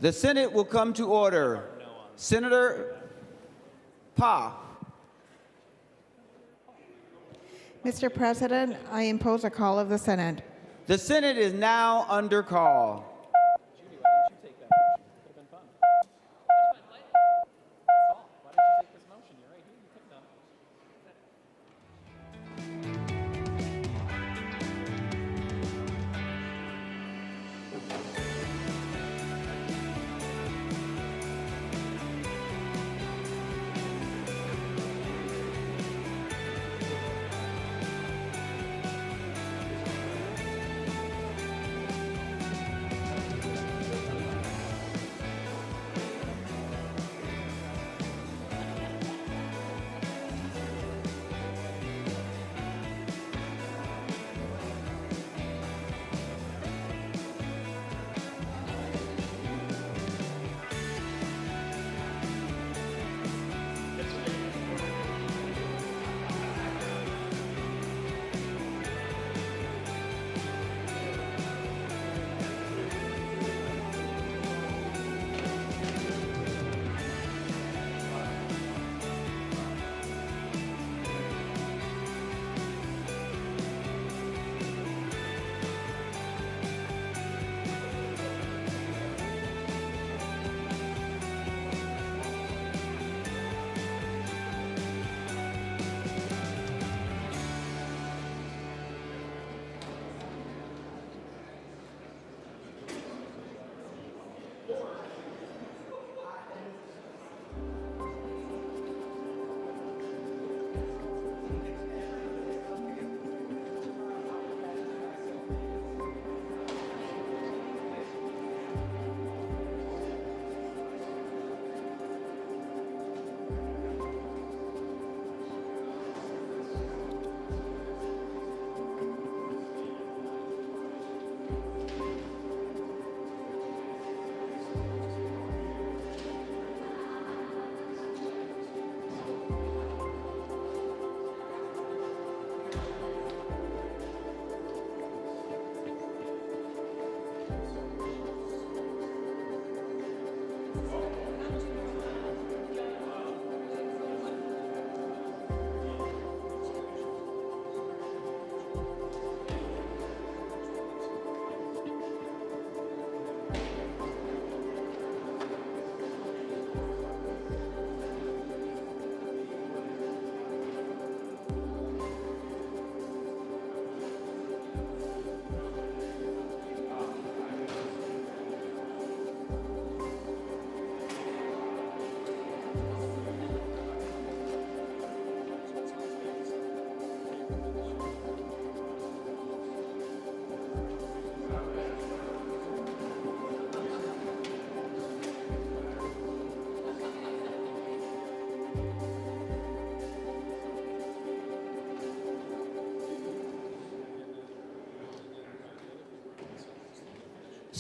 The Senate will come to order. Senator Pa. Mr. President, I impose a call of the Senate. The Senate is now under call.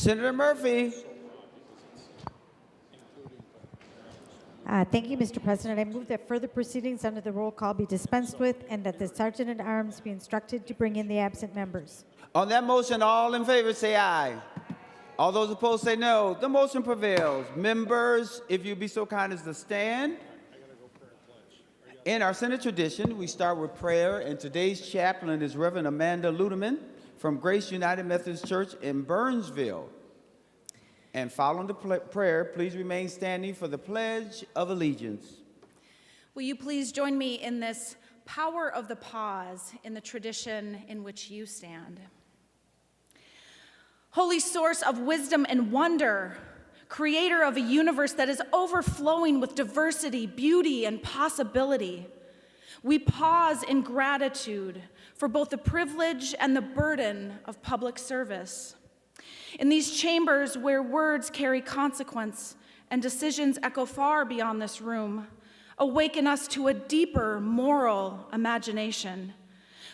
Senator Murphy. Thank you, Mr. President. I move that further proceedings under the roll call be dispensed with and that the Sergeant at Arms be instructed to bring in the absent members. On that motion, all in favor say aye. All those opposed say no. The motion prevails. Members, if you'd be so kind as to stand. In our Senate tradition, we start with prayer, and today's chaplain is Reverend Amanda Ludeman from Grace United Methodist Church in Burnsville. And following the prayer, please remain standing for the Pledge of Allegiance. Will you please join me in this power of the pause in the tradition in which you stand? Holy source of wisdom and wonder, creator of a universe that is overflowing with diversity, beauty, and possibility, we pause in gratitude for both the privilege and the burden of public service. In these chambers where words carry consequence and decisions echo far beyond this room, awaken us to a deeper moral imagination,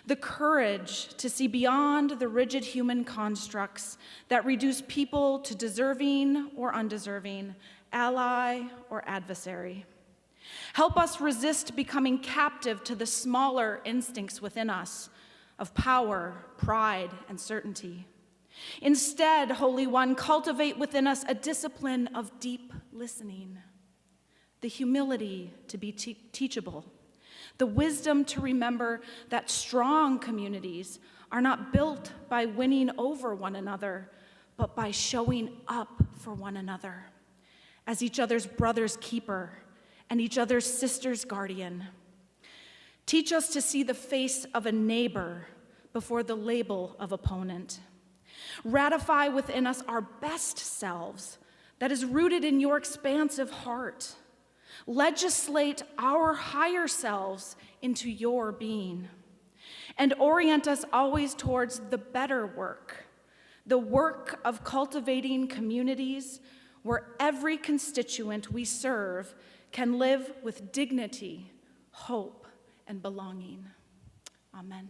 the courage to see beyond the rigid human constructs that reduce people to deserving or undeserving, ally or adversary. Help us resist becoming captive to the smaller instincts within us of power, pride, and certainty. Instead, Holy One, cultivate within us a discipline of deep listening, the humility to be teachable, the wisdom to remember that strong communities are not built by winning over one another, but by showing up for one another as each other's brother's keeper and each other's sister's guardian. Teach us to see the face of a neighbor before the label of opponent. Ratify within us our best selves that is rooted in your expansive heart. Legislate our higher selves into your being. And orient us always towards the better work, the work of cultivating communities where every constituent we serve can live with dignity, hope, and belonging. Amen.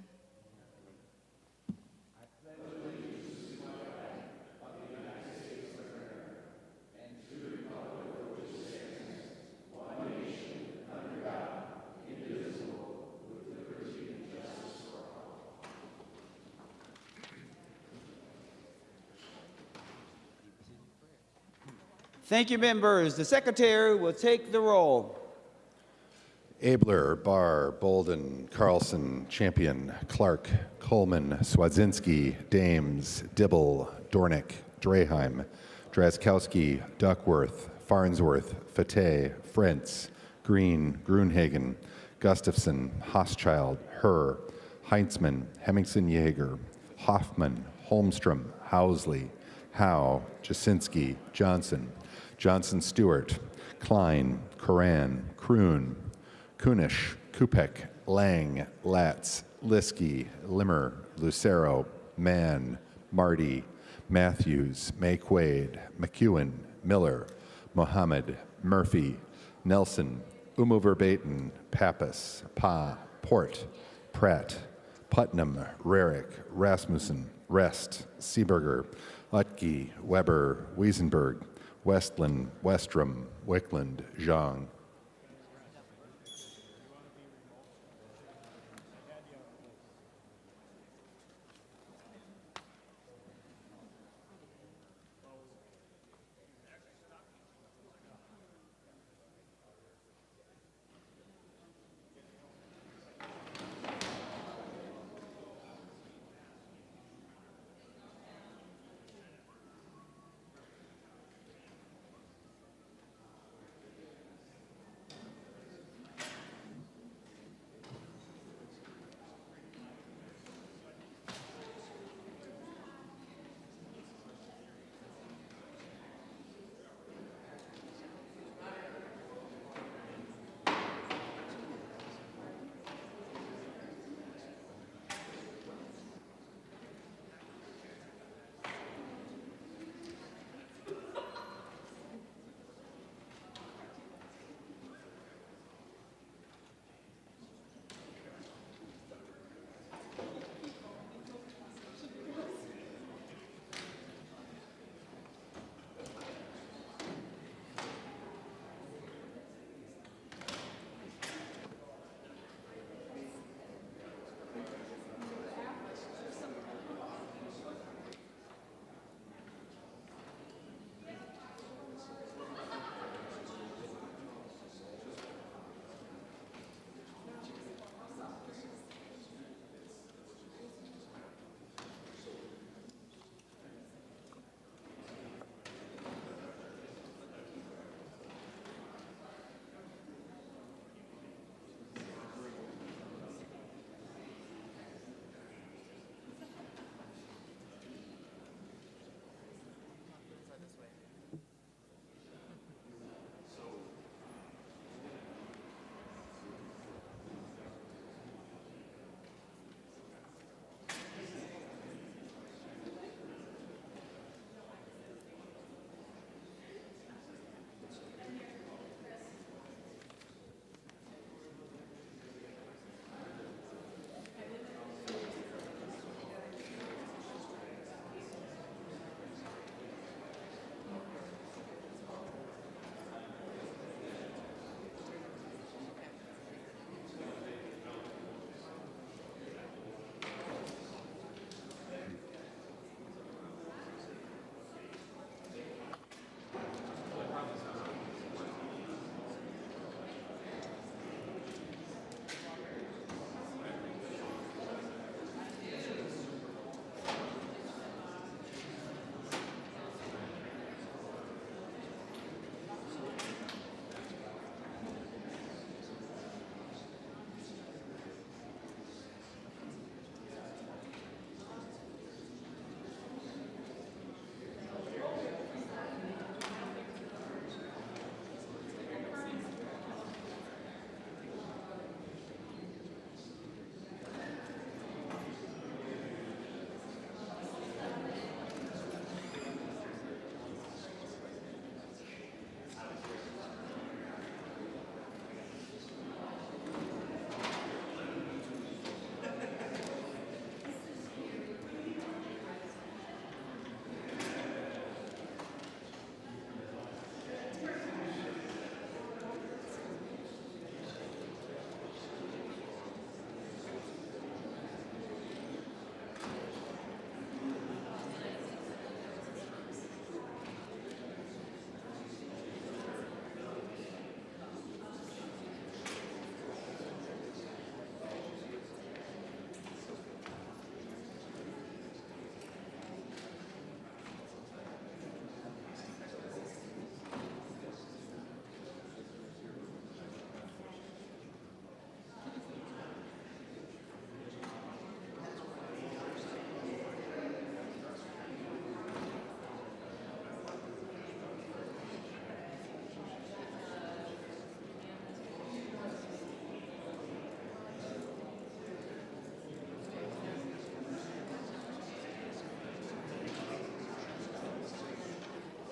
Thank you, members. The secretary will take the roll. Abler, Barr, Bolden, Carlson, Champion, Clark, Coleman, Swadzinski, Dames, Dibble, Dornick, Draheim, Drazkowski, Duckworth, Farnsworth, Fateh, Frentz, Green, Grunhagen, Gustafson, Hochschild, Herr, Heinzman, Hemmingson Yeager, Hoffman, Holmstrom, Housley, Howe, Jasinski, Johnson, Johnson Stewart, Klein, Coran, Kroon, Kunish, Kupek, Lang, Latz, Liskey, Limmer, Lucero, Mann, Marty, Matthews, Mayquaid, McEwen, Miller, Mohammed, Murphy, Nelson, Verbaten, Pappas, Pa, Port, Pratt, Putnam, Rarick, Rasmussen, Rest, Seeberger, Utke, Weber, Wiesenberg, Westland, Westrom, Wickland, Zhang.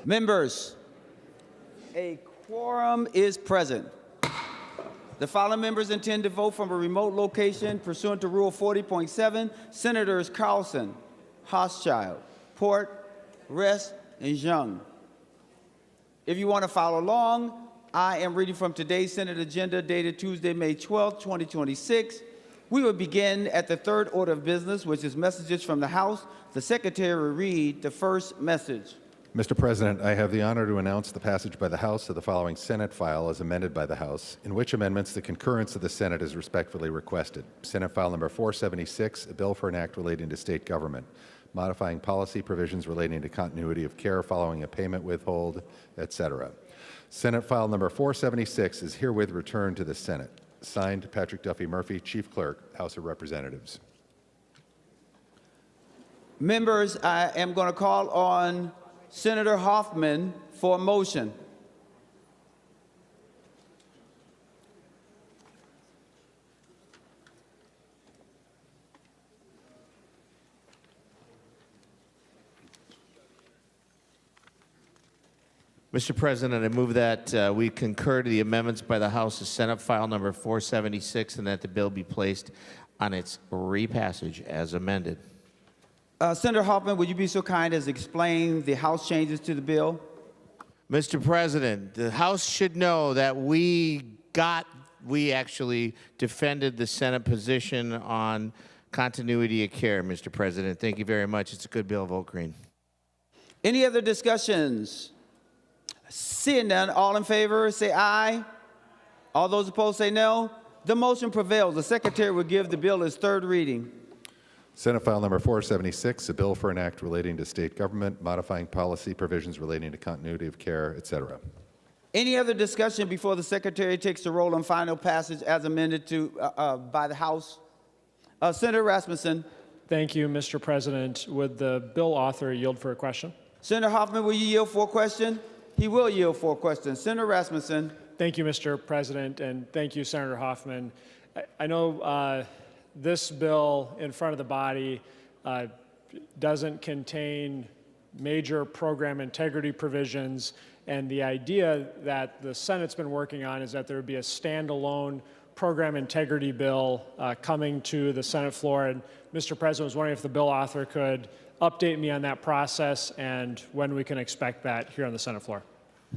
Members, a quorum is present. The following members intend to vote from a remote location pursuant to Rule 40.7. Senators Carlson, Hochschild, Port, Rest, and Young. If you want to follow along, I am reading from today's Senate agenda dated Tuesday, May 12, 2026. We will begin at the third order of business, which is messages from the House. The Secretary will read the first message. Mr. President, I have the honor to announce the passage by the House of the following Senate file as amended by the House, in which amendments the concurrence of the Senate is respectfully requested. Senate File Number 476, a bill for an act relating to state government, modifying policy provisions relating to continuity of care following a payment withhold, etc. Senate File Number 476 is herewith returned to the Senate. Signed, Patrick Duffy Murphy, Chief Clerk, House of Representatives. Members, I am going to call on Senator Hoffman for a motion. Mr. President, I move that we concur to the amendments by the House of Senate File Number 476 and that the bill be placed on its repassage as amended. Senator Hoffman, would you be so kind as explain the House changes to the bill? Mr. President, the House should know that we actually defended the Senate position on continuity of care, Mr. President. Thank you very much. It's a good bill. Vote green. Any other discussions? Seeing none, all in favor say aye. All those opposed say no. The motion prevails. The Secretary will give the bill its third reading. Senate File Number 476, a bill for an act relating to state government, modifying policy provisions relating to continuity of care, etc. Any other discussion before the Secretary takes the roll on final passage as amended by the House? Senator Rasmussen. Thank you, Mr. President. Would the bill author yield for a question? Senator Hoffman, will you yield for a question? He will yield for a question. Senator Rasmussen. Thank you, Mr. President, and thank you, Senator Hoffman. I know this bill in front of the body doesn't contain major program integrity provisions, and the idea that the Senate's been working on is that there would be a standalone program integrity bill coming to the Senate floor. And Mr. President, I was wondering if the bill author could update me on that process and when we can expect that here on the Senate floor.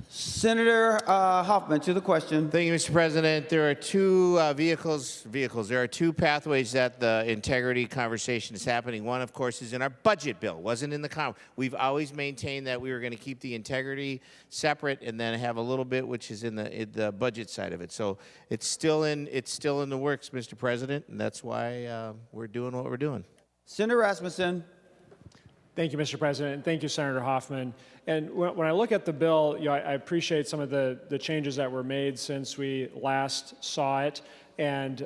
Senator Hoffman, to the question. Thank you, Mr. President. There are two There are two pathways that the integrity conversation is happening. One, of course, is in our budget bill. Wasn't in the We've always maintained that we were going to keep the integrity separate and then have a little bit which is in the budget side of it. So it's still in the works, Mr. President, and that's why we're doing what we're doing. Senator Rasmussen. Thank you, Mr. President, and thank you, Senator Hoffman. And when I look at the bill, I appreciate some of the changes that were made since we last saw it. And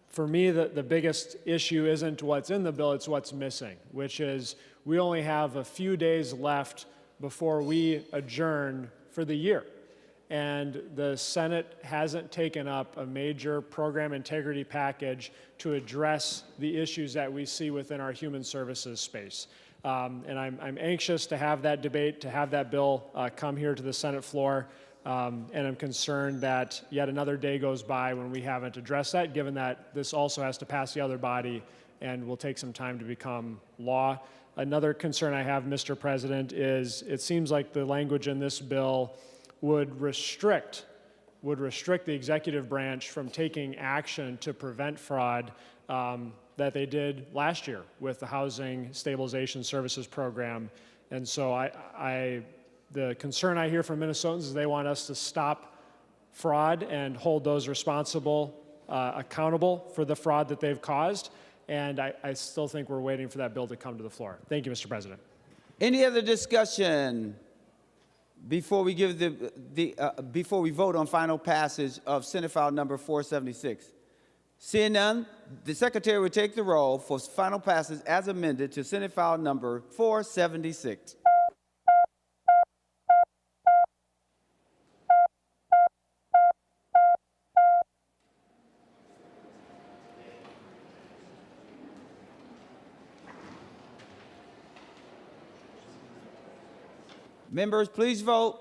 for me, the biggest issue isn't what's in the bill, it's what's missing, which is we only have a few days left before we adjourn for the year. And the Senate hasn't taken up a major program integrity package to address the issues that we see within our human services space. And I'm anxious to have that debate, to have that bill come here to the Senate floor. And I'm concerned that yet another day goes by when we haven't addressed that, given that this also has to pass the other body and will take some time to become law. Another concern I have, Mr. President, is it seems like the language in this bill would restrict the executive branch from taking action to prevent fraud that they did last year with the Housing Stabilization Services Program. And so the concern I hear from Minnesotans is they want us to stop fraud and hold those responsible accountable for the fraud that they've caused. And I still think we're waiting for that bill to come to the floor. Thank you, Mr. President. Any other discussion before we give before we vote on final passage of Senate File Number 476? Seeing none, the Secretary will take the roll for final passage as amended to Senate File Number 476. Members, please vote.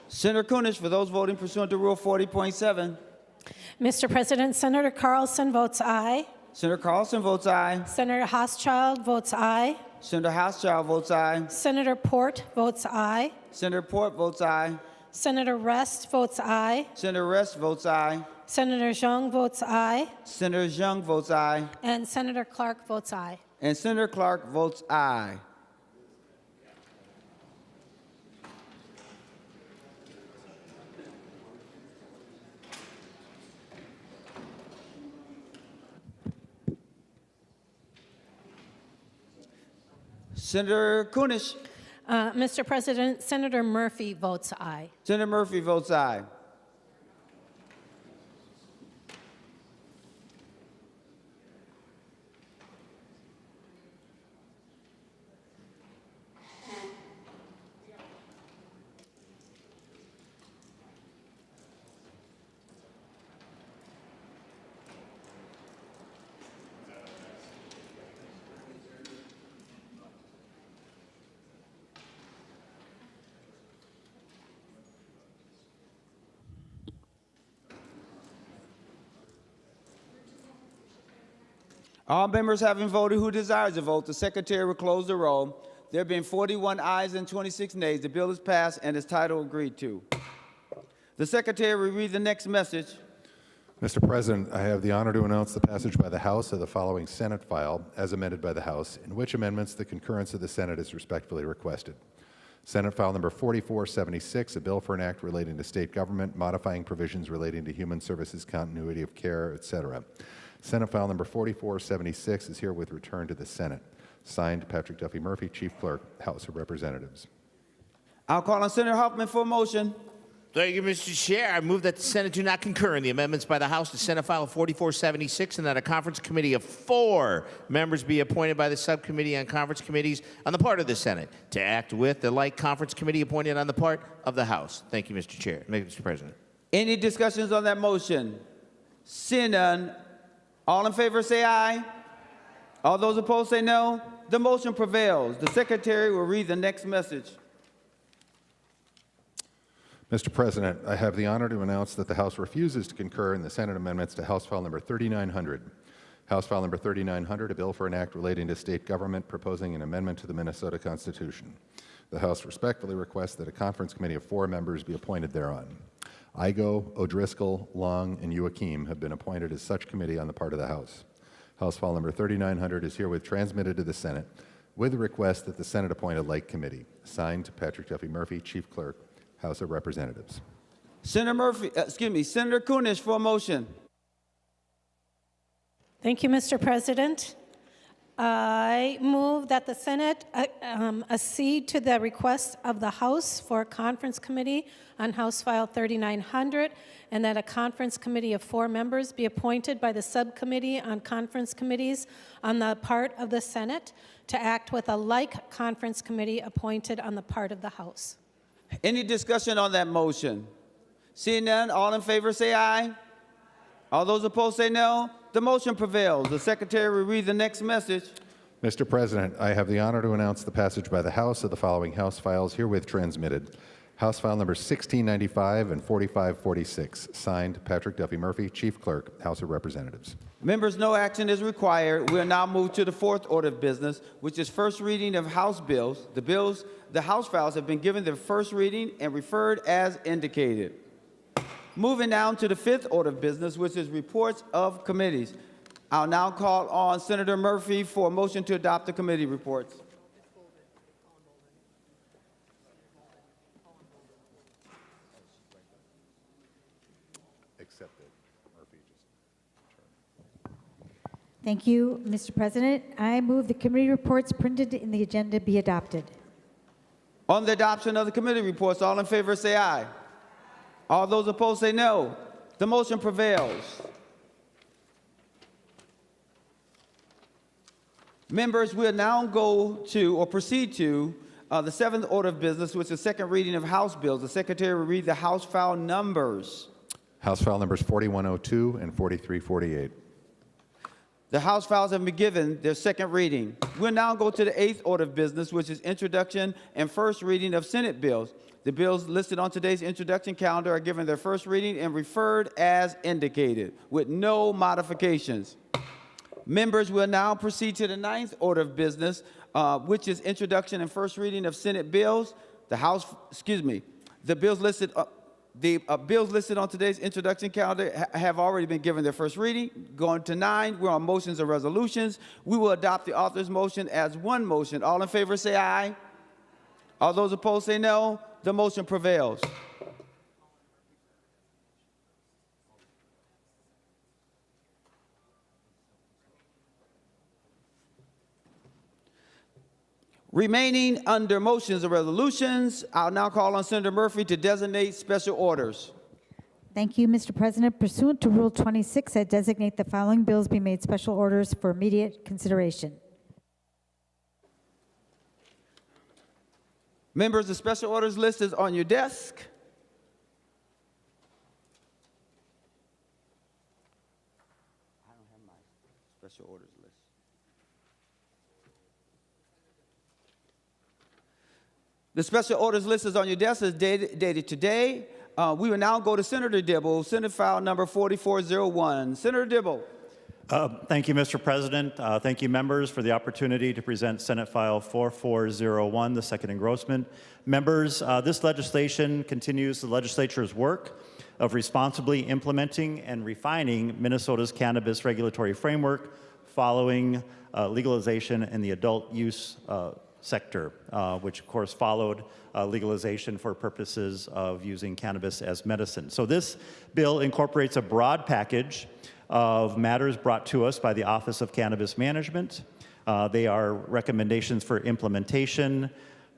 Senator Kunesh, for those voting pursuant to Rule 40.7. Mr. President, Senator Carlson votes aye. Senator Carlson votes aye. Senator Hauschild votes aye. Senator Hauschild votes aye. Senator Port votes aye. Senator Port votes aye. Senator Rest votes aye. Senator Rest votes aye. Senator Zhang votes aye. Senator Zhang votes aye. And Senator Clark votes aye. And Senator Clark votes aye. Senator Kunesh. Mr. President, Senator Murphy votes aye. Senator Murphy votes aye. All members having voted who desires to vote, the Secretary will close the roll. There being 41 ayes and 26 nays, the bill is passed and its title agreed to. The Secretary will read the next message. Mr. President, I have the honor to announce the passage by the House of the following Senate file, as amended by the House, in which amendments the concurrence of the Senate is respectfully requested. Senate file number 4476, a bill for an act relating to state government, modifying provisions relating to human services, continuity of care, etc. Senate file number 4476 is herewith returned to the Senate. Signed, Patrick Duffy Murphy, Chief Clerk, House of Representatives. I'll call on Senator Hoffman for a motion. Thank you, Mr. Chair. I move that the Senate do not concur in the amendments by the House to Senate File 4476 and that a conference committee of 4 members be appointed by the Subcommittee on Conference Committees on the part of the Senate to act with the like conference committee appointed on the part of the House. Thank you, Mr. Chair. Mr. President. Any discussions on that motion? Seeing none, all in favor say aye. All those opposed say no. The motion prevails. The Secretary will read the next message. Mr. President, I have the honor to announce that the House refuses to concur in the Senate amendments to House File number 3900. House File number 3900, a bill for an act relating to state government proposing an amendment to the Minnesota Constitution. The House respectfully requests that a conference committee of 4 members be appointed thereon. Igo, O'Driscoll, Long, and Joachim have been appointed as such committee on the part of the House. House File number 3900 is herewith transmitted to the Senate with the request that the Senate appoint a like committee. Signed, Patrick Duffy Murphy, Chief Clerk, House of Representatives. Senator Kunesh for a motion. Thank you, Mr. President. I move that the Senate accede to the request of the House for a conference committee on House File 3900 and that a conference committee of 4 members be appointed by the Subcommittee on Conference Committees on the part of the Senate to act with a like conference committee appointed on the part of the House. Any discussion on that motion? Seeing none, all in favor say aye. All those opposed say no. The motion prevails. The Secretary will read the next message. Mr. President, I have the honor to announce the passage by the House of the following House files herewith transmitted. House File number 1695 and 4546. Signed, Patrick Duffy Murphy, Chief Clerk, House of Representatives. Members, no action is required. We'll now move to the 4th order of business, which is first reading of House bills. The House files have been given their first reading and referred as indicated. Moving down to the 5th order of business, which is reports of committees. I'll now call on Senator Murphy for a motion to adopt the committee reports. Thank you, Mr. President. I move the committee reports printed in the agenda be adopted. On the adoption of the committee reports, all in favor say aye. All those opposed say no. The motion prevails. Members, we'll now go to or proceed to the seventh order of business, which is second reading of House bills. The Secretary will read the House file numbers. House file numbers 4102 and 4348. The House files have been given their second reading. We'll now go to the eighth order of business, which is introduction and first reading of Senate bills. The bills listed on today's introduction calendar are given their first reading and referred as indicated, with no modifications. Members, will now proceed to the ninth order of business, which is introduction and first reading of Senate bills. The bills listed on today's introduction calendar have already been given their first reading. Going to 9, we're on motions and resolutions. We will adopt the author's motion as one motion. All in favor say aye. All those opposed say no. The motion prevails. Remaining under motions and resolutions, I'll now call on Senator Murphy to designate special orders. Thank you, Mr. President. Pursuant to Rule 26, I designate the following bills be made special orders for immediate consideration. Members, the special orders list is on your desk. I don't have my special orders list. The special orders list is on your desk. It's dated today. We will now go to Senator Dibble, Senate file number 4401. Senator Dibble. Thank you, Mr. President. Thank you, members, for the opportunity to present Senate File 4401, the second engrossment. Members, this legislation continues the legislature's work of responsibly implementing and refining Minnesota's cannabis regulatory framework following legalization in the adult use sector, which of course followed legalization for purposes of using cannabis as medicine. So this bill incorporates a broad package of matters brought to us by the Office of Cannabis Management. They are recommendations for implementation,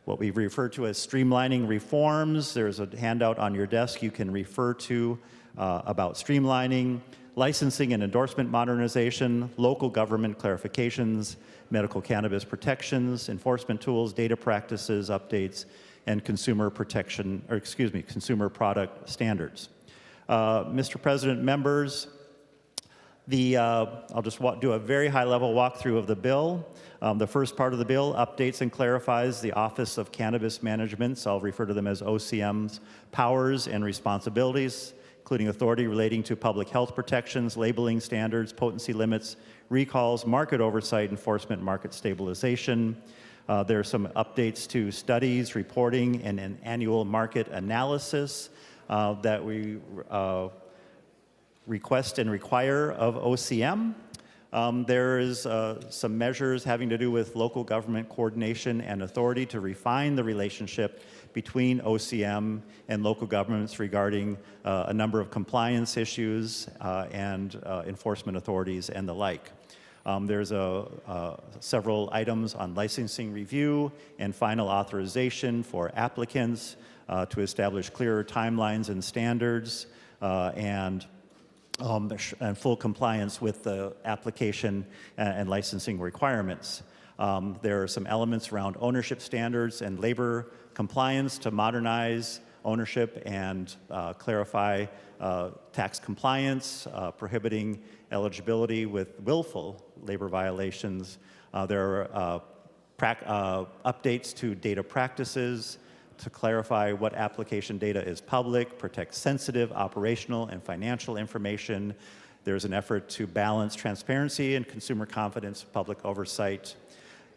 what we refer to as streamlining reforms. There's a handout on your desk you can refer to about streamlining, licensing and endorsement modernization, local government clarifications, medical cannabis protections, enforcement tools, data practices, updates, and consumer protection, or excuse me, consumer product standards. Mr. President, members, I'll just do a very high-level walkthrough of the bill. The first part of the bill updates and clarifies the Office of Cannabis Management, so I'll refer to them as OCM's, powers and responsibilities, including authority relating to public health protections, labeling standards, potency limits, recalls, market oversight, enforcement, market stabilization. There are some updates to studies, reporting, and an annual market analysis that we request and require of OCM. There is some measures having to do with local government coordination and authority to refine the relationship between OCM and local governments regarding a number of compliance issues and enforcement authorities and the like. There's several items on licensing review and final authorization for applicants to establish clearer timelines and standards and full compliance with the application and licensing requirements. There are some elements around ownership standards and labor compliance to modernize ownership and clarify tax compliance, prohibiting eligibility with willful labor violations. There are updates to data practices to clarify what application data is public, protect sensitive operational and financial information. There's an effort to balance transparency and consumer confidence, public oversight.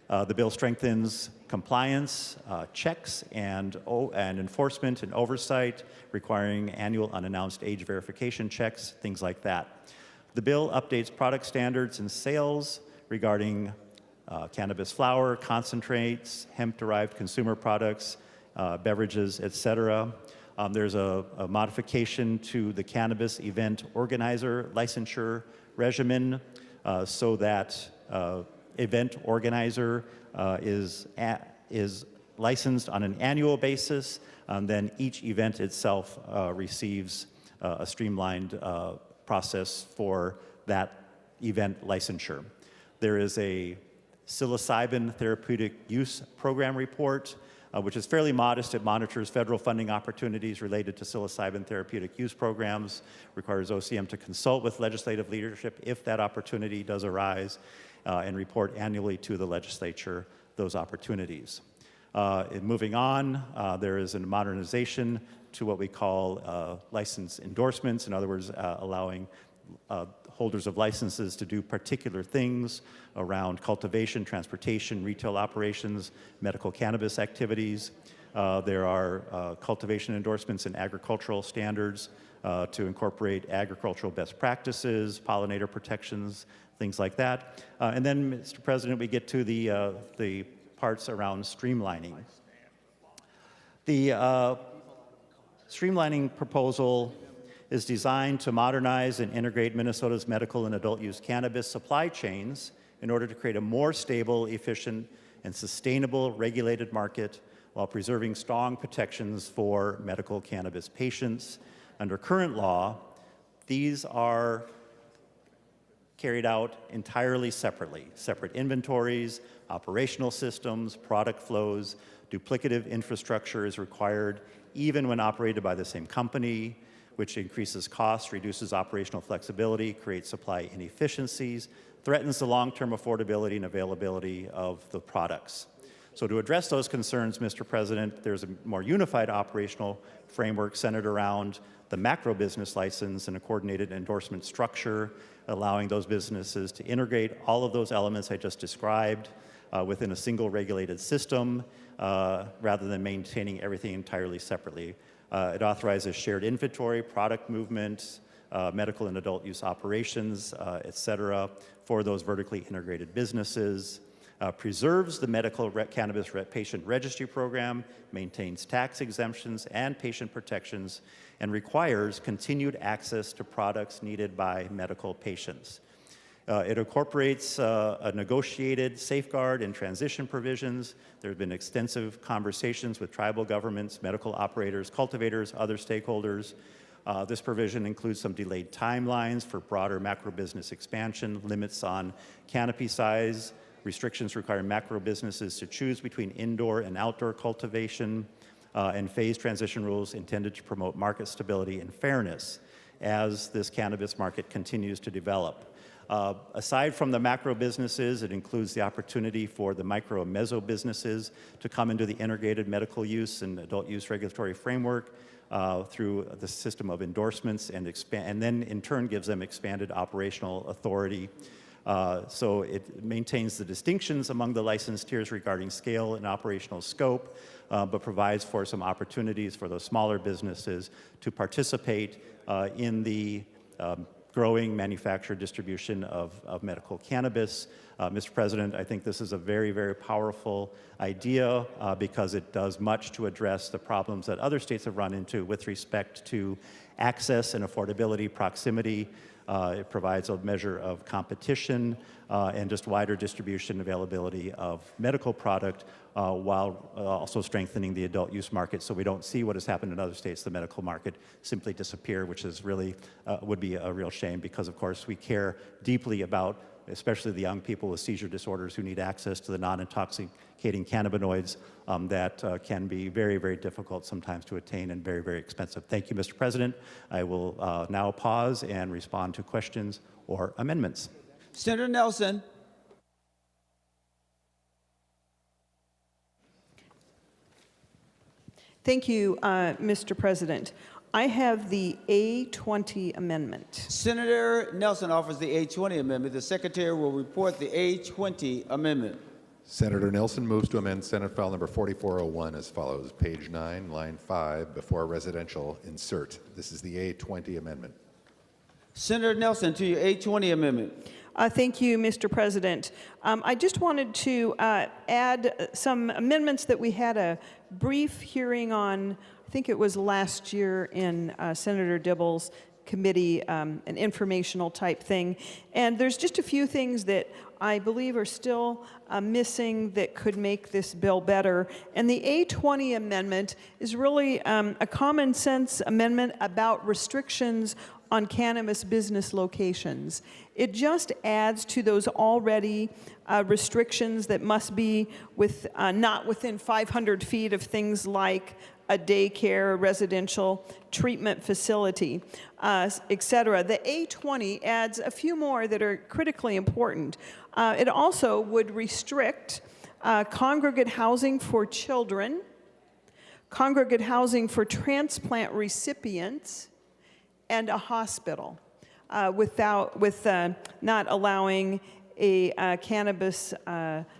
The bill strengthens compliance, checks, and enforcement and oversight, requiring annual unannounced age verification checks, things like that. The bill updates product standards and sales regarding cannabis flower, concentrates, hemp-derived consumer products, beverages, etc. There's a modification to the cannabis event organizer licensure regimen so that event organizer is licensed on an annual basis. Then each event itself receives a streamlined process for that event licensure. There is a psilocybin therapeutic use program report, which is fairly modest. It monitors federal funding opportunities related to psilocybin therapeutic use programs, requires OCM to consult with legislative leadership if that opportunity does arise, and report annually to the legislature those opportunities. Moving on, there is a modernization to what we call license endorsements. In other words, allowing holders of licenses to do particular things around cultivation, transportation, retail operations, medical cannabis activities. There are cultivation endorsements and agricultural standards to incorporate agricultural best practices, pollinator protections, things like that. And then, Mr. President, we get to the parts around streamlining. The streamlining proposal is designed to modernize and integrate Minnesota's medical and adult use cannabis supply chains in order to create a more stable, efficient, and sustainable regulated market while preserving strong protections for medical cannabis patients. Under current law, these are carried out entirely separately. Separate inventories, operational systems, product flows, duplicative infrastructure is required even when operated by the same company, which increases costs, reduces operational flexibility, creates supply inefficiencies, threatens the long-term affordability and availability of the products. So to address those concerns, Mr. President, there's a more unified operational framework centered around the macro business license and a coordinated endorsement structure, allowing those businesses to integrate all of those elements I just described within a single regulated system rather than maintaining everything entirely separately. It authorizes shared inventory, product movement, medical and adult use operations, et cetera, for those vertically integrated businesses, preserves the medical cannabis patient registry program, maintains tax exemptions and patient protections, and requires continued access to products needed by medical patients. It incorporates a negotiated safeguard and transition provisions. There have been extensive conversations with tribal governments, medical operators, cultivators, other stakeholders. This provision includes some delayed timelines for broader macro business expansion, limits on canopy size, restrictions requiring macro businesses to choose between indoor and outdoor cultivation, and phased transition rules intended to promote market stability and fairness as this cannabis market continues to develop. Aside from the macro businesses, it includes the opportunity for the micro and meso businesses to come into the integrated medical use and adult use regulatory framework through the system of endorsements and then in turn gives them expanded operational authority. So it maintains the distinctions among the license tiers regarding scale and operational scope, but provides for some opportunities for those smaller businesses to participate in the growing manufacture distribution of medical cannabis. Mr. President, I think this is a very, very powerful idea because it does much to address the problems that other states have run into with respect to access and affordability, proximity. It provides a measure of competition and just wider distribution availability of medical product while also strengthening the adult use market so we don't see what has happened in other states, the medical market simply disappear, which is really would be a real shame because, of course, we care deeply about especially the young people with seizure disorders who need access to the non-intoxicating cannabinoids that can be very, very difficult sometimes to attain and very, very expensive. Thank you, Mr. President. I will now pause and respond to questions or amendments. Senator Nelson. Thank you, Mr. President. I have the A20 amendment. Senator Nelson offers the A20 amendment. The Secretary will report the A20 amendment. Senator Nelson moves to amend Senate File Number 4401 as follows. Page 9, line 5, before residential, insert. This is the A20 amendment. Senator Nelson, to your A20 amendment. Thank you, Mr. President. I just wanted to add some amendments that we had a brief hearing on think it was last year in Senator Dibble's committee, an informational type thing. And there's just a few things that I believe are still missing that could make this bill better. And the A20 amendment is really a common sense amendment about restrictions on cannabis business locations. It just adds to those already restrictions that must be not within 500 feet of things like a daycare, a residential treatment facility, et cetera. The A20 adds a few more that are critically important. It also would restrict congregate housing for children, congregate housing for transplant recipients, and a hospital, with not allowing a cannabis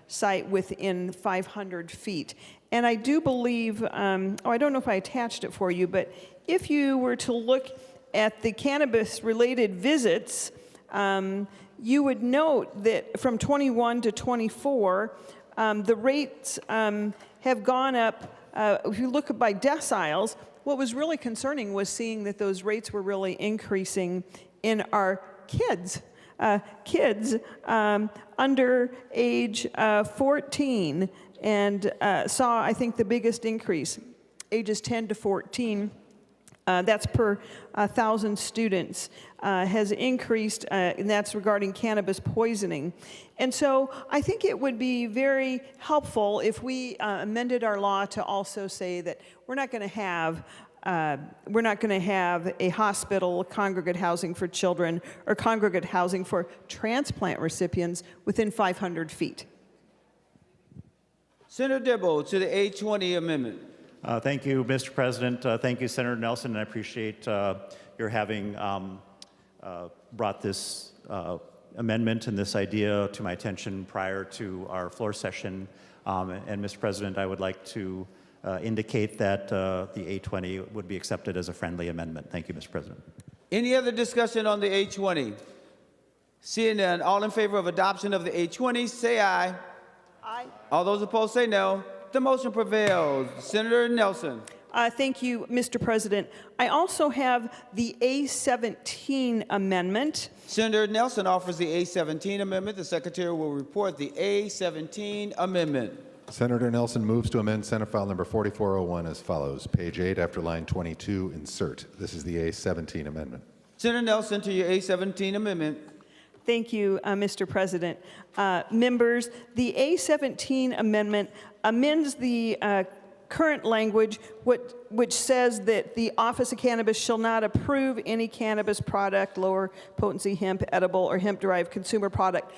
site within 500 feet. And I do believe, I don't know if I attached it for you, but if you were to look at the cannabis-related visits, you would note that from 21 to 24, the rates have gone up. If you look by deciles, what was really concerning was seeing that those rates were really increasing in our kids. Kids under age 14, and saw, I think, the biggest increase, ages 10 to 14. That's per 1,000 students, has increased, and that's regarding cannabis poisoning. And so I think it would be very helpful if we amended our law to also say that we're not going to have a hospital, congregate housing for children, or congregate housing for transplant recipients within 500 feet. Senator Dibble to the A20 amendment. Thank you, Mr. President. Thank you, Senator Nelson. I appreciate your having brought this amendment and this idea to my attention prior to our floor session. And Mr. President, I would like to indicate that the A20 would be accepted as a friendly amendment. Thank you, Mr. President. Any other discussion on the A20? Seeing none, all in favor of adoption of the A20, say aye. Aye. All those opposed say no. The motion prevails. Senator Nelson. Thank you, Mr. President. I also have the A17 amendment. Senator Nelson offers the A17 amendment. The Secretary will report the A17 amendment. Senator Nelson moves to amend Senate File Number 4401 as follows. Page 8, after line 22, insert. This is the A17 amendment. Senator Nelson to your A17 amendment. Thank you, Mr. President. Members, the A17 amendment amends the current language which says that the Office of Cannabis shall not approve any cannabis product, lower potency hemp, edible, or hemp-derived consumer product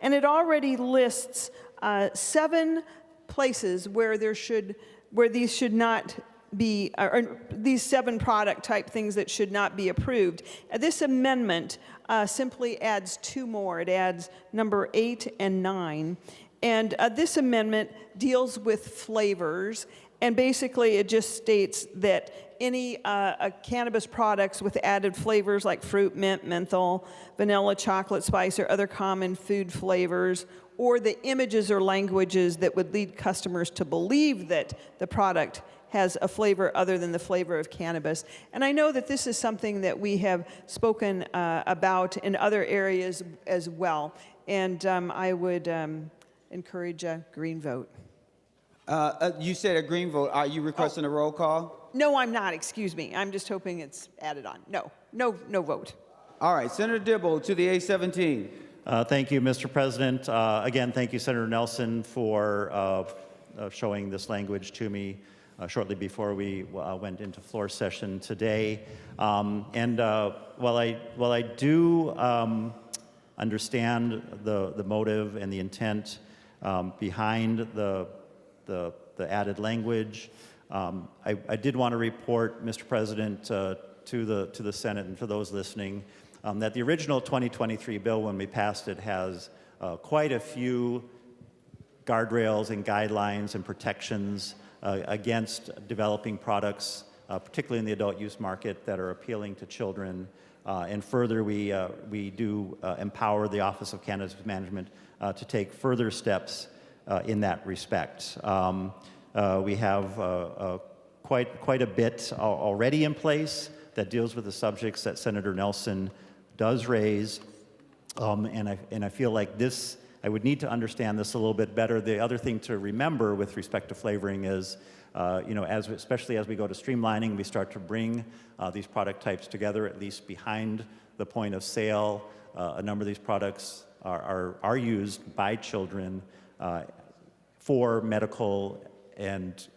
and it already lists 7 places where these should not be, or these 7 product type things that should not be approved. This amendment simply adds 2 more. It adds number 8 and 9. And this amendment deals with flavors, and basically it just states that any cannabis products with added flavors like fruit, mint, menthol, vanilla, chocolate, spice, or other common food flavors, or the images or languages that would lead customers to believe that the product has a flavor other than the flavor of cannabis. And I know that this is something that we have spoken about in other areas as well. And I would encourage a green vote. You said a green vote. Are you requesting a roll call? No, I'm not. Excuse me. I'm just hoping it's added on. No vote. All right. Senator Dibble to the A17. Thank you, Mr. President. Again, thank you, Senator Nelson, for showing this language to me shortly before we went into floor session today. And while I do understand the motive and the intent behind the added language, I did want to report, Mr. President, to the Senate and for those listening, that the original 2023 bill, when we passed it, has quite a few guardrails and guidelines and protections against developing products, particularly in the adult use market, that are appealing to children. And further, we do empower the Office of Cannabis Management to take further steps in that respect. We have quite a bit already in place that deals with the subjects that Senator Nelson does raise. And I feel like I would need to understand this a little bit better. The other thing to remember with respect to flavoring is, especially as we go to streamlining, we start to bring these product types together, at least behind the point of sale. A number of these products are used by children for medical and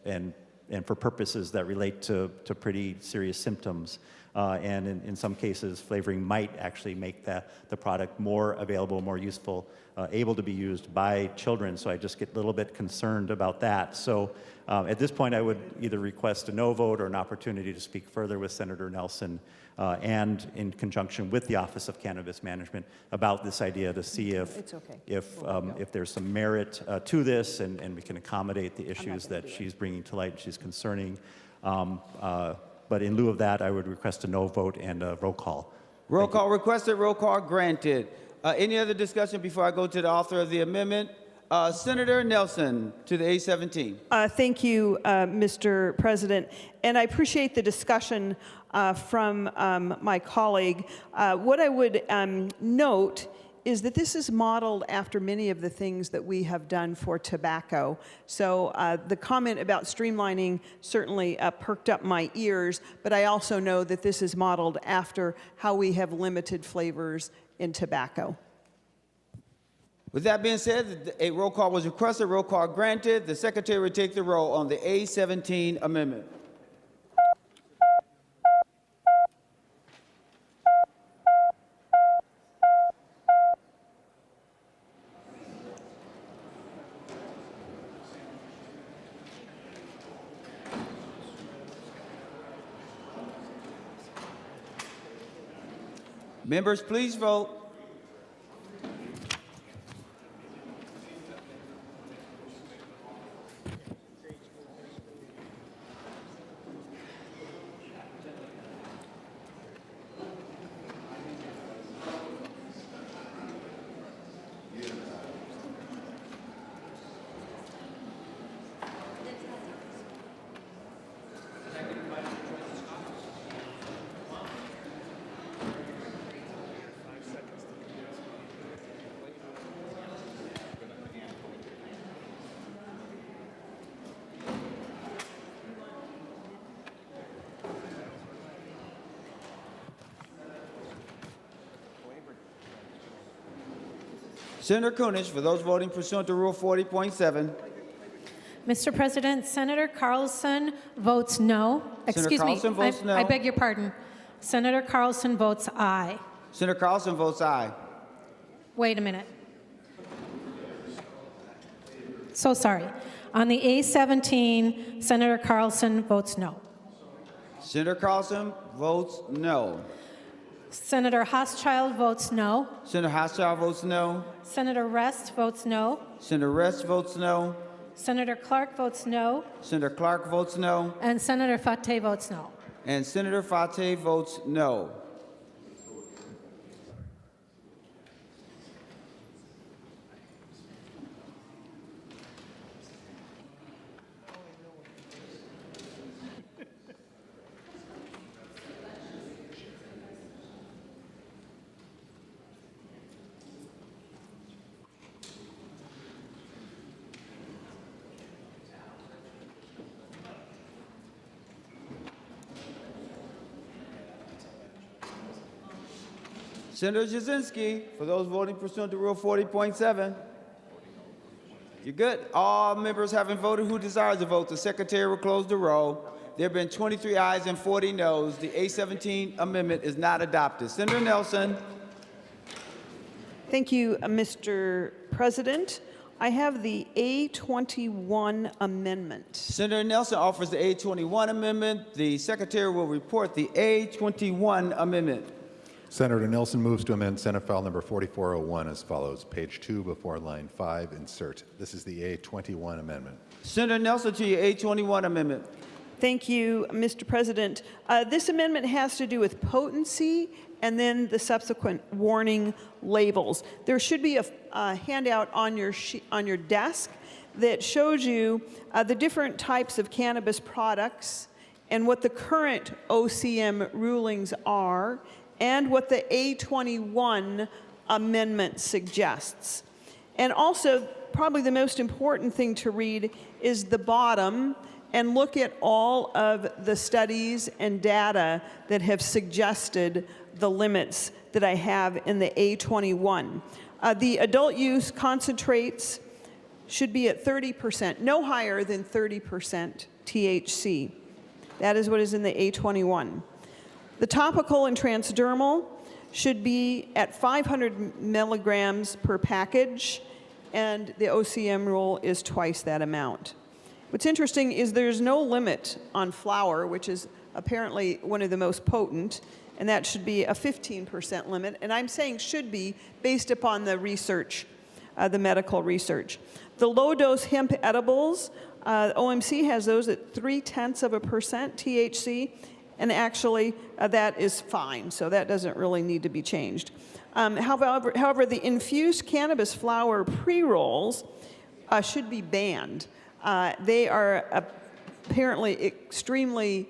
for purposes that relate to pretty serious symptoms. And in some cases, flavoring might actually make the product more available, more useful, able to be used by children. So I just get a little bit concerned about that. So at this point, I would either request a no vote or an opportunity to speak further with Senator Nelson and in conjunction with the Office of Cannabis Management about this idea to see if there's some merit to this and we can accommodate the issues that she's bringing to light and she's concerning. But in lieu of that, I would request a no vote and a roll call. Roll call requested, roll call granted. Any other discussion before I go to the author of the amendment? Senator Nelson to the A17. Thank you, Mr. President. And I appreciate the discussion from my colleague. What I would note is that this is modeled after many of the things that we have done for tobacco. So the comment about streamlining certainly perked up my ears, but I also know that this is modeled after how we have limited flavors in tobacco. With that being said, a roll call was requested, roll call granted. The secretary will take the roll on the A17 amendment. Members, please vote. Senator Kunesh, for those voting pursuant to Rule 40.7. Mr. President, Senator Carlson votes no. Excuse me. Carlson votes no. I beg your pardon. Senator Carlson votes aye. Senator Carlson votes aye. Wait a minute. So sorry. On the A17, Senator Carlson votes no. Senator Carlson votes no. Senator Hochschild votes no. Senator Hochschild votes no. Senator Rest votes no. Senator Rest votes no. Senator Clark votes no. Senator Clark votes no. And Senator Fateh votes no. And Senator Fateh votes no. Senator Jasinski, for those voting pursuant to Rule 40.7. You're good. All members having voted who desires to vote, the secretary will close the roll. There have been 23 ayes and 40 noes. The A17 amendment is not adopted. Senator Nelson. Thank you, Mr. President. I have the A21 amendment. Senator Nelson offers the A21 amendment. The secretary will report the A21 amendment. Senator Nelson moves to amend Senate File Number 4401 as follows. Page 2 before line 5, insert. This is the A21 amendment. Senator Nelson to your A21 amendment. Thank you, Mr. President. This amendment has to do with potency and then the subsequent warning labels. There should be a handout on your desk that shows you the different types of cannabis products and what the current OCM rulings are, and what the A21 amendment suggests. And also, probably the most important thing to read is the bottom and look at all of the studies and data that have suggested the limits that I have in the A21. The adult use concentrates should be at 30%, no higher than 30% THC. That is what is in the A21. The topical and transdermal should be at 500 milligrams per package, and the OCM rule is twice that amount. What's interesting is there's no limit on flower, which is apparently one of the most potent, and that should be a 15% limit. And I'm saying should be based upon the research, the medical research. The low-dose hemp edibles, OMC has those at 0.3% THC, and actually that is fine, so that doesn't really need to be changed. However, the infused cannabis flower pre-rolls should be banned. They are apparently extremely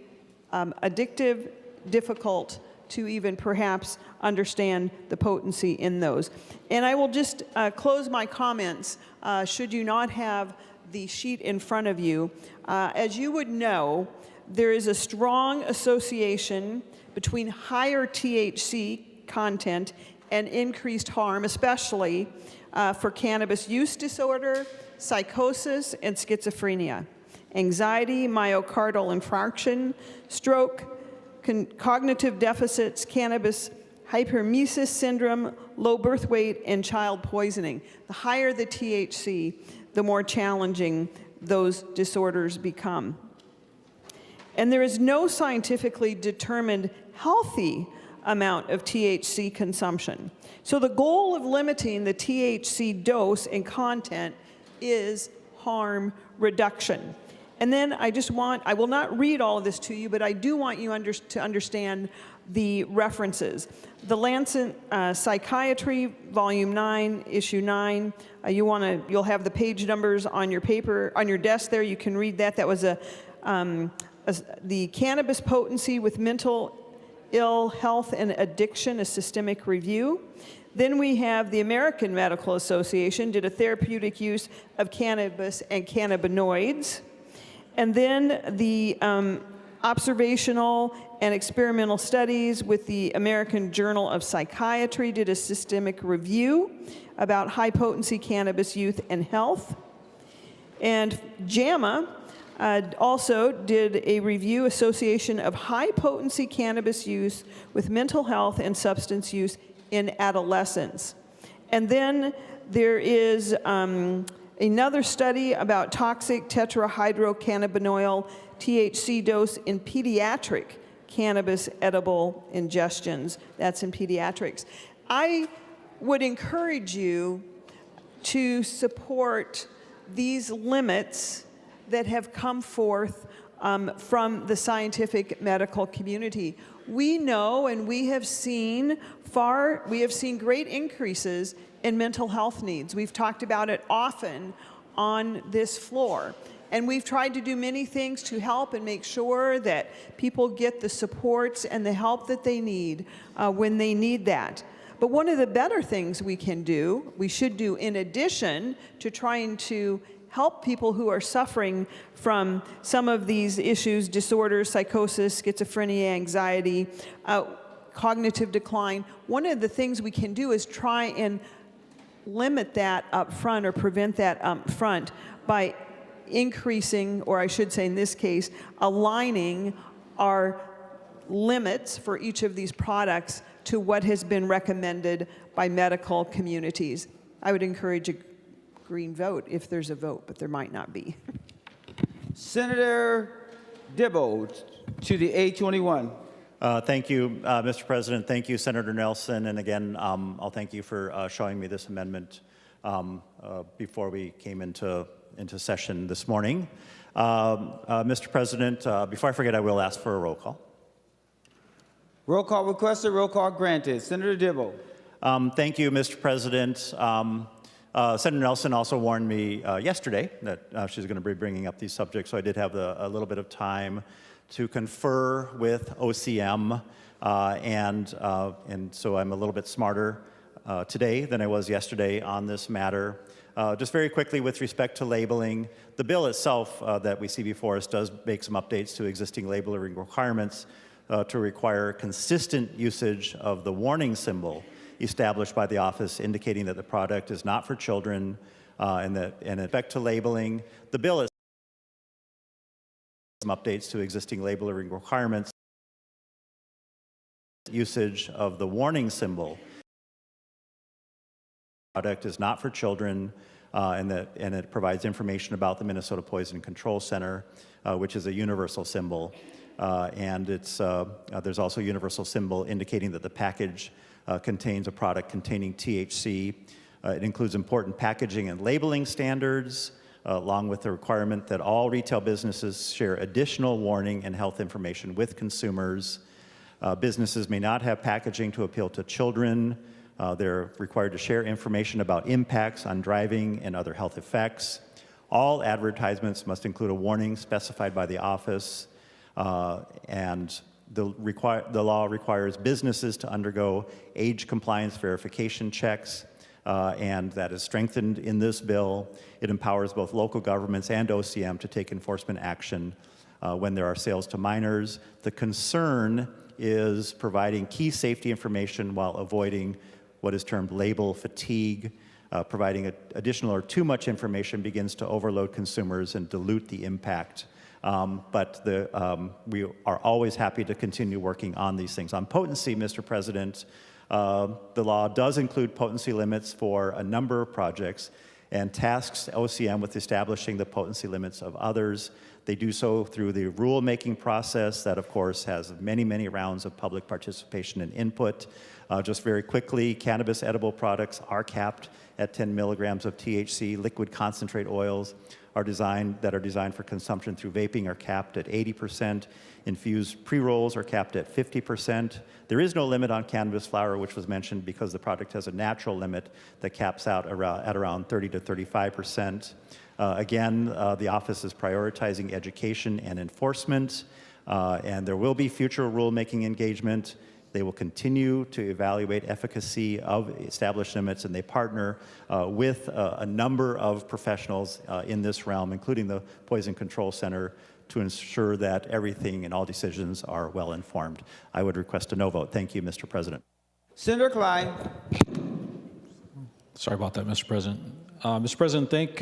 addictive, difficult to even perhaps understand the potency in those. And I will just close my comments, should you not have the sheet in front of you. As you would know, there is a strong association between higher THC content and increased harm, especially for cannabis use disorder, psychosis, and schizophrenia, anxiety, myocardial infarction, stroke, cognitive deficits, cannabis hyperemesis syndrome, low birth weight, and child poisoning. The higher the THC, the more challenging those disorders become. And there is no scientifically determined healthy amount of THC consumption. So the goal of limiting the THC dose and content is harm reduction. And then I will not read all of this to you, but I do want you to understand the references. The Lancet Psychiatry, Volume 9, Issue 9. You'll have the page numbers on your paper, on your desk there. You can read that. That was the Cannabis Potency with Mental Ill Health and Addiction, a Systemic Review. Then we have the American Medical Association did a therapeutic use of cannabis and cannabinoids. And then the observational and experimental studies with the American Journal of Psychiatry did a systemic review about high-potency cannabis use and health. And JAMA also did a review association of high-potency cannabis use with mental health and substance use in adolescents. And then there is another study about toxic tetrahydrocannabinol THC dose in pediatric cannabis edible ingestions. That's in pediatrics. I would encourage you to support these limits that have come forth from the scientific medical community. We know and we have seen great increases in mental health needs. We've talked about it often on this floor. And we've tried to do many things to help and make sure that people get the supports and the help that they need when they need that. But one of the better things we should do in addition to trying to help people who are suffering from some of these issues, disorders, psychosis, schizophrenia, anxiety, cognitive decline, one of the things we can do is try and limit that up front or prevent that up front by increasing, or I should say in this case, aligning our limits for each of these products to what has been recommended by medical communities. I would encourage a green vote if there's a vote, but there might not be. Senator Dibble to the A21. Thank you, Mr. President. Thank you, Senator Nelson. And again, I'll thank you for showing me this amendment before we came into session this morning. Mr. President, before I forget, I will ask for a roll call. Roll call requested, roll call granted. Senator Dibble. Thank you, Mr. President. Senator Nelson also warned me yesterday that she's going to be bringing up these subjects, so I did have a little bit of time to confer with OCM, and so I'm a little bit smarter today than I was yesterday on this matter. Just very quickly with respect to labeling, the bill itself that we see before us does make some updates to existing labeling requirements to require consistent usage of the warning symbol established by the office indicating that the product is not for children, and in respect to labeling, the bill is some updates to existing labeling requirements, usage of the warning symbol. Product is not for children, and it provides information about the Minnesota Poison Control Center, which is a universal symbol. And there's also a universal symbol indicating that the package contains a product containing THC. It includes important packaging and labeling standards, along with the requirement that all retail businesses share additional warning and health information with consumers. Businesses may not have packaging to appeal to children. They're required to share information about impacts on driving and other health effects. All advertisements must include a warning specified by the office, and the law requires businesses to undergo age compliance verification checks, and that is strengthened in this bill. It empowers both local governments and OCM to take enforcement action when there are sales to minors. The concern is providing key safety information while avoiding what is termed label fatigue. Providing additional or too much information begins to overload consumers and dilute the impact. But we are always happy to continue working on these things. On potency, Mr. President, the law does include potency limits for a number of projects and tasks OCM with establishing the potency limits of others. They do so through the rulemaking process that, of course, has many, many rounds of public participation and input. Just very quickly, cannabis edible products are capped at 10 milligrams of THC. Liquid concentrate oils are designed for consumption through vaping are capped at 80%. Infused pre-rolls are capped at 50%. There is no limit on cannabis flower, which was mentioned because the product has a natural limit that caps out at around 30 to 35%. Again, the office is prioritizing education and enforcement, and there will be future rulemaking engagement. They will continue to evaluate efficacy of established limits, and they partner with a number of professionals in this realm, including the Poison Control Center, to ensure that everything and all decisions are well informed. I would request a no vote. Thank you, Mr. President. Senator Klein. Sorry about that, Mr. President. Mr. President, thank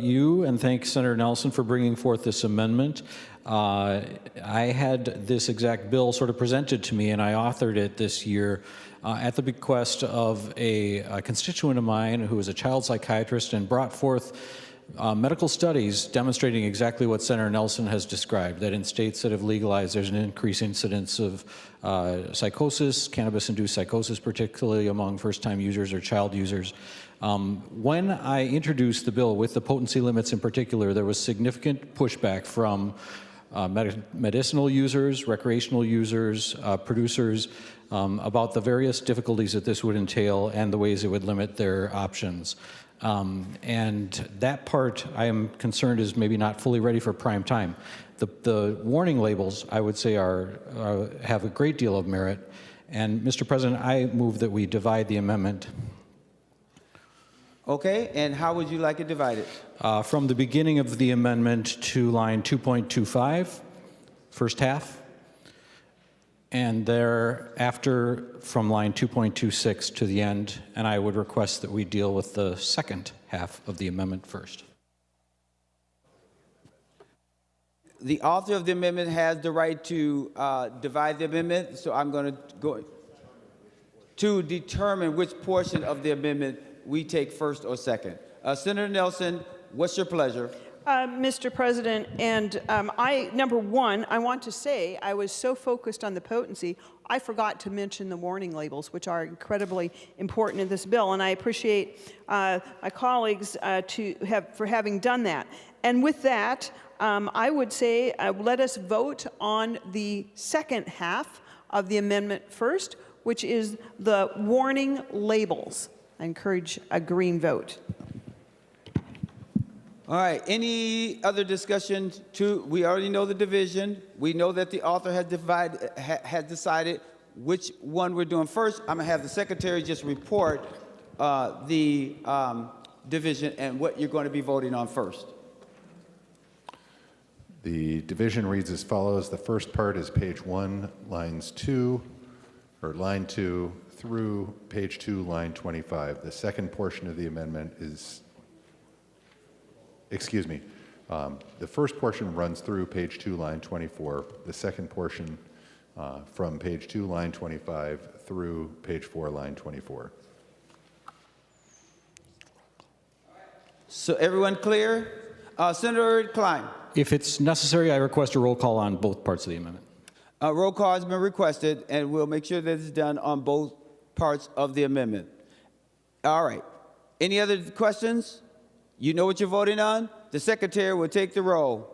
you and thank Senator Nelson for bringing forth this amendment. I had this exact bill sort of presented to me, and I authored it this year at the bequest of a constituent of mine who is a child psychiatrist and brought forth medical studies demonstrating exactly what Senator Nelson has described, that in states that have legalized, there's an increased incidence of psychosis, cannabis-induced psychosis, particularly among first-time users or child users. When I introduced the bill with the potency limits in particular, there was significant pushback from medicinal users, recreational users, producers, about the various difficulties that this would entail and the ways it would limit their options. And that part, I am concerned, is maybe not fully ready for prime time. The warning labels, I would say, have a great deal of merit. And Mr. President, I move that we divide the amendment. Okay, and how would you like it divided? From the beginning of the amendment to line 2.25, first half, and thereafter from line 2.26 to the end, and I would request that we deal with the second half of the amendment first. The author of the amendment has the right to divide the amendment, so I'm going to go to determine which portion of the amendment we take first or second. Senator Nelson, what's your pleasure? Mr. President, and number one, I want to say I was so focused on the potency, I forgot to mention the warning labels, which are incredibly important in this bill, and I appreciate my colleagues for having done that. And with that, I would say let us vote on the second half of the amendment first, which is the warning labels. I encourage a green vote. All right, any other discussion? We already know the division. We know that the author has decided which one we're doing first. I'm gonna have the secretary just report the division and what you're going to be voting on first. The division reads as follows. The first part is page 1, line 2 through page 2, line 25. The second portion of the amendment is, the first portion runs through page 2, line 24. The second portion from page 2, line 25 through page 4, line 24. So everyone clear? Senator Klein. If it's necessary, I request a roll call on both parts of the amendment. Roll call has been requested, and we'll make sure that it's done on both parts of the amendment. All right. Any other questions? You know what you're voting on? The secretary will take the roll.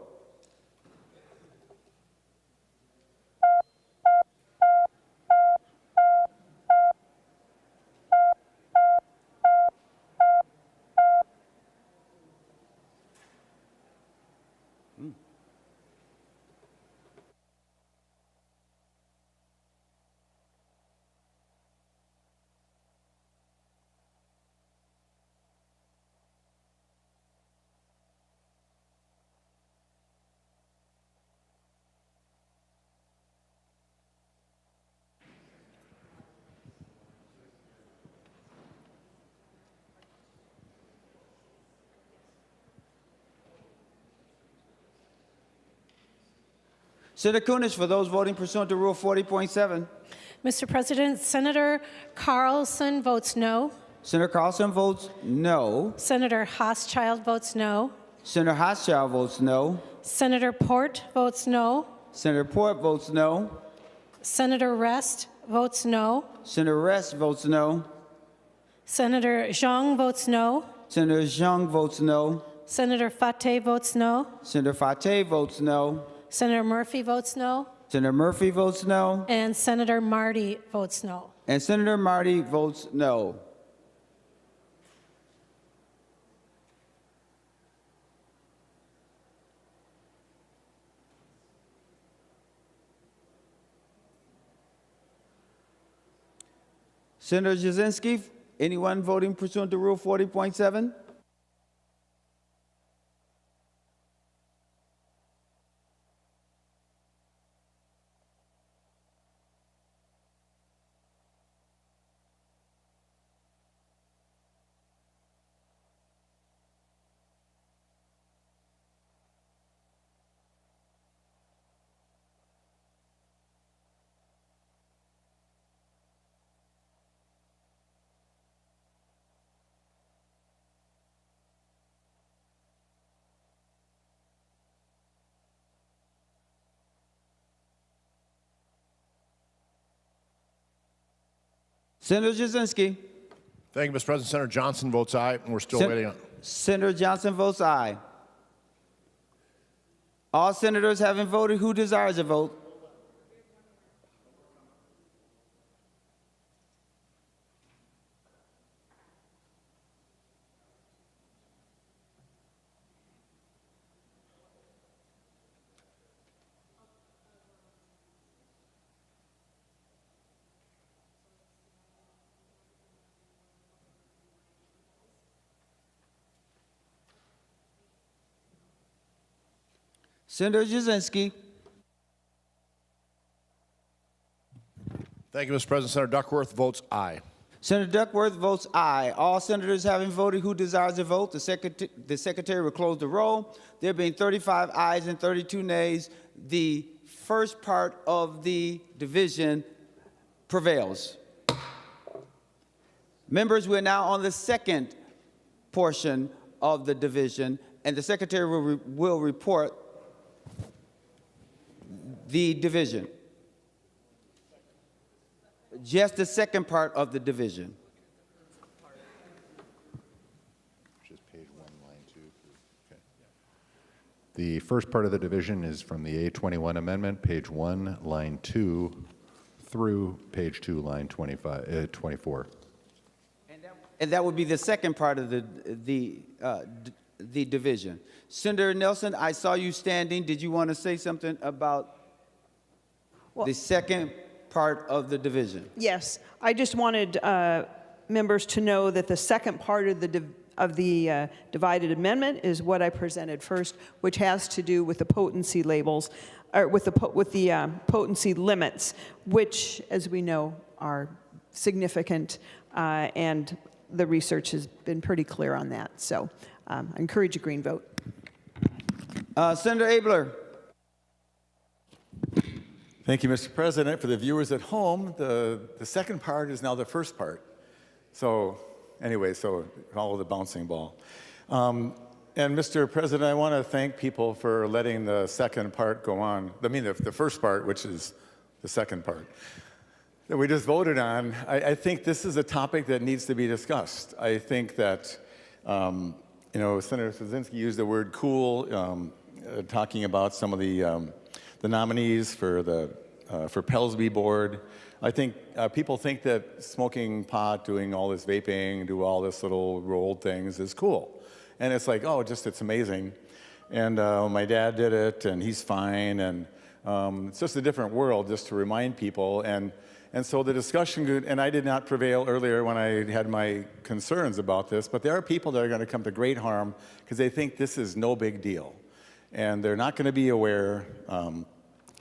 Senator Kunesh, for those voting pursuant to Rule 40.7. Mr. President, Senator Carlson votes no. Senator Carlson votes no. Senator Hoschild votes no. Senator Hoschild votes no. Senator Port votes no. Senator Port votes no. Senator Rest votes no. Senator Rest votes no. Senator Zhang votes no. Senator Zhang votes no. Senator Fateh votes no. Senator Fateh votes no. Senator Murphy votes no. Senator Murphy votes no. And Senator Marty votes no. And Senator Marty votes no. Senator Jasinski, anyone voting pursuant to Rule 40.7? Senator Jasinski. Thank you, Mr. President. Senator Johnson votes aye, and we're still waiting on. Senator Johnson votes aye. All senators having voted who desires a vote. Senator Jasinski. Thank you, Mr. President. Senator Duckworth votes aye. Senator Duckworth votes aye. All senators having voted who desires a vote, the secretary will close the roll. There being 35 ayes and 32 nays, the first part of the division prevails. Members, we're now on the second portion of the division, and the secretary will report the division. Just the second part of the division. Just page 1, line 2. Okay. The first part of the division is from the A21 amendment, page 1, line 2, through page 2, line 24. And that would be the second part of the division. Senator Nelson, I saw you standing. Did you want to say something about the second part of the division? Yes, I just wanted members to know that the second part of the divided amendment is what I presented first, which has to do with the potency labels, or with the potency limits, which, as we know, are significant, and the research has been pretty clear on that. So I encourage a green vote. Senator Abler. Thank you, Mr. President. For the viewers at home, the second part is now the first part. So anyway, so follow the bouncing ball. And Mr. President, I want to thank people for letting the second part go on. I mean, the first part, which is the second part, that we just voted on. I think this is a topic that needs to be discussed. I think that, you know, Senator Szynski used the word cool, talking about some of the nominees for the Pelsby board. I think people think that smoking pot, doing all this vaping, do all this little rolled things is cool. And it's like, oh, it's amazing. And my dad did it, and he's fine. And it's just a different world, just to remind people. And so the discussion, and I did not prevail earlier when I had my concerns about this, but there are people that are going to come to great harm because they think this is no big deal. And they're not going to be aware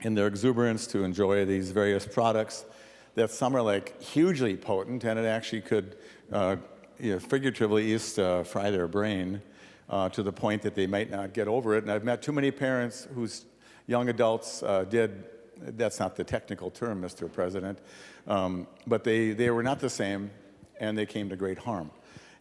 in their exuberance to enjoy these various products that some are like hugely potent, and it actually could figuratively used to fry their brain to the point that they might not get over it. And I've met too many parents whose young adults did, that's not the technical term, Mr. President, but they were not the same, and they came to great harm.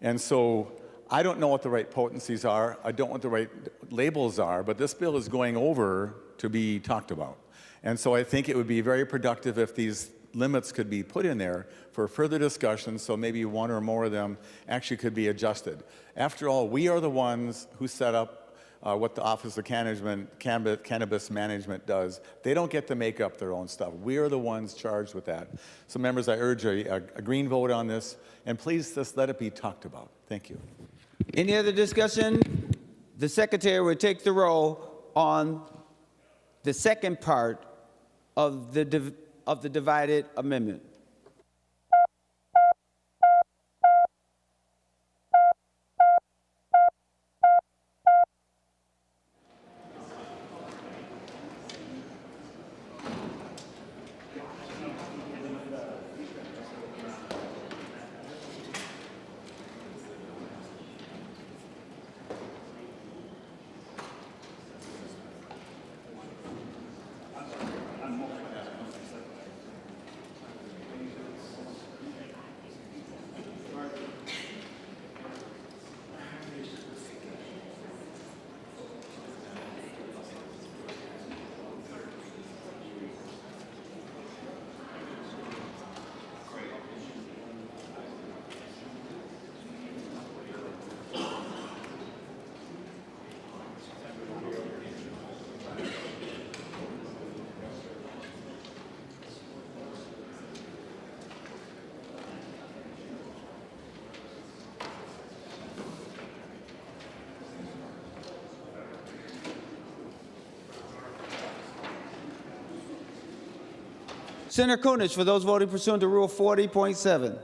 And so I don't know what the right potencies are. I don't know what the right labels are, but this bill is going over to be talked about. And so I think it would be very productive if these limits could be put in there for further discussion, so maybe one or more of them actually could be adjusted. After all, we are the ones who set up what the Office of Cannabis Management does. They don't get to make up their own stuff. We are the ones charged with that. So members, I urge a green vote on this, and please just let it be talked about. Thank you. Any other discussion? The secretary will take the roll on the second part of the divided amendment. Senator Kunesh, for those voting pursuant to Rule 40.7.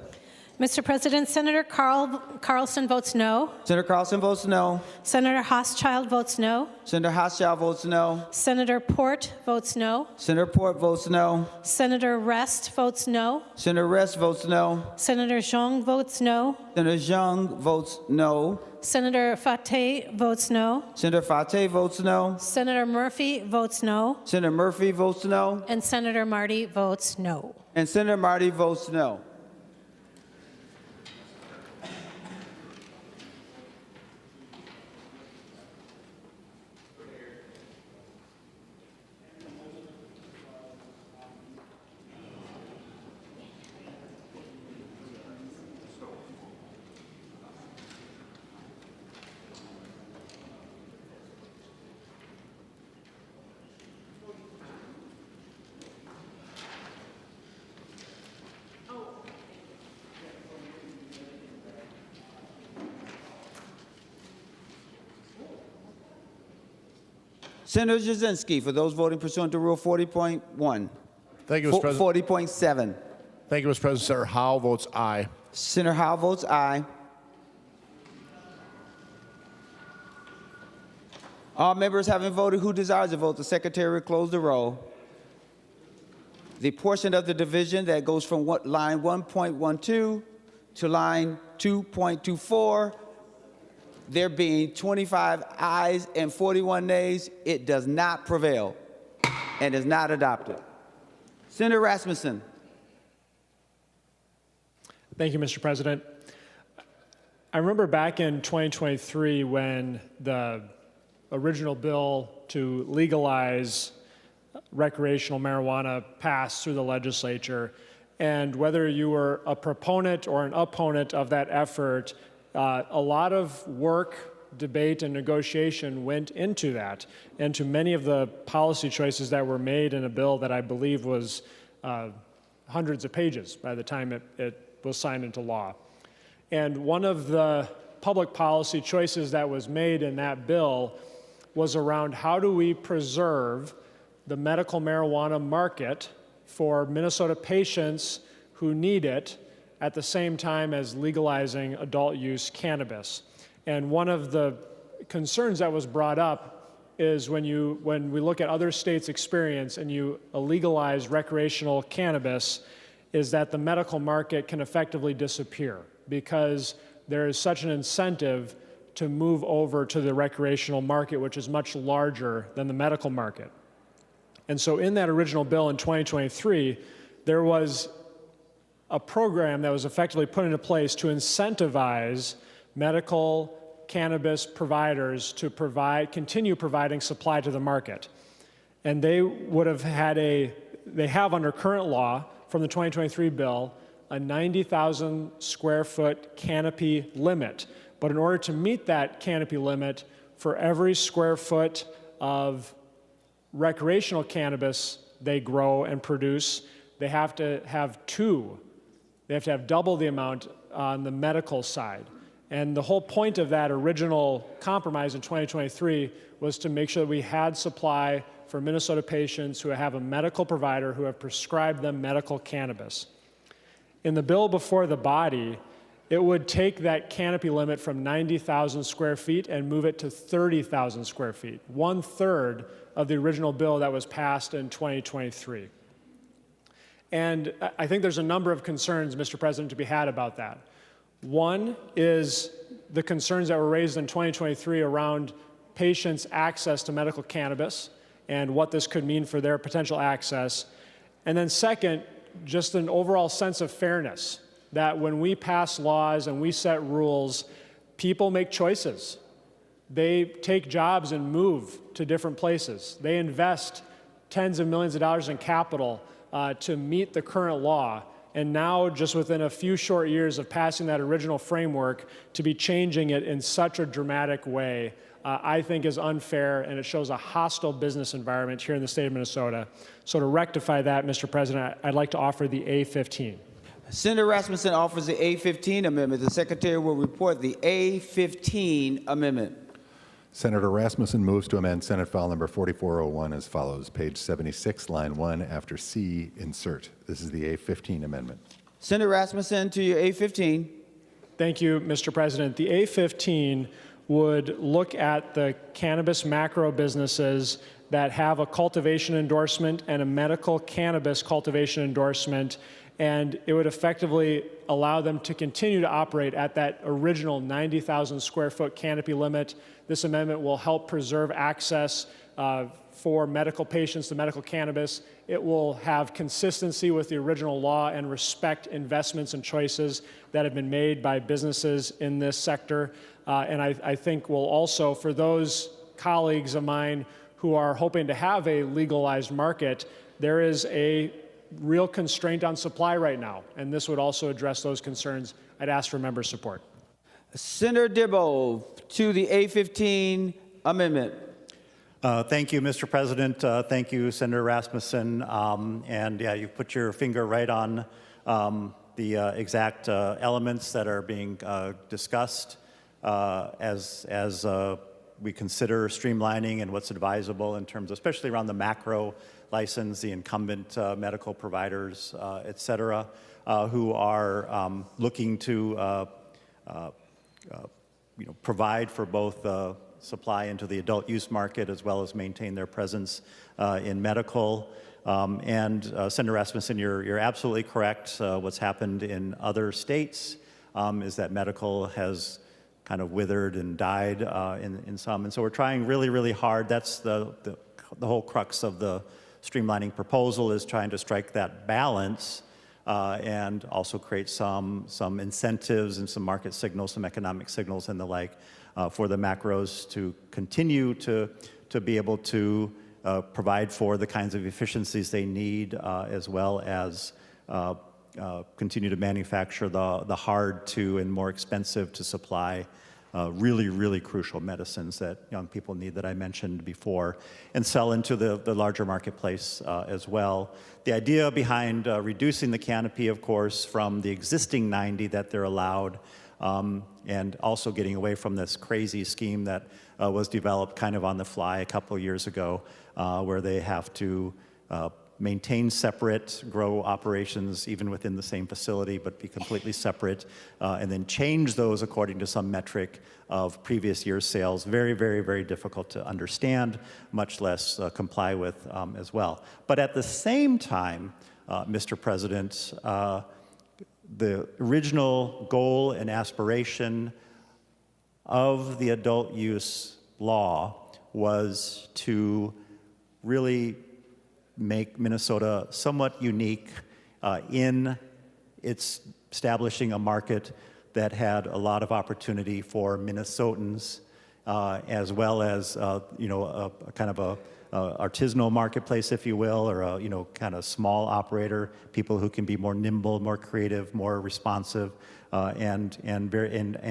Mr. President, Senator Carlson votes no. Senator Carlson votes no. Senator Hochschild votes no. Senator Hochschild votes no. Senator Port votes no. Senator Port votes no. Senator Rest votes no. Senator Rest votes no. Senator Zhang votes no. Senator Zhang votes no. Senator Fateh votes no. Senator Fateh votes no. Senator Murphy votes no. Senator Murphy votes no. And Senator Marty votes no. And Senator Marty votes no. Senator Jasinski, for those voting pursuant to Rule 40.1. Thank you, Mr. President. 40.7. Thank you, Mr. President. Senator Howe votes aye. Senator Howe votes aye. All members having voted who desires to vote, the Secretary will close the roll. The portion of the division that goes from line 1.12 to line 2.24, there being 25 ayes and 41 nays, it does not prevail and is not adopted. Senator Rasmussen. Thank you, Mr. President. I remember back in 2023 when the original bill to legalize recreational marijuana passed through the legislature, and whether you were a proponent or an opponent of that effort, a lot of work, debate, and negotiation went into that, and to many of the policy choices that were made in a bill that I believe was hundreds of pages by the time it was signed into law. And one of the public policy choices that was made in that bill was around how do we preserve the medical marijuana market for Minnesota patients who need it at the same time as legalizing adult use cannabis. And one of the concerns that was brought up is when we look at other states' experience and you legalize recreational cannabis, is that the medical market can effectively disappear because there is such an incentive to move over to the recreational market, which is much larger than the medical market. And so in that original bill in 2023, there was a program that was effectively put into place to incentivize medical cannabis providers to continue providing supply to the market. And they would have had they have under current law from the 2023 bill, a 90,000 square foot canopy limit. But in order to meet that canopy limit, for every square foot of recreational cannabis they grow and produce, they have to have double the amount on the medical side. And the whole point of that original compromise in 2023 was to make sure that we had supply for Minnesota patients who have a medical provider who have prescribed them medical cannabis. In the bill before the body, it would take that canopy limit from 90,000 square feet and move it to 30,000 square feet, 1/3 of the original bill that was passed in 2023. And I think there's a number of concerns, Mr. President, to be had about that. One is the concerns that were raised in 2023 around patients' access to medical cannabis and what this could mean for their potential access. And then second, just an overall sense of fairness, that when we pass laws and we set rules, people make choices. They take jobs and move to different places. They invest tens of millions of dollars in capital to meet the current law. And now, just within a few short years of passing that original framework, to be changing it in such a dramatic way, I think is unfair, and it shows a hostile business environment here in the state of Minnesota. So to rectify that, Mr. President, I'd like to offer the A15. Senator Rasmussen offers the A15 amendment. The Secretary will report the A15 amendment. Senator Rasmussen moves to amend Senate File Number 4401 as follows. Page 76, line 1, after C, insert. This is the A15 amendment. Senator Rasmussen to your A15. Thank you, Mr. President. The A15 would look at the cannabis macro businesses that have a cultivation endorsement and a medical cannabis cultivation endorsement, and it would effectively allow them to continue to operate at that original 90,000 square foot canopy limit. This amendment will help preserve access for medical patients to medical cannabis. It will have consistency with the original law and respect investments and choices that have been made by businesses in this sector. And I think will also, for those colleagues of mine who are hoping to have a legalized market, there is a real constraint on supply right now, and this would also address those concerns. I'd ask for member support. Senator Dibble to the A15 amendment. Thank you, Mr. President. Thank you, Senator Rasmussen. And yeah, you put your finger right on the exact elements that are being discussed. As we consider streamlining and what's advisable in terms of, especially around the macro license, the incumbent medical providers, et cetera, who are looking to provide for both supply into the adult use market as well as maintain their presence in medical. And Senator Rasmussen, you're absolutely correct. What's happened in other states is that medical has kind of withered and died in some. And so we're trying really, really hard. That's the whole crux of the streamlining proposal, is trying to strike that balance and also create some incentives and some market signals, some economic signals and the like for the macros to continue to be able to provide for the kinds of efficiencies they need, as well as continue to manufacture the hard to and more expensive to supply really, really crucial medicines that young people need that I mentioned before, and sell into the larger marketplace as well. The idea behind reducing the canopy, of course, from the existing 90 that they're allowed, and also getting away from this crazy scheme that was developed kind of on the fly a couple of years ago, where they have to maintain separate grow operations even within the same facility, but be completely separate, and then change those according to some metric of previous year's sales. Very, very, very difficult to understand, much less comply with as well. But at the same time, Mr. President, the original goal and aspiration of the adult use law was to really make Minnesota somewhat unique in its establishing a market that had a lot of opportunity for Minnesotans, as well as a kind of a artisanal marketplace, if you will, or a kind of small operator, people who can be more nimble, more creative, more responsive, and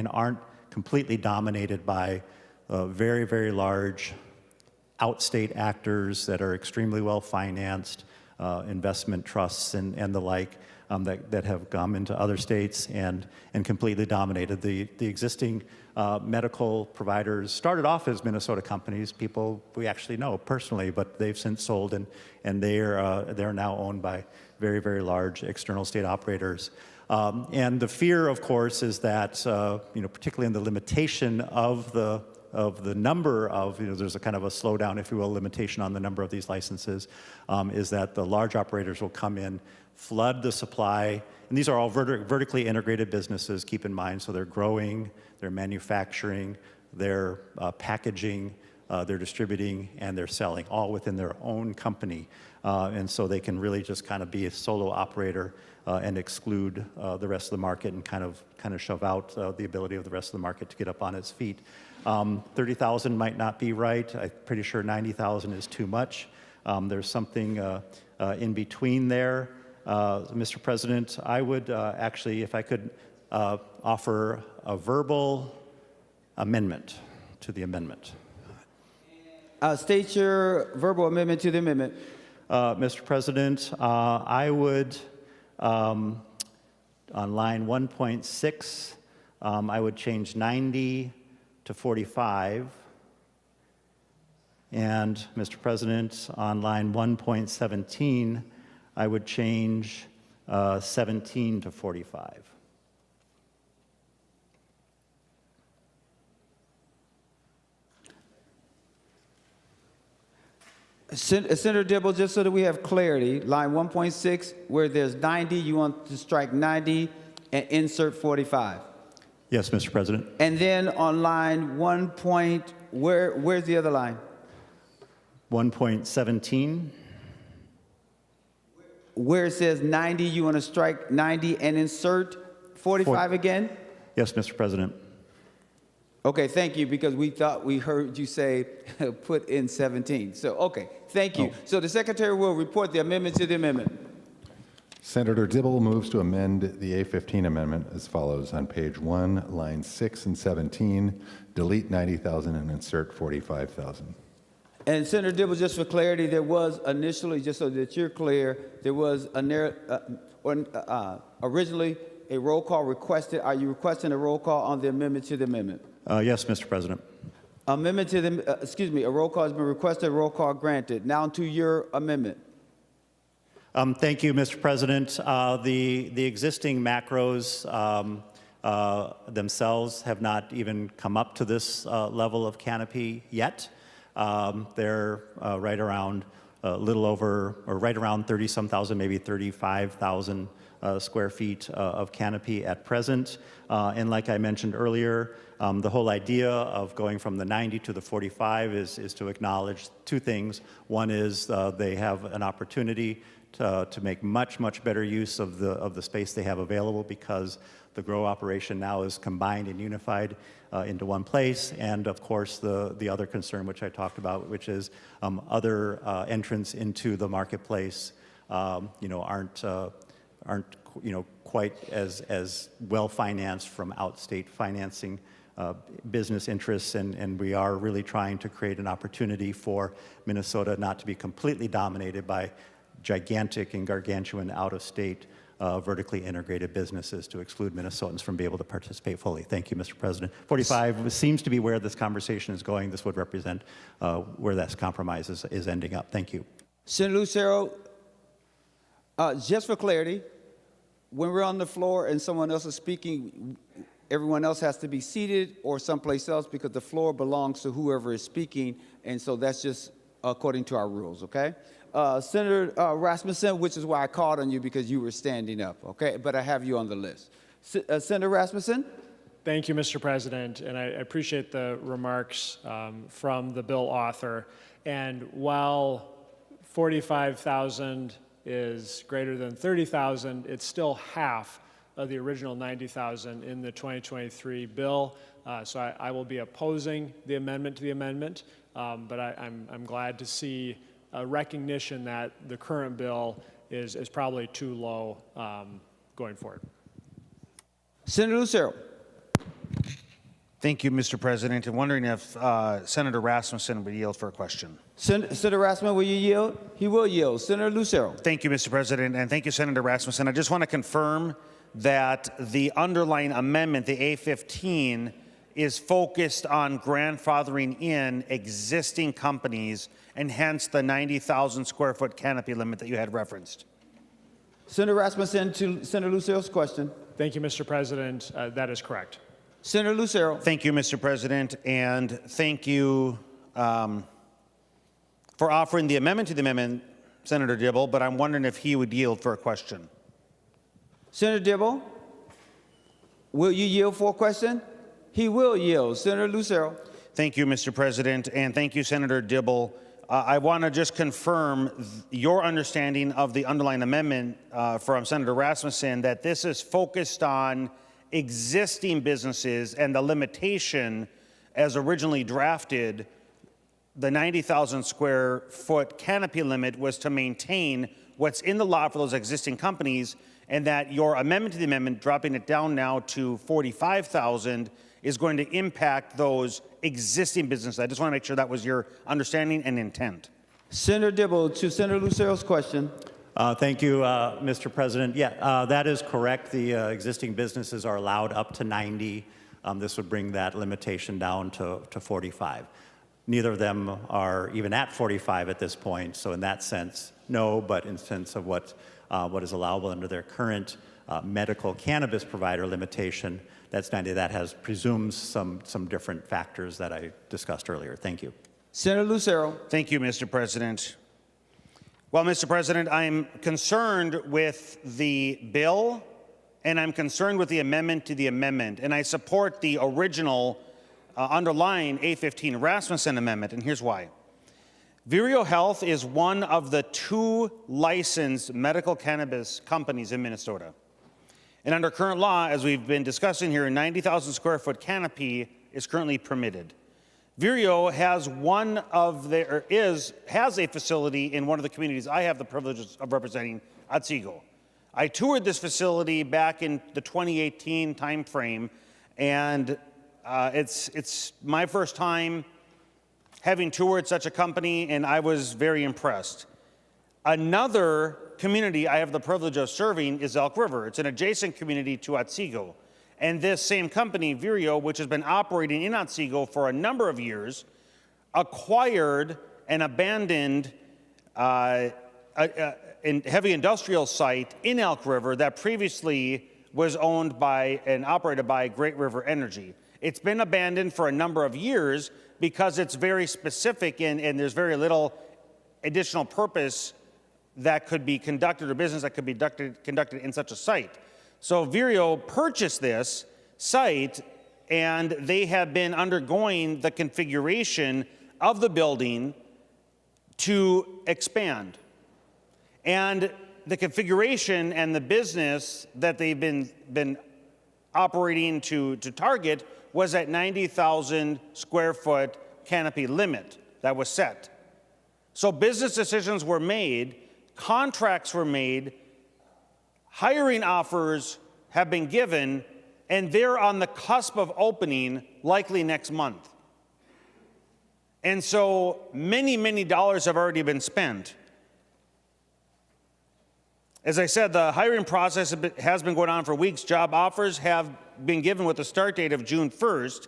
aren't completely dominated by very, very large outstate actors that are extremely well financed, investment trusts and the like, that have come into other states and completely dominated. The existing medical providers started off as Minnesota companies, people we actually know personally, but they've since sold and they're now owned by very, very large external state operators. And the fear, of course, is that particularly in the limitation of the number of, there's a kind of a slowdown, if you will, limitation on the number of these licenses, is that the large operators will come in, flood the supply, and these are all vertically integrated businesses, keep in mind, so they're growing, they're manufacturing, they're packaging, they're distributing, and they're selling, all within their own company. And so they can really just kind of be a solo operator and exclude the rest of the market and kind of shove out the ability of the rest of the market to get up on its feet. 30,000 might not be right. I'm pretty sure 90,000 is too much. There's something in between there. Mr. President, I would actually, if I could offer a verbal amendment to the amendment. State your verbal amendment to the amendment. Mr. President, I would, on line 1.6, I would change 90 to 45. And, Mr. President, on line 1.17, I would change 17 to 45. Senator Dibble, just so that we have clarity, line 1.6, where there's 90, you want to strike 90 and insert 45. Yes, Mr. President. And then on line 1. Where's the other line? 1.17. Where it says 90, you want to strike 90 and insert 45 again? Yes, Mr. President. Okay, thank you, because we thought we heard you say put in 17. So, okay, thank you. So the Secretary will report the amendment to the amendment. Senator Dibble moves to amend the A15 amendment as follows. On page 1, lines 6 and 17, delete 90,000 and insert 45,000. And Senator Dibble, just for clarity, there was initially, just so that you're clear, there was originally a roll call requested. Are you requesting a roll call on the amendment to the amendment? Yes, Mr. President. Amendment to the, a roll call has been requested, roll call granted. Now to your amendment. Thank you, Mr. President. The existing macros themselves have not even come up to this level of canopy yet. They're right around a little over, or right around 30-some thousand, maybe 35,000 square feet of canopy at present. And like I mentioned earlier, the whole idea of going from the 90 to the 45 is to acknowledge two things. One is they have an opportunity to make much better use of the space they have available, because the grow operation now is combined and unified into one place. And of course, the other concern which I talked about, which is other entrants into the marketplace, aren't quite as well financed from out-state financing business interests, and we are really trying to create an opportunity for Minnesota not to be completely dominated by gigantic and gargantuan out-of-state vertically integrated businesses, to exclude Minnesotans from being able to participate fully. Thank you, Mr. President. 45 seems to be where this conversation is going. This would represent where that compromise is ending up. Thank you. Senator Lucero, just for clarity, when we're on the floor and someone else is speaking, everyone else has to be seated or someplace else, because the floor belongs to whoever is speaking, and so that's just according to our rules, okay? Senator Rasmussen, which is why I called on you, because you were standing up, okay? But I have you on the list. Senator Rasmussen? Thank you, Mr. President, and I appreciate the remarks from the bill author. And while 45,000 is greater than 30,000, it's still half of the original 90,000 in the 2023 bill. So I will be opposing the amendment to the amendment, but I'm glad to see a recognition that the current bill is probably too low going forward. Senator Lucero. Thank you, Mr. President. I'm wondering if Senator Rasmussen would yield for a question. Senator Rasmussen, will you yield? He will yield. Senator Lucero. Thank you, Mr. President, and thank you, Senator Rasmussen. I just want to confirm that the underlying amendment, the A15, is focused on grandfathering in existing companies, and hence the 90,000 square foot canopy limit that you had referenced. Senator Rasmussen, to Senator Lucero's question. Thank you, Mr. President. That is correct. Senator Lucero. Thank you, Mr. President, and thank you for offering the amendment to the amendment, Senator Dibble, but I'm wondering if he would yield for a question. Senator Dibble, will you yield for a question? He will yield. Senator Lucero. Thank you, Mr. President, and thank you, Senator Dibble. I want to just confirm your understanding of the underlying amendment from Senator Rasmussen, that this is focused on existing businesses, and the limitation as originally drafted, the 90,000 square foot canopy limit, was to maintain what's in the law for those existing companies, and that your amendment to the amendment, dropping it down now to 45,000, is going to impact those existing businesses. I just want to make sure that was your understanding and intent. Senator Dibble, to Senator Lucero's question. Thank you, Mr. President. Yeah, that is correct. The existing businesses are allowed up to 90. This would bring that limitation down to 45. Neither of them are even at 45 at this point, so in that sense, no, but in sense of what is allowable under their current medical cannabis provider limitation, that's 90. That presumes some different factors that I discussed earlier. Thank you. Senator Lucero. Thank you, Mr. President. Well, Mr. President, I'm concerned with the bill, and I'm concerned with the amendment to the amendment, and I support the original underlying A15 Rasmussen amendment, and here's why. Vireo Health is one of the 2 licensed medical cannabis companies in Minnesota. And under current law, as we've been discussing here, a 90,000 square foot canopy is currently permitted. Vireo has has a facility in one of the communities I have the privilege of representing, Otsego. I toured this facility back in the 2018 timeframe, and it's my first time having toured such a company, and I was very impressed. Another community I have the privilege of serving is Elk River. It's an adjacent community to Otsego. And this same company, Vireo, which has been operating in Otsego for a number of years, acquired an abandoned heavy industrial site in Elk River that previously was owned by and operated by Great River Energy. It's been abandoned for a number of years because it's very specific and there's very little additional purpose that could be conducted or business that could be conducted in such a site. So Vireo purchased this site and they have been undergoing the configuration of the building to expand. And the configuration and the business that they've been operating to target was at 90,000 square foot canopy limit that was set. So business decisions were made, contracts were made, hiring offers have been given, and they're on the cusp of opening likely next month. And so many, many dollars have already been spent. As I said, the hiring process has been going on for weeks. Job offers have been given with a start date of June 1st.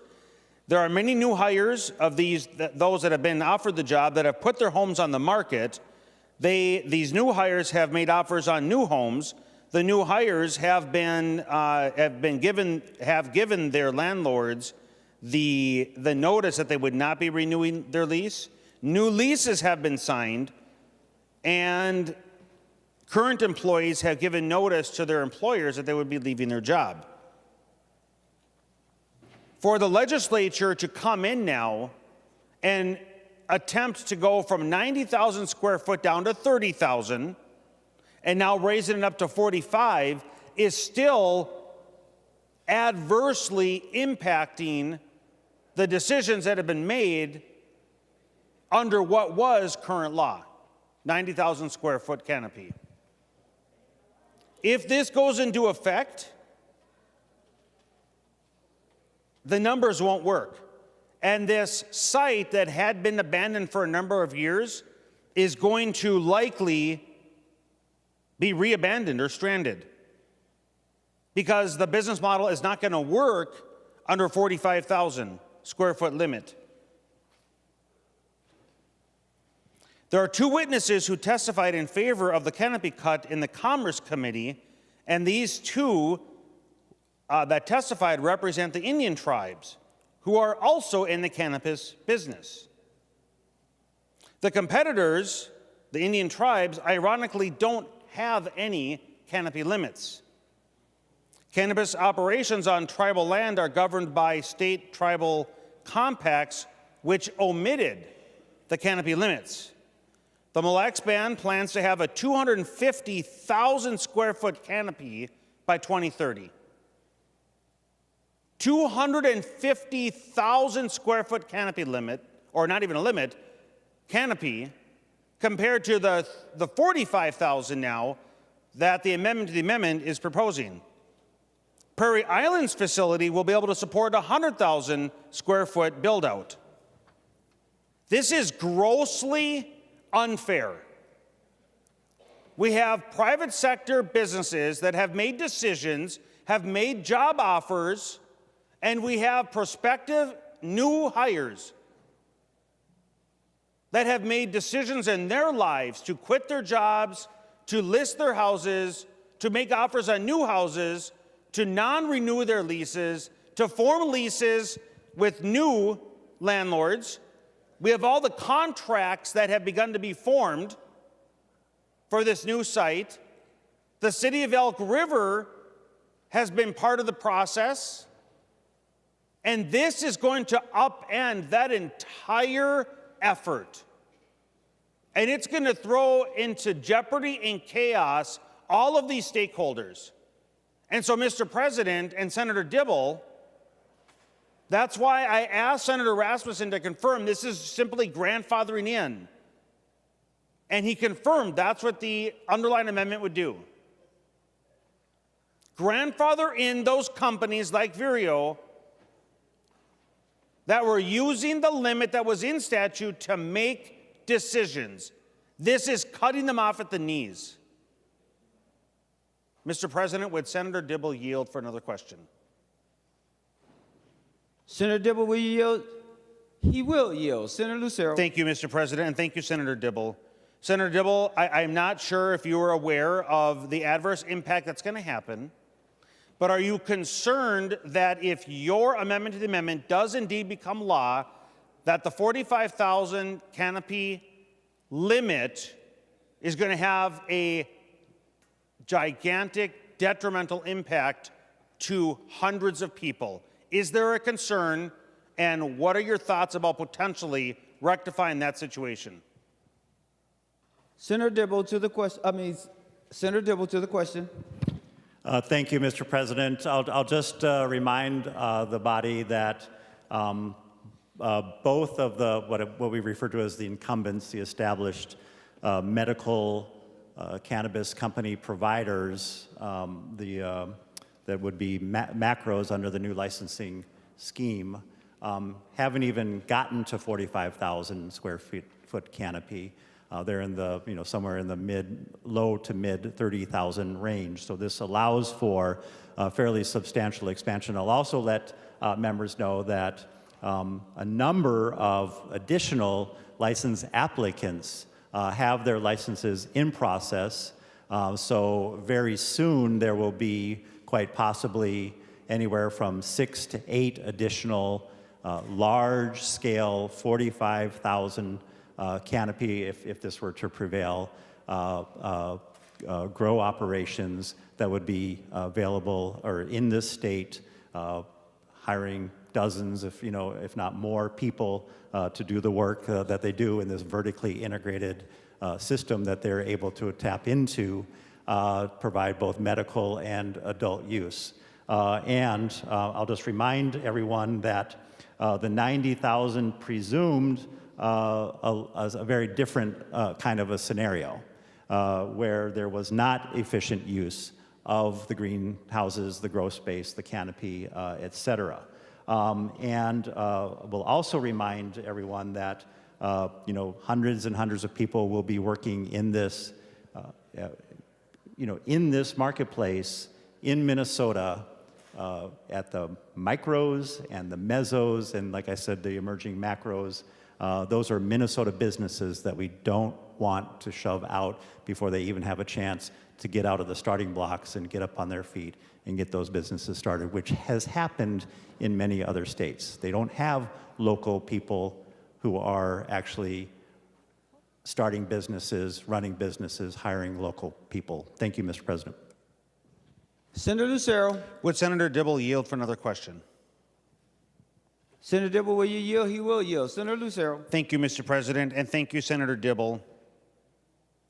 There are many new hires of those that have been offered the job that have put their homes on the market. These new hires have made offers on new homes. The new hires have given their landlords the notice that they would not be renewing their lease. New leases have been signed, and current employees have given notice to their employers that they would be leaving their job. For the legislature to come in now and attempt to go from 90,000 square foot down to 30,000 and now raising it up to 45 is still adversely impacting the decisions that have been made under what was current law, 90,000 square foot canopy. If this goes into effect, the numbers won't work. And this site that had been abandoned for a number of years is going to likely be reabandoned or stranded because the business model is not going to work under 45,000 square foot limit. There are two witnesses who testified in favor of the canopy cut in the Commerce Committee, and these two that testified represent the Indian tribes, who are also in the cannabis business. The competitors, the Indian tribes, ironically don't have any canopy limits. Cannabis operations on tribal land are governed by state tribal compacts, which omitted the canopy limits. The Mille Lacs Band plans to have a 250,000 square foot canopy by 2030. 250,000 square foot canopy limit, or not even a limit, canopy, compared to the 45,000 now that the amendment to the amendment is proposing. Prairie Island's facility will be able to support a 100,000 square foot build out. This is grossly unfair. We have private sector businesses that have made decisions, have made job offers, and we have prospective new hires that have made decisions in their lives to quit their jobs, to list their houses, to make offers on new houses, to non-renew their leases, to form leases with new landlords. We have all the contracts that have begun to be formed for this new site. The city of Elk River has been part of the process, and this is going to upend that entire effort. And it's going to throw into jeopardy and chaos all of these stakeholders. And so, Mr. President and Senator Dibble, that's why I asked Senator Rasmussen to confirm this is simply grandfathering in. And he confirmed that's what the underlying amendment would do. Grandfather in those companies like Vireo that were using the limit that was in statute to make decisions. This is cutting them off at the knees. Mr. President, would Senator Dibble yield for another question? Senator Dibble, will you yield? He will yield. Senator Lucero. Thank you, Mr. President, and thank you, Senator Dibble. Senator Dibble, I'm not sure if you are aware of the adverse impact that's going to happen, but are you concerned that if your amendment to the amendment does indeed become law, that the 45,000 canopy limit is going to have a gigantic detrimental impact to hundreds of people? Is there a concern, and what are your thoughts about potentially rectifying that situation? Senator Dibble to the question. Senator Dibble to the question. Thank you, Mr. President. I'll just remind the body that both of the what we refer to as the incumbents, the established medical cannabis company providers, that would be macros under the new licensing scheme, haven't even gotten to 45,000 square foot canopy. They're in the, somewhere in the low to mid 30,000 range. So this allows for a fairly substantial expansion. I'll also let members know that a number of additional license applicants have their licenses in process. So very soon there will be quite possibly anywhere from 6 to 8 additional large-scale 45,000 canopy, if this were to prevail, grow operations that would be available or in this state, hiring dozens, if not more people to do the work that they do in this vertically integrated system that they're able to tap into, provide both medical and adult use. And I'll just remind everyone that the 90,000 presumed is a very different kind of a scenario where there was not efficient use of the greenhouses, the grow space, the canopy, et cetera. And we'll also remind everyone that hundreds and hundreds of people will be working in this, in this marketplace in Minnesota at the micros and the mesos, and like I said, the emerging macros. Those are Minnesota businesses that we don't want to shove out before they even have a chance to get out of the starting blocks and get up on their feet and get those businesses started, which has happened in many other states. They don't have local people who are actually starting businesses, running businesses, hiring local people. Thank you, Mr. President. Senator Lucero. Would Senator Dibble yield for another question? Senator Dibble, will you yield? He will yield. Senator Lucero. Thank you, Mr. President, and thank you, Senator Dibble.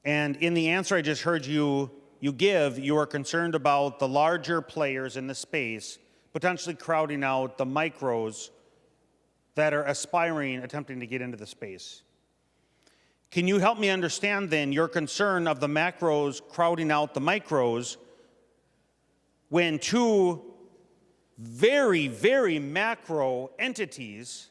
And in the answer I just heard you give, you are concerned about the larger players in the space potentially crowding out the micros that are attempting to get into the space. Can you help me understand then your concern of the macros crowding out the micros when two very, very macro entities,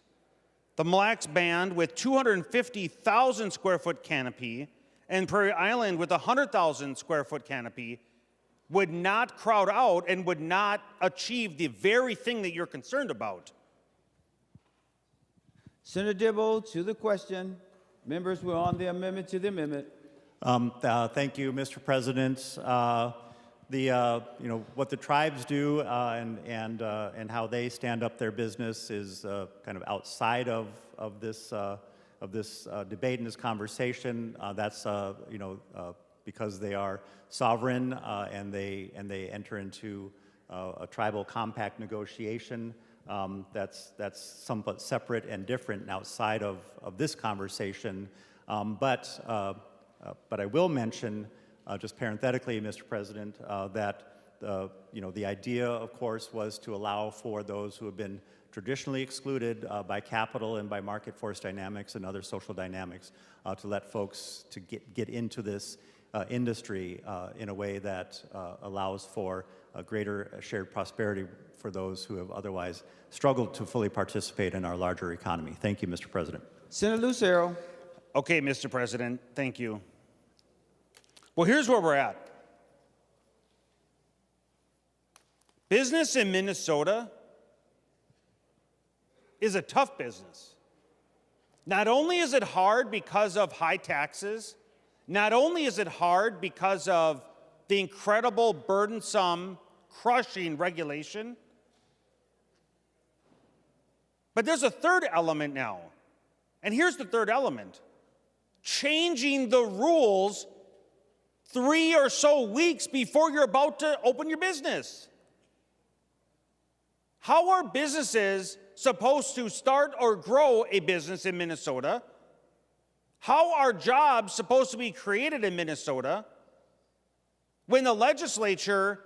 the Mille Lacs Band with 250,000 square foot canopy and Prairie Island with 100,000 square foot canopy, would not crowd out and would not achieve the very thing that you're concerned about? Senator Dibble to the question. Members, we're on the amendment to the amendment. Thank you, Mr. President. What the tribes do and how they stand up their business is kind of outside of this debate and this conversation. That's because they are sovereign and they enter into a tribal compact negotiation. That's somewhat separate and different and outside of this conversation. But I will mention, just parenthetically, Mr. President, that the idea, of course, was to allow for those who have been traditionally excluded by capital and by market force dynamics and other social dynamics to let folks to get into this industry in a way that allows for a greater shared prosperity for those who have otherwise struggled to fully participate in our larger economy. Thank you, Mr. President. Senator Lucero. Okay, Mr. President, thank you. Well, here's where we're at. Business in Minnesota is a tough business. Not only is it hard because of high taxes, not only is it hard because of the incredible, burdensome, crushing regulation, but there's a third element now. And here's the third element: changing the rules 3 or so weeks before you're about to open your business. How are businesses supposed to start or grow a business in Minnesota? How are jobs supposed to be created in Minnesota when the legislature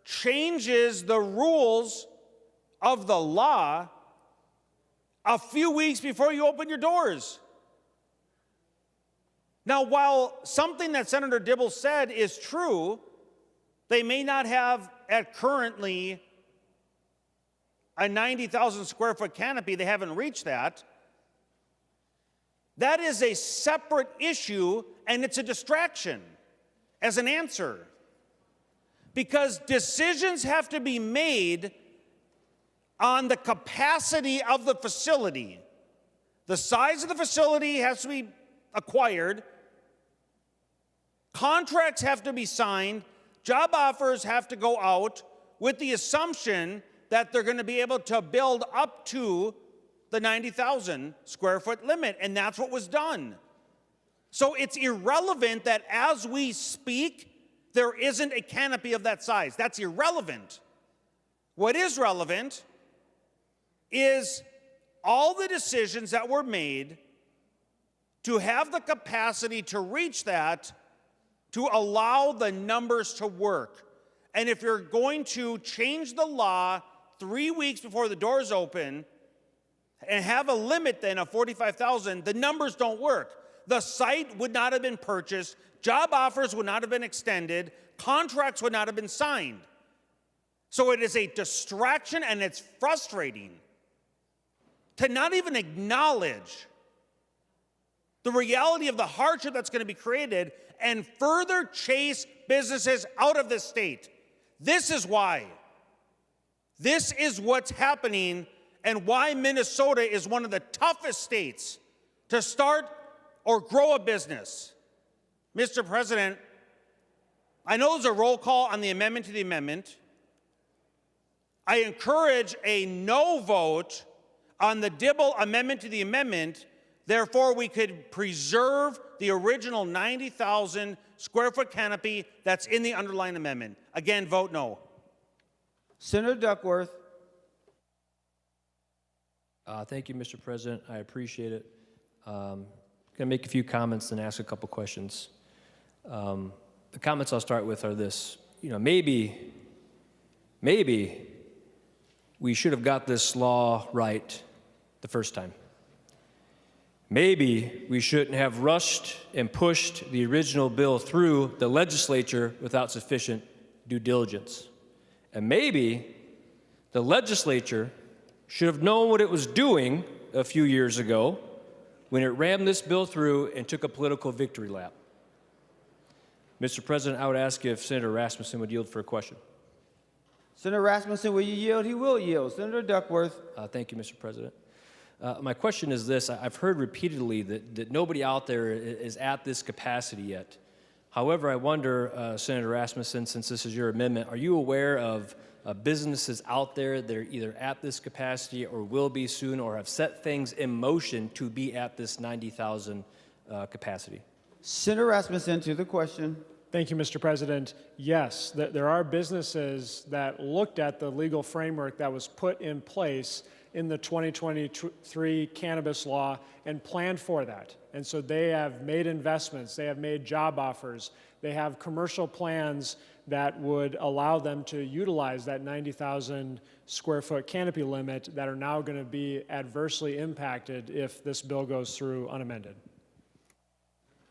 changes the rules of the law a few weeks before you open your doors? Now, while something that Senator Dibble said is true, they may not have at currently a 90,000 square foot canopy. They haven't reached that. That is a separate issue, and it's a distraction as an answer. Because decisions have to be made on the capacity of the facility. The size of the facility has to be acquired. Contracts have to be signed. Job offers have to go out with the assumption that they're going to be able to build up to the 90,000 square foot limit, and that's what was done. So it's irrelevant that as we speak, there isn't a canopy of that size. That's irrelevant. What is relevant is all the decisions that were made to have the capacity to reach that, to allow the numbers to work. And if you're going to change the law 3 weeks before the doors open and have a limit then of 45,000, the numbers don't work. The site would not have been purchased, job offers would not have been extended, contracts would not have been signed. So it is a distraction, and it's frustrating to not even acknowledge the reality of the hardship that's going to be created and further chase businesses out of this state. This is why. This is what's happening, and why Minnesota is one of the toughest states to start or grow a business. Mr. President, I know there's a roll call on the amendment to the amendment. I encourage a no vote on the Dibble amendment to the amendment. Therefore, we could preserve the original 90,000 square foot canopy that's in the underlying amendment. Again, vote no. Senator Duckworth. Thank you, Mr. President. I appreciate it. I'm going to make a few comments and ask a couple questions. The comments I'll start with are this. Maybe we should have got this law right the first time. Maybe we shouldn't have rushed and pushed the original bill through the legislature without sufficient due diligence. And maybe the legislature should have known what it was doing a few years ago when it rammed this bill through and took a political victory lap. Mr. President, I would ask if Senator Rasmussen would yield for a question. Senator Rasmussen, will you yield? He will yield. Senator Duckworth. Thank you, Mr. President. My question is this. I've heard repeatedly that nobody out there is at this capacity yet. However, I wonder, Senator Rasmussen, since this is your amendment, are you aware of businesses out there that are either at this capacity or will be soon or have set things in motion to be at this 90,000 capacity? Senator Rasmussen, to the question. Thank you, Mr. President. Yes, there are businesses that looked at the legal framework that was put in place in the 2023 cannabis law and planned for that. And so they have made investments, they have made job offers, they have commercial plans that would allow them to utilize that 90,000 square foot canopy limit that are now going to be adversely impacted if this bill goes through unamended.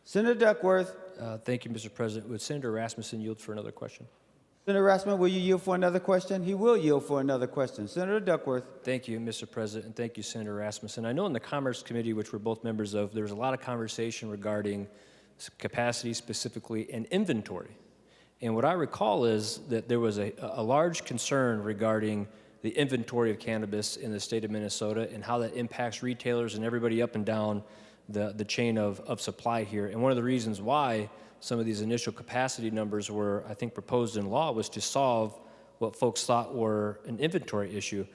Senator Duckworth. Thank you, Mr. President. Would Senator Rasmussen yield for another question? Senator Rasmussen, will you yield for another question? He will yield for another question. Senator Duckworth. Thank you, Mr. President, and thank you, Senator Rasmussen. I know in the Commerce Committee, which we're both members of, there was a lot of conversation regarding capacity specifically and inventory. And what I recall is that there was a large concern regarding the inventory of cannabis in the state of Minnesota and how that impacts retailers and everybody up and down the chain of supply here. And one of the reasons why some of these initial capacity numbers were, I think, proposed in law was to solve what folks thought were an inventory issue.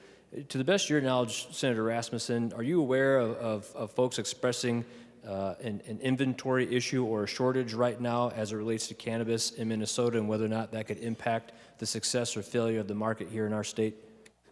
To the best of your knowledge, Senator Rasmussen, are you aware of folks expressing an inventory issue or a shortage right now as it relates to cannabis in Minnesota, and whether or not that could impact the success or failure of the market here in our state?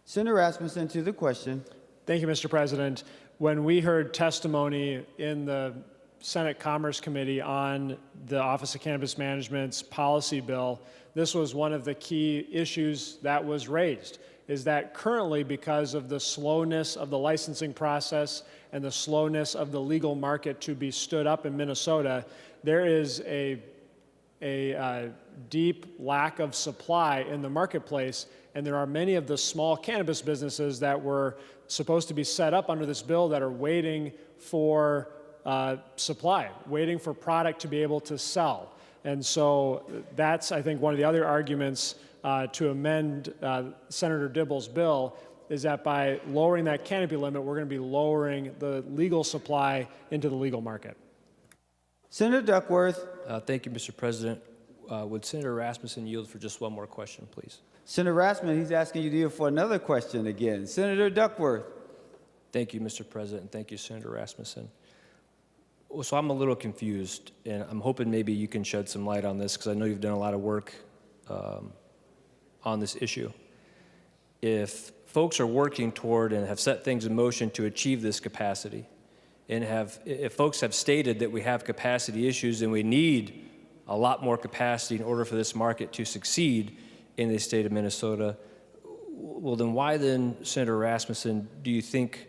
Senator Rasmussen, to the question. Thank you, Mr. President. When we heard testimony in the Senate Commerce Committee on the Office of Cannabis Management's policy bill, this was one of the key issues that was raised, is that currently, because of the slowness of the licensing process and the slowness of the legal market to be stood up in Minnesota, there is a deep lack of supply in the marketplace, and there are many of the small cannabis businesses that were supposed to be set up under this bill that are waiting for supply, waiting for product to be able to sell. And so that's, I think, one of the other arguments to amend Senator Dibble's bill, is that by lowering that canopy limit, we're going to be lowering the legal supply into the legal market. Senator Duckworth. Thank you, Mr. President. Would Senator Rasmussen yield for just one more question, please? Senator Rasmussen, he's asking you to yield for another question again. Senator Duckworth. Thank you, Mr. President. Thank you, Senator Rasmussen. So I'm a little confused, and I'm hoping maybe you can shed some light on this, because I know you've done a lot of work on this issue. If folks are working toward and have set things in motion to achieve this capacity, and if folks have stated that we have capacity issues and we need a lot more capacity in order for this market to succeed in the state of Minnesota, well, then why then, Senator Rasmussen, do you think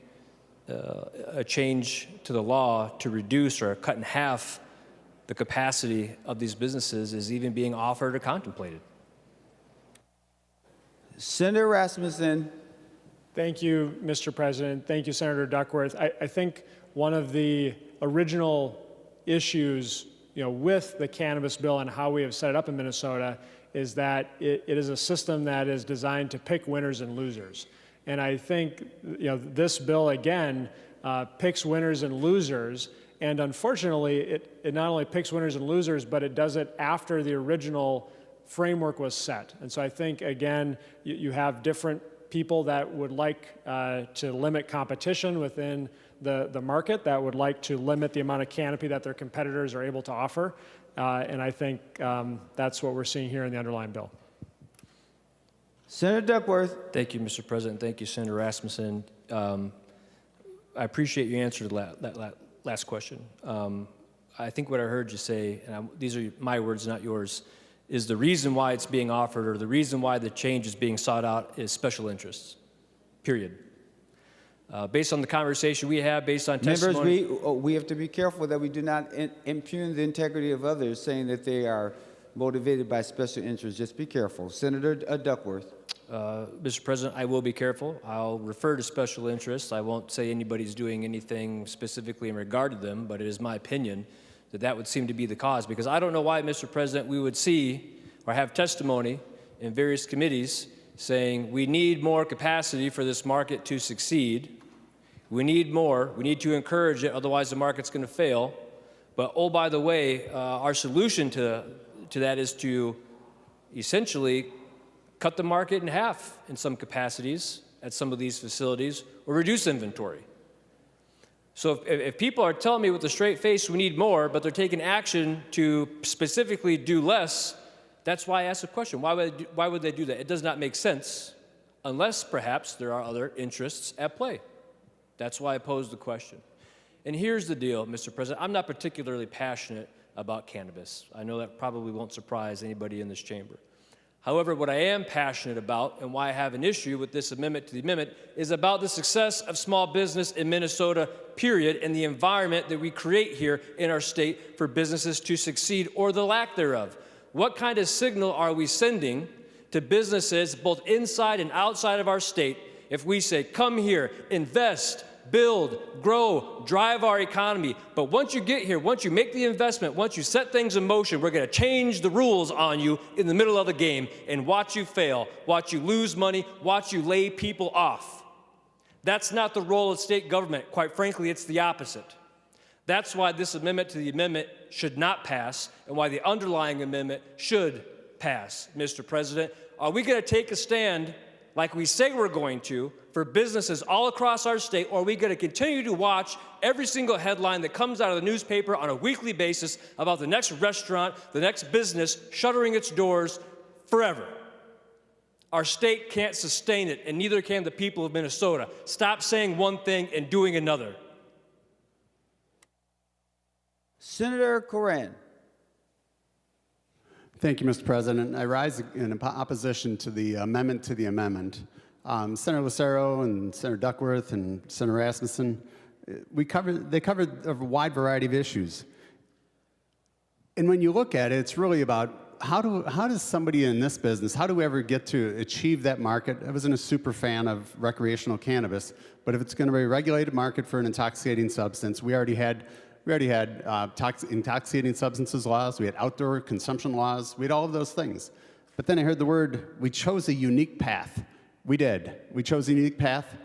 a change to the law to reduce or cut in half the capacity of these businesses is even being offered or contemplated? Senator Rasmussen. Thank you, Mr. President. Thank you, Senator Duckworth. I think one of the original issues, with the cannabis bill and how we have set it up in Minnesota is that it is a system that is designed to pick winners and losers. And I think, this bill, again, picks winners and losers. And unfortunately, it not only picks winners and losers, but it does it after the original framework was set. And so I think, again, you have different people that would like to limit competition within the market, that would like to limit the amount of canopy that their competitors are able to offer. And I think that's what we're seeing here in the underlying bill. Senator Duckworth. Thank you, Mr. President. Thank you, Senator Rasmussen. I appreciate your answer to that last question. I think what I heard you say, and these are my words, not yours, is the reason why it's being offered, or the reason why the change is being sought out, is special interests, period. Based on the conversation we have, based on testimony... Members, we have to be careful that we do not impugn the integrity of others, saying that they are motivated by special interests. Just be careful. Senator Duckworth. Mr. President, I will be careful. I'll refer to special interests. I won't say anybody's doing anything specifically in regard to them, but it is my opinion that that would seem to be the cause, because I don't know why, Mr. President, we would see or have testimony in various committees saying we need more capacity for this market to succeed. We need more. We need to encourage it, otherwise the market's going to fail. But, oh, by the way, our solution to that is to essentially cut the market in half in some capacities at some of these facilities, or reduce inventory. So if people are telling me with a straight face we need more, but they're taking action to specifically do less, that's why I asked the question. Why would they do that? It does not make sense unless perhaps there are other interests at play. That's why I posed the question. And here's the deal, Mr. President. I'm not particularly passionate about cannabis. I know that probably won't surprise anybody in this chamber. However, what I am passionate about, and why I have an issue with this amendment to the amendment, is about the success of small business in Minnesota, period, and the environment that we create here in our state for businesses to succeed, or the lack thereof. What kind of signal are we sending to businesses both inside and outside of our state if we say, come here, invest, build, grow, drive our economy. But once you get here, once you make the investment, once you set things in motion, we're going to change the rules on you in the middle of the game and watch you fail, watch you lose money, watch you lay people off. That's not the role of state government. Quite frankly, it's the opposite. That's why this amendment to the amendment should not pass and why the underlying amendment should pass, Mr. President. Are we going to take a stand like we say we're going to for businesses all across our state, or are we going to continue to watch every single headline that comes out of the newspaper on a weekly basis about the next restaurant, the next business shuttering its doors forever? Our state can't sustain it, and neither can the people of Minnesota. Stop saying one thing and doing another. Senator Coran. Thank you, Mr. President. I rise in opposition to the amendment. Senator Lucero and Senator Duckworth and Senator Rasmussen, they covered a wide variety of issues. And when you look at it, it's really about how does somebody in this business, how do we ever get to achieve that market? I wasn't a super fan of recreational cannabis, but if it's going to be a regulated market for an intoxicating substance, we already had intoxicating substances laws, we had outdoor consumption laws, we had all of those things. But then I heard the word, we chose a unique path. We did. We chose a unique path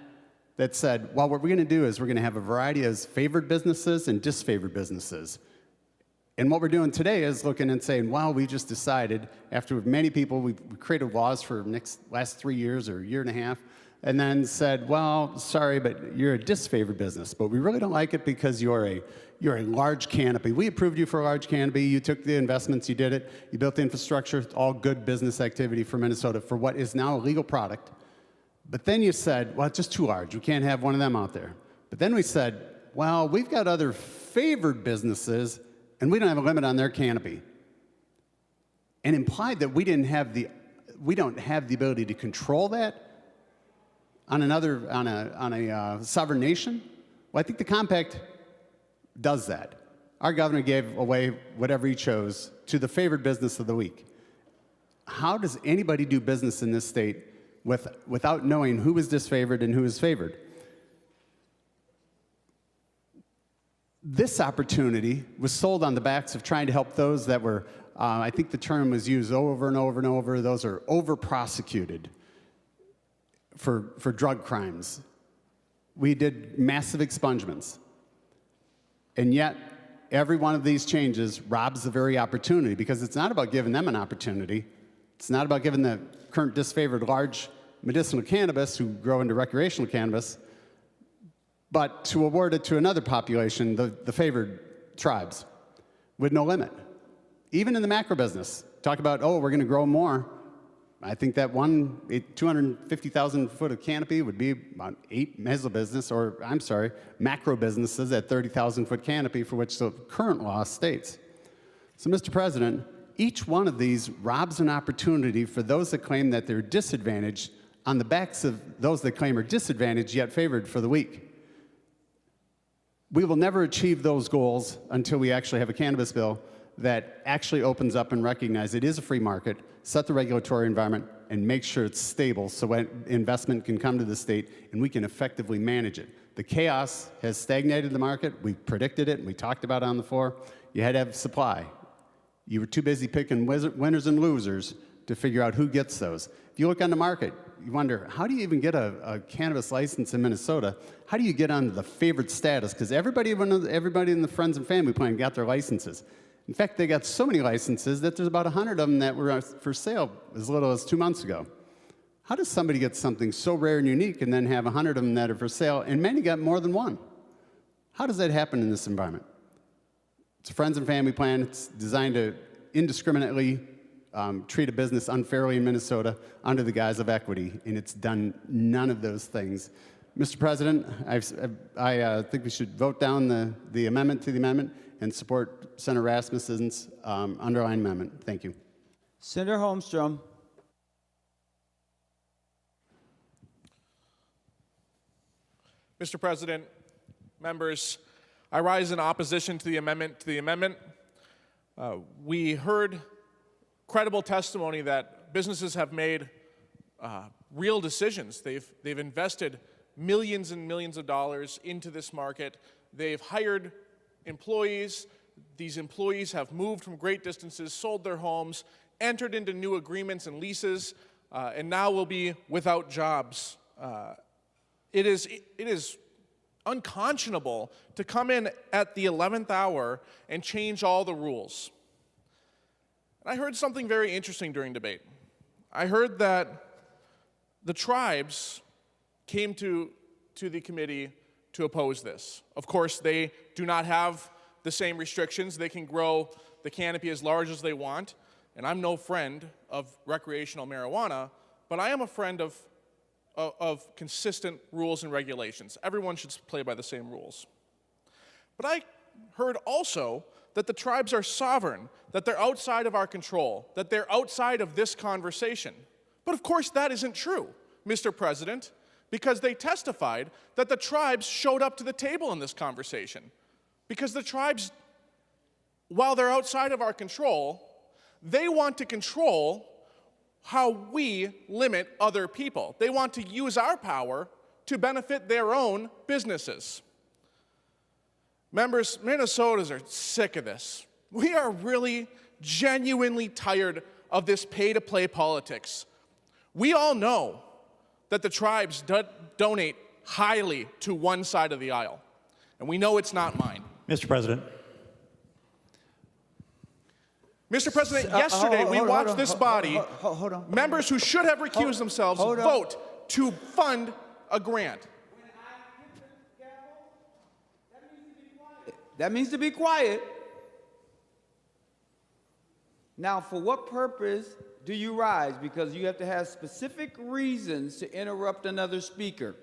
that said, well, what we're going to do is we're going to have a variety of favored businesses and disfavored businesses. And what we're doing today is looking and saying, well, we just decided, after many people, we created laws for the last 3 years or a year and a half, and then said, well, sorry, but you're a disfavored business, but we really don't like it because you're a large canopy. We approved you for a large canopy. You took the investments, you did it, you built the infrastructure, it's all good business activity for Minnesota for what is now a legal product. But then you said, well, it's just too large. We can't have one of them out there. But then we said, well, we've got other favored businesses, and we don't have a limit on their canopy. And implied that we don't have the ability to control that on a sovereign nation. Well, I think the compact does that. Our governor gave away whatever he chose to the favored business of the week. How does anybody do business in this state without knowing who is disfavored and who is favored? This opportunity was sold on the backs of trying to help those that were, I think the term was used over and over and over, those are over-prosecuted for drug crimes. We did massive expungements. And yet, every one of these changes robs the very opportunity, because it's not about giving them an opportunity. It's not about giving the current disfavored large medicinal cannabis who grow into recreational cannabis, but to award it to another population, the favored tribes, with no limit. Even in the macro business, talk about, oh, we're going to grow more. I think that 250,000 foot of canopy would be about 8 macro businesses at 30,000 foot canopy, for which the current law states. So, Mr. President, each one of these robs an opportunity for those that claim that they're disadvantaged on the backs of those that claim are disadvantaged yet favored for the weak. We will never achieve those goals until we actually have a cannabis bill that actually opens up and recognizes it is a free market, set the regulatory environment, and make sure it's stable so when investment can come to the state and we can effectively manage it. The chaos has stagnated the market. We predicted it, and we talked about it on the floor. You had to have supply. You were too busy picking winners and losers to figure out who gets those. If you look on the market, you wonder, how do you even get a cannabis license in Minnesota? How do you get on the favored status? Because everybody in the friends and family plan got their licenses. In fact, they got so many licenses that there's about 100 of them that were for sale as little as 2 months ago. How does somebody get something so rare and unique and then have 100 of them that are for sale, and many got more than one? How does that happen in this environment? It's a friends and family plan. It's designed to indiscriminately treat a business unfairly in Minnesota under the guise of equity, and it's done none of those things. Mr. President, I think we should vote down the amendment to the amendment and support Senator Rasmussen's underlying amendment. Thank you. Senator Holmstrom. Mr. President, members, I rise in opposition to the amendment We heard credible testimony that businesses have made real decisions. They've invested millions and millions of dollars into this market. They've hired employees. These employees have moved from great distances, sold their homes, entered into new agreements and leases, and now will be without jobs. It is unconscionable to come in at the 11th hour and change all the rules. And I heard something very interesting during debate. I heard that the tribes came to the committee to oppose this. Of course, they do not have the same restrictions. They can grow the canopy as large as they want. And I'm no friend of recreational marijuana, but I am a friend of consistent rules and regulations. Everyone should play by the same rules. But I heard also that the tribes are sovereign, that they're outside of our control, that they're outside of this conversation. But of course that isn't true, Mr. President, because they testified that the tribes showed up to the table in this conversation. Because the tribes, while they're outside of our control, they want to control how we limit other people. They want to use our power to benefit their own businesses. Members, Minnesotans are sick of this. We are really genuinely tired of this pay-to-play politics. We all know that the tribes donate highly to one side of the aisle, and we know it's not mine. Mr. President. Mr. President, yesterday we watched this body, hold on. members who should have recused themselves, vote to fund a grant. That means to be quiet. Now, for what purpose do you rise? Because you have to have specific reasons to interrupt another speaker.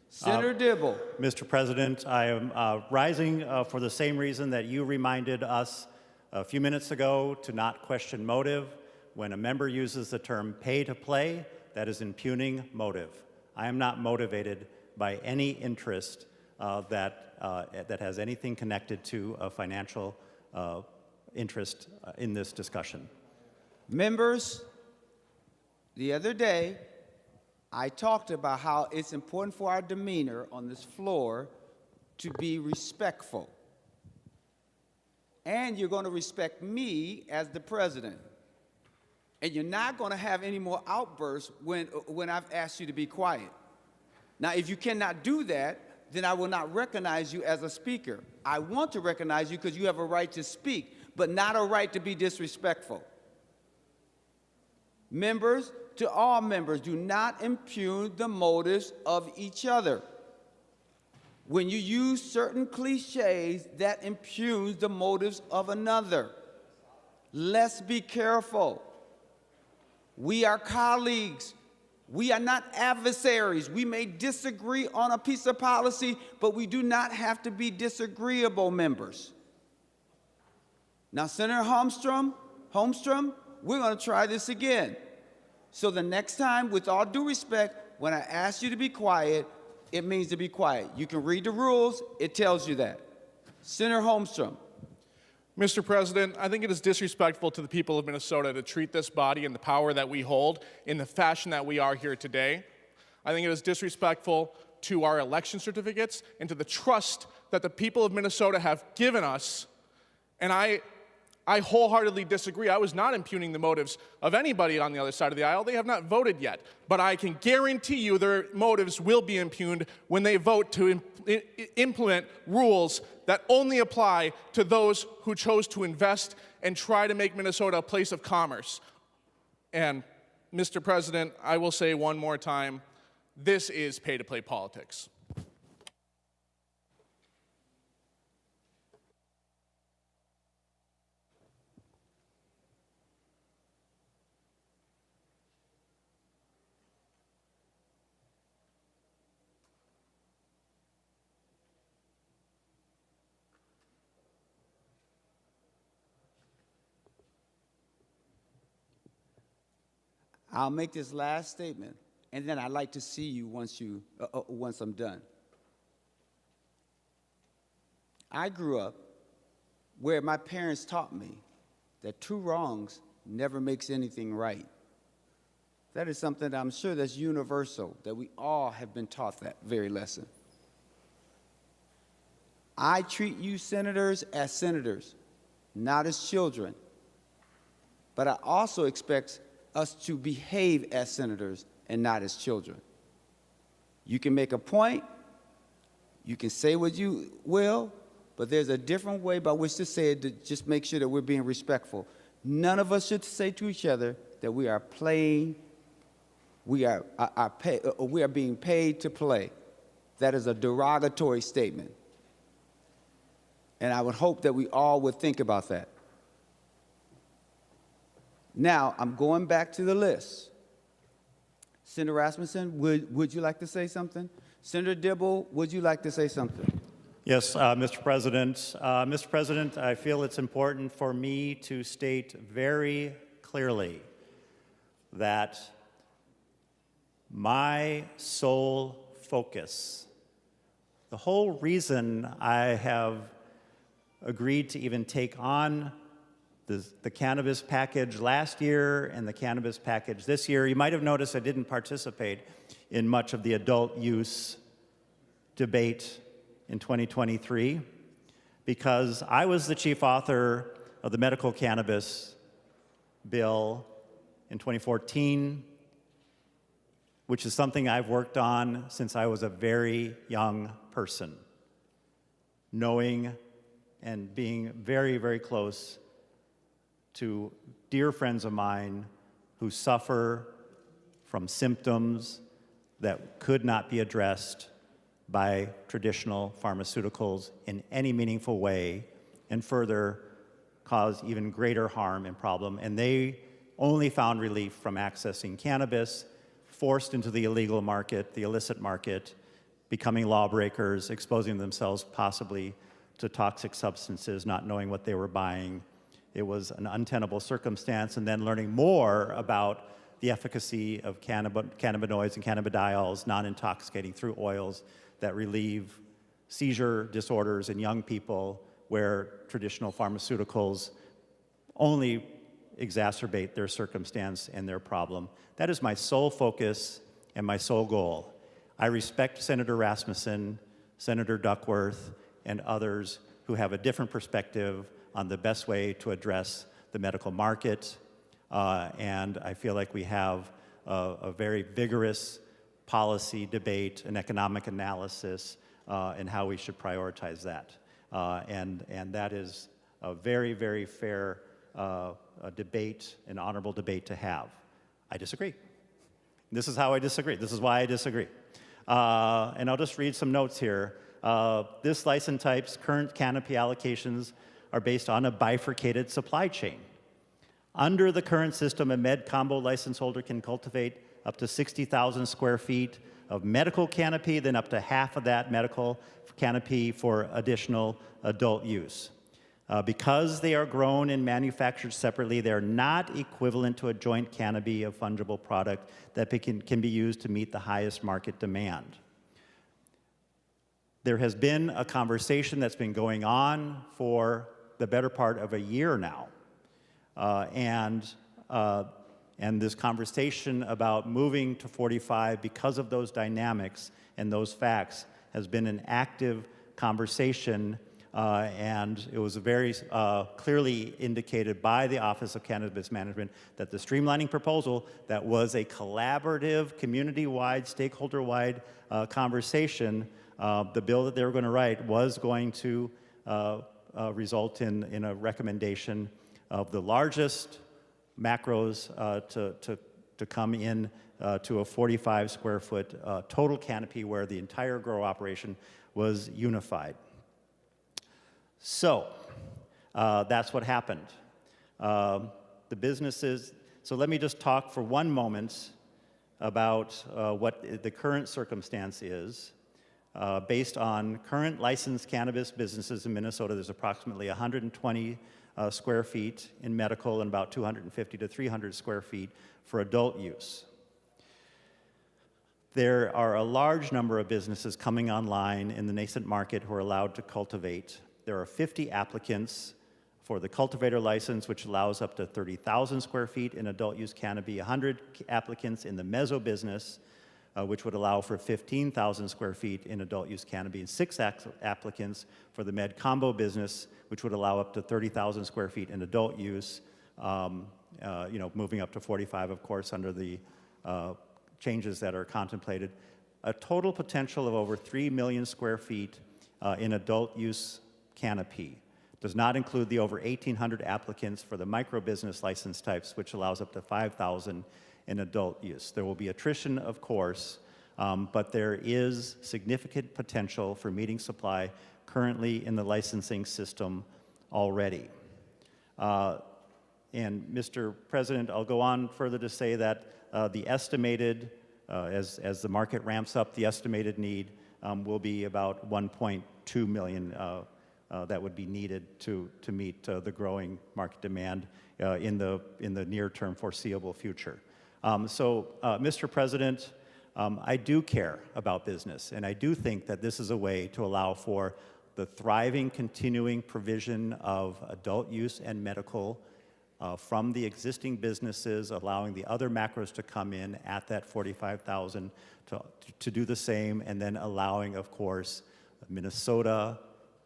Senator Dibble. Mr. President, I am rising for the same reason that you reminded us a few minutes ago to not question motive. When a member uses the term pay to play, that is impugning motive. I am not motivated by any interest that has anything connected to a financial interest in this discussion. Members, the other day, I talked about how it's important for our demeanor on this floor to be respectful. And you're going to respect me as the president. And you're not going to have any more outbursts when I've asked you to be quiet. Now, if you cannot do that, then I will not recognize you as a speaker. I want to recognize you because you have a right to speak, but not a right to be disrespectful. Members, to all members, do not impugn the motives of each other. When you use certain cliches, that impugns the motives of another. Let's be careful. We are colleagues. We are not adversaries. We may disagree on a piece of policy, but we do not have to be disagreeable, members. Now, Senator Holmstrom, we're going to try this again. So the next time, with all due respect, when I ask you to be quiet, it means to be quiet. You can read the rules. It tells you that. Senator Holmstrom. Mr. President, I think it is disrespectful to the people of Minnesota to treat this body and the power that we hold in the fashion that we are here today. I think it is disrespectful to our election certificates and to the trust that the people of Minnesota have given us. And I wholeheartedly disagree. I was not impugning the motives of anybody on the other side of the aisle. They have not voted yet. But I can guarantee you their motives will be impugned when they vote to implement rules that only apply to those who chose to invest and try to make Minnesota a place of commerce. And, Mr. President, I will say one more time, this is pay-to-play politics. I'll make this last statement, and then I'd like to see you once I'm done. I grew up where my parents taught me that two wrongs never makes anything right. That is something that I'm sure that's universal, that we all have been taught that very lesson. I treat you senators as senators, not as children. But I also expect us to behave as senators and not as children. You can make a point, you can say what you will, but there's a different way by which to say it to just make sure that we're being respectful. None of us should say to each other that we are playing, we are being paid to play. That is a derogatory statement. And I would hope that we all would think about that. Now, I'm going back to the list. Senator Rasmussen, would you like to say something? Senator Dibble, would you like to say something? Yes, Mr. President. Mr. President, I feel it's important for me to state very clearly that my sole focus, the whole reason I have agreed to even take on the cannabis package last year and the cannabis package this year. You might have noticed I didn't participate in much of the adult use debate in 2023 because I was the chief author of the medical cannabis bill in 2014, which is something I've worked on since I was a very young person, knowing and being very, very close to dear friends of mine who suffer from symptoms that could not be addressed by traditional pharmaceuticals in any meaningful way and further cause even greater harm and problem. And they only found relief from accessing cannabis, forced into the illegal market, the illicit market, becoming lawbreakers, exposing themselves possibly to toxic substances, not knowing what they were buying. It was an untenable circumstance, and then learning more about the efficacy of cannabinoids and cannabidiols, non-intoxicating through oils that relieve seizure disorders in young people where traditional pharmaceuticals only exacerbate their circumstance and their problem. That is my sole focus and my sole goal. I respect Senator Rasmussen, Senator Duckworth, and others who have a different perspective on the best way to address the medical market. And I feel like we have a very vigorous policy debate and economic analysis and how we should prioritize that. And that is a very, very fair debate, an honorable debate to have. I disagree. This is how I disagree. This is why I disagree. And I'll just read some notes here. This license type's current canopy allocations are based on a bifurcated supply chain. Under the current system, a med combo license holder can cultivate up to 60,000 square feet of medical canopy, then up to half of that medical canopy for additional adult use. Because they are grown and manufactured separately, they are not equivalent to a joint canopy of fungible product that can be used to meet the highest market demand. There has been a conversation that's been going on for the better part of a year now. And this conversation about moving to 45 because of those dynamics and those facts has been an active conversation, and it was very clearly indicated by the Office of Cannabis Management that the streamlining proposal that was a collaborative, community-wide, stakeholder-wide conversation, the bill that they were going to write was going to result in a recommendation of the largest macros to come in to a 45 square foot total canopy where the entire grow operation was unified. So that's what happened. The businesses, so let me just talk for one moment about what the current circumstance is. Based on current licensed cannabis businesses in Minnesota, there's approximately 120 square feet in medical and about 250 to 300 square feet for adult use. There are a large number of businesses coming online in the nascent market who are allowed to cultivate. There are 50 applicants For the cultivator license, which allows up to 30,000 square feet in adult use canopy, 100 applicants in the mezzo business, which would allow for 15,000 square feet in adult use canopy, and 6 applicants for the med combo business, which would allow up to 30,000 square feet in adult use, moving up to 45, of course, under the changes that are contemplated. A total potential of over 3 million square feet in adult use canopy. Does not include the over 1,800 applicants for the micro business license types, which allows up to 5,000 in adult use. There will be attrition, of course, but there is significant potential for meeting supply currently in the licensing system already. And Mr. President, I'll go on further to say that the estimated, as the market ramps up, the estimated need will be about 1.2 million that would be needed to meet the growing market demand in the near-term foreseeable future. Mr. President, I do care about business, and I do think that this is a way to allow for the thriving, continuing provision of adult use and medical from the existing businesses, allowing the other macros to come in at that 45,000 to do the same, and then allowing, of course, Minnesota,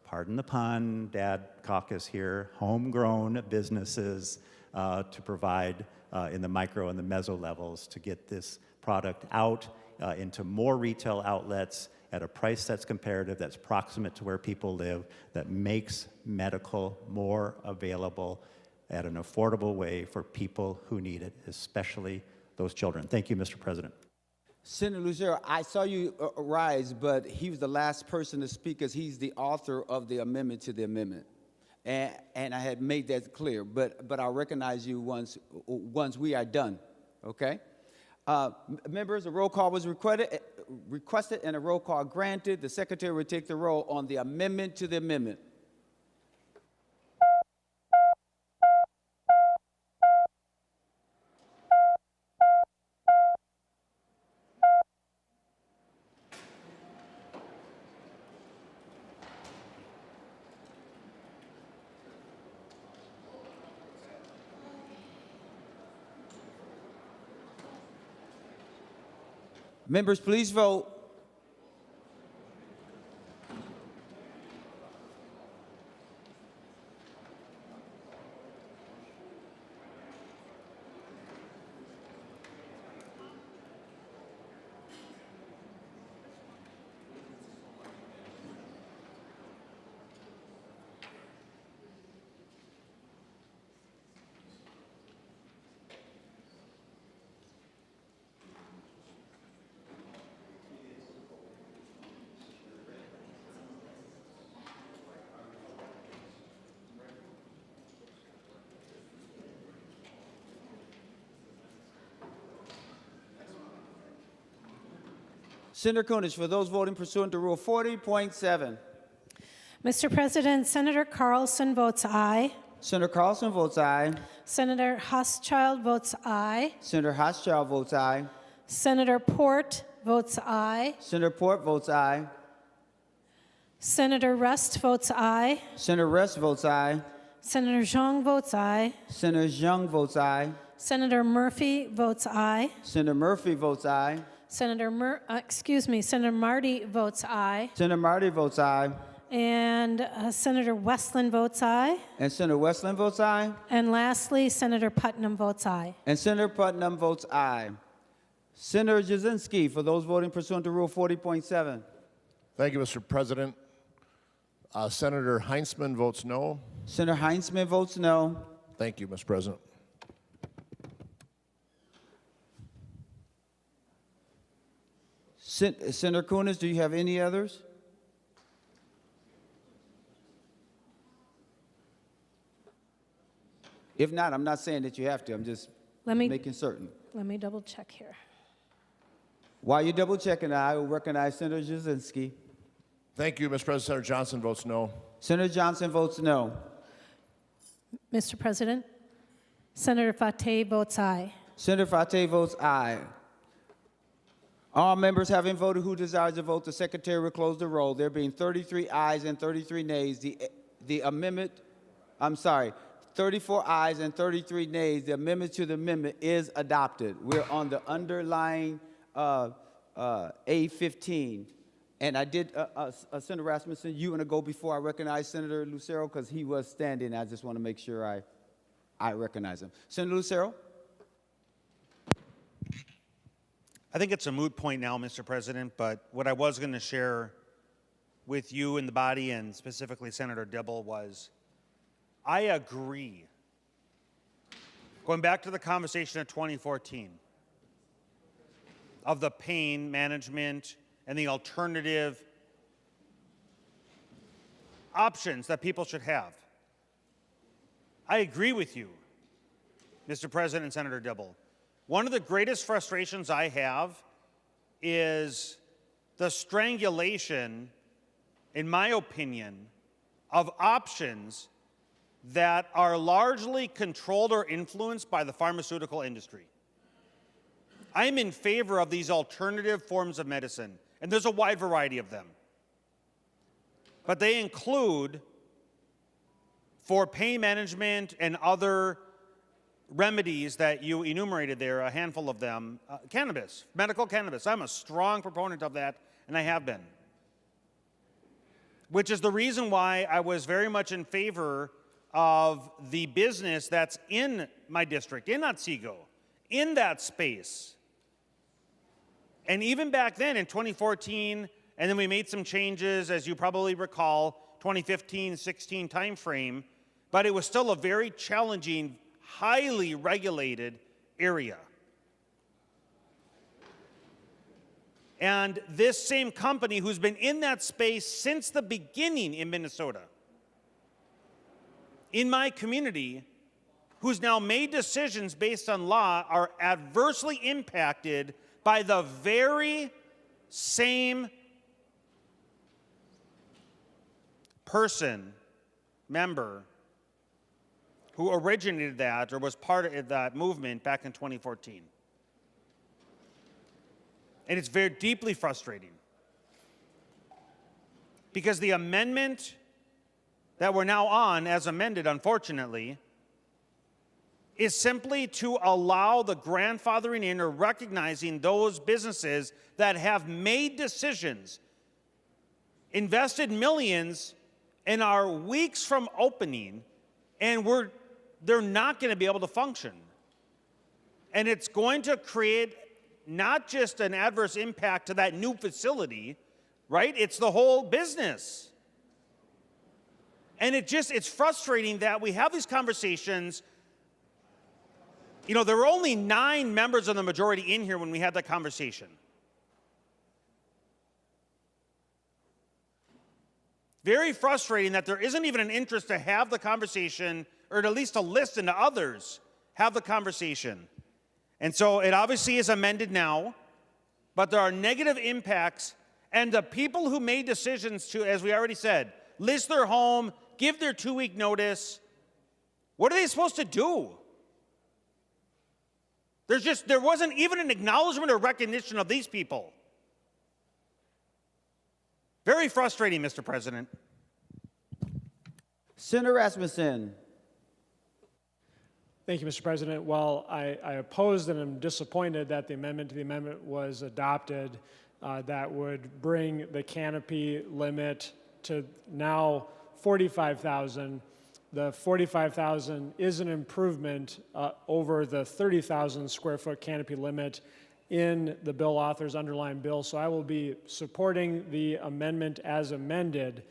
pardon the pun, Dad caucus here, homegrown businesses to provide in the micro and the meso levels to get this product out into more retail outlets at a price that's comparative, that's proximate to where people live, that makes medical more available at an affordable way for people who need it, especially those children. Thank you, Mr. President. Senator Lucero, I saw you rise, but he was the last person to speak because he's the author of the amendment to the amendment. And I had made that clear, but I'll recognize you once we are done, okay? Members, a roll call was requested and a roll call granted. The secretary will take the roll on the amendment to the amendment. Members, please vote. Senator Kunesh, for those voting pursuant to Rule 40.7. Mr. President, Senator Carlson votes aye. Senator Carlson votes aye. Senator Huschild votes aye. Senator Huschild votes aye. Senator Port votes aye. Senator Port votes aye. Senator Rust votes aye. Senator Rust votes aye. Senator Zhang votes aye. Senator Zhang votes aye. Senator Murphy votes aye. Senator Murphy votes aye. Senator Marty votes aye. Senator Marty votes aye. And Senator Westland votes aye. And Senator Westland votes aye. And lastly, Senator Putnam votes aye. And Senator Putnam votes aye. Senator Jasinski, for those voting pursuant to Rule 40.7. Thank you, Mr. President. Senator Heinzman votes no. Senator Heinzman votes no. Thank you, Mr. President. Senator Kunesh, do you have any others? If not, I'm not saying that you have to. I'm just making certain. Let me double check here. While you're double checking, I will recognize Senator Jasinski. Thank you, Mr. President. Senator Johnson votes no. Senator Johnson votes no. Mr. President, Senator Fateh votes aye. Senator Fateh votes aye. All members having voted who desires to vote, the secretary will close the roll. There being 33 ayes and 33 nays, the amendment I'm sorry, 34 ayes and 33 nays. The amendment to the amendment is adopted. We're on the underlying A15. And I did, Senator Rasmussen, you want to go before I recognize Senator Lucero? Because he was standing. I just want to make sure I recognize him. Senator Lucero? I think it's a moot point now, Mr. President, but what I was going to share with you and the body, and specifically Senator Dibble, was I agree. Going back to the conversation of 2014, of the pain management and the alternative options that people should have. I agree with you, Mr. President and Senator Dibble. One of the greatest frustrations I have is the strangulation, in my opinion, of options that are largely controlled or influenced by the pharmaceutical industry. I'm in favor of these alternative forms of medicine, and there's a wide variety of them. But they include, for pain management and other remedies that you enumerated there, a handful of them, cannabis, medical cannabis. I'm a strong proponent of that, and I have been. Which is the reason why I was very much in favor of the business that's in my district, in Otsego, in that space. And even back then in 2014, and then we made some changes, as you probably recall, 2015-16 timeframe, but it was still a very challenging, highly regulated area. And this same company, who's been in that space since the beginning in Minnesota, in my community, who's now made decisions based on law, are adversely impacted by the very same person, member, who originated that or was part of that movement back in 2014. And it's very deeply frustrating because the amendment that we're now on, as amended, unfortunately, is simply to allow the grandfathering in or recognizing those businesses that have made decisions, invested millions, and are weeks from opening, and they're not going to be able to function. And it's going to create not just an adverse impact to that new facility, right? It's the whole business. And it's frustrating that we have these conversations. You know, there were only 9 members of the majority in here when we had that conversation. Very frustrating that there isn't even an interest to have the conversation, or at least to listen to others have the conversation. And so it obviously is amended now, but there are negative impacts, and the people who made decisions to, as we already said, list their home, give their 2-week notice, what are they supposed to do? There wasn't even an acknowledgement or recognition of these people. Very frustrating, Mr. President. Senator Rasmussen. Thank you, Mr. President. While I opposed and am disappointed that the amendment to the amendment was adopted, that would bring the canopy limit to now 45,000. The 45,000 is an improvement over the 30,000 square foot canopy limit in the bill author's underlying bill. So I will be supporting the amendment as amended,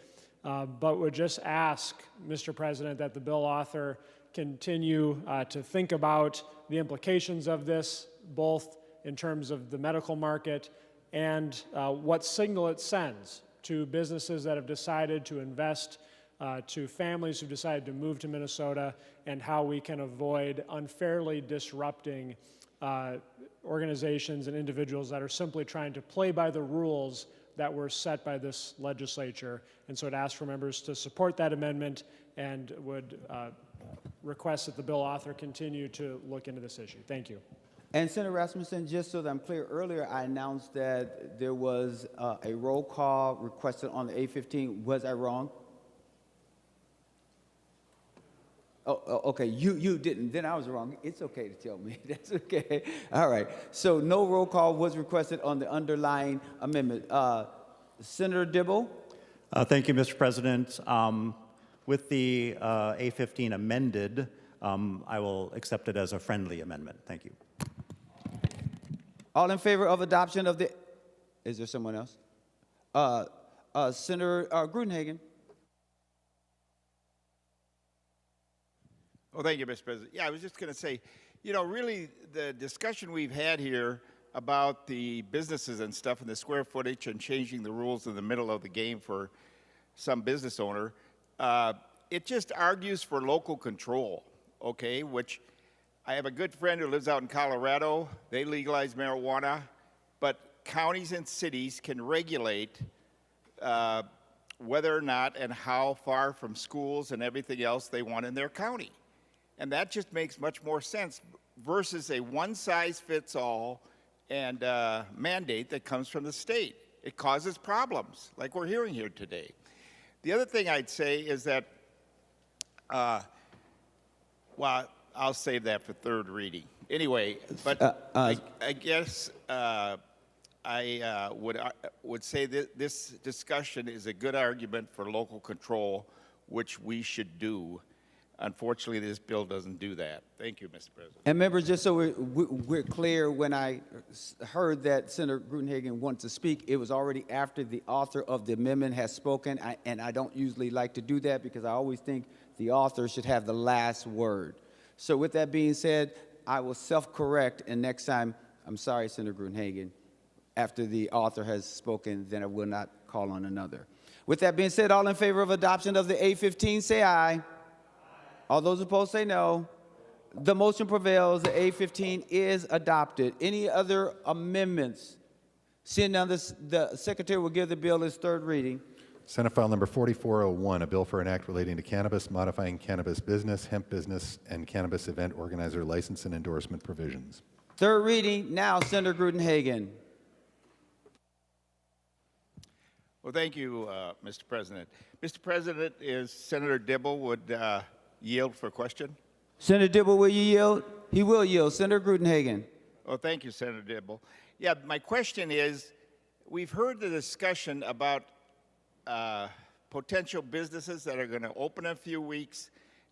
but would just ask, Mr. President, that the bill author continue to think about the implications of this, both in terms of the medical market and what signal it sends to businesses that have decided to invest, to families who've decided to move to Minnesota, and how we can avoid unfairly disrupting organizations and individuals that are simply trying to play by the rules that were set by this legislature. And so I'd ask for members to support that amendment and would request that the bill author continue to look into this issue. Thank you. And Senator Rasmussen, just so that I'm clear, earlier I announced that there was a roll call requested on the A15. Was I wrong? Okay, you didn't. Then I was wrong. It's okay to tell me. That's okay. All right. So no roll call was requested on the underlying amendment. Senator Dibble? Thank you, Mr. President. With the A15 amended, I will accept it as a friendly amendment. Thank you. All in favor of adoption of the... Is there someone else? Senator Gruenhagen? Well, thank you, Mr. President. Yeah, I was just going to say, you know, really the discussion we've had here about the businesses and stuff and the square footage and changing the rules in the middle of the game for some business owner, it just argues for local control, okay, which I have a good friend who lives out in Colorado. They legalize marijuana, but counties and cities can regulate whether or not and how far from schools and everything else they want in their county. And that just makes much more sense versus a one-size-fits-all and mandate that comes from the state. It causes problems, like we're hearing here today. The other thing I'd say is that, well, I'll save that for third reading. Anyway, but I guess I would say that this discussion is a good argument for local control, which we should do. Unfortunately, this bill doesn't do that. Thank you, Mr. President. And members, just so we're clear, when I heard that Senator Gruenhagen wants to speak, it was already after the author of the amendment has spoken, and I don't usually like to do that because I always think the author should have the last word. So with that being said, I will self-correct, and next time, I'm sorry, Senator Gruenhagen, after the author has spoken, then I will not call on another. With that being said, all in favor of adoption of the A15, say aye. All those opposed say no. The motion prevails. The A15 is adopted. Any other amendments? Seeing none, the Secretary will give the bill its third reading. Senate File Number 4401, a bill for an act relating to cannabis, modifying cannabis business, hemp business, and cannabis event organizer license and endorsement provisions. Third reading. Now, Senator Gruenhagen. Well, thank you, Mr. President. Mr. President, is Senator Dibble would yield for question? Senator Dibble, will you yield? He will yield. Senator Gruenhagen. Oh, thank you, Senator Dibble. Yeah, my question is, we've heard the discussion about potential businesses that are going to open in a few weeks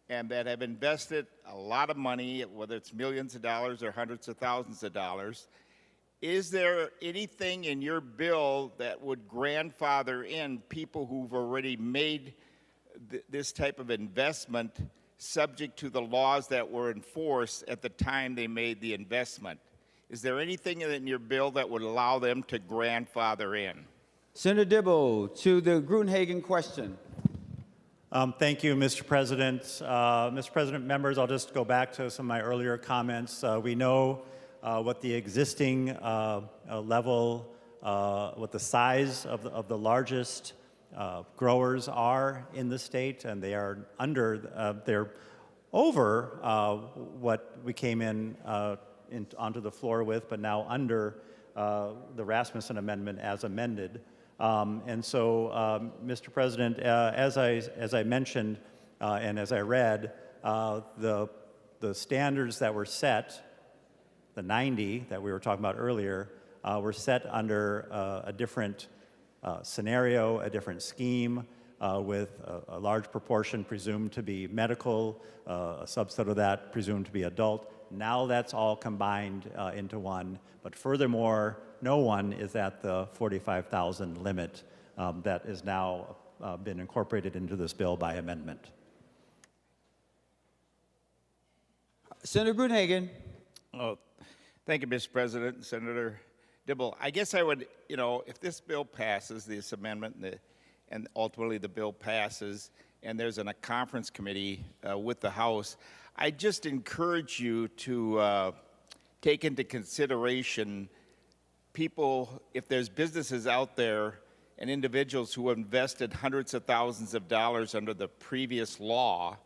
and that have invested a lot of money, whether it's millions of dollars or hundreds of thousands of dollars. Is there anything in your bill that would grandfather in people who've already made this type of investment subject to the laws that were enforced at the time they made the investment? Is there anything in your bill that would allow them to grandfather in? Senator Dibble, to the Gruenhagen question. Thank you, Mr. President. Mr. President, members, I'll just go back to some of my earlier comments. We know what the existing level, what the size of the largest growers are in the state, and they are they're over what we came onto the floor with, but now under the Rasmussen Amendment as amended. And so, Mr. President, as I mentioned and as I read, the standards that were set, the 90 that we were talking about earlier, were set under a different scenario, a different scheme, with a large proportion presumed to be medical, a subset of that presumed to be adult. Now that's all combined into one. But furthermore, no one is at the 45,000 limit that is now been incorporated into this bill by amendment. Senator Gruenhagen. Oh, thank you, Mr. President. Senator Dibble, I guess I would, you know, if this bill passes, this amendment, and ultimately the bill passes, and there's a conference committee with the House, I just encourage you to take into consideration people, if there's businesses out there and individuals who have invested hundreds of thousands of dollars under the previous law,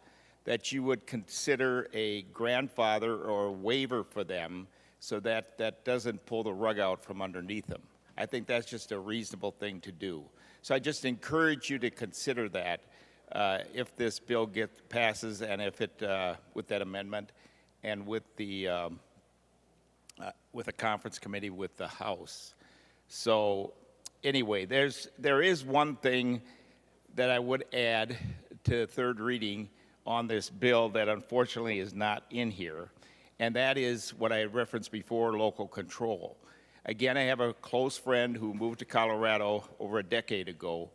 that you would consider a grandfather or a waiver for them so that that doesn't pull the rug out from underneath them. I think that's just a reasonable thing to do. So I just encourage you to consider that if this bill passes and if it, with that amendment and with a conference committee with the House. So anyway, there is one thing that I would add to third reading on this bill that unfortunately is not in here, and that is what I referenced before, local control. Again, I have a close friend who moved to Colorado over a decade ago,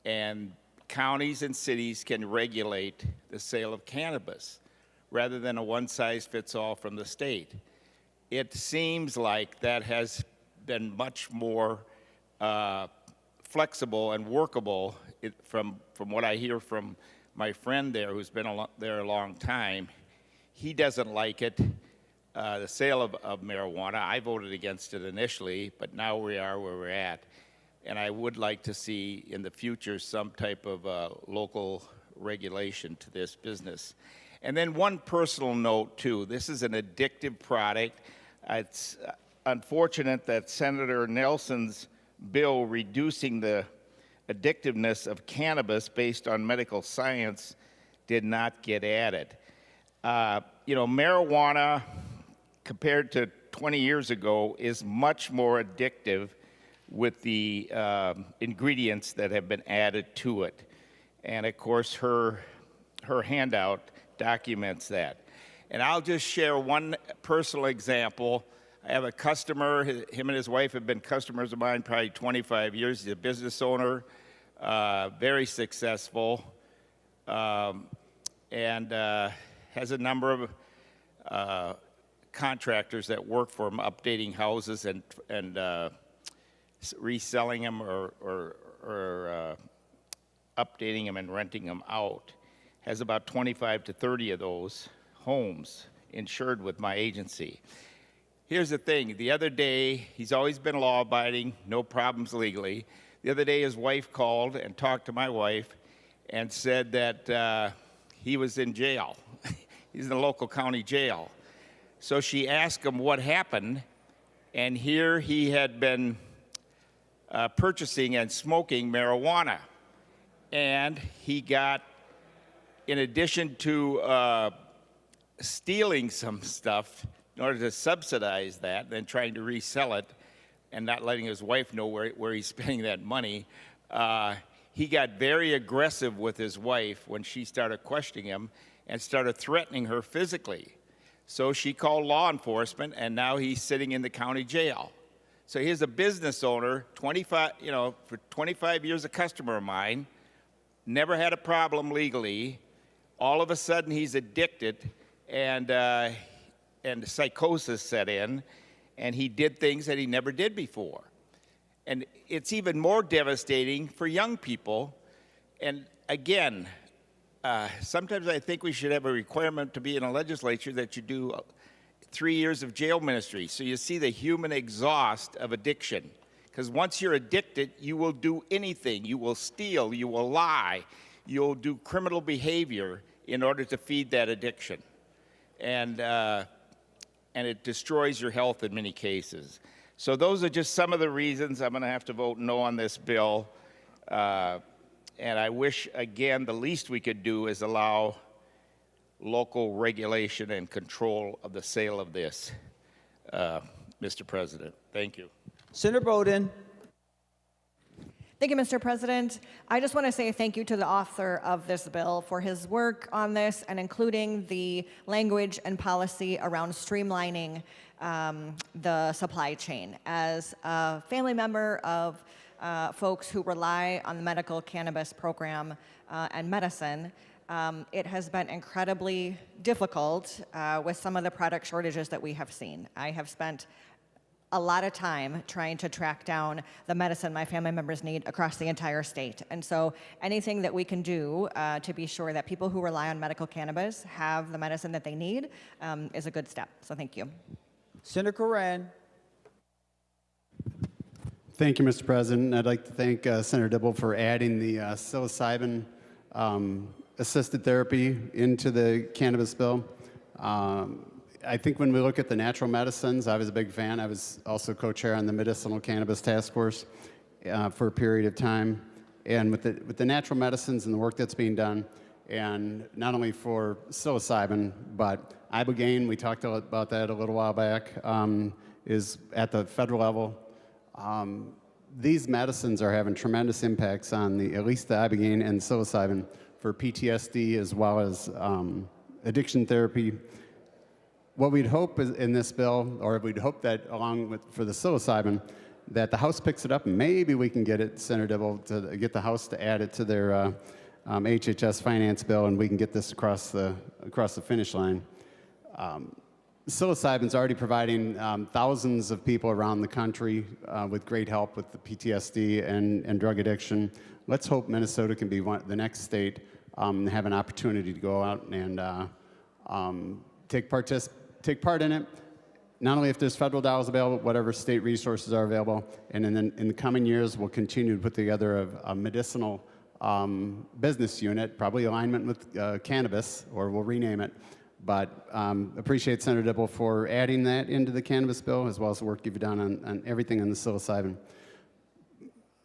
and counties and cities can regulate the sale of cannabis rather than a one-size-fits-all from the state. It seems like that has been much more flexible and workable from what I hear from my friend there who's been there a long time. He doesn't like it, the sale of marijuana. I voted against it initially, but now we are where we're at. And I would like to see in the future some type of local regulation to this business. And then one personal note too, this is an addictive product. It's unfortunate that Senator Nelson's bill reducing the addictiveness of cannabis based on medical science did not get added. You know, marijuana compared to 20 years ago is much more addictive with the ingredients that have been added to it. And of course, her handout documents that. And I'll just share one personal example. I have a customer, him and his wife have been customers of mine probably 25 years. He's a business owner, very successful, and has a number of contractors that work for him, updating houses and reselling them or updating them and renting them out. Has about 25 to 30 of those homes insured with my agency. Here's the thing, the other day, he's always been law-abiding, no problems legally. The other day his wife called and talked to my wife and said that he was in jail. He's in the local county jail. So she asked him what happened, and here he had been purchasing and smoking marijuana. And he got, in addition to stealing some stuff in order to subsidize that, then trying to resell it and not letting his wife know where he's spending that money, he got very aggressive with his wife when she started questioning him and started threatening her physically. So she called law enforcement, and now he's sitting in the county jail. So here's a business owner, for 25 years a customer of mine, never had a problem legally. All of a sudden he's addicted, and psychosis set in, and he did things that he never did before. And it's even more devastating for young people. And again, sometimes I think we should have a requirement to be in a legislature that you do 3 years of jail ministry, so you see the human exhaust of addiction. Because once you're addicted, you will do anything. You will steal, you will lie, you'll do criminal behavior in order to feed that addiction. And it destroys your health in many cases. So those are just some of the reasons I'm going to have to vote no on this bill. And I wish, again, the least we could do is allow local regulation and control of the sale of this, Mr. President. Thank you. Senator Bowden. Thank you, Mr. President. I just want to say thank you to the author of this bill for his work on this and including the language and policy around streamlining the supply chain. As a family member of folks who rely on the medical cannabis program and medicine, it has been incredibly difficult with some of the product shortages that we have seen. I have spent a lot of time trying to track down the medicine my family members need across the entire state. And so anything that we can do to be sure that people who rely on medical cannabis have the medicine that they need is a good step. So thank you. Senator Coran. Thank you, Mr. President. I'd like to thank Senator Dibble for adding the psilocybin assisted therapy into the cannabis bill. I think when we look at the natural medicines, I was a big fan. I was also co-chair on the Medicinal Cannabis Task Force for a period of time. And with the natural medicines and the work that's being done, and not only for psilocybin, but ibogaine, we talked about that a little while back, is at the federal level. These medicines are having tremendous impacts on at least the ibogaine and psilocybin for PTSD as well as addiction therapy. What we'd hope is in this bill, or we'd hope that along with for the psilocybin, that the House picks it up and maybe we can get it, Senator Dibble, to get the House to add it to their HHS finance bill, and we can get this across the finish line. Psilocybin's already providing thousands of people around the country with great help with the PTSD and drug addiction. Let's hope Minnesota can be the next state and have an opportunity to go out and take part in it. Not only if there's federal dollars available, whatever state resources are available, and then in the coming years, we'll continue to put together a medicinal business unit, probably alignment with cannabis, or we'll rename it. But appreciate Senator Dibble for adding that into the cannabis bill, as well as the work you've done on everything on the psilocybin.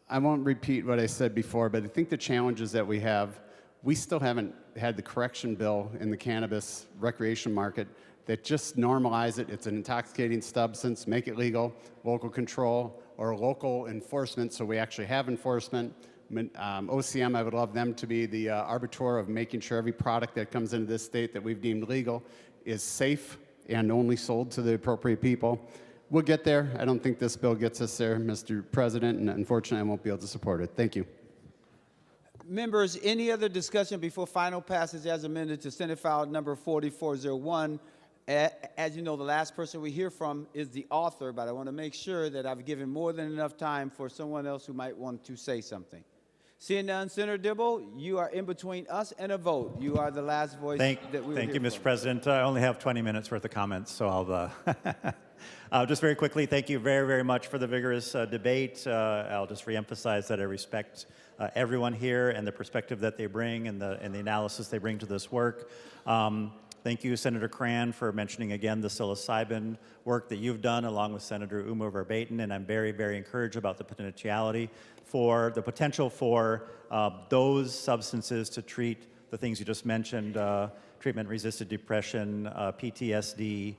I won't repeat what I said before, but I think the challenges that we have, we still haven't had the correction bill in the cannabis recreation market that just normalize it. It's an intoxicating substance, make it legal, local control, or local enforcement, so we actually have enforcement. OCM, I would love them to be the arbiter of making sure every product that comes into this state that we've deemed legal is safe and only sold to the appropriate people. We'll get there. I don't think this bill gets us there, Mr. President, and unfortunately I won't be able to support it. Thank you. Members, any other discussion before final passage as amended to Senate File number 4401? As you know, the last person we hear from is the author, but I want to make sure that I've given more than enough time for someone else who might want to say something. Seeing none, Senator Dibble, you are in between us and a vote. You are the last voice that we Thank you, Mr. from. President. I only have 20 minutes worth of comments, so I'll just very quickly thank you very, very much for the vigorous debate. I'll just reemphasize that I respect everyone here and the perspective that they bring and the analysis they bring to this work. Thank you, Senator Cran, for mentioning again the psilocybin work that you've done along with Senator Uma Verbaeten, and I'm very, very encouraged about the potential for those substances to treat the things you just mentioned, treatment-resistant depression, PTSD,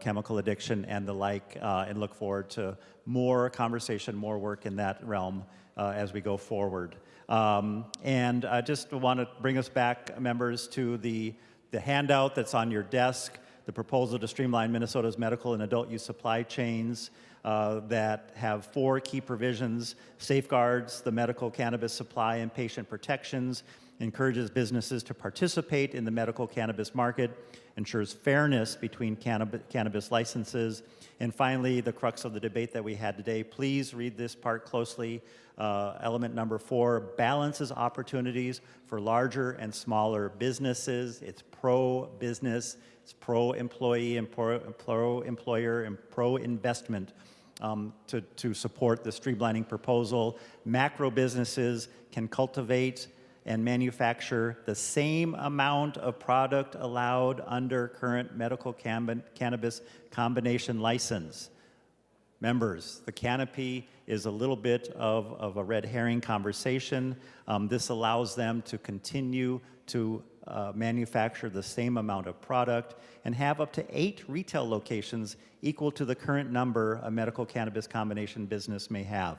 chemical addiction, and the like, and look forward to more conversation, more work in that realm as we go forward. And I just want to bring us back, members, to the handout that's on your desk, the proposal to streamline Minnesota's medical and adult use supply chains that have 4 key provisions: safeguards the medical cannabis supply and patient protections, encourages businesses to participate in the medical cannabis market, ensures fairness between cannabis licenses, and finally, the crux of the debate that we had today. Please read this part closely. Element number 4 balances opportunities for larger and smaller businesses. It's pro-business, it's pro-employee and pro-employer and pro-investment to support the streamlining proposal. Macro businesses can cultivate and manufacture the same amount of product allowed under current medical cannabis combination license. Members, the canopy is a little bit of a red herring conversation. This allows them to continue to manufacture the same amount of product and have up to 8 retail locations equal to the current number a medical cannabis combination business may have.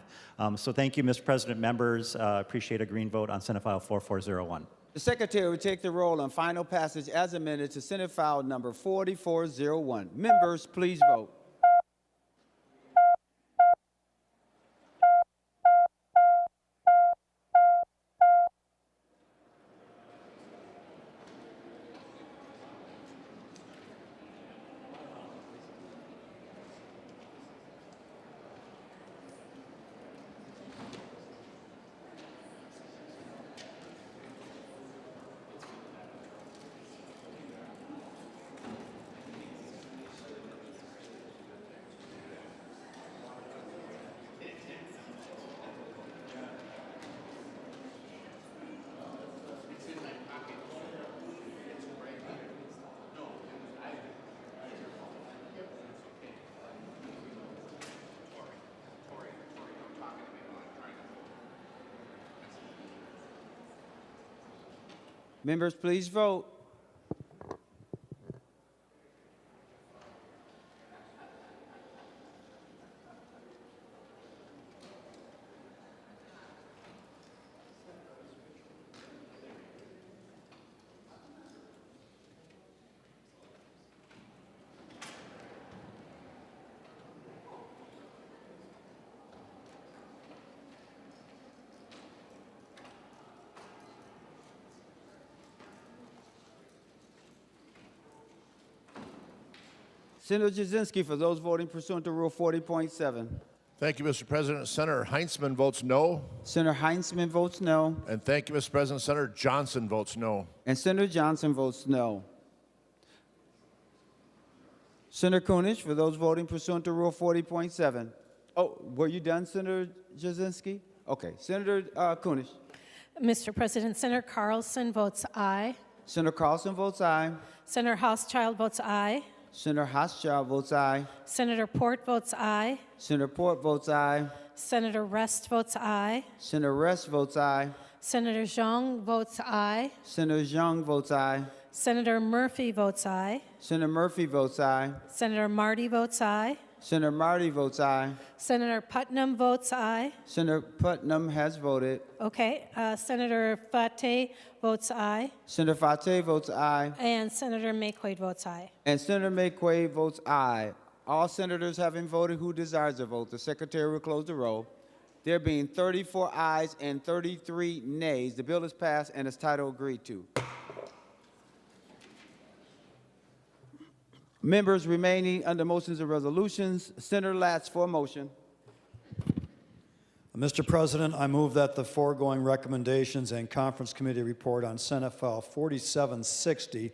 So thank you, Mr. President, members. Appreciate a green vote on Senate File 4401. The Secretary will take the roll on final passage as amended to Senate File number 4401. Members, please vote. Members, please vote. Senator Jasinski, for those voting pursuant to Rule 40.7. Thank you, Mr. President. Senator Heinzman votes no. Senator Heinzman votes no. And thank you, Mr. President. Senator Johnson votes no. And Senator Johnson votes no. Senator Kunesh, for those voting pursuant to Rule 40.7. Oh, were you done, Senator Jasinski? Okay. Senator Kunesh. Mr. President, Senator Carlson votes aye. Senator Carlson votes aye. Senator Hauschild votes aye. Senator Hauschild votes aye. Senator Port votes aye. Senator Port votes aye. Senator Rest votes aye. Senator Rest votes aye. Senator Zhang votes aye. Senator Zhang votes aye. Senator Murphy votes aye. Senator Murphy votes aye. Senator Marty votes aye. Senator Marty votes aye. Senator Putnam votes aye. Senator Putnam has voted. Okay. Senator Fateh votes aye. Senator Fateh votes aye. And Senator McQuaid votes aye. And Senator McQuaid votes aye. All senators having voted who desires a vote, the secretary will close the roll. There being 34 ayes and 33 nays, the bill is passed and its title agreed to. Members remaining under motions and resolutions, Senator Latz for a motion. Mr. President, I move that the foregoing recommendations and conference committee report on Senate File 4760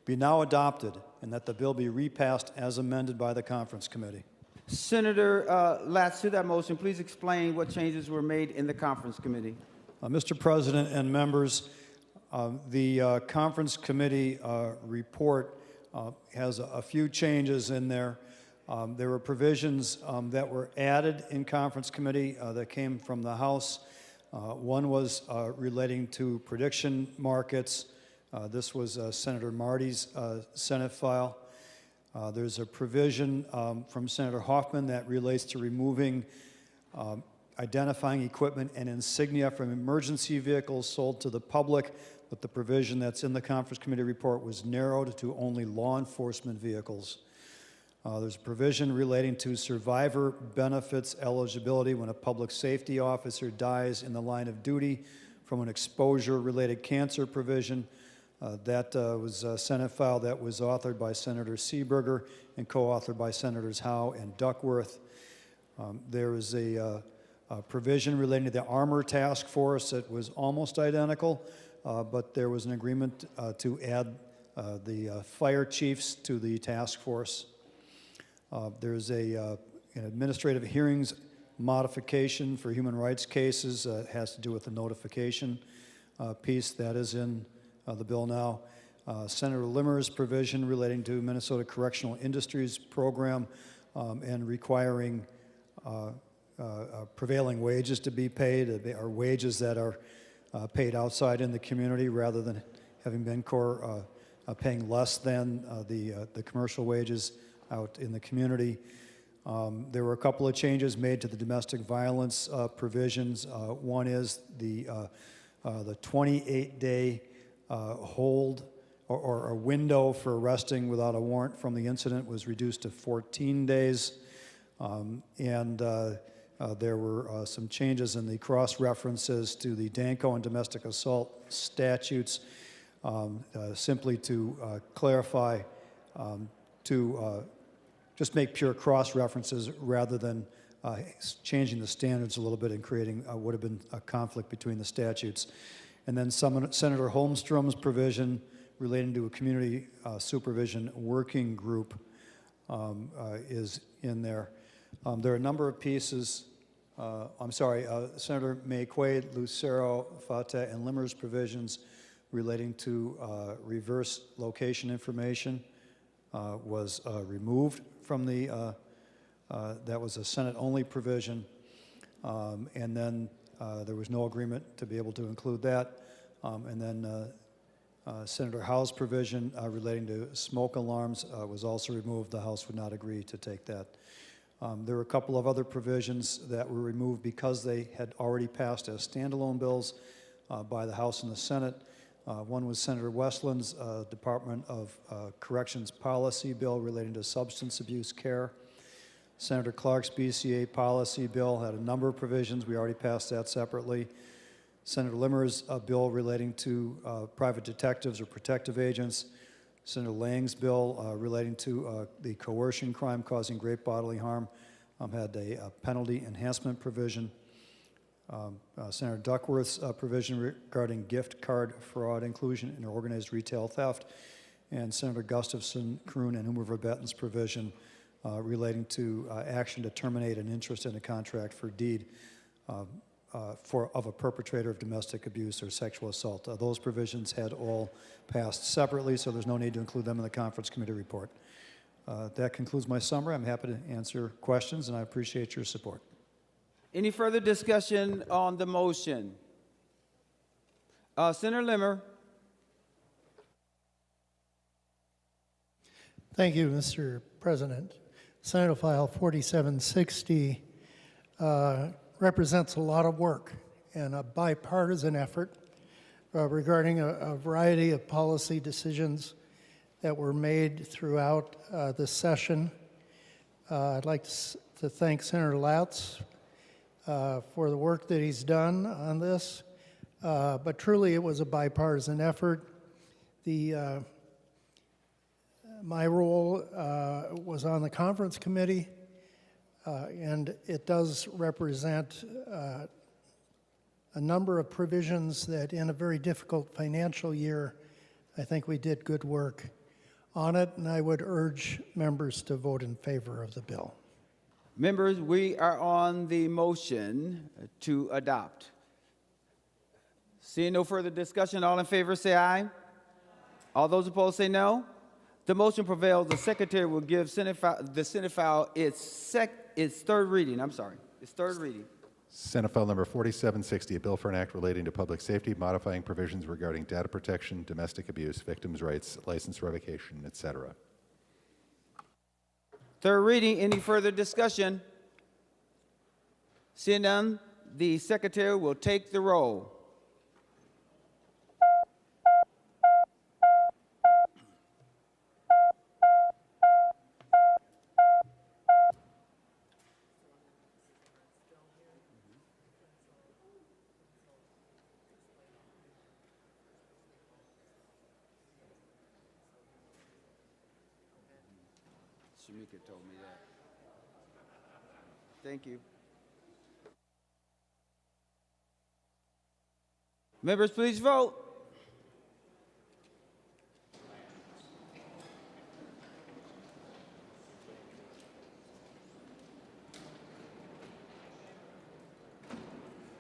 be now adopted and that the bill be repassed as amended by the conference committee. Senator Latz, to that motion, please explain what changes were made in the conference committee. Mr. President and members, the conference committee report has a few changes in there. There were provisions that were added in conference committee that came from the House. One was relating to prediction markets. This was Senator Marty's Senate file. There's a provision from Senator Hoffman that relates to removing identifying equipment and insignia from emergency vehicles sold to the public, but the provision that's in the conference committee report was narrowed to only law enforcement vehicles. There's a provision relating to survivor benefits eligibility when a public safety officer dies in the line of duty from an exposure-related cancer provision. That was a Senate file that was authored by Senator Seeberger and co-authored by Senators Howe and Duckworth. There was a provision relating to the Armor Task Force that was almost identical, but there was an agreement to add the fire chiefs to the task force. There's an administrative hearings modification for human rights cases. It has to do with the notification piece that is in the bill now. Senator Limmer's provision relating to Minnesota Correctional Industries Program and requiring prevailing wages to be paid, or wages that are paid outside in the community rather than having Bencor paying less than the commercial wages out in the community. There were a couple of changes made to the domestic violence provisions. One is the 28-day hold or a window for arresting without a warrant from the incident was reduced to 14 days. There were some changes in the cross-references to the Danco and domestic assault statutes, simply to clarify, to just make pure cross-references rather than changing the standards a little bit and creating would have been a conflict between the statutes. And then Senator Holmstrom's provision relating to a community supervision working group is in there. There are a number of pieces. Senator McQuaid, Lucero, Fateh, and Limmer's provisions relating to reverse location information was removed from the, that was a Senate-only provision. And then there was no agreement to be able to include that. And then Senator Howe's provision relating to smoke alarms was also removed. The House would not agree to take that. There were a couple of other provisions that were removed because they had already passed as standalone bills by the House and the Senate. One was Senator Westland's Department of Corrections policy bill relating to substance abuse care. Senator Clark's BCA policy bill had a number of provisions. We already passed that separately. Senator Limmer's bill relating to private detectives or protective agents. Senator Lang's bill relating to the coercion crime causing great bodily harm had a penalty enhancement provision. Senator Duckworth's provision regarding gift card fraud inclusion in organized retail theft. And Senator Gustafson, Kroon, and Umer Verbeten's provision relating to action to terminate an interest in a contract for deed of a perpetrator of domestic abuse or sexual assault. Those provisions had all passed separately, so there's no need to include them in the conference committee report. That concludes my summary. I'm happy to answer questions, and I appreciate your support. Any further discussion on the motion? Senator Limmer. Thank you, Mr. President. Senate File 4760 represents a lot of work and a bipartisan effort regarding a variety of policy decisions that were made throughout this session. I'd like to thank Senator Latz for the work that he's done on this, but truly it was a bipartisan effort. My role was on the conference committee, and it does represent a number of provisions that in a very difficult financial year, I think we did good work on it, and I would urge members to vote in favor of the bill. Members, we are on the motion to adopt. Seeing no further discussion, all in favor say aye. All those opposed say no. The motion prevails. The Secretary will give the Senate file its third reading. Its third reading. Senate File Number 4760, a bill for an act relating to public safety, modifying provisions regarding data protection, domestic abuse, victims' rights, license revocation, etc. Third reading. Any further discussion? Seeing none, the Secretary will take the roll. Shamika told me that. Thank you. Members, please vote.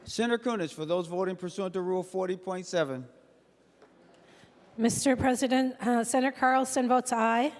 Senator Kunis, for those voting pursuant to Rule 40.7. Mr. President, Senator Carlson votes aye.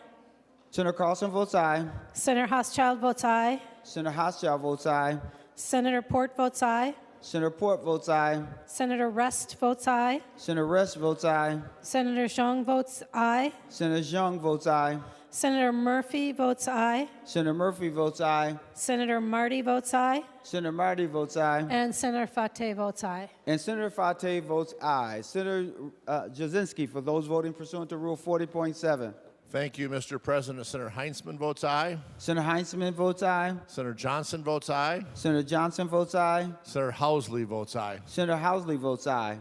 Senator Carlson votes aye. Senator Housechild votes aye. Senator Housechild votes aye. Senator Port votes aye. Senator Port votes aye. Senator Rest votes aye. Senator Rest votes aye. Senator Zhang votes aye. Senator Zhang votes aye. Senator Murphy votes aye. Senator Murphy votes aye. Senator Marty votes aye. Senator Marty votes aye. And Senator Fateh votes aye. And Senator Fateh votes aye. Senator Jasinski, for those voting pursuant to Rule 40.7. Thank you, Mr. President. Senator Heinzman votes aye. Senator Heinzman votes aye. Senator Johnson votes aye. Senator Johnson votes aye. Senator Housley votes aye. Senator Housley votes aye.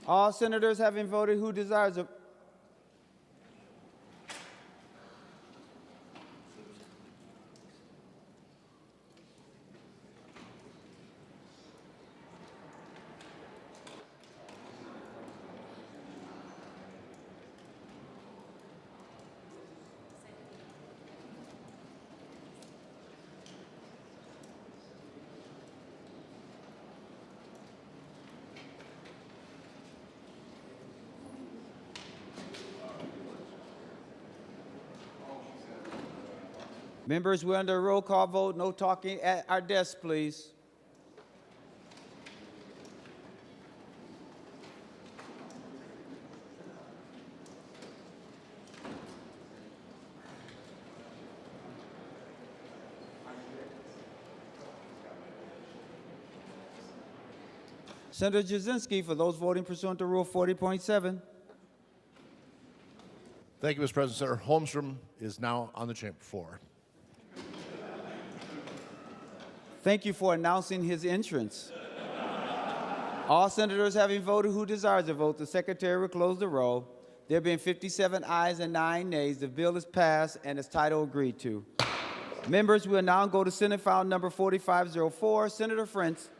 All senators having voted who desires a... Members, we're under a roll call vote. No talking at our desk, please. Senator Jasinski, for those voting pursuant to Rule 40.7. Thank you, Mr. President. Senator Holmstrom is now on the chamber floor. Thank you for announcing his entrance. All senators having voted who desires to vote, the secretary will close the roll. There being 57 ayes and 9 nays, the bill is passed and its title agreed to. Members, we will now go to Senate File number 4504. Senator Frentz.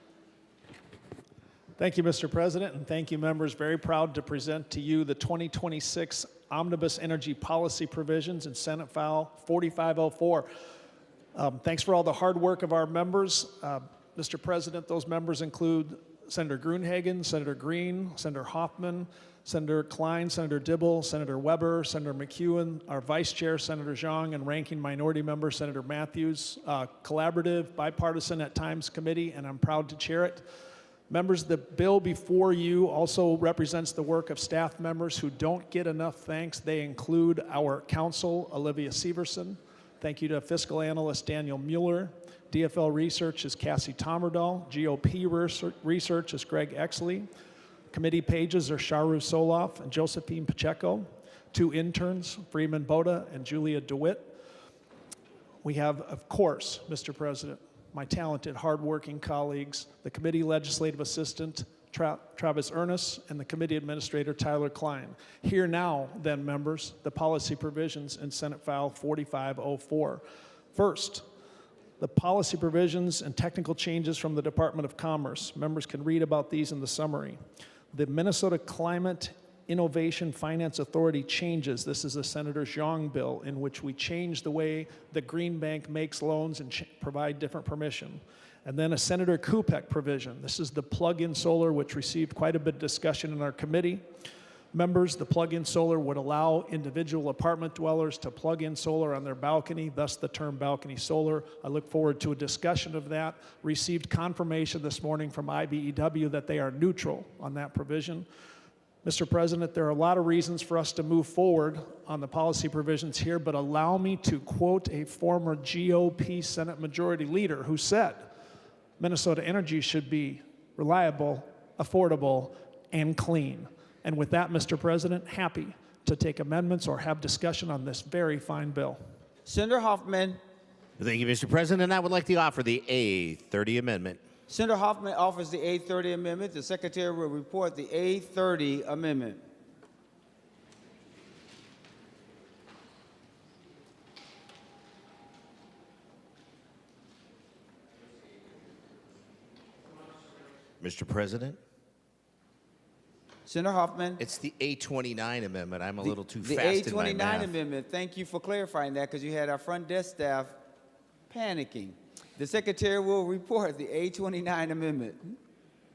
Thank you, Mr. President, and thank you, members. Very proud to present to you the 2026 Omnibus Energy Policy Provisions in Senate File 4504. Thanks for all the hard work of our members. Mr. President, those members include Senator Gruenhagen, Senator Green, Senator Hoffman, Senator Klein, Senator Dibble, Senator Weber, Senator McEwen, our Vice Chair, Senator Zhang, and Ranking Minority Member, Senator Matthews. Collaborative, bipartisan at times committee, and I'm proud to chair it. Members, the bill before you also represents the work of staff members who don't get enough thanks. They include our counsel, Olivia Severson. Thank you to fiscal analyst Daniel Mueller. DFL Research is Cassie Tomerdahl. GOP Research is Greg Exley. Committee pages are Sharu Soloff and Josephine Pacheco. 2 interns, Freeman Boda and Julia DeWitt. We have, of course, Mr. President, my talented, hardworking colleagues, the committee legislative assistant, Travis Ernest, and the committee administrator, Tyler Klein. Here now, then, members, the policy provisions in Senate File 4504. First, the policy provisions and technical changes from the Department of Commerce. Members can read about these in the summary. The Minnesota Climate Innovation Finance Authority changes. This is a Senator Zhang bill in which we change the way the Green Bank makes loans and provide different permission. And then a Senator Kupek provision. This is the plug-in solar, which received quite a bit of discussion in our committee. Members, the plug-in solar would allow individual apartment dwellers to plug in solar on their balcony, thus the term balcony solar. I look forward to a discussion of that. Received confirmation this morning from IBEW that they are neutral on that provision. Mr. President, there are a lot of reasons for us to move forward on the policy provisions here, but allow me to quote a former GOP Senate Majority Leader who said, Minnesota energy should be reliable, affordable, and clean. And with that, Mr. President, happy to take amendments or have discussion on this very fine bill. Senator Hoffman. Thank you, Mr. President. I would like to offer the A30 amendment. Senator Hoffman offers the A30 amendment. The secretary will report the A30 amendment. Mr. President? Senator Hoffman. It's the A29 amendment. I'm a little too fast the in my A29 math. amendment. Thank you for clarifying that because you had our front desk staff panicking. The secretary will report the A29 amendment.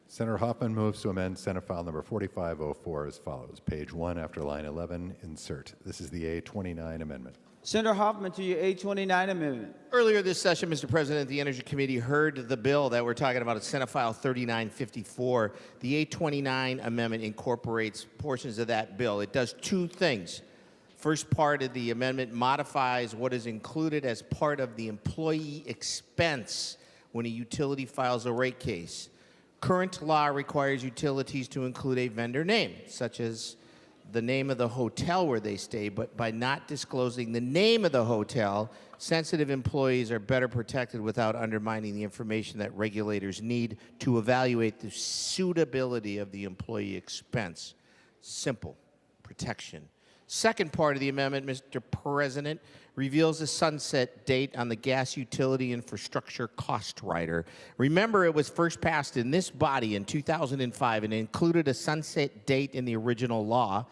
Senator Hoffman moves to amend Senate File number 4504 as follows. Page 1 after line 11, insert. This is the A29 amendment. Senator Hoffman to your A29 amendment. Earlier this session, Mr. President, the Energy Committee heard the bill that we're talking about. It's Senate File 3954. The A29 amendment incorporates portions of that bill. It does 2 things. First part of the amendment modifies what is included as part of the employee expense when a utility files a rate case. Current law requires utilities to include a vendor name, such as the name of the hotel where they stay, but by not disclosing the name of the hotel, sensitive employees are better protected without undermining the information that regulators need to evaluate the suitability of the employee expense. Simple protection. Second part of the amendment, Mr. President, reveals a sunset date on the gas utility infrastructure cost rider. Remember, it was first passed in this body in 2005 and included a sunset date in the original law.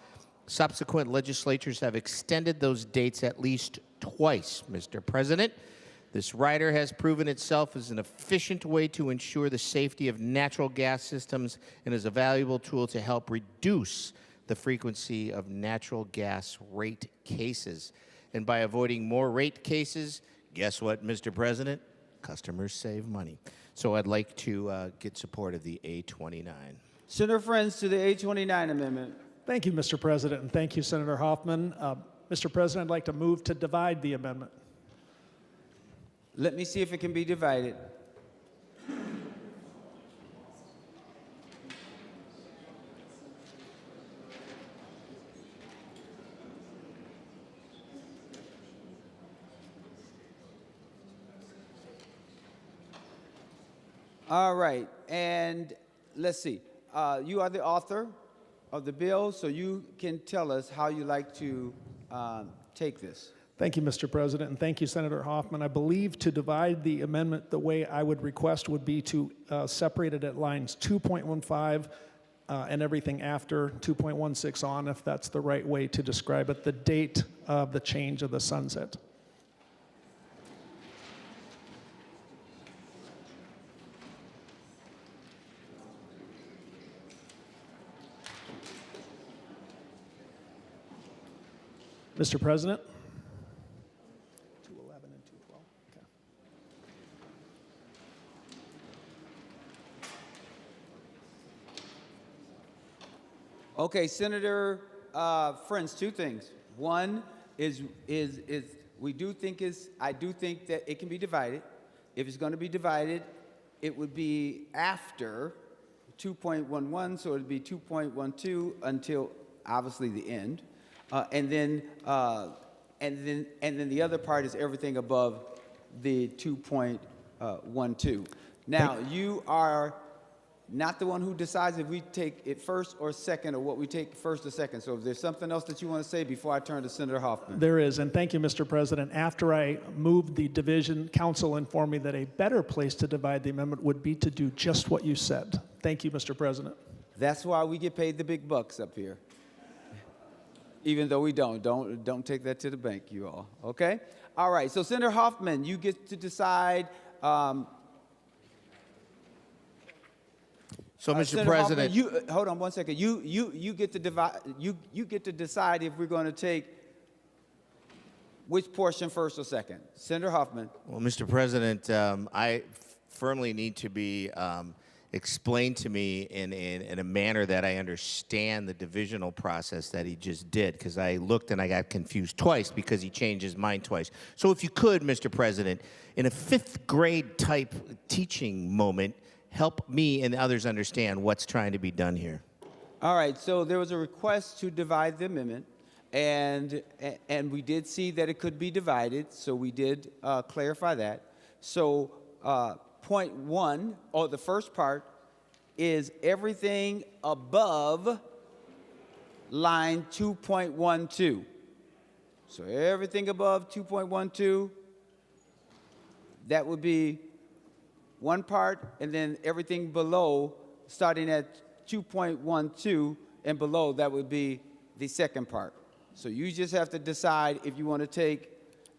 Subsequent legislatures have extended those dates at least twice, Mr. President. This rider has proven itself as an efficient way to ensure the safety of natural gas systems and is a valuable tool to help reduce the frequency of natural gas rate cases. And by avoiding more rate cases, Guess what, Mr. President? Customers save money. So I'd like to get support of the A29. Senator Frentz to the A29 amendment. Thank you, Mr. President, and thank you, Senator Hoffman. Mr. President, I'd like to move to divide the amendment. Let me see if it can be divided. All right, and let's see. You are the author of the bill, so you can tell us how you like to take this. Thank you, Mr. President, and thank you, Senator Hoffman. I believe to divide the amendment the way I would request would be to separate it at lines 2.15 and everything after 2.16 on, if that's the right way to describe it, the date of the change of the sunset. Mr. President? 211 and 212. Okay, Senator Frentz, two things. One is I do think that it can be divided. If it's going to be divided, it would be after 2.11, so it would be 2.12 until obviously the end. And then the other part is everything above the 2.12. Now, you are not the one who decides if we take it first or second, or what we take first or second. So if there's something else that you want to say before I turn to Senator Hoffman. There is, and thank you, Mr. President. After I moved the division, council informed me that a better place to divide the amendment would be to do just what you said. Thank you, Mr. President. That's why we get paid the big bucks up here. Even though we don't take that to the bank, you all. Okay? All right. So Senator Hoffman, you get to decide. So, Mr. Senator President, Hoffman, hold on one second. You get to divide. You get to decide if we're going to take which portion first or second. Senator Hoffman. well, Mr. President, I firmly need to be explained to me in a manner that I understand the divisional process that he just did, because I looked and I got confused twice because he changed his mind twice. So if you could, Mr. President, in a fifth grade type teaching moment, help me and others understand what's trying to be done here. All right. So there was a request to divide the amendment, and we did see that it could be divided. So we did clarify that. So point one, or the first part, is everything above line 2.12. So everything above 2.12, that would be one part, and then everything below, starting at 2.12 and below, that would be the second part. So you just have to decide if you want to take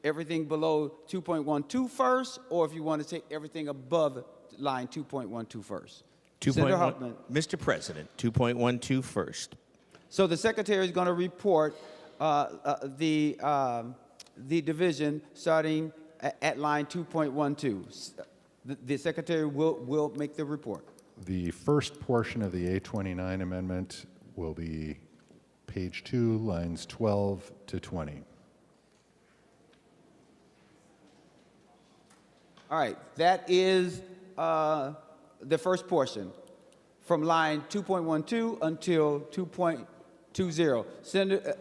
everything below 2.12 first, or if you want to take everything above line 2.12 first. Senator Hoffman. Mr. President, 2.12 first. So the Secretary is going to report the division starting at line 2.12. The Secretary will make the report. The first portion of the A29 amendment will be page 2, lines 12 to 20. All right, that is the first portion, from line 2.12 until 2.20.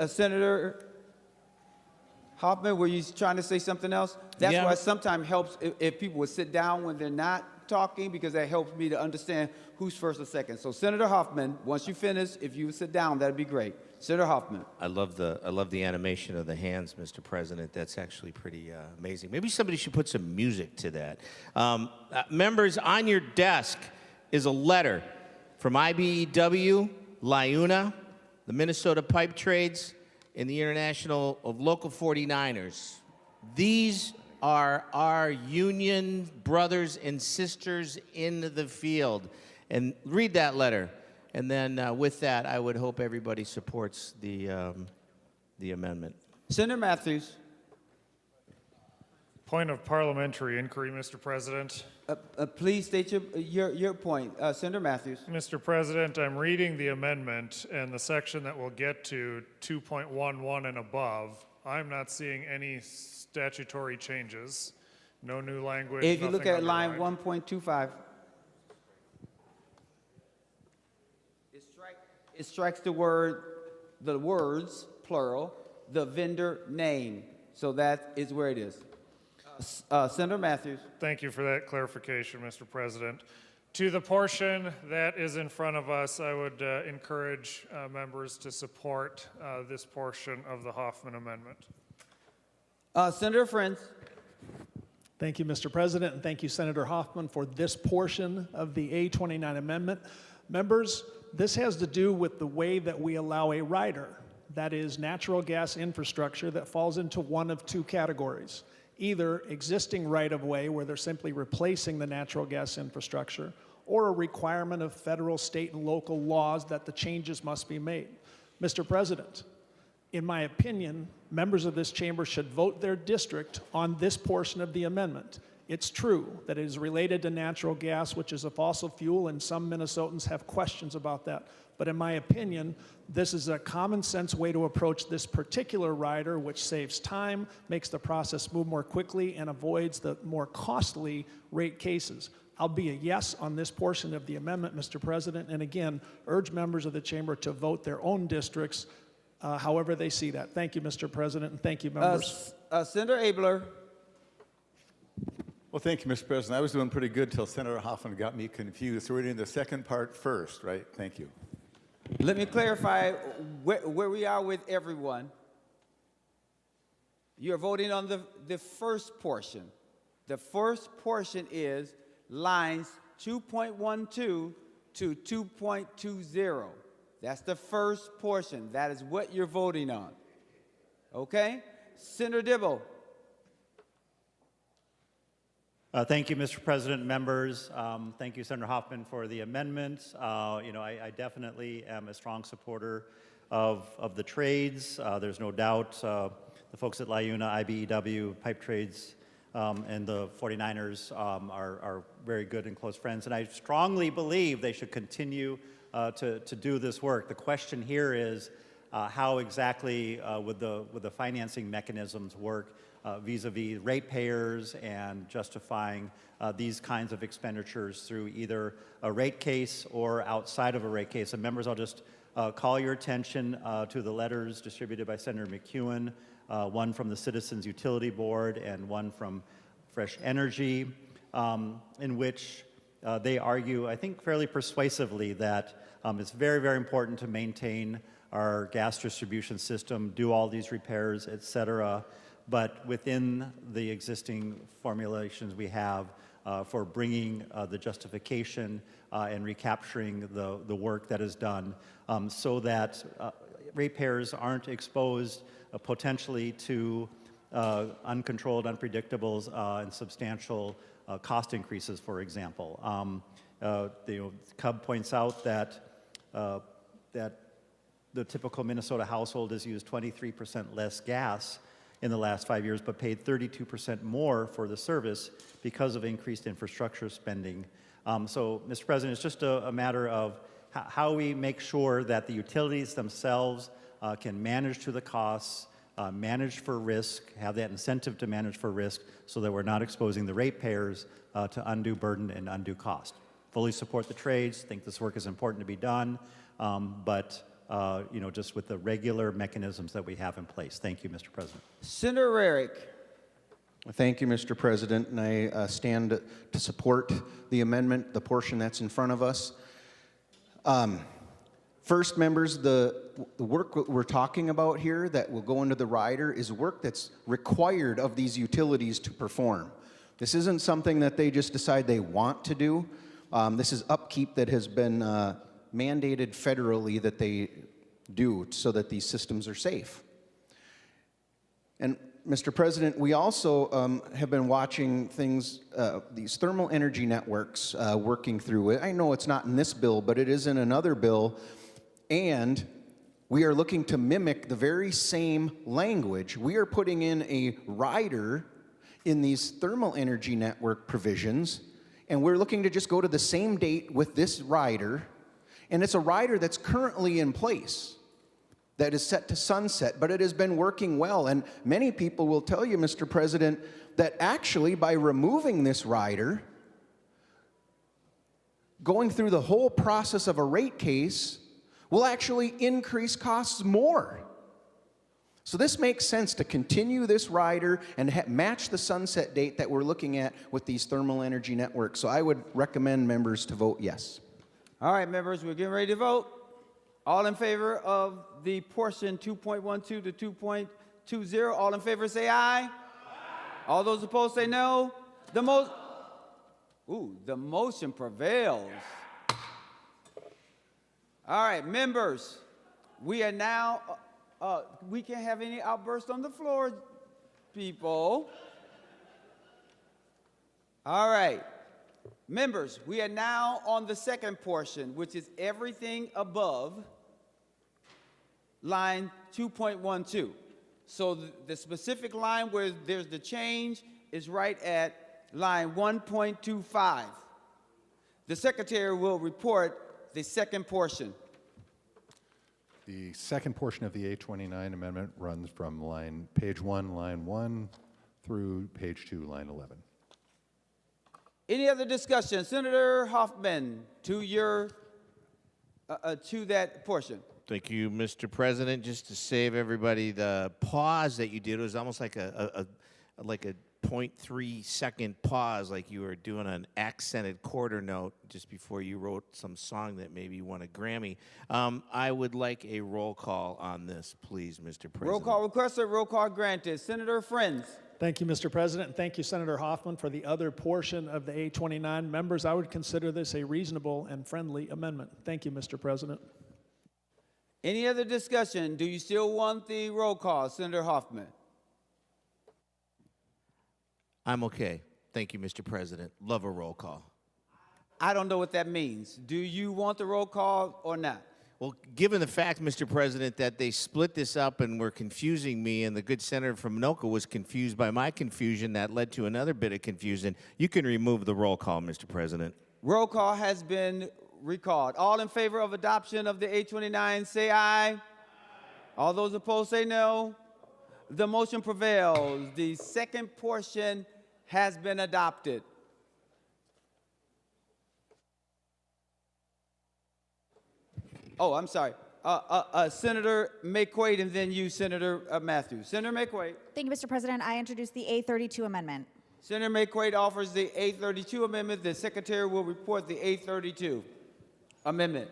Senator Hoffman, were you trying to say something else? That's why it sometimes helps if people would sit down when they're not talking, because that helps me to understand who's first or second. So Senator Hoffman, once you finish, if you would sit down, that'd be great. Senator Hoffman. I love the animation of the hands, Mr. President. That's actually pretty amazing. Maybe somebody should put some music to that. Members, on your desk is a letter from IBEW, LIUNA, the Minnesota Pipe Trades, and the International of Local 49ers. These are our union brothers and sisters in the field. And read that letter. And then with that, I would hope everybody supports the amendment. Senator Matthews. Point of parliamentary inquiry, Mr. President. Please state your point. Senator Matthews. Mr. President, I'm reading the amendment and the section that we'll get to 2.11 and above. I'm not seeing any statutory changes. No new language. If you look at line underlined. 1.25, it strikes the words, plural, the vendor name. So that is where it is. Senator Matthews. Thank you for that clarification, Mr. President. To the portion that is in front of us, I would encourage members to support this portion of the Hoffman amendment. Senator Frentz. Thank you, Mr. President, and thank you, Senator Hoffman, for this portion of the A29 amendment. Members, this has to do with the way that we allow a rider, that is natural gas infrastructure, that falls into one of two categories. Either existing right-of-way, where they're simply replacing the natural gas infrastructure, or a requirement of federal, state, and local laws that the changes must be made. Mr. President, in my opinion, members of this chamber should vote their district on this portion of the amendment. It's true that it is related to natural gas, which is a fossil fuel, and some Minnesotans have questions about that. But in my opinion, this is a common sense way to approach this particular rider, which saves time, makes the process move more quickly, and avoids the more costly rate cases. I'll be a yes on this portion of the amendment, Mr. President, and again, urge members of the chamber to vote their own districts however they see that. Thank you, Mr. President, and thank you, members. Senator Abler. Well, thank you, Mr. President. I was doing pretty good till Senator Hoffman got me confused. So we're doing the second part first, right? Thank you. Let me clarify where we are with everyone. You're voting on the first portion. The first portion is lines 2.12 to 2.20. That's the first portion. That is what you're voting on. Okay? Senator Dibble. Thank you, Mr. President, members. Thank you, Senator Hoffman, for the amendments. I definitely am a strong supporter of the trades. There's no doubt the folks at LIUNA, IBEW, Pipe Trades, and the 49ers are very good and close friends, and I strongly believe they should continue to do this work. The question here is how exactly would the financing mechanisms work vis-a-vis ratepayers and justifying these kinds of expenditures through either a rate case or outside of a rate case. And members, I'll just call your attention to the letters distributed by Senator McEwen, one from the Citizens Utility Board and one from Fresh Energy, in which they argue, I think fairly persuasively, that it's very, very important to maintain our gas distribution system, do all these repairs, et cetera, but within the existing formulations we have for bringing the justification and recapturing the work that is done so that ratepayers aren't exposed potentially to uncontrolled, unpredictables, and substantial cost increases, for example. CUB points out that the typical Minnesota household has used 23% less gas in the last 5 years, but paid 32% more for the service because of increased infrastructure spending. So, Mr. President, it's just a matter of how we make sure that the utilities themselves can manage to the costs, manage for risk, have that incentive to manage for risk so that we're not exposing the ratepayers to undue burden and undue cost. Fully support the trades, think this work is important to be done, but just with the regular mechanisms that we have in place. Thank you, Mr. President. Senator Rarick. Thank you, Mr. President, and I stand to support the amendment, the portion that's in front of us. First, members, the work we're talking about here that will go into the rider is work that's required of these utilities to perform. This isn't something that they just decide they want to do. This is upkeep that has been mandated federally that they do so that these systems are safe. And Mr. President, we also have been watching things, these thermal energy networks working through it. I know it's not in this bill, but it is in another bill, and we are looking to mimic the very same language. We are putting in a rider in these thermal energy network provisions, and we're looking to just go to the same date with this rider, and it's a rider that's currently in place that is set to sunset, but it has been working well. And many people will tell you, Mr. President, that actually by removing this rider, going through the whole process of a rate case will actually increase costs more. So this makes sense to continue this rider and match the sunset date that we're looking at with these thermal energy networks. So I would recommend members to vote yes. All right, members, we're getting ready to vote. All in favor of the portion 2.12 to 2.20, all in favor say aye. Aye. All those opposed say no. The motion prevails. All right, members, we are now, we can't have any outbursts on the floor, people. All right, members, we are now on the second portion, which is everything above line 2.12. So the specific line where there's the change is right at line 1.25. The secretary will report the second portion. The second portion of the 829 amendment runs from page 1, line 1, through page 2, line 11. Any other discussion? Senator Hoffman, to that portion. Thank you, Mr. President. Just to save everybody the pause that you did, it was almost like a 0.3 second pause, like you were doing an accented quarter note just before you wrote some song that maybe won a Grammy. I would like a roll call on this, please, Mr. President. Roll call requested, roll call granted. Senator Frentz. Thank you, Mr. President, and thank you, Senator Hoffman, for the other portion of the 829. Members, I would consider this a reasonable and friendly amendment. Thank you, Mr. President. Any other discussion? Do you still want the roll call, Senator Hoffman? I'm okay. Thank you, Mr. President. Love a roll call. I don't know what that means. Do you want the roll call or not? Well, given the fact, Mr. President, that they split this up and were confusing me, and the good senator from Anoka was confused by my confusion, that led to another bit of confusion, you can remove the roll call, Mr. President. Roll call has been recalled. All in favor of adoption of the 829, say aye. Aye. All those opposed say no. The motion prevails. The second portion has been adopted. Oh, I'm sorry. Senator McQuaid, and then you, Senator Matthews. Senator McQuaid. Thank you, Mr. President. I introduce the A32 amendment. Senator McQuaid offers the 832 amendment. The secretary will report the 832 amendment.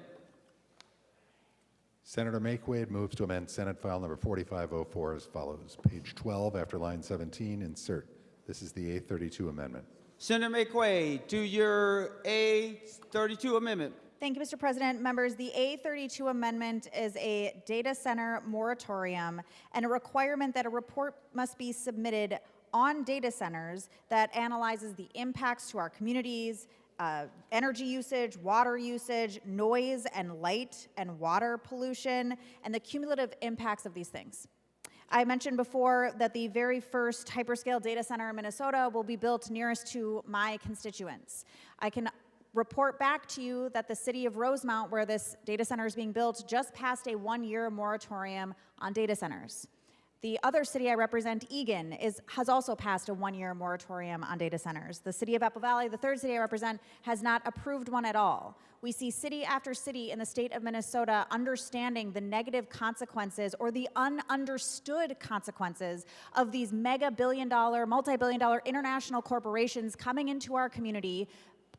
Senator McQuaid moves to amend Senate File Number 4504 as follows. Page 12, after line 17, insert. This is the 832 amendment. Senator McQuaid, to your A32 amendment. Thank you, Mr. President. Members, the A32 amendment is a data center moratorium and a requirement that a report must be submitted on data centers that analyzes the impacts to our communities, energy usage, water usage, noise and light and water pollution, and the cumulative impacts of these things. I mentioned before that the very first hyperscale data center in Minnesota will be built nearest to my constituents. I can report back to you that the city of Rosemount, where this data center is being built, just passed a one-year moratorium on data centers. The other city I represent, Eagan, has also passed a one-year moratorium on data centers. The city of Apple Valley, the third city I represent, has not approved one at all. We see city after city in the state of Minnesota understanding the negative consequences or the ununderstood consequences of these mega billion-dollar, multi-billion-dollar international corporations coming into our community,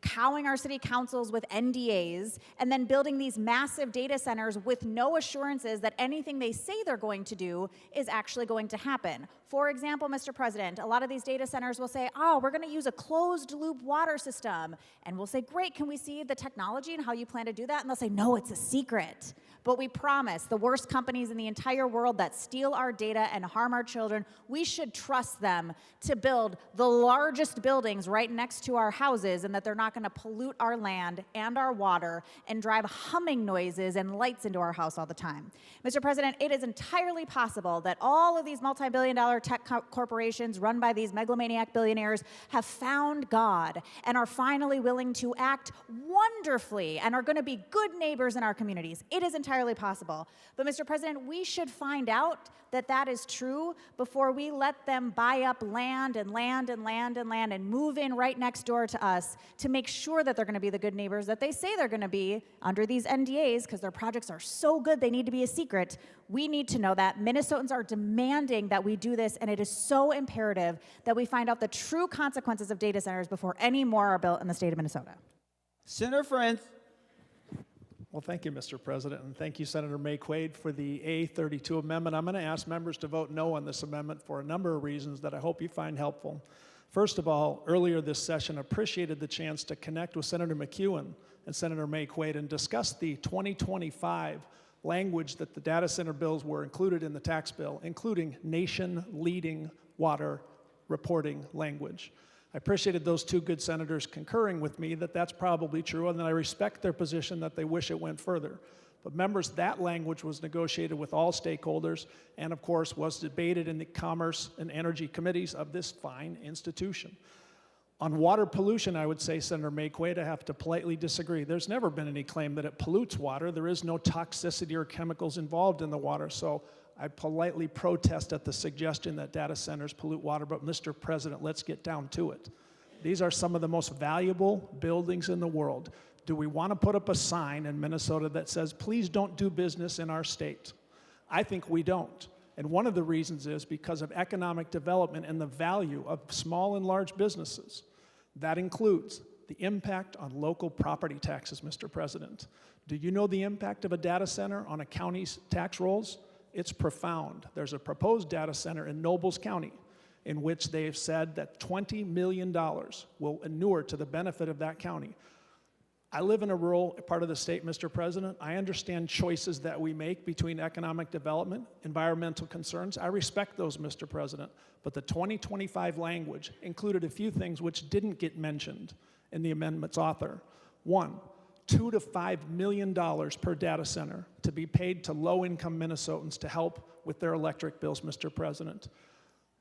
cowing our city councils with NDAs, and then building these massive data centers with no assurances that anything they say they're going to do is actually going to happen. For example, Mr. President, a lot of these data centers will say, oh, we're going to use a closed-loop water system. And we'll say, great, can we see the technology and how you plan to do that? And they'll say, no, it's a secret. But we promise the worst companies in the entire world that steal our data and harm our children, we should trust them to build the largest buildings right next to our houses, and that they're not going to pollute our land and our water and drive humming noises and lights into our house all the time. Mr. President, it is entirely possible that all of these multi-billion-dollar billion-dollar tech corporations run by these megalomaniac billionaires have found God and are finally willing to act wonderfully and are going to be good neighbors in our communities. It is entirely possible. But Mr. President, we should find out that that is true before we let them buy up land and land and land and land and move in right next door to us to make sure that they're going to be the good neighbors that they say they're going to be under these NDAs because their projects are so good they need to be a secret. We need to know that. Minnesotans are demanding that we do this, and it is so imperative that we find out the true consequences of data centers before any more are built in the state of Minnesota. Senator Frentz. Well, thank you, Mr. President, and thank you, Senator May Quaid, for the A32 amendment. I'm going to ask members to vote no on this amendment for a number of reasons that I hope you find helpful. First of all, earlier this session, appreciated the chance to connect with Senator McEwen and Senator May Quaid and discuss the 2025 language that the data center bills were included in the tax bill, including nation-leading water reporting language. I appreciated those two good senators concurring with me that that's probably true, and that I respect their position that they wish it went further. But members, that language was negotiated with all stakeholders and, of course, was debated in the Commerce and Energy committees of this fine institution. On water pollution, I would say, Senator May Quaid, I have to politely disagree. There's never been any claim that it pollutes water. There is no toxicity or chemicals involved in the water, so I politely protest at the suggestion that data centers pollute water, but Mr. President, let's get down to it. These are some of the most valuable buildings in the world. Do we want to put up a sign in Minnesota that says, please don't do business in our state? I think we don't. And one of the reasons is because of economic development and the value of small and large businesses. That includes the impact on local property taxes, Mr. President. Do you know the impact of a data center on a county's tax rolls? It's profound. There's a proposed data center in Nobles County in which they've said that $20 million will inure to the benefit of that county. I live in a rural part of the state, Mr. President. I understand choices that we make between economic development, environmental concerns. I respect those, Mr. President. But the 2025 language included a few things which didn't get mentioned in the amendment's author. One, $2 to $5 million per data center to be paid to low-income Minnesotans to help with their electric bills, Mr. President.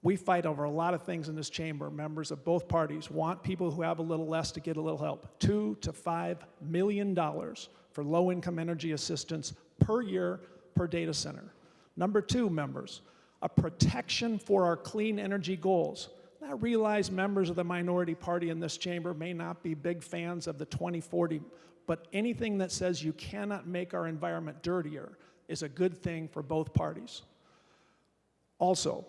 We fight over a lot of things in this chamber. Members of both parties want people who have a little less to get a little help. $2 to $5 million for low-income energy assistance per year per data center. Number two, members, a protection for our clean energy goals. I realize members of the minority party in this chamber may not be big fans of the 2040, but anything that says you cannot make our environment dirtier is a good thing for both parties. Also,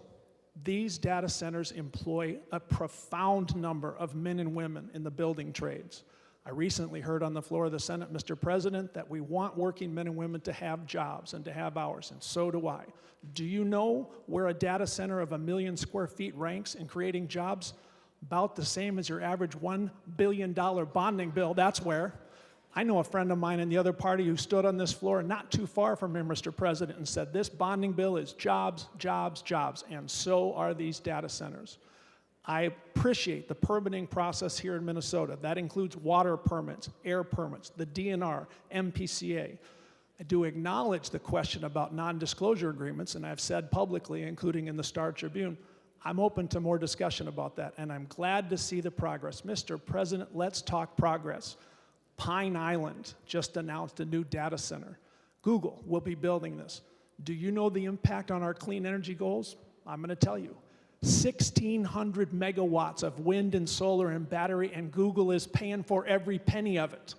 these data centers employ a profound number of men and women in the building trades. I recently heard on the floor of the Senate, Mr. President, that we want working men and women to have jobs and to have hours, and so do I. Do you know where a data center of 1 million square feet ranks in creating jobs? About the same as your average $1 billion bonding bill, that's where. I know a friend of mine in the other party who stood on this floor not too far from him, Mr. President, and said this bonding bill is jobs, jobs, jobs, and so are these data centers. I appreciate the permitting process here in Minnesota. That includes water permits, air permits, the DNR, MPCA. I do acknowledge the question about non-disclosure agreements, and I've said publicly, including in the Star Tribune, I'm open to more discussion about that, and I'm glad to see the progress. Mr. President, let's talk progress. Pine Island just announced a new data center. Google will be building this. Do you know the impact on our clean energy goals? I'm going to tell you. 1,600 megawatts of wind and solar and battery, and Google is paying for every penny of it.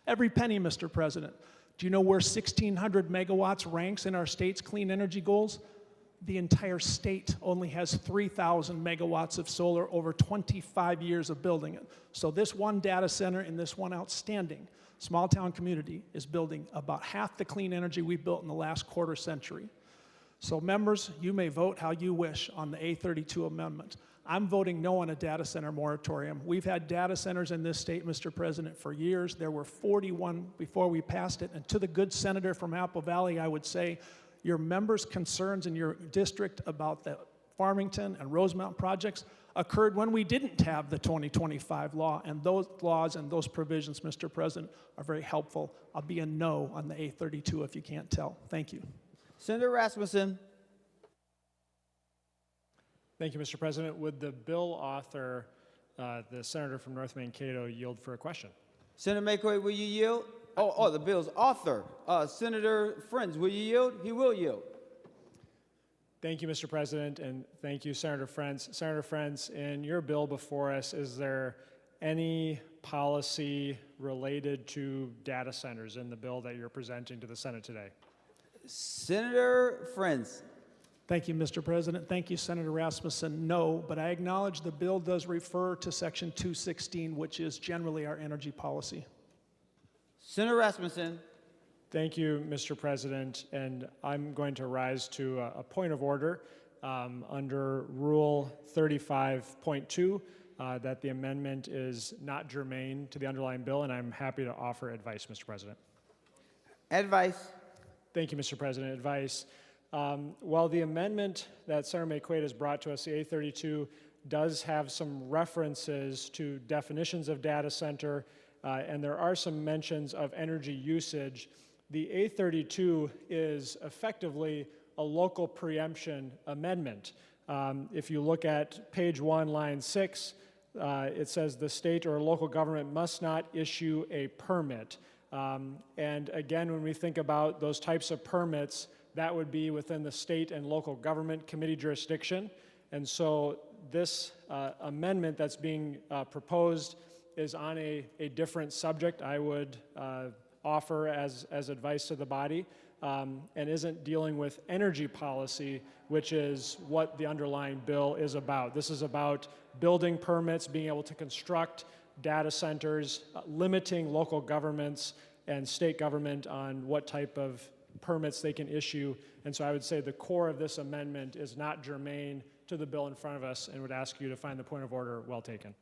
Every penny, Mr. President. Do you know where 1,600 megawatts ranks in our state's clean energy goals? The entire state only has 3,000 megawatts of solar over 25 years of building it. So this one data center in this one outstanding small town community is building about half the clean energy we've built in the last quarter century. So members, you may vote how you wish on the A32 amendment. I'm voting no on a data center moratorium. We've had data centers in this state, Mr. President, for years. There were 41 before we passed it. And to the good senator from Apple Valley, I would say, your members' concerns in your district about the Farmington and Rosemount projects occurred when we didn't have the 2025 law, and those laws and those provisions, Mr. President, are very helpful. I'll be a no on the A32 if you can't tell. Thank you. Senator Rasmussen. Thank you, Mr. President. Would the bill author, the senator from North Mankato, yield for a question? Senator McQuaid, will you yield? The bill's author, Senator Frentz, will you yield? He will yield. Thank you, Mr. President, and thank you, Senator Frentz. Senator Frentz, in your bill before us, is there any policy related to data centers in the bill that you're presenting to the Senate today? Senator Frentz. Thank you, Mr. President. Thank you, Senator Rasmussen. No, but I acknowledge the bill does refer to Section 216, which is generally our energy policy. Senator Rasmussen. Thank you, Mr. President, and I'm going to rise to a point of order under Rule 35.2 that the amendment is not germane to the underlying bill, and I'm happy to offer advice, Mr. President. Advice. Thank you, Mr. President. Advice. While the amendment that Senator McQuaid has brought to us, the A32, does have some references to definitions of data center, and there are some mentions of energy usage, the A32 is effectively a local preemption amendment. If you look at page 1, line 6, it says the state or local government must not issue a permit. And again, when we think about those types of permits, that would be within the state and local government committee jurisdiction. And so this amendment that's being proposed is on a different subject. I would offer as advice to the body, and isn't dealing with energy policy, which is what the underlying bill is about. This is about building permits, being able to construct data centers, limiting local governments and state government on what type of permits they can issue. And so I would say the core of this amendment is not germane to the bill in front of us, and would ask you to find the point of order well taken.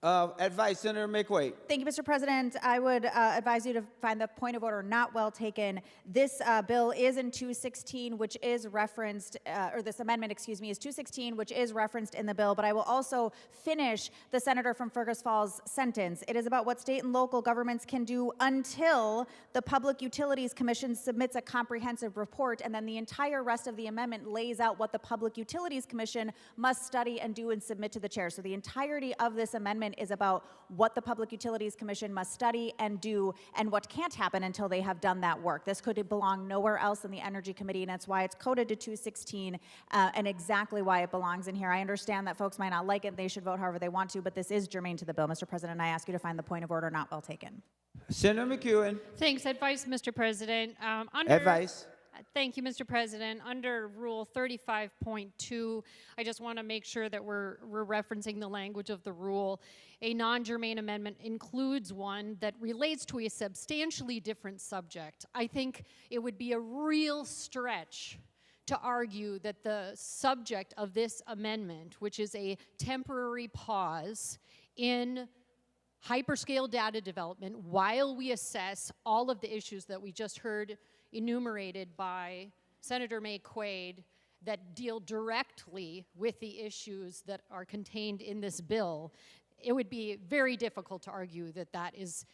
Advice, Senator McQuaid. Thank you, Mr. President. I would advise you to find the point of order not well taken. This bill is in 216, which is referenced, or this amendment, excuse me, is 216, which is referenced in the bill, but I will also finish the senator from Fergus Falls sentence. It is about what state and local governments can do until the Public Utilities Commission submits a comprehensive report, and then the entire rest of the amendment lays out what the Public Utilities Commission must study and do and submit to the chair. So the entirety of this amendment is about what the Public Utilities Commission must study and do, and what can't happen until they have done that work. This could belong nowhere else in the Energy Committee, and that's why it's coded to 216, and exactly why it belongs in here. I understand that folks might not like it, they should vote however they want to, but this is germane to the bill, Mr. President, and I ask you to find the point of order not well taken. Senator McEwen. Thanks. Advice, Mr. President. Advice. Thank you, Mr. President. Under Rule 35.2, I just want to make sure that we're referencing the language of the rule. A non-germane amendment includes one that relates to a substantially different subject. I think it would be a real stretch to argue that the subject of this amendment, which is a temporary pause in hyperscale data development while we assess all of the issues that we just heard enumerated by Senator McQuaid that deal directly with the issues that are contained in this bill, it would be very difficult to argue that that is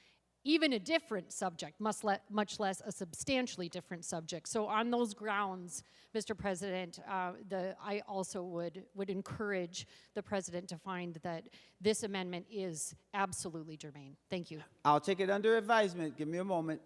even a different subject, much less a substantially different subject. So on those grounds, Mr. President, I also would encourage the President to find that this amendment is absolutely germane. Thank you. I'll take it under advisement. Give me a moment.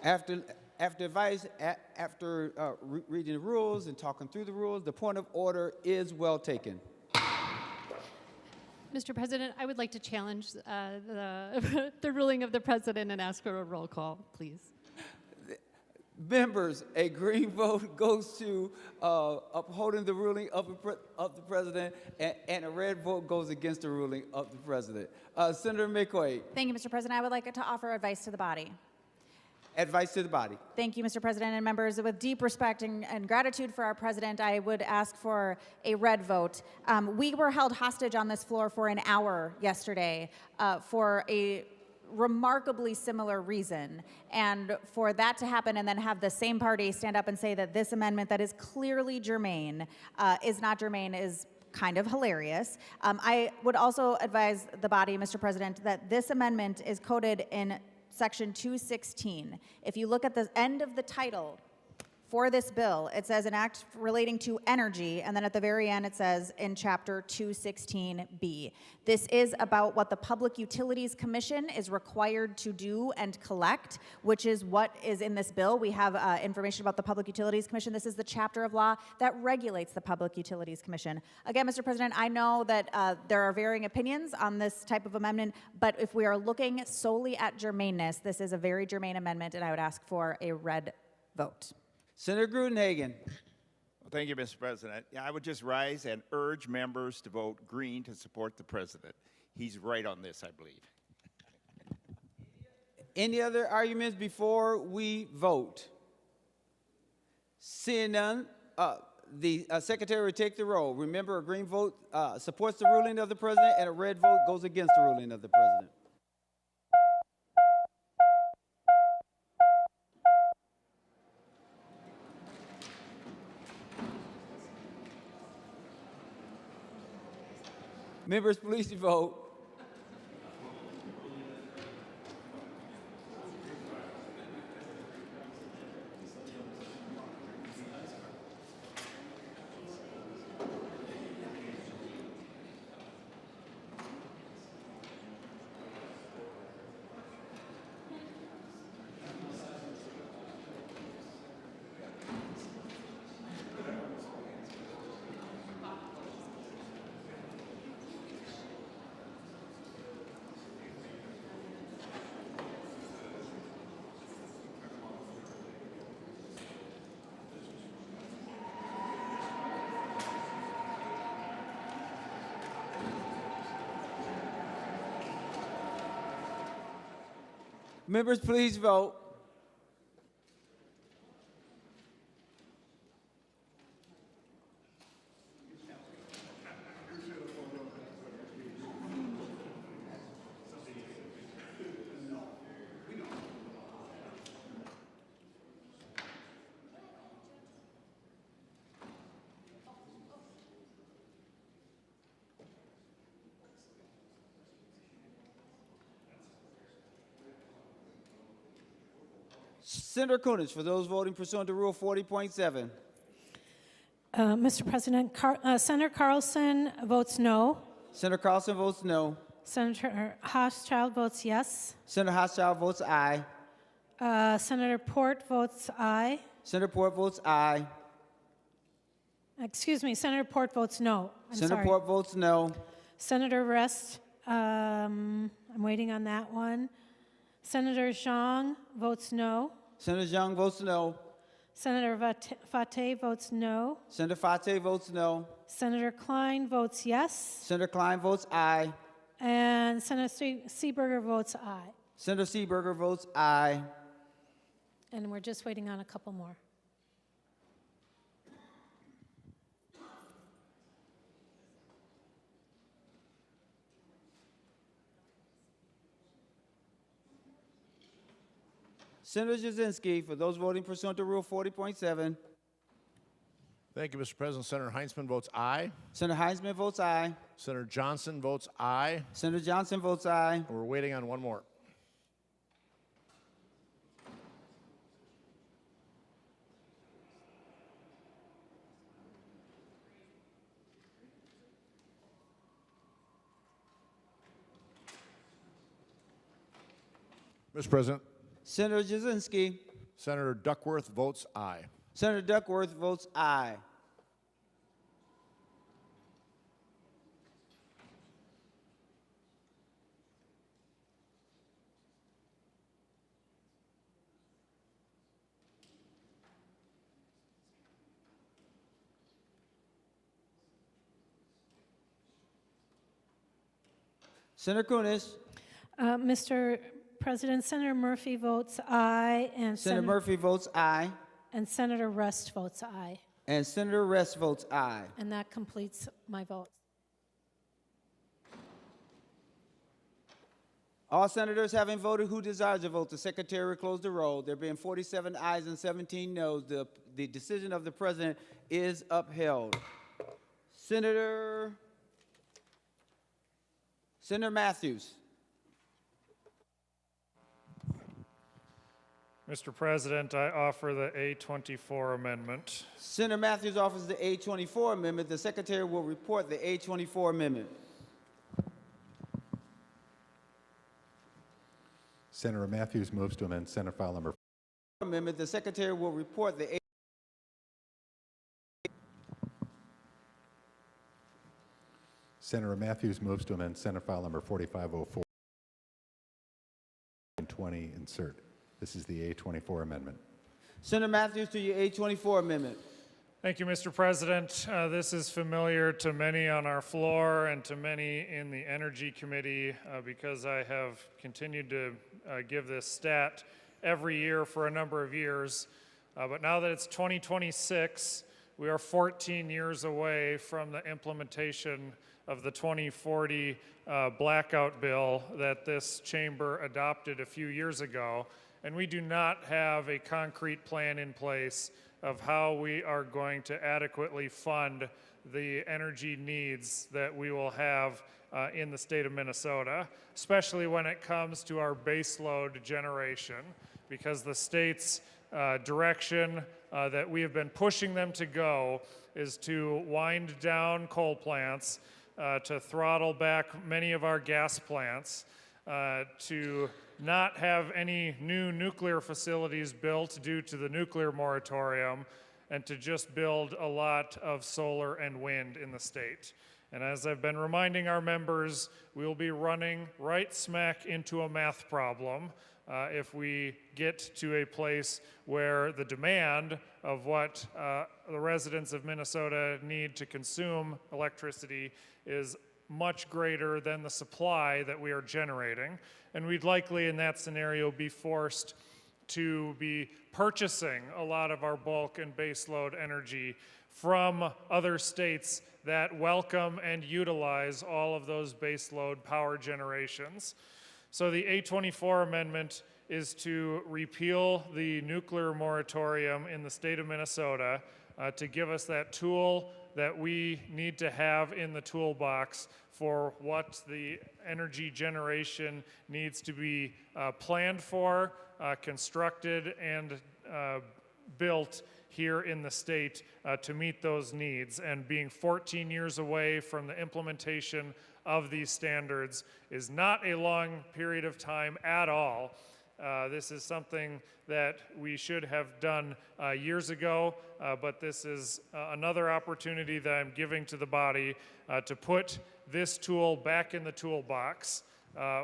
After reading the rules and talking through the rules, the point of order is well taken. Mr. President, I would like to challenge the ruling of the president and ask for a roll call, please. Members, a green vote goes to upholding the ruling of the president, and a red vote goes against the ruling of the president. Senator McQuaid. Thank you, Mr. President. I would like to offer advice to the body. Advice to the body. Thank you, Mr. President and members. With deep respect and gratitude for our president, I would ask for a red vote. We were held hostage on this floor for an hour yesterday for a remarkably similar reason. And for that to happen and then have the same party stand up and say that this amendment that is clearly germane is not germane is kind of hilarious. I would also advise the body, Mr. President, that this amendment is coded in Section 216. If you look at the end of the title for this bill, it says an act relating to energy, and then at the very end it says in Chapter 216B. This is about what the Public Utilities Commission is required to do and collect, which is what is in this bill. We have information about the Public Utilities Commission. This is the chapter of law that regulates the Public Utilities Commission. Again, Mr. President, I know that there are varying opinions on this type of amendment, but if we are looking solely at germaneness, this is a very germane amendment, and I would ask for a red vote. Senator Grudenhagen. Well, thank you, Mr. President. Yeah, I would just rise and urge members to vote green to support the president. He's right on this, I believe. Any other arguments before we vote? Seeing none, the secretary will take the roll. Remember, a green vote supports the ruling of the president, and a red vote goes against the ruling of the president. Members, please vote. Members, please vote. Senator Kunis, for those voting pursuant to Rule 40.7. Mr. President, Senator Carlson votes no. Senator Carlson votes no. Senator Hochschild votes yes. Senator Hochschild votes aye. Senator Port votes aye. Senator Port votes aye. Excuse me, Senator Port votes no. Senator Port votes no. Senator Rest, I'm waiting on that one. Senator Zhang votes no. Senator Zhang votes no. Senator Fateh votes no. Senator Fateh votes no. Senator Klein votes yes. Senator Klein votes aye. And Senator Seeberger votes aye. Senator Seeberger votes aye. And we're just waiting on a couple more. Senator Jasinski, for those voting pursuant to Rule 40.7. Thank you, Mr. President. Senator Heinzman votes aye. Senator Heinzman votes aye. Senator Johnson votes aye. Senator Johnson votes aye. And we're waiting on one more. Mr. President. Senator Jasinski. Senator Duckworth votes aye. Senator Duckworth votes aye. Senator Kunis. Mr. President, Senator Murphy votes aye, and Senator Murphy votes aye. and Senator Rest votes aye. And Senator Rest votes aye. And that completes my votes. All senators having voted who desires to vote, the secretary will close the roll. There being 47 ayes and 17 noes, the decision of the president is upheld. Senator Matthews. Mr. President, I offer the A24 amendment. Senator Matthews offers the A24 amendment. The secretary will report the A24 amendment. Senator Matthews moves to amend Senate File Number Amendment. The secretary will report the Senator Matthews moves to amend Senate File Number 4504 and 20 insert. This is the A24 amendment. Senator Matthews to your A24 amendment. Thank you, Mr. President. This is familiar to many on our floor and to many in the Energy Committee because I have continued to give this stat every year for a number of years. But now that it's 2026, we are 14 years away from the implementation of the 2040 blackout bill that this chamber adopted a few years ago. And we do not have a concrete plan in place of how we are going to adequately fund the energy needs that we will have in the state of Minnesota, especially when it comes to our baseload generation, because the state's direction that we have been pushing them to go is to wind down coal plants, to throttle back many of our gas plants, to not have any new nuclear facilities built due to the nuclear moratorium, and to just build a lot of solar and wind in the state. And as I've been reminding our members, we will be running right smack into a math problem if we get to a place where the demand of what the residents of Minnesota need to consume electricity is much greater than the supply that we are generating. And we'd likely in that scenario be forced to be purchasing a lot of our bulk and baseload energy from other states that welcome and utilize all of those baseload power generations. So the A24 amendment is to repeal the nuclear moratorium in the state of Minnesota to give us that tool that we need to have in the toolbox for what the energy generation needs to be planned for, constructed, and built here in the state to meet those needs. And being 14 years away from the implementation of these standards is not a long period of time at all. This is something that we should have done years ago, but this is another opportunity that I'm giving to the body to put this tool back in the toolbox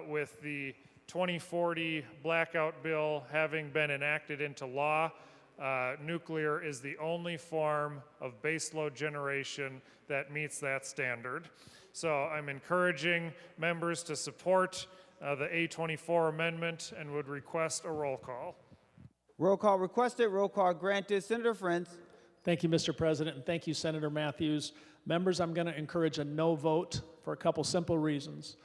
with the 2040 blackout bill having been enacted into law. Nuclear is the only form of baseload generation that meets that standard. So I'm encouraging members to support the A24 amendment and would request a roll call. Roll call requested, roll call granted. Senator Frentz. Thank you, Mr. President, and thank you, Senator Matthews. Members, I'm going to encourage a no vote for a couple simple reasons.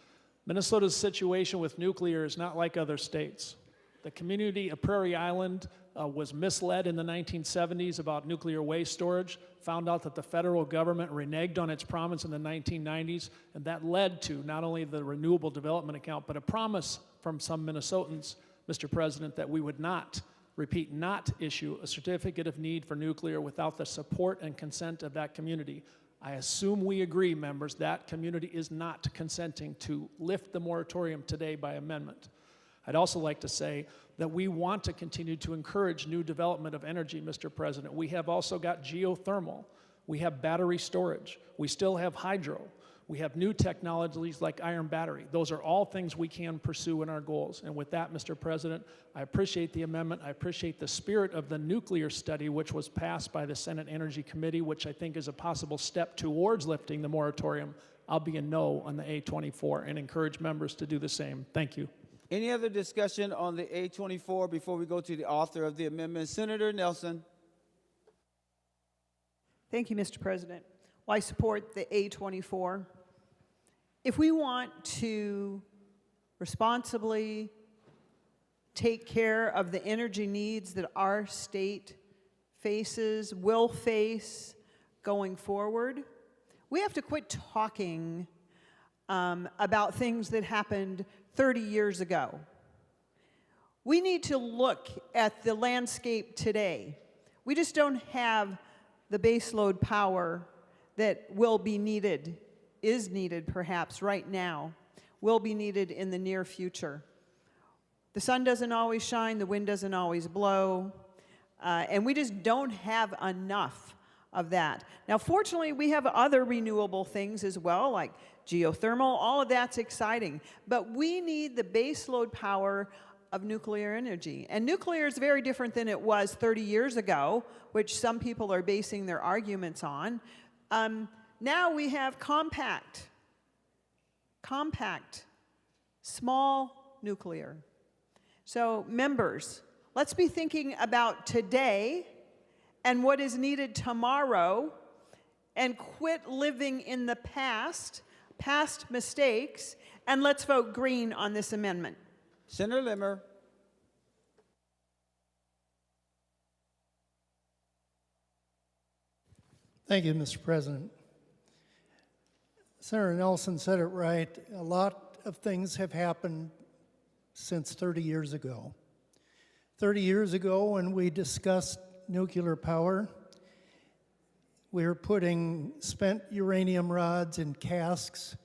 Minnesota's situation with nuclear is not like other states. The community of Prairie Island was misled in the 1970s about nuclear waste storage, found out that the federal government reneged on its promise in the 1990s, and that led to not only the renewable development account, but a promise from some Minnesotans, Mr. President, that we would not, repeat, not issue a certificate of need for nuclear without the support and consent of that community. I assume we agree, members, that community is not consenting to lift the moratorium today by amendment. I'd also like to say that we want to continue to encourage new development of energy, Mr. President. We have also got geothermal. We have battery storage. We still have hydro. We have new technologies like iron battery. Those are all things we can pursue in our goals. And with that, Mr. President, I appreciate the amendment. I appreciate the spirit of the nuclear study, which was passed by the Senate Energy Committee, which I think is a possible step towards lifting the moratorium. I'll be a no on the A24 and encourage members to do the same. Thank you. Any other discussion on the A24 before we go to the author of the amendment? Senator Nelson. Thank you, Mr. President. Well, I support the A24. If we want to responsibly take care of the energy needs that our state faces, will face going forward, we have to quit talking about things that happened 30 years ago. We need to look at the landscape today. We just don't have the baseload power that will be needed, is needed perhaps right now, will be needed in the near future. The sun doesn't always shine, the wind doesn't always blow, and we just don't have enough of that. Now, fortunately, we have other renewable things as well, like geothermal. All of that's exciting, but we need the baseload power of nuclear energy. And nuclear is very different than it was 30 years ago, which some people are basing their arguments on. Now we have compact, small nuclear. So members, let's be thinking about today and what is needed tomorrow, and quit living in the past mistakes, and let's vote green on this amendment. Senator Limmer. Thank you, Mr. President. Senator Nelson said it right. A lot of things have happened since 30 years ago. 30 years ago, when we discussed nuclear power, we were putting spent uranium rods in casks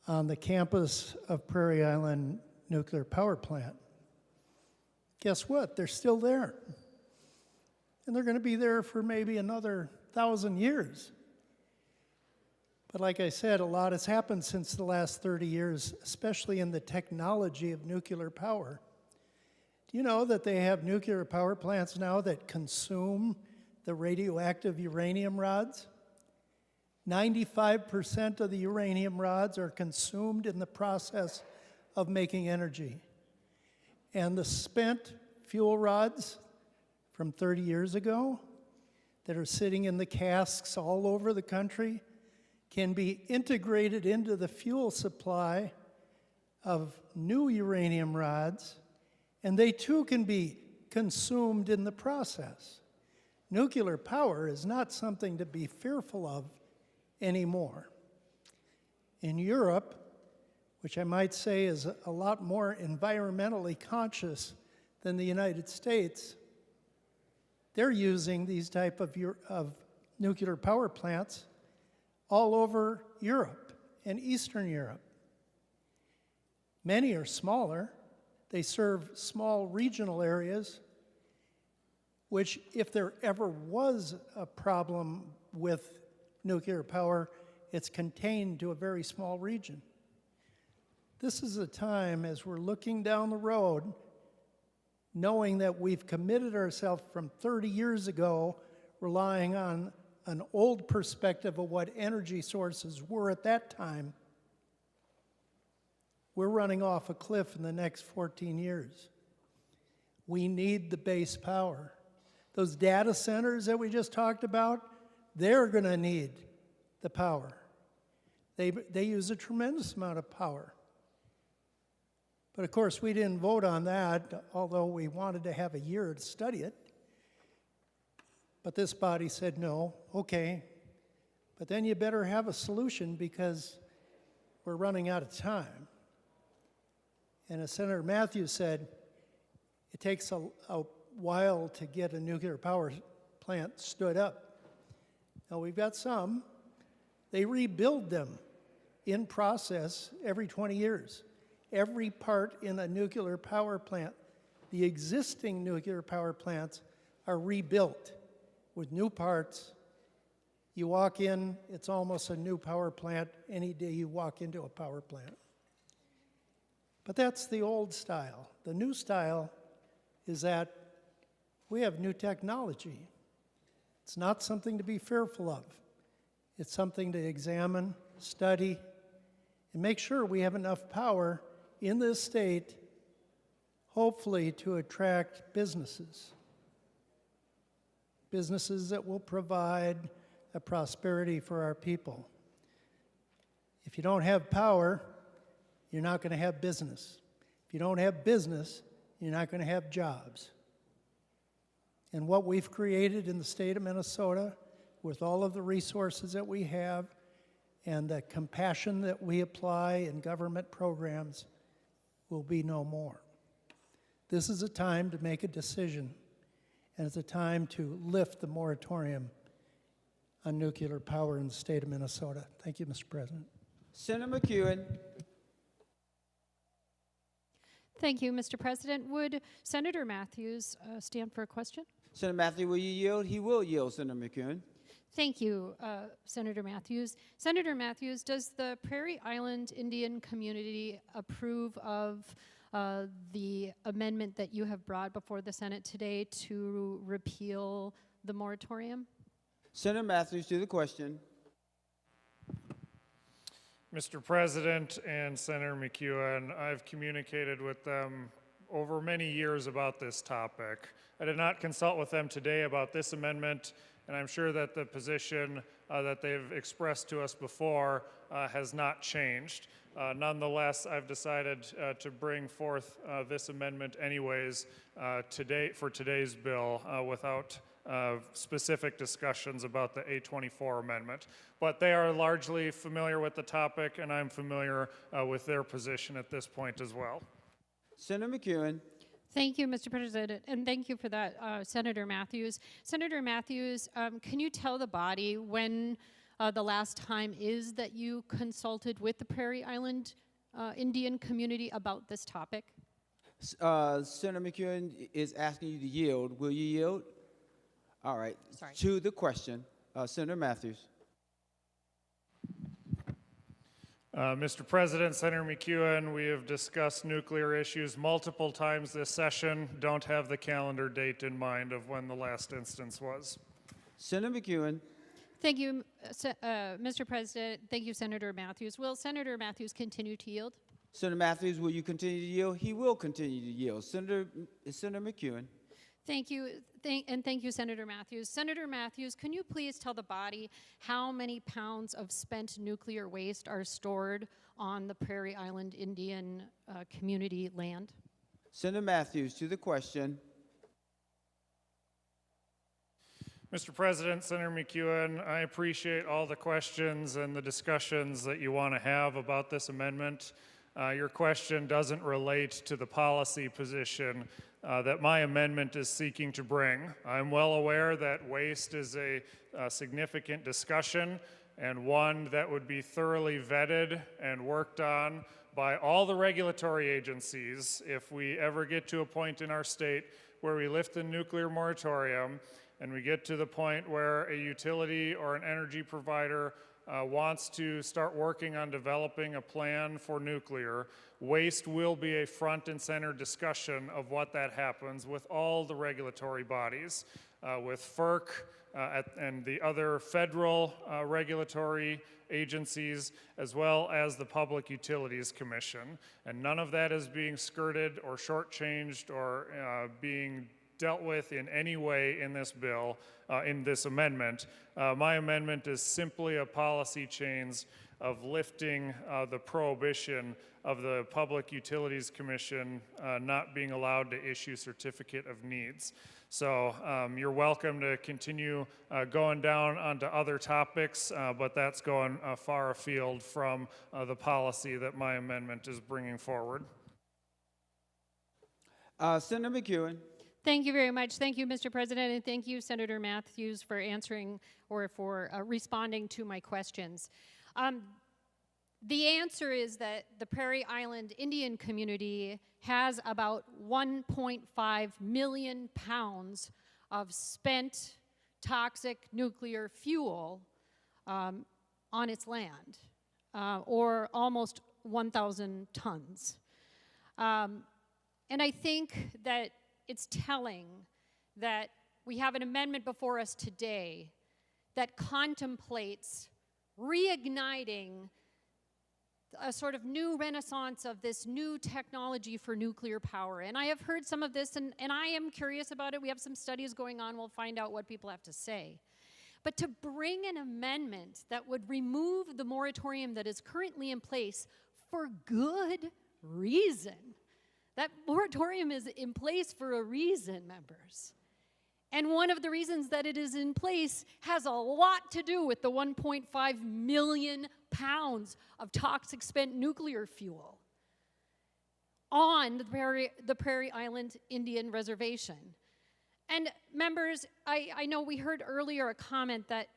on the campus of Prairie Island Nuclear Power Plant. Guess what? They're still there. And they're going to be there for maybe another 1,000 years. But like I said, a lot has happened since the last 30 years, especially in the technology of nuclear power. Do you know that they have nuclear power plants now that consume the radioactive uranium rods? 95% of the uranium rods are consumed in the process of making energy. And the spent fuel rods from 30 years ago that are sitting in the casks all over the country can be integrated into the fuel supply of new uranium rods, and they too can be consumed in the process. Nuclear power is not something to be fearful of anymore. In Europe, which I might say is a lot more environmentally conscious than the United States, they're using these type of nuclear power plants all over Europe and Eastern Europe. Many are smaller. They serve small regional areas, which if there ever was a problem with nuclear power, it's contained to a very small region. This is a time as we're looking down the road, knowing that we've committed ourselves from 30 years ago, relying on an old perspective of what energy sources were at that time. We're running off a cliff in the next 14 years. We need the base power. Those data centers that we just talked about, they're going to need the power. They use a tremendous amount of power. But of course, we didn't vote on that, although we wanted to have a year to study it. But this body said, no, okay, but then you better have a solution because we're running out of time. And as Senator Matthews said, it takes a while to get a nuclear power plant stood up. Now, we've got some. They rebuild them in process every 20 years. every part in a nuclear power plant. The existing nuclear power plants are rebuilt with new parts. You walk in, it's almost a new power plant any day you walk into a power plant. But that's the old style. The new style is that we have new technology. It's not something to be fearful of. It's something to examine, study, and make sure we have enough power in this state, hopefully to attract businesses. Businesses that will provide a prosperity for our people. If you don't have power, you're not going to have business. If you don't have business, you're not going to have jobs. And what we've created in the state of Minnesota, with all of the resources that we have and the compassion that we apply in government programs, will be no more. This is a time to make a decision, and it's a time to lift the moratorium on nuclear power in the state of Minnesota. Thank you, Mr. President. Senator McEwen. Thank you, Mr. President. Would Senator Matthews stand for a question? Senator Matthews, will you yield? He will yield, Senator McEwen. Thank you, Senator Matthews. Senator Matthews, does the Prairie Island Indian community approve of the amendment that you have brought before the Senate today to repeal the moratorium? Senator Matthews, to the question. Mr. President and Senator McEwen, I've communicated with them over many years about this topic. I did not consult with them today about this amendment, and I'm sure that the position that they've expressed to us before has not changed. Nonetheless, I've decided to bring forth this amendment anyways today for today's bill without specific discussions about the A24 amendment. But they are largely familiar with the topic, and I'm familiar with their position at this point as well. Senator McEwen. Thank you, Mr. President, and thank you for that, Senator Matthews. Senator Matthews, can you tell the body when the last time is that you consulted with the Prairie Island Indian community about this topic? Senator McEwen is asking you to yield. Will you yield? All right. Sorry. To the question, Senator Matthews. Mr. President, Senator McEwen, we have discussed nuclear issues multiple times this session. Don't have the calendar date in mind of when the last instance was. Senator McEwen. Thank you, Mr. President. Thank you, Senator Matthews. Will Senator Matthews continue to yield? Senator Matthews, will you continue to yield? He will continue to yield. Senator McEwen. Thank you, thank you, Senator Matthews. Senator Matthews, can you please tell the body how many pounds of spent nuclear waste are stored on the Prairie Island Indian community land? Senator Matthews, to the question. Mr. President, Senator McEwen, I appreciate all the questions and the discussions that you want to have about this amendment. Your question doesn't relate to the policy position that my amendment is seeking to bring. I'm well aware that waste is a significant discussion and one that would be thoroughly vetted and worked on by all the regulatory agencies if we ever get to a point in our state where we lift the nuclear moratorium and we get to the point where a utility or an energy provider wants to start working on developing a plan for nuclear. Waste will be a front and center discussion of what that happens with all the regulatory bodies, with FERC and the other federal regulatory agencies, as well as the Public Utilities Commission. And none of that is being skirted or shortchanged or being dealt with in any way in this bill, in this amendment. My amendment is simply a policy change of lifting the prohibition of the Public Utilities Commission not being allowed to issue certificate of needs. So you're welcome to continue going down onto other topics, but that's going far afield from the policy that my amendment is bringing forward. Senator McEwen. Thank you very much. Thank you, Mr. President, and thank you, Senator Matthews, for answering or for responding to my questions. The answer is that the Prairie Island Indian community has about 1.5 million pounds of spent toxic nuclear fuel on its land, or almost 1,000 tons. And I think that it's telling that we have an amendment before us today that contemplates reigniting a sort of new renaissance of this new technology for nuclear power. And I have heard some of this, and I am curious about it. We have some studies going on. We'll find out what people have to say. But to bring an amendment that would remove the moratorium that is currently in place for good reason. That moratorium is in place for a reason, members. And one of the reasons that it is in place has a lot to do with the 1.5 million pounds of toxic spent nuclear fuel on the Prairie Island Indian Reservation. And members, I know we heard earlier a comment that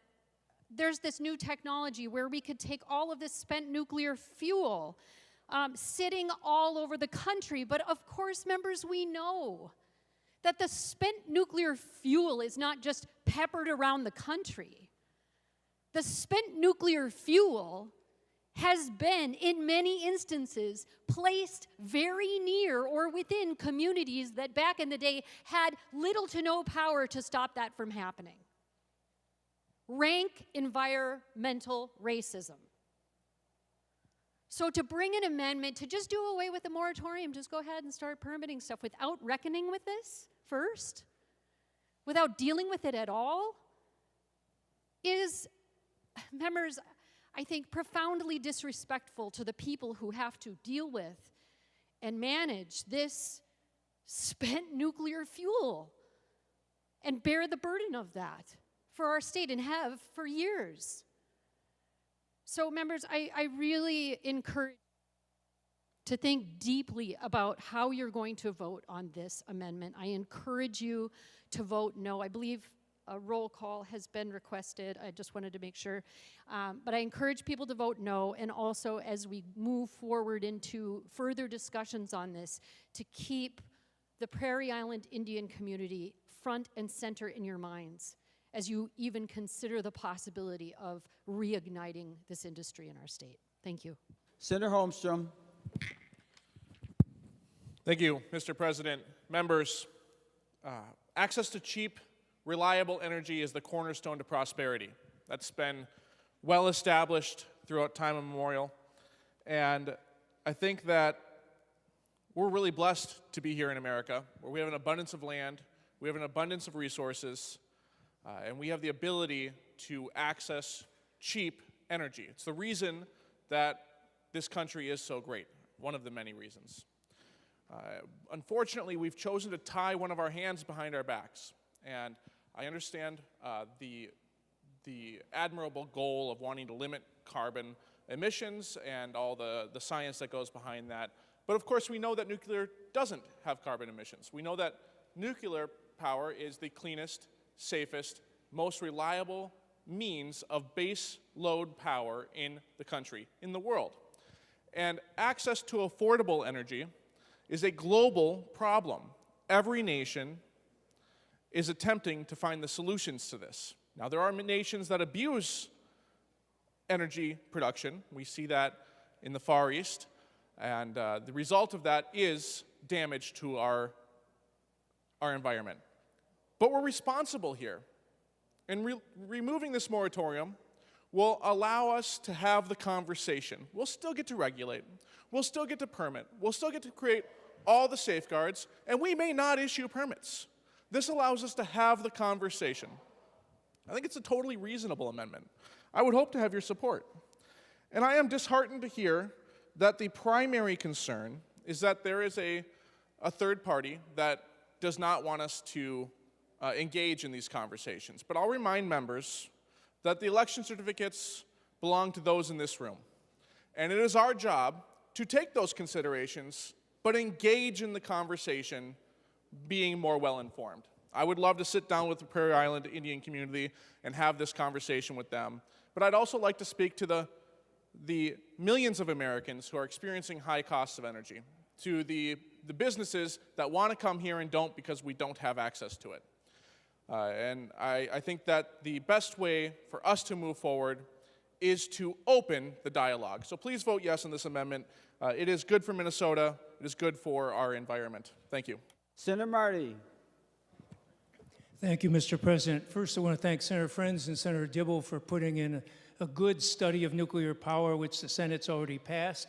there's this new technology where we could take all of this spent nuclear fuel sitting all over the country. But of course, members, we know that the spent nuclear fuel is not just peppered around the country. The spent nuclear fuel has been, in many instances, placed very near or within communities that back in the day had little to no power to stop that from happening. Rank environmental racism. So to bring an amendment to just do away with the moratorium, just go ahead and start permitting stuff without reckoning with this first, without dealing with it at all, is, members, I think, profoundly disrespectful to the people who have to deal with and manage this spent nuclear fuel and bear the burden of that for our state and have for years. So, members, I really encourage to think deeply about how you're going to vote on this amendment. I encourage you to vote no. I believe a roll call has been requested. I just wanted to make sure. But I encourage people to vote no, and also as we move forward into further discussions on this, to keep the Prairie Island Indian community front and center in your minds as you even consider the possibility of reigniting this industry in our state. Thank you. Senator Holmstrom. Thank you, Mr. President. Members, access to cheap, reliable energy is the cornerstone to prosperity. That's been well established throughout time immemorial. And I think that we're really blessed to be here in America, where we have an abundance of land, we have an abundance of resources, and we have the ability to access cheap energy. It's the reason that this country is so great, one of the many reasons. Unfortunately, we've chosen to tie one of our hands behind our backs. And I understand the admirable goal of wanting to limit carbon emissions and all the science that goes behind that. But of course, we know that nuclear doesn't have carbon emissions. We know that nuclear power is the cleanest, safest, most reliable means of base load power in the country, in the world. And access to affordable energy is a global problem. Every nation is attempting to find the solutions to this. Now, there are nations that abuse energy production. We see that in the Far East, and the result of that is damage to our environment. But we're responsible here. And removing this moratorium will allow us to have the conversation. We'll still get to regulate. We'll still get to permit. We'll still get to create all the safeguards, and we may not issue permits. This allows us to have the conversation. I think it's a totally reasonable amendment. I would hope to have your support. And I am disheartened to hear that the primary concern is that there is a third party that does not want us to engage in these conversations. But I'll remind members that the election certificates belong to those in this room. And it is our job to take those considerations, but engage in the conversation, being more well-informed. I would love to sit down with the Prairie Island Indian community and have this conversation with them. But I'd also like to speak to the the millions of Americans who are experiencing high costs of energy, to the businesses that want to come here and don't because we don't have access to it. And I think that the best way for us to move forward is to open the dialogue. So please vote yes on this amendment. It is good for Minnesota. It is good for our environment. Thank you. Senator Marty. Thank you, Mr. President. First, I want to thank Senator Frentz and Senator Dibble for putting in a good study of nuclear power, which the Senate's already passed.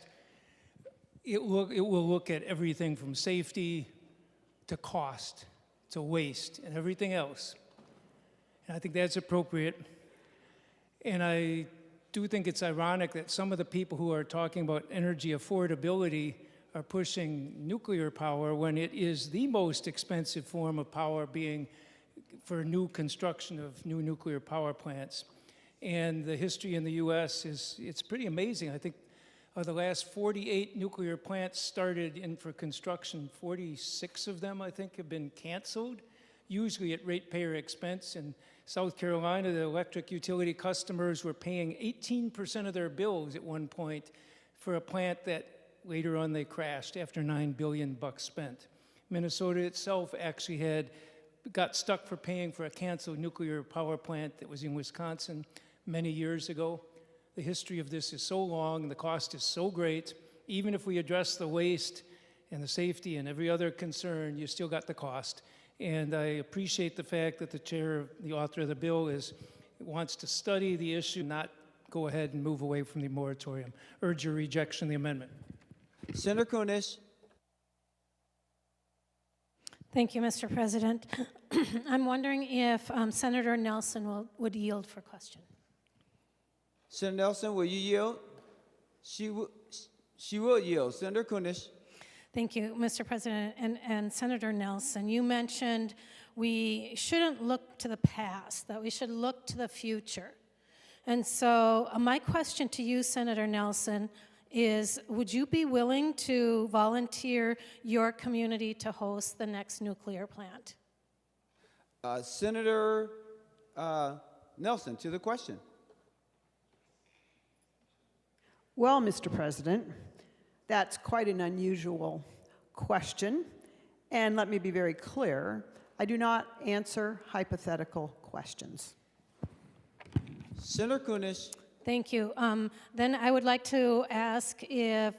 It will look at everything from safety to cost to waste and everything else. And I think that's appropriate. And I do think it's ironic that some of the people who are talking about energy affordability are pushing nuclear power when it is the most expensive form of power being for new construction of new nuclear power plants. And the history in the US it's pretty amazing. I think of the last 48 nuclear plants started in for construction, 46 of them, I think, have been canceled, usually at ratepayer expense. In South Carolina, the electric utility customers were paying 18% of their bills at one point for a plant that later on they crashed after $9 billion spent. Minnesota itself actually got stuck for paying for a canceled nuclear power plant that was in Wisconsin many years ago. The history of this is so long and the cost is so great. Even if we address the waste and the safety and every other concern, you still got the cost. And I appreciate the fact that the author of the bill wants to study the issue, not go ahead and move away from the moratorium. Urge your rejection of the amendment. Senator Kunesh. Thank you, Mr. President. I'm wondering if Senator Nelson would yield for question. Senator Nelson, will you yield? She will yield. Senator Kunesh. Thank you, Mr. President. And Senator Nelson, you mentioned we shouldn't look to the past, that we should look to the future. And so my question to you, Senator Nelson, is would you be willing to volunteer your community to host the next nuclear plant? Senator Nelson, to the question. Well, Mr. President, that's quite an unusual question. And let me be very clear, I do not answer hypothetical questions. Senator Kunesh. Thank you. Then I would like to ask if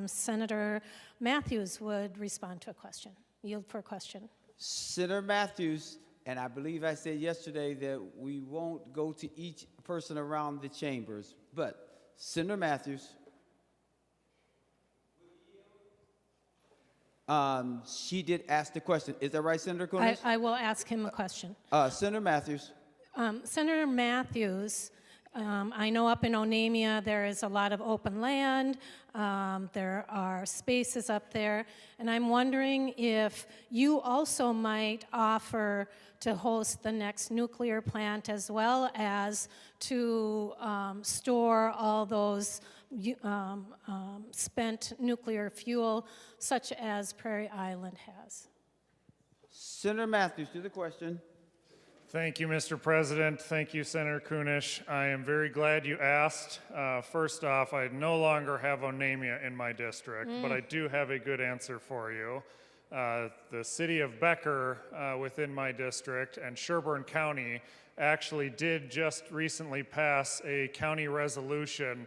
Senator Matthews would respond to a question, yield for a question. Senator Matthews, and I believe I said yesterday that we won't go to each person around the chambers, but Senator Matthews. She did ask the question. Is that right, Senator Kunesh? I will ask him a question. Senator Matthews. Senator Matthews, I know up in Onamia there is a lot of open land. There are spaces up there. And I'm wondering if you also might offer to host the next nuclear plant as well as to store all those spent nuclear fuel such as Prairie Island has. Senator Matthews, to the question. Thank you, Mr. President. Thank you, Senator Kunesh. I am very glad you asked. First off, I no longer have Onamia in my district, but I do have a good answer for you. The city of Becker within my district and Sherburne County actually did just recently pass a county resolution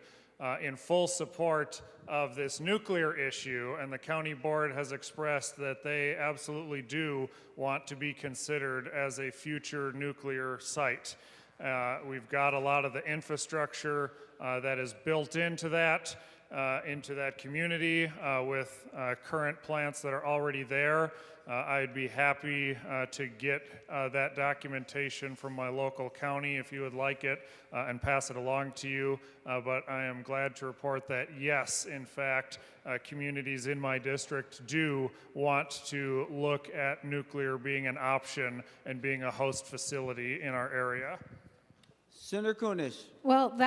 in full support of this nuclear issue, and the county board has expressed that they absolutely do want to be considered as a future nuclear site. We've got a lot of the infrastructure that is built into that community with current plants that are already there. I'd be happy to get that documentation from my local county if you would like it and pass it along to you. But I am glad to report that yes, in fact, communities in my district do want to look at nuclear being an option and being a host facility in our area. Senator Kunesh. Well,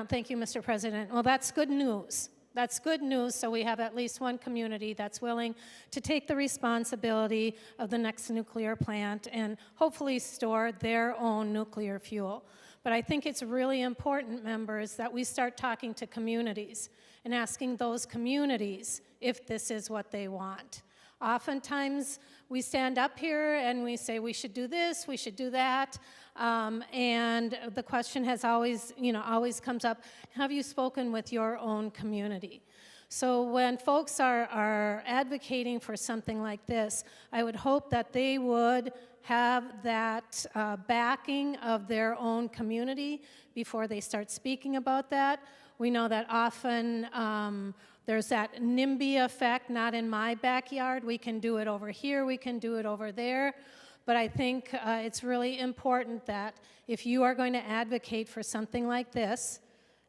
thank you, Mr. President. Well, that's good news. That's good news, so we have at least one community that's willing to take the responsibility of the next nuclear plant and hopefully store their own nuclear fuel. But I think it's really important, members, that we start talking to communities and asking those communities if this is what they want. Oftentimes, we stand up here and we say we should do this, we should do that, and the question has always, always comes up, have you spoken with your own community? So when folks are advocating for something like this, I would hope that they would have that backing of their own community before they start speaking about that. We know that often there's that NIMBY effect, not in my backyard. We can do it over here, we can do it over there. But I think it's really important that if you are going to advocate for something like this,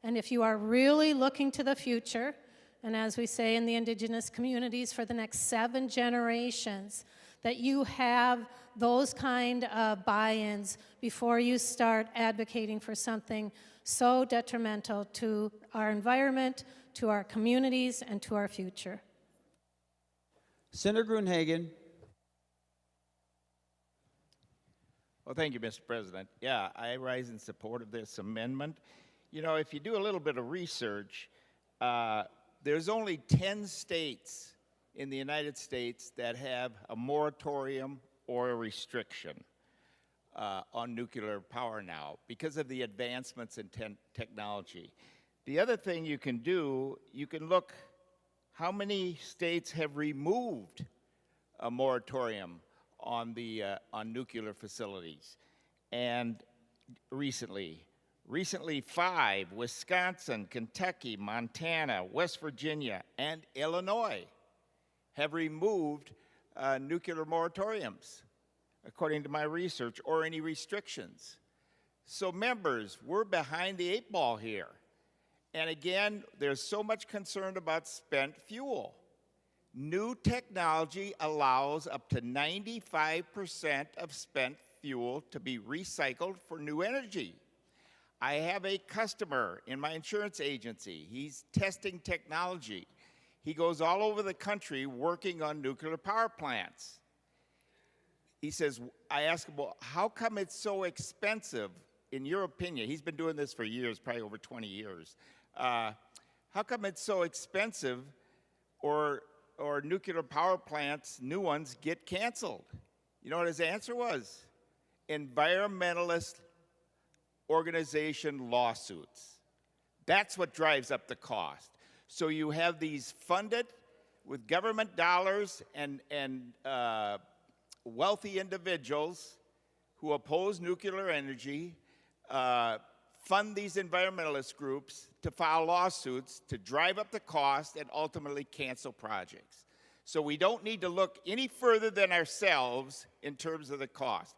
and if you are really looking to the future, and as we say in the indigenous communities, for the next 7 generations, that you have those kind of buy-ins before you start advocating for something so detrimental to our environment, to our communities, and to our future. Senator Gruenhagen. Well, thank you, Mr. President. Yeah, I rise in support of this amendment. You know, if you do a little bit of research, there's only 10 states in the United States that have a moratorium or a restriction on nuclear power now because of the advancements in technology. The other thing you can do, you can look how many states have removed a moratorium on nuclear facilities. And recently 5, Wisconsin, Kentucky, Montana, West Virginia, and Illinois have removed nuclear moratoriums, according to my research, or any restrictions. So members, we're behind the 8 ball here. And again, there's so much concern about spent fuel. New technology allows up to 95% of spent fuel to be recycled for new energy. I have a customer in my insurance agency. He's testing technology. He goes all over the country working on nuclear power plants. He says, I ask him, well, how come it's so expensive, in your opinion? He's been doing this for years, probably over 20 years. How come it's so expensive or nuclear power plants, new ones, get canceled? You know what his answer was? Environmentalist organization lawsuits. That's what drives up the cost. So you have these funded with government dollars and wealthy individuals who oppose nuclear energy, fund these environmentalist groups to file lawsuits to drive up the cost and ultimately cancel projects. So we don't need to look any further than ourselves in terms of the cost.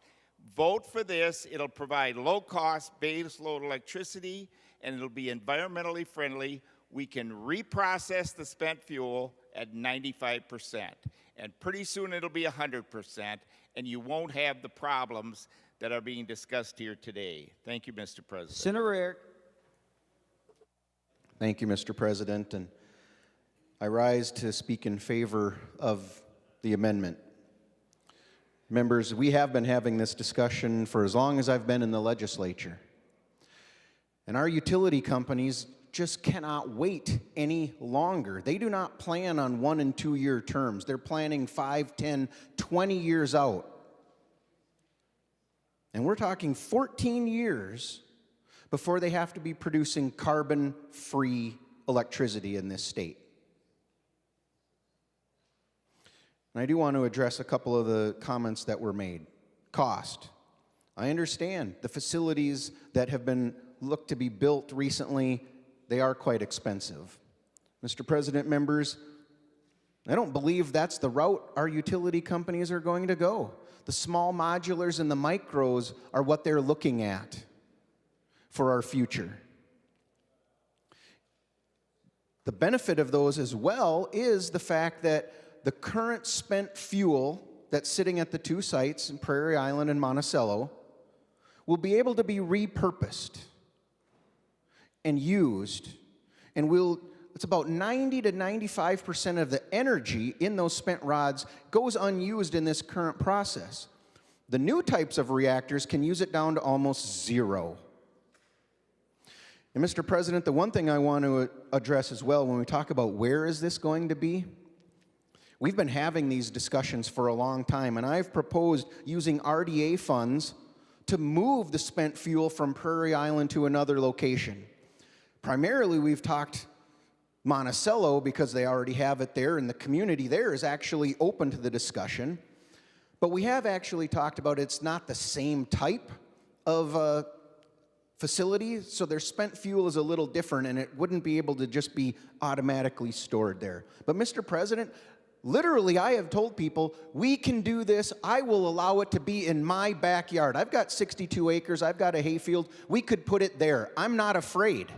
Vote for this. It'll provide low-cost base-load electricity, and it'll be environmentally friendly. We can reprocess the spent fuel at 95%. And pretty soon it'll be 100%, and you won't have the problems that are being discussed here today. Thank you, Mr. President. Senator Eric. Thank you, Mr. President, and I rise to speak in favor of the amendment. Members, we have been having this discussion for as long as I've been in the legislature. And our utility companies just cannot wait any longer. They do not plan on 1- and 2-year terms. They're planning 5, 10, 20 years out. And we're talking 14 years before they have to be producing carbon-free electricity in this state. And I do want to address a couple of the comments that were made. Cost. I understand the facilities that have been looked to be built recently, they are quite expensive. Mr. President, members, I don't believe that's the route our utility companies are going to go. The small modulars and the micros are what they're looking at for our future. The benefit of those as well is the fact that the current spent fuel that's sitting at the 2 sites in Prairie Island and Monticello will be able to be repurposed and used, and it's about 90 to 95% of the energy in those spent rods goes unused in this current process. The new types of reactors can use it down to almost 0 And Mr. President, the one thing I want to address as well when we talk about where is this going to be, we've been having these discussions for a long time, and I've proposed using RDA funds to move the spent fuel from Prairie Island to another location. Primarily, we've talked Monticello because they already have it there, and the community there is actually open to the discussion. But we have actually talked about it's not the same type of facility, so their spent fuel is a little different, and it wouldn't be able to just be automatically stored there. But Mr. President, literally, I have told people, we can do this. I will allow it to be in my backyard. I've got 62 acres. I've got a hayfield. We could put it there. I'm not afraid.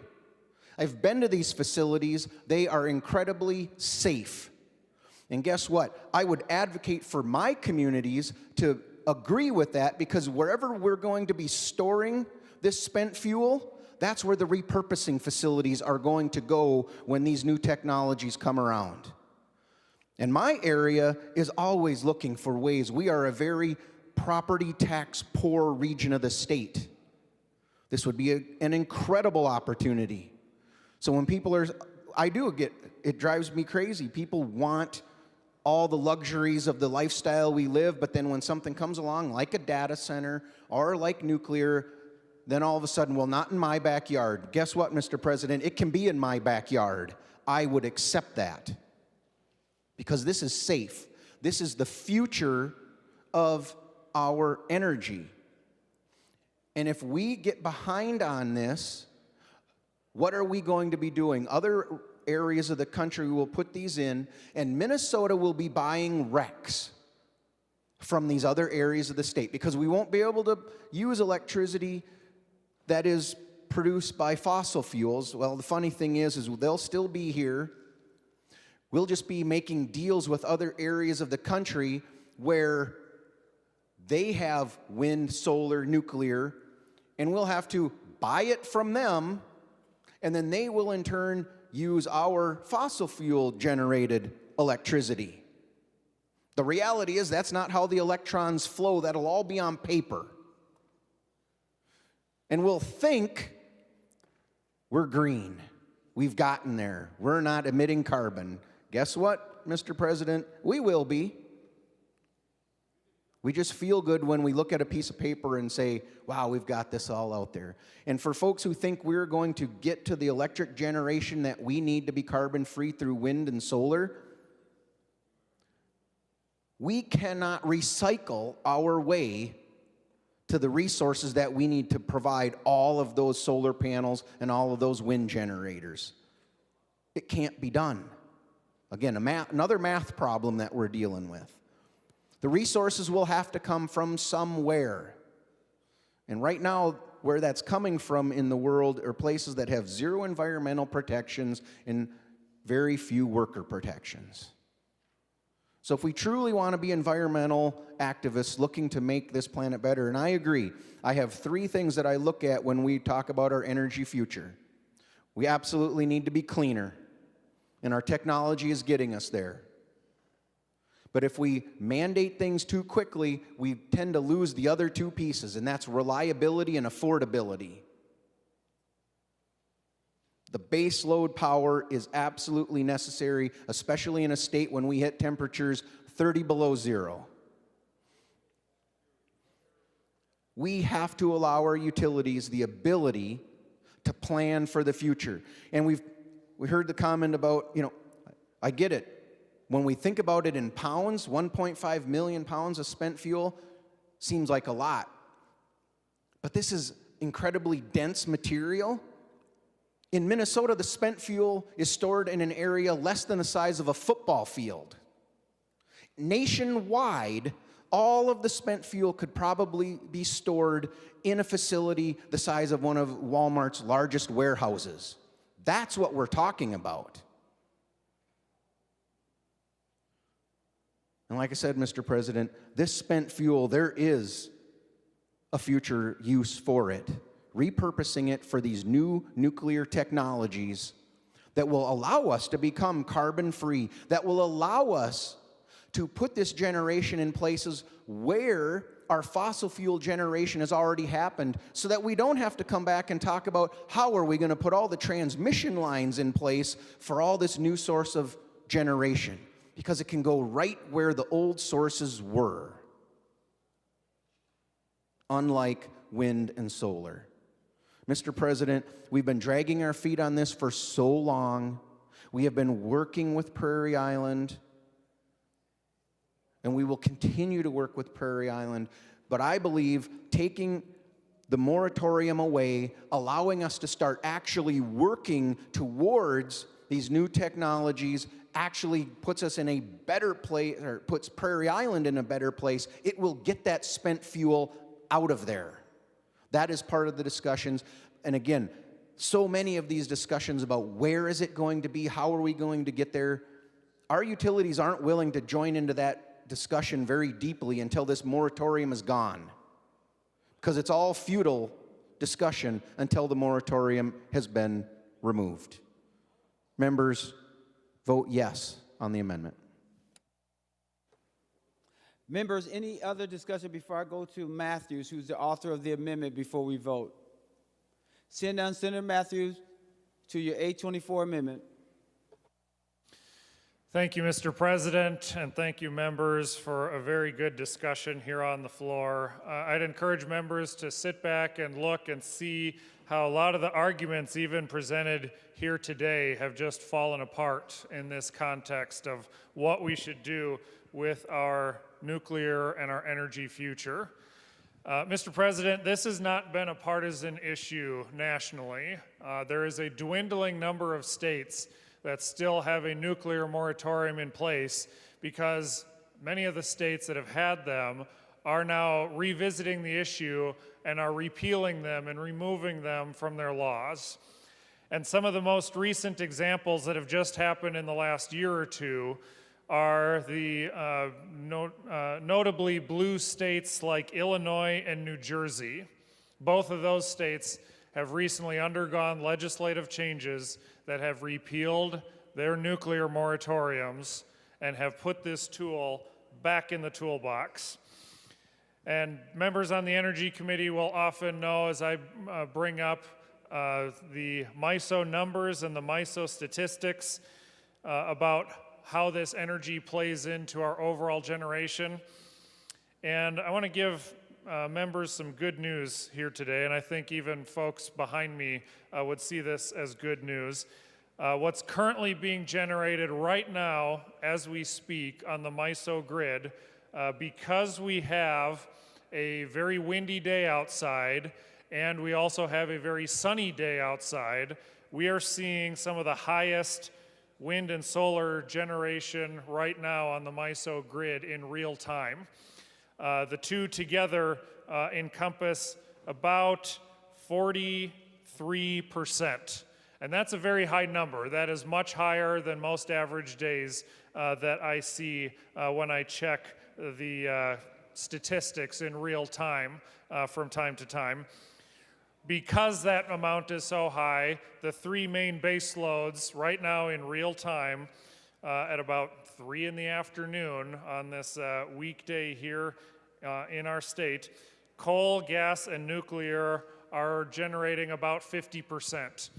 I've been to these facilities. They are incredibly safe. And guess what? I would advocate for my communities to agree with that, because wherever we're going to be storing this spent fuel, that's where the repurposing facilities are going to go when these new technologies come around. And my area is always looking for ways. We are a very property tax poor region of the state. This would be an incredible opportunity. So when people are, it drives me crazy. People want all the luxuries of the lifestyle we live, but then when something comes along, like a data center or like nuclear, then all of a sudden, well, not in my backyard. Guess what, Mr. President? It can be in my backyard. I would accept that, because this is safe. This is the future of our energy. And if we get behind on this, what are we going to be doing? Other areas of the country will put these in, and Minnesota will be buying RECs from these other areas of the state, because we won't be able to use electricity that is produced by fossil fuels. Well, the funny thing is they'll still be here. We'll just be making deals with other areas of the country where they have wind, solar, nuclear, and we'll have to buy it from them, and then they will in turn use our fossil fuel generated electricity. The reality is that's not how the electrons flow. That'll all be on paper. And we'll think we're green. We've gotten there. We're not emitting carbon. Guess what, Mr. President? We will be. We just feel good when we look at a piece of paper and say, wow, we've got this all out there. And for folks who think we're going to get to the electric generation that we need to be carbon-free through wind and solar, we cannot recycle our way to the resources that we need to provide all of those solar panels and all of those wind generators. It can't be done. Again, another math problem that we're dealing with. The resources will have to come from somewhere. And right now, where that's coming from in the world are places that have zero environmental protections and very few worker protections. So if we truly want to be environmental activists looking to make this planet better, and I agree, I have 3 things that I look at when we talk about our energy future. We absolutely need to be cleaner, and our technology is getting us there. But if we mandate things too quickly, we tend to lose the other 2 pieces, and that's reliability and affordability. The base load power is absolutely necessary, especially in a state when we hit temperatures 30 below zero. We have to allow our utilities the ability to plan for the future. And we heard the comment about, I get it. When we think about it in pounds, 1.5 million pounds of spent fuel seems like a lot. But this is incredibly dense material. In Minnesota, the spent fuel is stored in an area less than the size of a football field. Nationwide, all of the spent fuel could probably be stored in a facility the size of one of Walmart's largest warehouses. That's what we're talking about. And like I said, Mr. President, this spent fuel, there is a future use for it. Repurposing it for these new nuclear technologies that will allow us to become carbon-free, that will allow us to put this generation in places where our fossil fuel generation has already happened, so that we don't have to come back and talk about how are we going to put all the transmission lines in place for all this new source of generation, because it can go right where the old sources were, unlike wind and solar. Mr. President, we've been dragging our feet on this for so long. We have been working with Prairie Island, and we will continue to work with Prairie Island. But I believe taking the moratorium away, allowing us to start actually working towards these new technologies, actually puts us in a better place, or puts Prairie Island in a better place. It will get that spent fuel out of there. That is part of the discussions. And again, so many of these discussions about where is it going to be, how are we going to get there, our utilities aren't willing to join into that discussion very deeply until this moratorium is gone. Because it's all futile discussion until the moratorium has been removed. Members, vote yes on the amendment. Members, any other discussion before I go to Matthews, who's the author of the amendment, before we vote? Seeing none, Senator Matthews, to your 824 amendment. Thank you, Mr. President, and thank you, members, for a very good discussion here on the floor. I'd encourage members to sit back and look and see how a lot of the arguments even presented here today have just fallen apart in this context of what we should do with our nuclear and our energy future. Mr. President, this has not been a partisan issue nationally. There is a dwindling number of states that still have a nuclear moratorium in place because many of the states that have had them are now revisiting the issue and are repealing them and removing them from their laws. And some of the most recent examples that have just happened in the last year or two are the notably blue states like Illinois and New Jersey. Both of those states have recently undergone legislative changes that have repealed their nuclear moratoriums and have put this tool back in the toolbox. And members on the Energy Committee will often know, as I bring up the MISO numbers and the MISO statistics about how this energy plays into our overall generation. And I want to give members some good news here today, and I think even folks behind me would see this as good news. What's currently being generated right now as we speak on the MISO grid, because we have a very windy day outside and we also have a very sunny day outside, we are seeing some of the highest wind and solar generation right now on the MISO grid in real time. The two together encompass about 43%. And that's a very high number. That is much higher than most average days that I see when I check the statistics in real time from time to time. Because that amount is so high, the three main base loads right now in real time at about 3 in the afternoon on this weekday here in our state, coal, gas, and nuclear are generating about 50%.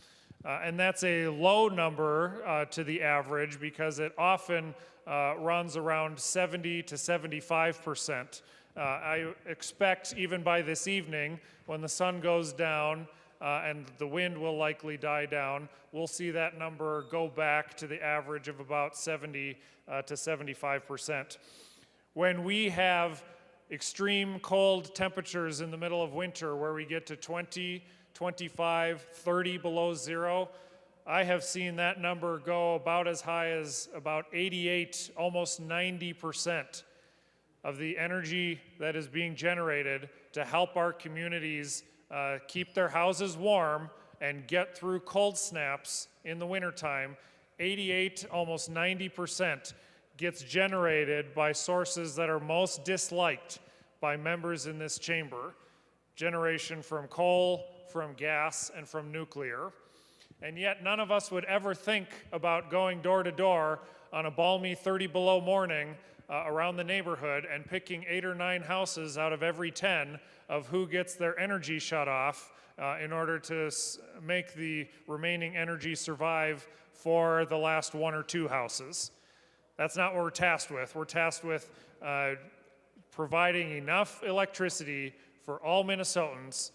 And that's a low number to the average because it often runs around 70 to 75%. I expect even by this evening, when the sun goes down and the wind will likely die down, we'll see that number go back to the average of about 70 to 75%. When we have extreme cold temperatures in the middle of winter where we get to 20, 25, 30 below zero, I have seen that number go about as high as about 88, almost 90% of the energy that is being generated to help our communities keep their houses warm and get through cold snaps in the wintertime. 88, almost 90% gets generated by sources that are most disliked by members in this chamber. Generation from coal, from gas, and from nuclear. And yet none of us would ever think about going door to door on a balmy 30 below morning around the neighborhood and picking 8 or 9 houses out of every 10 of who gets their energy shut off in order to make the remaining energy survive for the last 1 or 2 houses. That's not what we're tasked with. We're tasked with providing enough electricity for all Minnesotans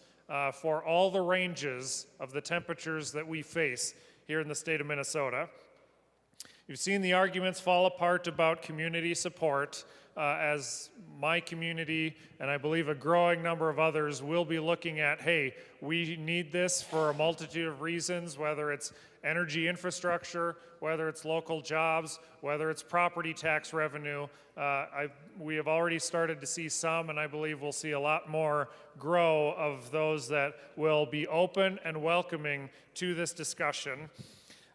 for all the ranges of the temperatures that we face here in the state of Minnesota. You've seen the arguments fall apart about community support as my community, and I believe a growing number of others, will be looking at, hey, we need this for a multitude of reasons, whether it's energy infrastructure, whether it's local jobs, whether it's property tax revenue. We have already started to see some, and I believe we'll see a lot more grow of those that will be open and welcoming to this discussion.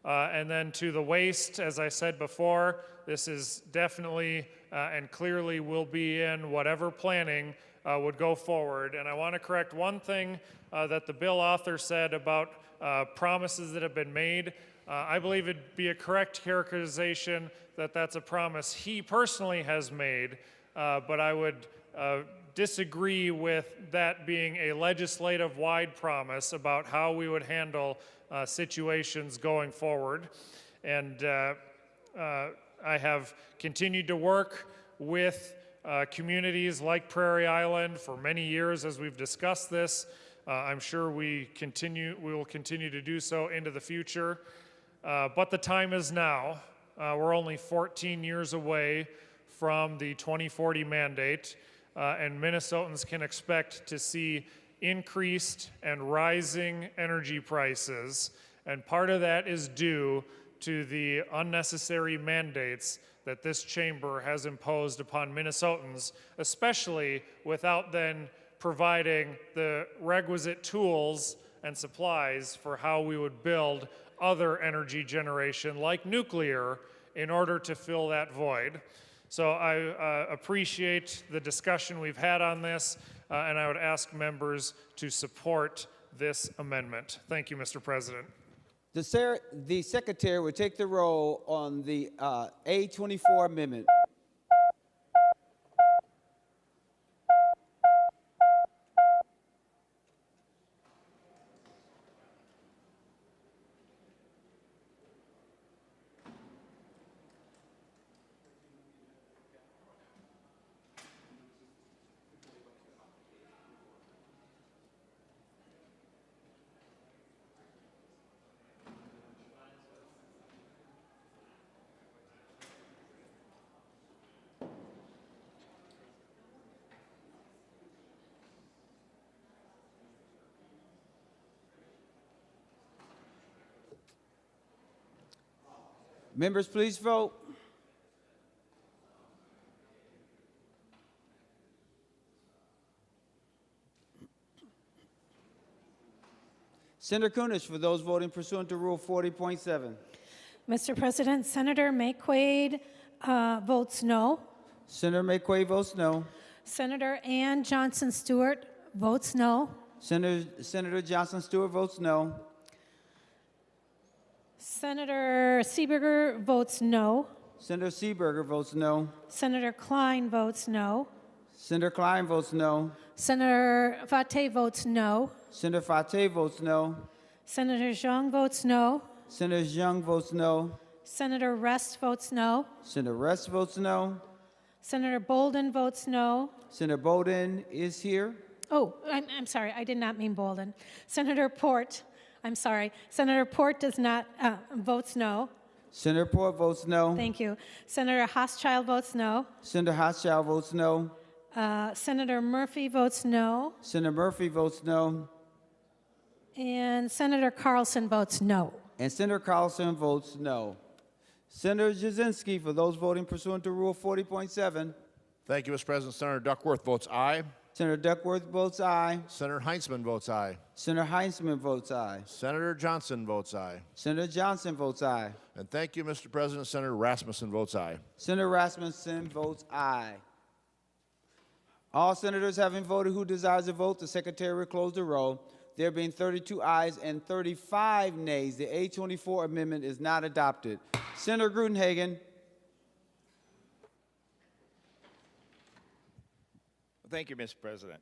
And then to the waste, as I said before, this is definitely and clearly will be in whatever planning would go forward. And I want to correct one thing that the bill author said about promises that have been made. I believe it'd be a correct characterization that that's a promise he personally has made, but I would disagree with that being a legislative-wide promise about how we would handle situations going forward. And I have continued to work with communities like Prairie Island for many years as we've discussed this. I'm sure we will continue to do so into the future. But the time is now. We're only 14 years away from the 2040 mandate, and Minnesotans can expect to see increased and rising energy prices, and part of that is due to the unnecessary mandates that this chamber has imposed upon Minnesotans, especially without then providing the requisite tools and supplies for how we would build other energy generation like nuclear in order to fill that void. So I appreciate the discussion we've had on this, and I would ask members to support this amendment. Thank you, Mr. President. The secretary will take the roll on the A24 amendment. Members, please vote. Senator Kunesh, for those voting pursuant to Rule 40.7. Mr. President, Senator Mayquade votes no. Senator Mayquade votes no. Senator Ann Johnson Stewart votes no. Senator Johnson Stewart votes no. Senator Seeberger votes no. Senator Seeberger votes no. Senator Klein votes no. Senator Klein votes no. Senator Fateh votes no. Senator Fateh votes no. Senator Zhang votes no. Senator Zhang votes no. Senator Rest votes no. Senator Rest votes no. Senator Bolden votes no. Senator Bolden is here. Oh, I'm sorry, I did not mean Bolden. Senator Port, I'm sorry. Senator Port does not, votes no. Senator Port votes no. Thank you. Senator Hochschild votes no. Senator Hochschild votes no. Senator Murphy votes no. Senator Murphy votes no. And Senator Carlson votes no. And Senator Carlson votes no. Senator Jasinski, for those voting pursuant to Rule 40.7. Thank you, Mr. President. Senator Duckworth votes aye. Senator Duckworth votes aye. Senator Heinzman votes aye. Senator Heinzman votes aye. Senator Johnson votes aye. Senator Johnson votes aye. And thank you, Mr. President. Senator Rasmussen votes aye. Senator Rasmussen votes aye. All senators having voted who desires to vote, the secretary will close the roll. There being 32 ayes and 35 nays, the A24 amendment is not adopted. Senator Gruenhagen. Thank you, Mr. President.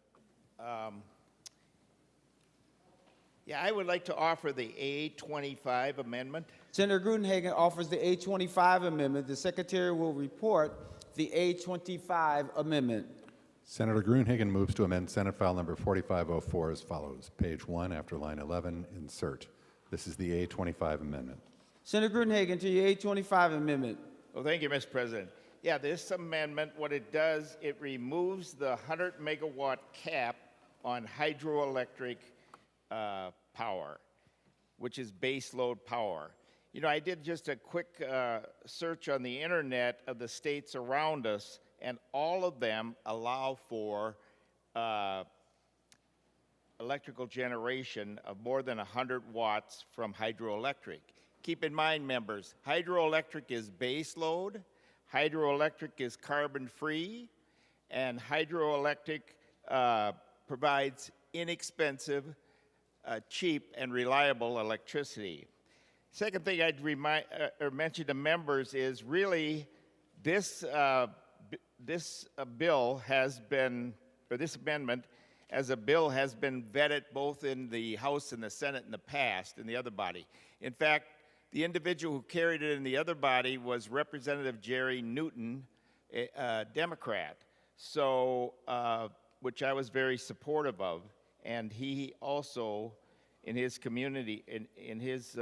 Yeah, I would like to offer the A25 amendment. Senator Gruenhagen offers the A25 amendment. The Secretary will report the A25 amendment. Senator Gruenhagen moves to amend Senate File Number 4504 as follows. Page 1 after line 11, insert. This is the A25 amendment. Senator Gruenhagen to your A25 amendment. Well, thank you, Mr. President. Yeah, this amendment, what it does, it removes the 100 megawatt cap on hydroelectric power, which is base load power. You know, I did just a quick search on the internet of the states around us, and all of them allow for electrical generation of more than 100 watts from hydroelectric. Keep in mind, members, hydroelectric is base load, hydroelectric is carbon-free, and hydroelectric provides inexpensive, cheap, and reliable electricity. Second thing I'd mention to members is really this bill has been, or this amendment as a bill has been vetted both in the House and the Senate in the past, in the other body. In fact, the individual who carried it in the other body was Representative Jerry Newton, a Democrat, so, which I was very supportive of. And he also, in his community, in his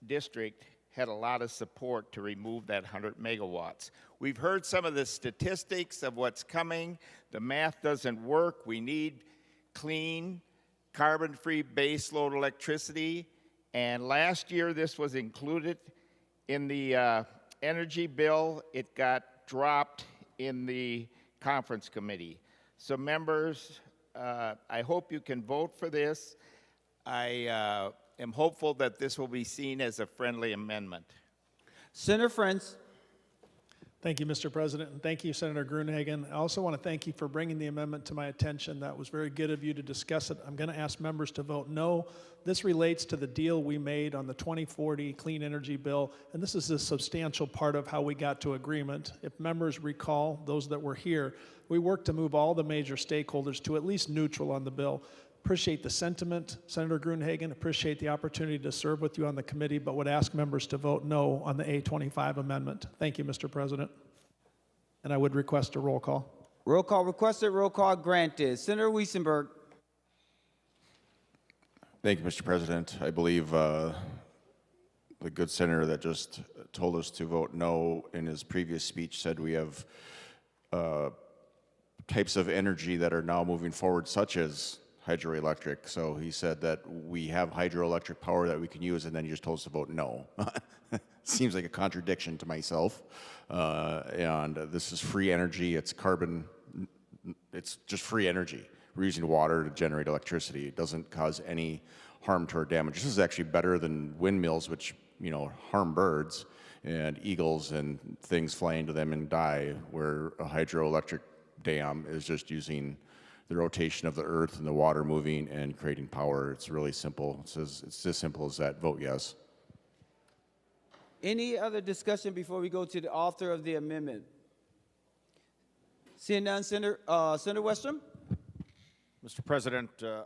district, had a lot of support to remove that 100 megawatts. We've heard some of the statistics of what's coming. The math doesn't work. We need clean, carbon-free baseload electricity. And last year, this was included in the energy bill. It got dropped in the conference committee. So members, I hope you can vote for this. I am hopeful that this will be seen as a friendly amendment. Senator Frentz. Thank you, Mr. President, and thank you, Senator Gruenhagen. I also want to thank you for bringing the amendment to my attention. That was very good of you to discuss it. I'm going to ask members to vote no. This relates to the deal we made on the 2040 Clean Energy Bill, and this is a substantial part of how we got to agreement. If members recall, those that were here, we worked to move all the major stakeholders to at least neutral on the bill. Appreciate the sentiment, Senator Gruenhagen, appreciate the opportunity to serve with you on the committee, but would ask members to vote no on the A25 amendment. Thank you, Mr. President. And I would request a roll call. Roll call requested, roll call granted. Senator Weissenberg. Thank you, Mr. President. I believe the good senator that just told us to vote no in his previous speech said we have types of energy that are now moving forward, such as hydroelectric. So he said that we have hydroelectric power that we can use, and then he just told us to vote no. Seems like a contradiction to myself. And this is free energy. It's carbon. It's just free energy. We're using water to generate electricity. It doesn't cause any harm to our damage. This is actually better than windmills, which, you know, harm birds and eagles and things fly into them and die, where a hydroelectric dam is just using the rotation of the earth and the water moving and creating power. It's really simple. It's as simple as that. Vote yes. Any other discussion before we go to the author of the amendment? Seeing none, Senator Westrom. Mr. President, I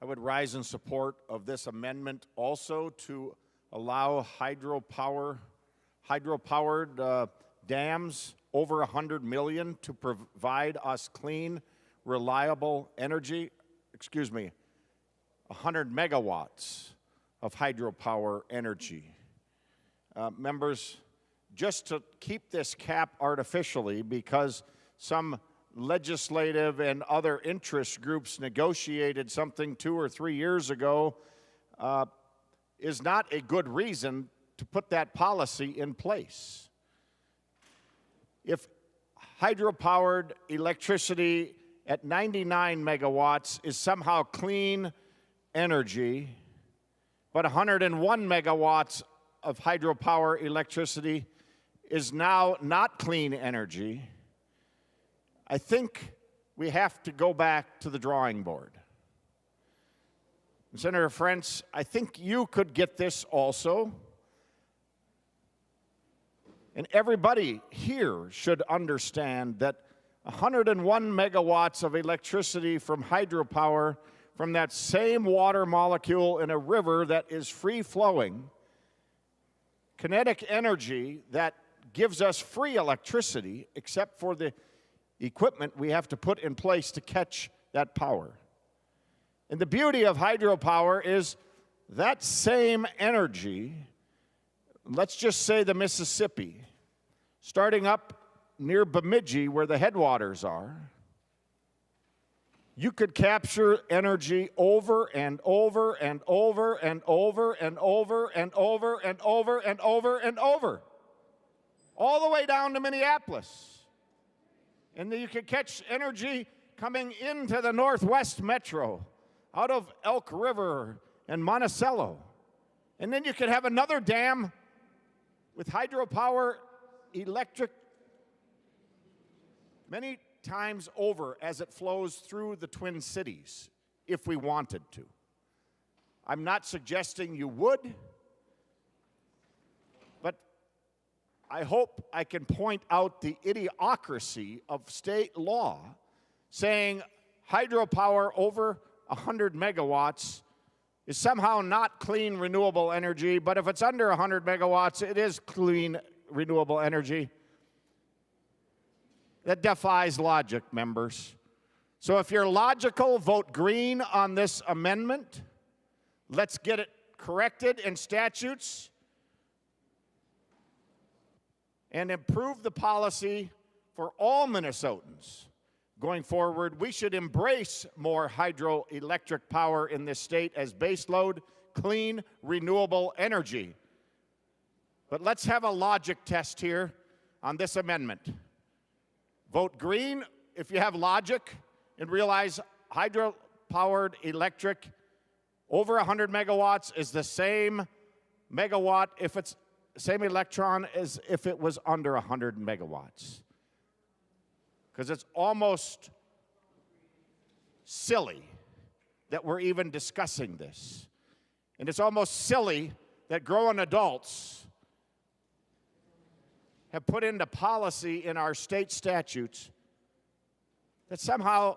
would rise in support of this amendment also to allow hydropowered dams over 100 million to provide us clean, reliable energy, 100 megawatts of hydropower energy. Members, just to keep this cap artificially, because some legislative and other interest groups negotiated something 2 or 3 years ago, is not a good reason to put that policy in place. If hydropowered electricity at 99 megawatts is somehow clean energy, but 101 megawatts of hydropower electricity is now not clean energy, I think we have to go back to the drawing board. And Senator Frentz, I think you could get this also. And everybody here should understand that 101 megawatts of electricity from hydropower from that same water molecule in a river that is free-flowing, kinetic energy that gives us free electricity, except for the equipment we have to put in place to catch that power. And the beauty of hydropower is that same energy, let's just say the Mississippi, starting up near Bemidji where the headwaters are, you could capture energy over and over and over and over and over and over and over and over and over, all the way down to Minneapolis. And then you could catch energy coming into the Northwest Metro, out of Elk River and Monticello. And then you could have another dam with hydropower electric many times over as it flows through the Twin Cities, if we wanted to. I'm not suggesting you would, but I hope I can point out the idiocracy of state law saying hydropower over 100 megawatts is somehow not clean renewable energy, but if it's under 100 megawatts, it is clean renewable energy. That defies logic, members. So if you're logical, vote green on this amendment. Let's get it corrected in statutes and improve the policy for all Minnesotans. Going forward, we should embrace more hydroelectric power in this state as baseload, clean, renewable energy. But let's have a logic test here on this amendment. Vote green if you have logic and realize hydro-powered electric over 100 megawatts is the same megawatt if it's same electron as if it was under 100 megawatts. Because it's almost silly that we're even discussing this. And it's almost silly that grown adults have put into policy in our state statutes that somehow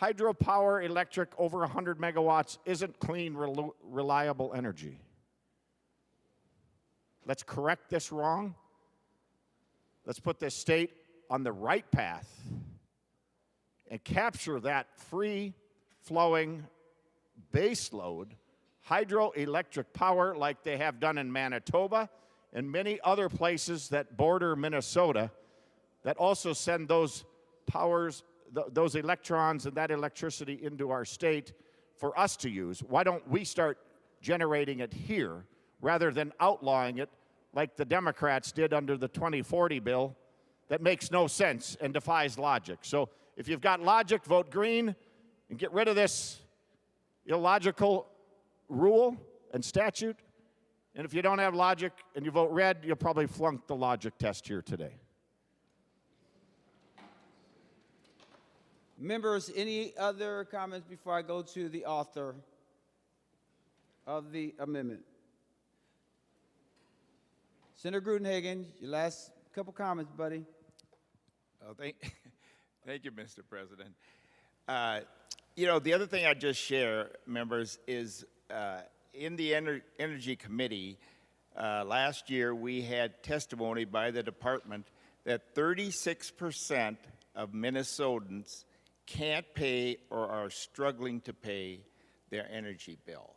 hydropower electric over 100 megawatts isn't clean, reliable energy. Let's correct this wrong. Let's put this state on the right path and capture that free-flowing baseload hydroelectric power like they have done in Manitoba and many other places that border Minnesota that also send those powers, those electrons and that electricity into our state for us to use. Why don't we start generating it here rather than outlawing it like the Democrats did under the 2040 bill that makes no sense and defies logic. So if you've got logic, vote green and get rid of this illogical rule and statute. And if you don't have logic and you vote red, you'll probably flunk the logic test here today. Members, any other comments before I go to the author of the amendment? Senator Grudenhagen, your last couple comments, buddy. Oh, thank you, Mr. President. You know, the other thing I'd just share, members, is in the Energy Committee last year, we had testimony by the department that 36% of Minnesotans can't pay or are struggling to pay their energy bill.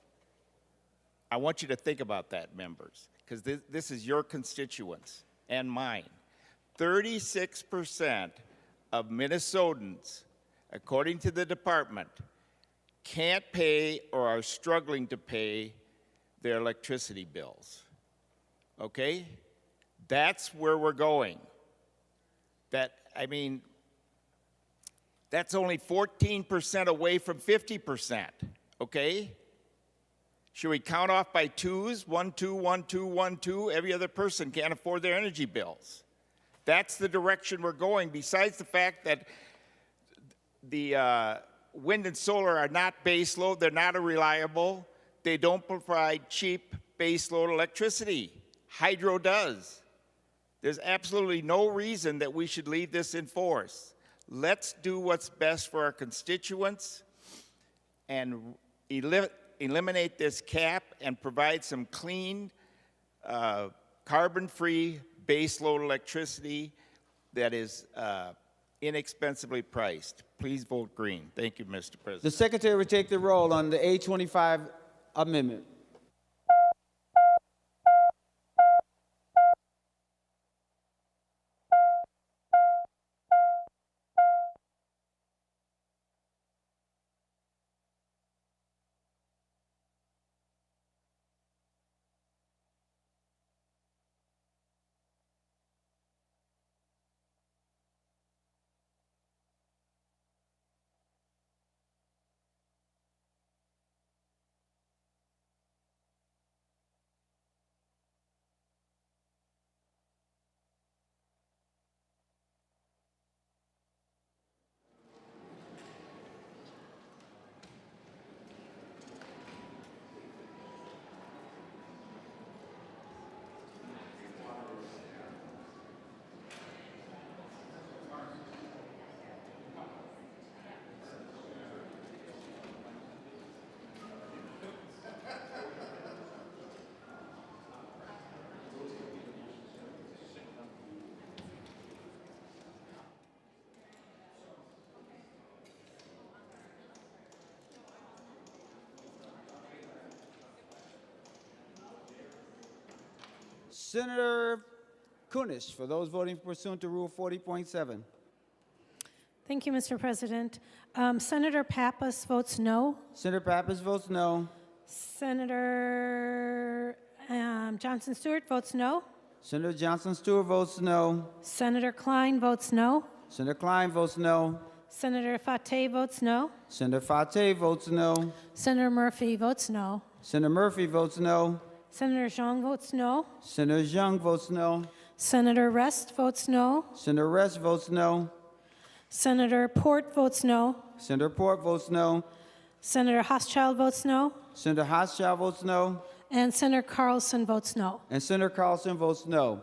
I want you to think about that, members, because this is your constituents and mine. 36% of Minnesotans, according to the department, can't pay or are struggling to pay their electricity bills. Okay? That's where we're going. That's only 14% away from 50%, okay? Should we count off by twos? 1, 2, 1, 2, 1, 2. Every other person can't afford their energy bills. That's the direction we're going, besides the fact that the wind and solar are not baseload, they're not reliable, they don't provide cheap baseload electricity. Hydro does. There's absolutely no reason that we should leave this in force. Let's do what's best for our constituents and eliminate this cap and provide some clean, carbon-free baseload electricity that is inexpensively priced. Please vote green. Thank you, Mr. President. The Secretary will take the roll on the A25 amendment. Senator Kunish, for those voting pursuant to Rule 40.7. Thank you, Mr. President. Senator Pappas votes no. Senator Pappas votes no. Senator Johnson Stewart votes no. Senator Johnson Stewart votes no. Senator Klein votes no. Senator Klein votes no. Senator Fateh votes no. Senator Fateh votes no. Senator Murphy votes no. Senator Murphy votes no. Senator Zhang votes no. Senator Zhang votes no. Senator Rest votes no. Senator Rest votes no. Senator Port votes no. Senator Port votes no. Senator Hochschild votes no. Senator Hochschild votes no. And Senator Carlson votes no. And Senator Carlson votes no.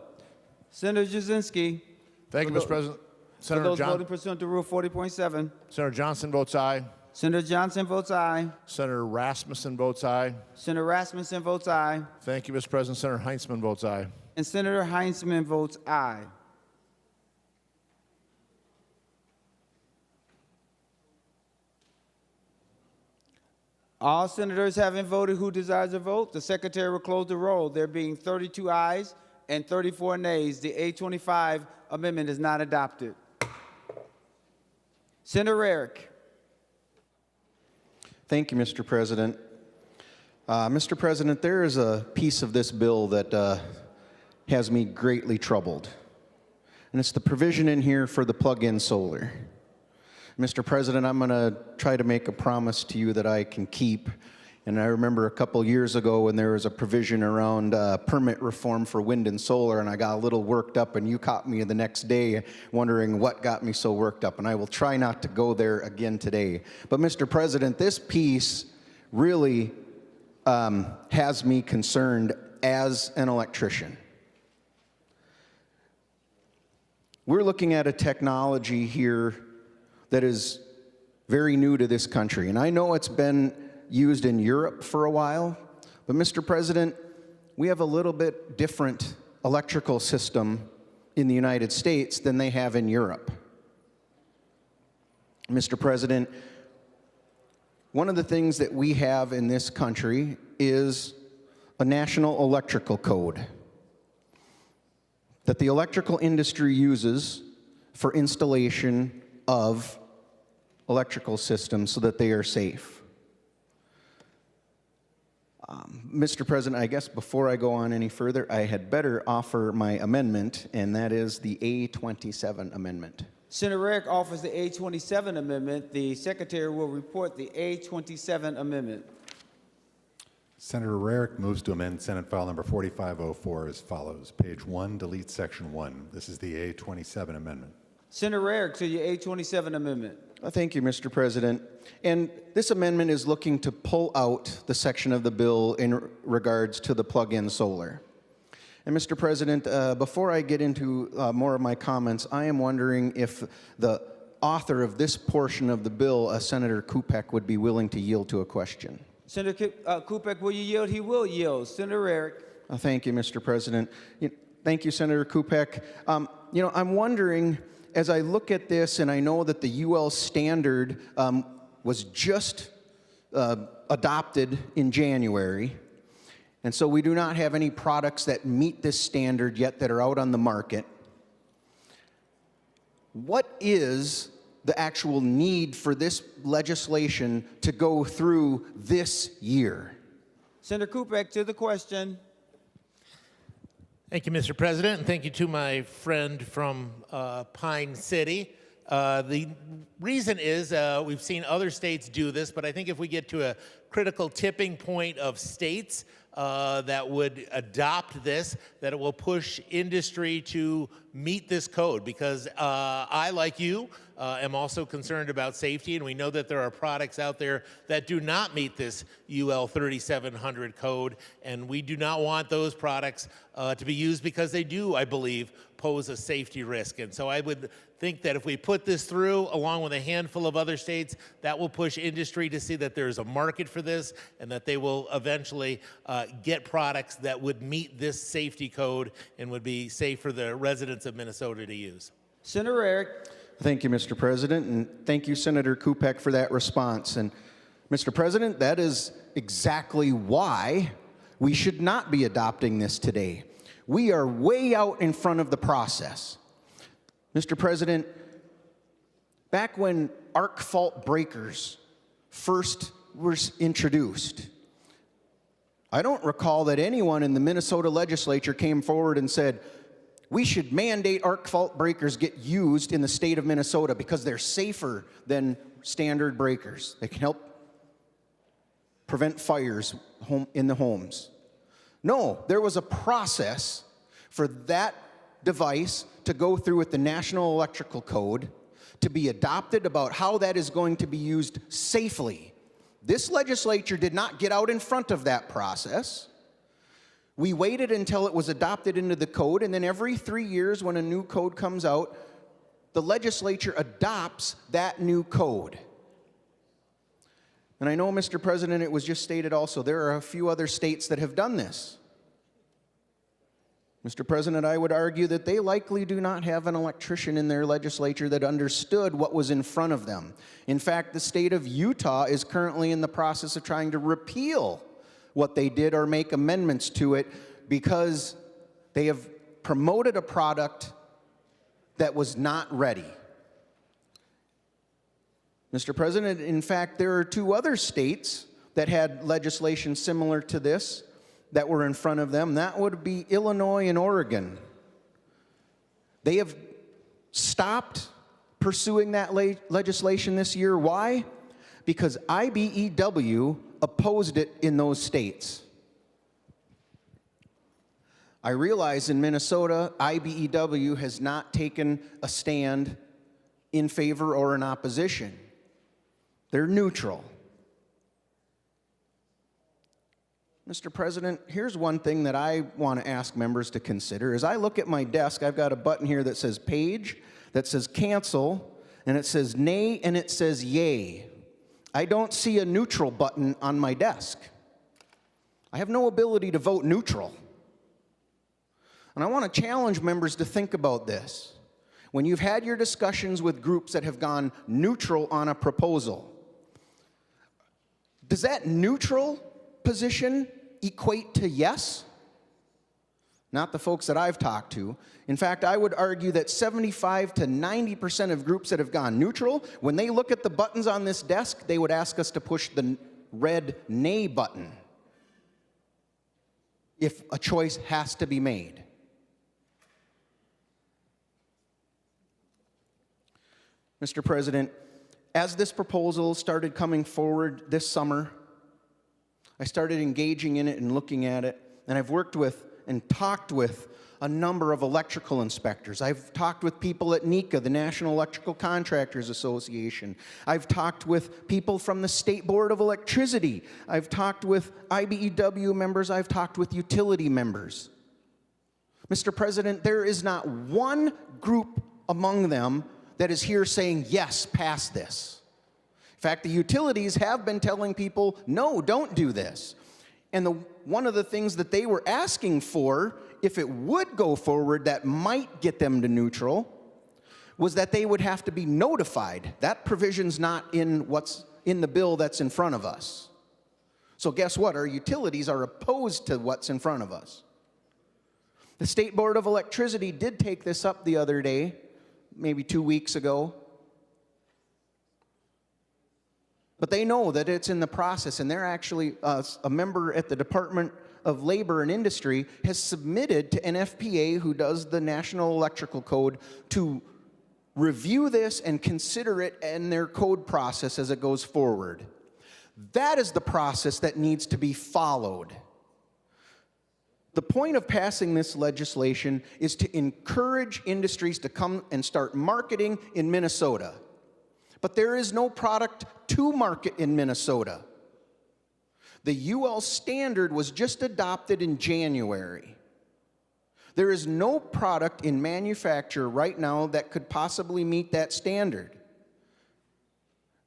Senator Jasinski. Thank you, Mr. President. For Senator those voting pursuant to Rule 40.7. Senator Johnson votes aye. Senator Johnson votes aye. Senator Rasmussen votes aye. Senator Rasmussen votes aye. Thank you, Mr. President. Senator Heinzman votes aye. And Senator Heinzman votes aye. All senators having voted who desires to vote, the Secretary will close the roll. There being 32 ayes and 34 nays, the A25 amendment is not adopted. Senator Rarick. Thank you, Mr. President. Mr. President, there is a piece of this bill that has me greatly troubled, and it's the provision in here for the plug-in solar. Mr. President, I'm going to try to make a promise to you that I can keep. And I remember a couple years ago when there was a provision around permit reform for wind and solar, and I got a little worked up, and you caught me the next day wondering what got me so worked up. And I will try not to go there again today. But Mr. President, this piece really has me concerned as an electrician. We're looking at a technology here that is very new to this country. And I know it's been used in Europe for a while, but Mr. President, we have a little bit different electrical system in the United States than they have in Europe. Mr. President, one of the things that we have in this country is a national electrical code that the electrical industry uses for installation of electrical systems so that they are safe. Mr. President, I guess before I go on any further, I had better offer my amendment, and that is the A27 amendment. Senator Rarick offers the A27 amendment. The Secretary will report the A27 amendment. Senator Rarick moves to amend Senate File Number 4504 as follows. Page 1, delete Section 1. This is the A27 amendment. Senator Rarick to your A27 amendment. Thank you, Mr. President. And this amendment is looking to pull out the section of the bill in regards to the plug-in solar. And Mr. President, before I get into more of my comments, I am wondering if the author of this portion of the bill, Senator Kupek, would be willing to yield to a question. Senator Kupek, will you yield? He will yield. Senator Eric. Thank you, Mr. President. Thank you, Senator Kupek. I'm wondering, as I look at this, and I know that the UL standard was just adopted in January, and so we do not have any products that meet this standard yet that are out on the market. What is the actual need for this legislation to go through this year? Senator Kupek, to the question. Thank you, Mr. President, and thank you to my friend from Pine City. The reason is we've seen other states do this, but I think if we get to a critical tipping point of states that would adopt this, that it will push industry to meet this code, because I, like you, am also concerned about safety, and we know that there are products out there that do not meet this UL 3700 code, and we do not want those products to be used because they do, I believe, pose a safety risk. And so I would think that if we put this through, along with a handful of other states, that will push industry to see that there's a market for this and that they will eventually get products that would meet this safety code and would be safe for the residents of Minnesota to use. Senator Eric. Thank you, Mr. President, and thank you, Senator Kupek, for that response. And Mr. President, that is exactly why we should not be adopting this today. We are way out in front of the process. Mr. President, back when arc fault breakers first were introduced, I don't recall that anyone in the Minnesota legislature came forward and said, we should mandate arc fault breakers get used in the state of Minnesota because they're safer than standard breakers. They can help prevent fires in the homes. No, there was a process for that device to go through with the National Electrical Code to be adopted about how that is going to be used safely. This legislature did not get out in front of that process. We waited until it was adopted into the code, and then every 3 years when a new code comes out, the legislature adopts that new code. And I know, Mr. President, it was just stated also, there are a few other states that have done this. Mr. President, I would argue that they likely do not have an electrician in their legislature that understood what was in front of them. In fact, the state of Utah is currently in the process of trying to repeal what they did or make amendments to it because they have promoted a product that was not ready. Mr. President, in fact, there are 2 other states that had legislation similar to this that were in front of them. That would be Illinois and Oregon. They have stopped pursuing that legislation this year. Why? Because IBEW opposed it in those states. I realize in Minnesota, IBEW has not taken a stand in favor or in opposition. They're neutral. Mr. President, here's one thing that I want to ask members to consider. As I look at my desk, I've got a button here that says page, that says cancel, and it says nay, and it says yay. I don't see a neutral button on my desk. I have no ability to vote neutral. And I want to challenge members to think about this. When you've had your discussions with groups that have gone neutral on a proposal, does that neutral position equate to yes? Not the folks that I've talked to. In fact, I would argue that 75 to 90% of groups that have gone neutral, when they look at the buttons on this desk, they would ask us to push the red nay button if a choice has to be made. Mr. President, as this proposal started coming forward this summer, I started engaging in it and looking at it, and I've worked with and talked with a number of electrical inspectors. I've talked with people at NECA, the National Electrical Contractors Association. I've talked with people from the State Board of Electricity. I've talked with IBEW members. I've talked with utility members. Mr. President, there is not one group among them that is here saying, yes, pass this. In fact, the utilities have been telling people, no, don't do this. And one of the things that they were asking for, if it would go forward that might get them to neutral, was that they would have to be notified. That provision's not in what's in the bill that's in front of us. So guess what? Our utilities are opposed to what's in front of us. The State Board of Electricity did take this up the other day, maybe 2 weeks ago. But they know that it's in the process, and they're actually, a member at the Department of Labor and Industry has submitted to NFPA, who does the National Electrical Code, to review this and consider it in their code process as it goes forward. That is the process that needs to be followed. The point of passing this legislation is to encourage industries to come and start marketing in Minnesota. But there is no product to market in Minnesota. The UL standard was just adopted in January. There is no product in manufacture right now that could possibly meet that standard.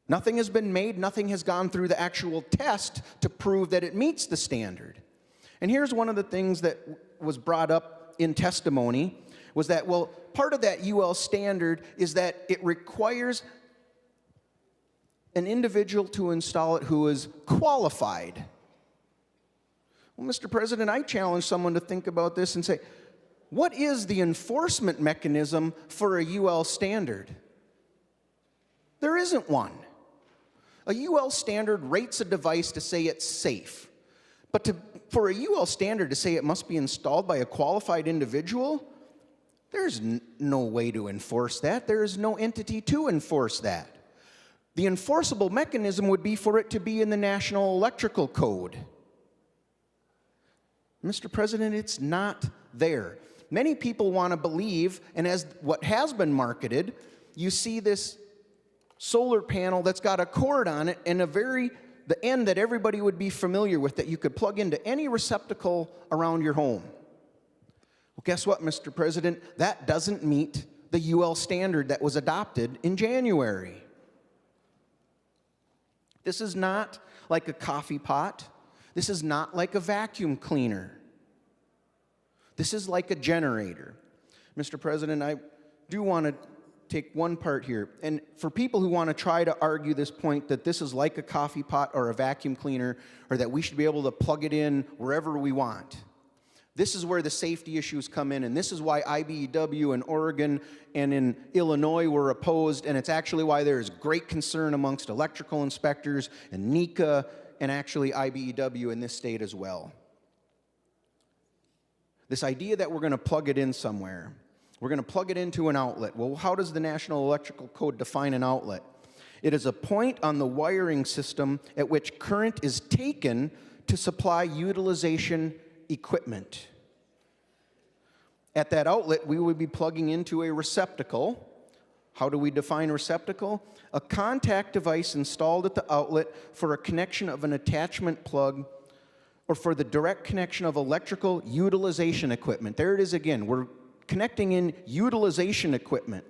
Nothing has been made, nothing has gone through the actual test to prove that it meets the standard. And here's one of the things that was brought up in testimony, was that, well, part of that UL standard is that it requires an individual to install it who is qualified. Well, Mr. President, I challenge someone to think about this and say, what is the enforcement mechanism for a UL standard? There isn't one. A UL standard rates a device to say it's safe. But for a UL standard to say it must be installed by a qualified individual, there's no way to enforce that. There is no entity to enforce that. The enforceable mechanism would be for it to be in the National Electrical Code. Mr. President, it's not there. Many people want to believe, and as what has been marketed, you see this solar panel that's got a cord on it and the end that everybody would be familiar with, that you could plug into any receptacle around your home. Well, guess what, Mr. President? That doesn't meet the UL standard that was adopted in January. This is not like a coffee pot. This is not like a vacuum cleaner. This is like a generator. Mr. President, I do want to take one part here. And for people who want to try to argue this point that this is like a coffee pot or a vacuum cleaner, or that we should be able to plug it in wherever we want, this is where the safety issues come in, and this is why IBEW in Oregon and in Illinois were opposed, and it's actually why there is great concern amongst electrical inspectors and NECA and actually IBEW in this state as well. This idea that we're going to plug it in somewhere, we're going to plug it into an outlet. Well, how does the National Electrical Code define an outlet? It is a point on the wiring system at which current is taken to supply utilization equipment. At that outlet, we would be plugging into a receptacle. How do we define receptacle? A contact device installed at the outlet for a connection of an attachment plug or for the direct connection of electrical utilization equipment. There it is again. We're connecting in utilization equipment.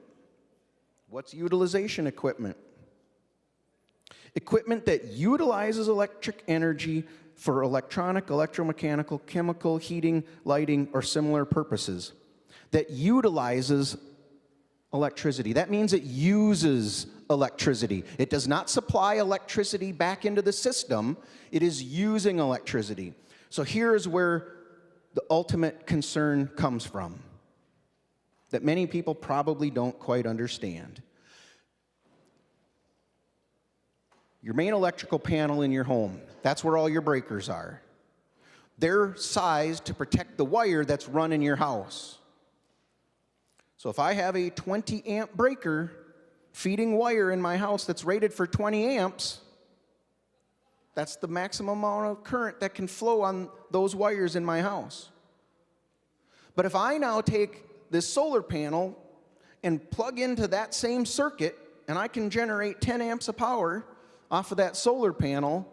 What's utilization equipment? Equipment that utilizes electric energy for electronic, electromechanical, chemical, heating, lighting, or similar purposes. That utilizes electricity. That means it uses electricity. It does not supply electricity back into the system. It is using electricity. So here is where the ultimate concern comes from, that many people probably don't quite understand. Your main electrical panel in your home, that's where all your breakers are. They're sized to protect the wire that's run in your house. So if I have a 20 amp breaker feeding wire in my house that's rated for 20 amps, that's the maximum amount of current that can flow on those wires in my house. But if I now take this solar panel and plug into that same circuit, and I can generate 10 amps of power off of that solar panel,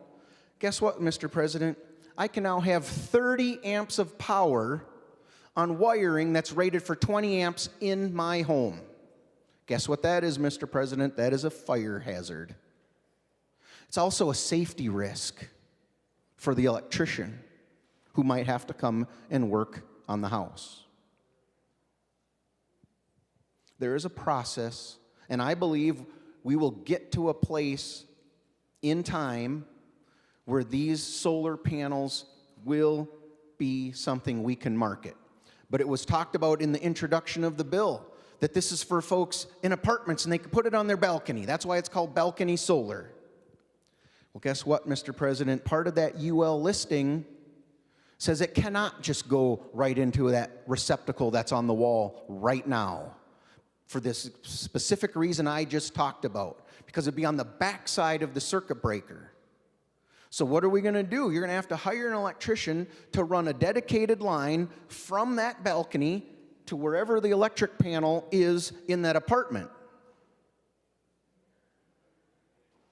guess what, Mr. President? I can now have 30 amps of power on wiring that's rated for 20 amps in my home. Guess what that is, Mr. President? That is a fire hazard. It's also a safety risk for the electrician who might have to come and work on the house. There is a process, and I believe we will get to a place in time where these solar panels will be something we can market. But it was talked about in the introduction of the bill that this is for folks in apartments and they can put it on their balcony. That's why it's called balcony solar. Well, guess what, Mr. President? Part of that UL listing says it cannot just go right into that receptacle that's on the wall right now for this specific reason I just talked about, because it'd be on the backside of the circuit breaker. So what are we going to do? You're going to have to hire an electrician to run a dedicated line from that balcony to wherever the electric panel is in that apartment.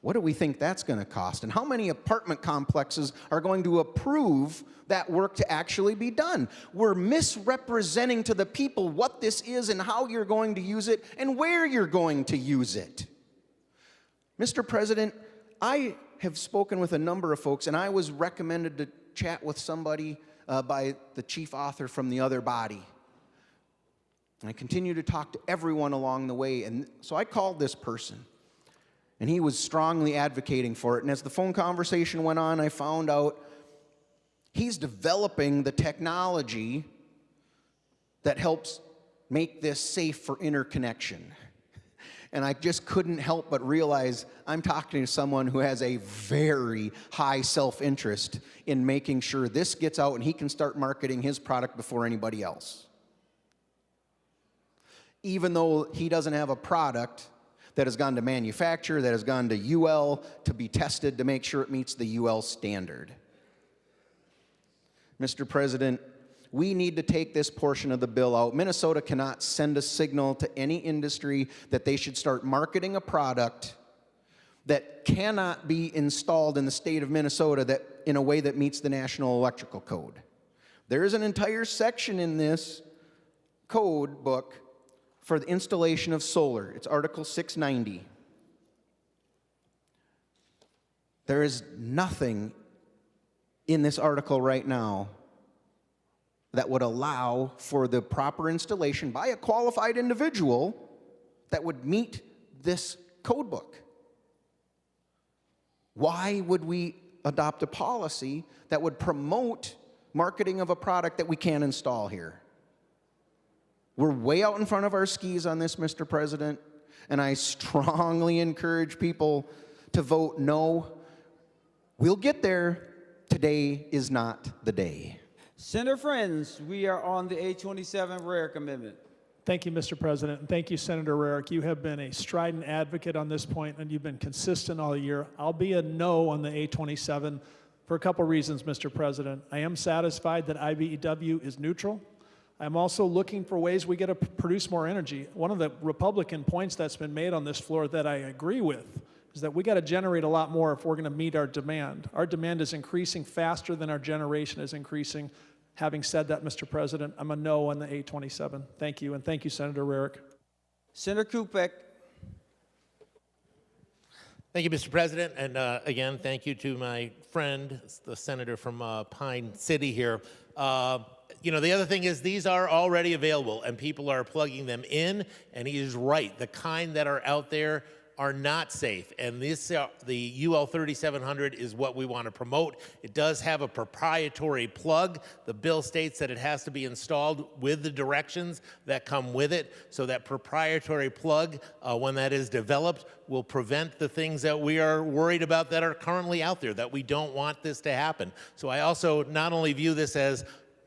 What do we think that's going to cost? And how many apartment complexes are going to approve that work to actually be done? We're misrepresenting to the people what this is and how you're going to use it and where you're going to use it. Mr. President, I have spoken with a number of folks, and I was recommended to chat with somebody by the chief author from the other body. And I continue to talk to everyone along the way, and so I called this person. And he was strongly advocating for it. And as the phone conversation went on, I found out he's developing the technology that helps make this safe for interconnection. And I just couldn't help but realize I'm talking to someone who has a very high self-interest in making sure this gets out and he can start marketing his product before anybody else. Even though he doesn't have a product that has gone to manufacturer, that has gone to UL to be tested to make sure it meets the UL standard. Mr. President, we need to take this portion of the bill out. Minnesota cannot send a signal to any industry that they should start marketing a product that cannot be installed in the state of Minnesota that in a way that meets the National Electrical Code. There is an entire section in this code book for the installation of solar. It's Article 690. There is nothing in this article right now that would allow for the proper installation by a qualified individual that would meet this code book. Why would we adopt a policy that would promote marketing of a product that we can't install here? We're way out in front of our skis on this, Mr. President, and I strongly encourage people to vote no. We'll get there. Today is not the day. Senator Frentz, we are on the A27 Rarick Amendment. Thank you, Mr. President, and thank you, Senator Rarick. You have been a strident advocate on this point, and you've been consistent all year. I'll be a no on the A27 for a couple reasons, Mr. President. I am satisfied that IBEW is neutral. I'm also looking for ways we get to produce more energy. One of the Republican points that's been made on this floor that I agree with is that we got to generate a lot more if we're going to meet our demand. Our demand is increasing faster than our generation is increasing. Having said that, Mr. President, I'm a no on the A27. Thank you, and thank you, Senator Rarick. Senator Kupek. Thank you, Mr. President, and again, thank you to my friend, the senator from Pine City here. You know, the other thing is these are already available, and people are plugging them in, and he is right. The kind that are out there are not safe, and this the UL 3700 is what we want to promote. It does have a proprietary plug. The bill states that it has to be installed with the directions that come with it, so that proprietary plug, when that is developed, will prevent the things that we are worried about that are currently out there, that we don't want this to happen. So I also not only view this as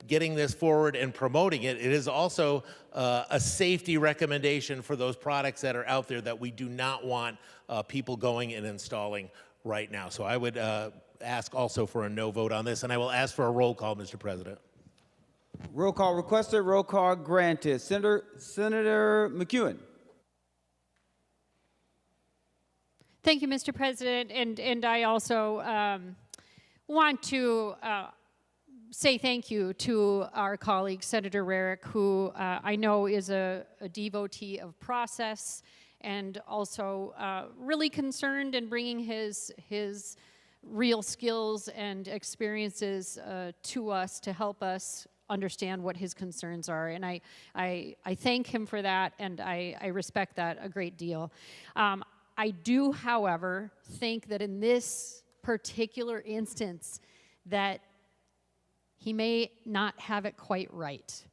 getting this forward and promoting it, it is also a safety recommendation for those products that are out there that we do not want people going and installing right now. So I would ask also for a no vote on this, and I will ask for a roll call, Mr. President. Roll call requested, roll call granted. Senator McEwen. Thank you, Mr. President, and I also want to say thank you to our colleague, Senator Rarick, who I know is a devotee of process and also really concerned in bringing his real skills and experiences to us to help us understand what his concerns are. And I thank him for that, and I respect that a great deal. I do, however, think that in this particular instance that he may not have it quite right.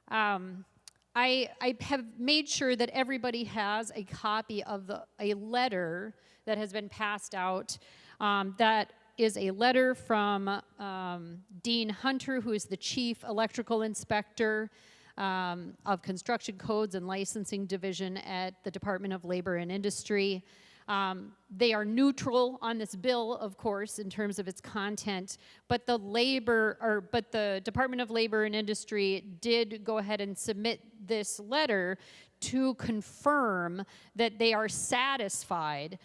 I have made sure that everybody has a copy of a letter that has been passed out. That is a letter from Dean Hunter, who is the Chief Electrical Inspector of Construction Codes and Licensing Division at the Department of Labor and Industry. They are neutral on this bill, of course, in terms of its content, but the Department of Labor and Industry did go ahead and submit this letter to confirm that they are satisfied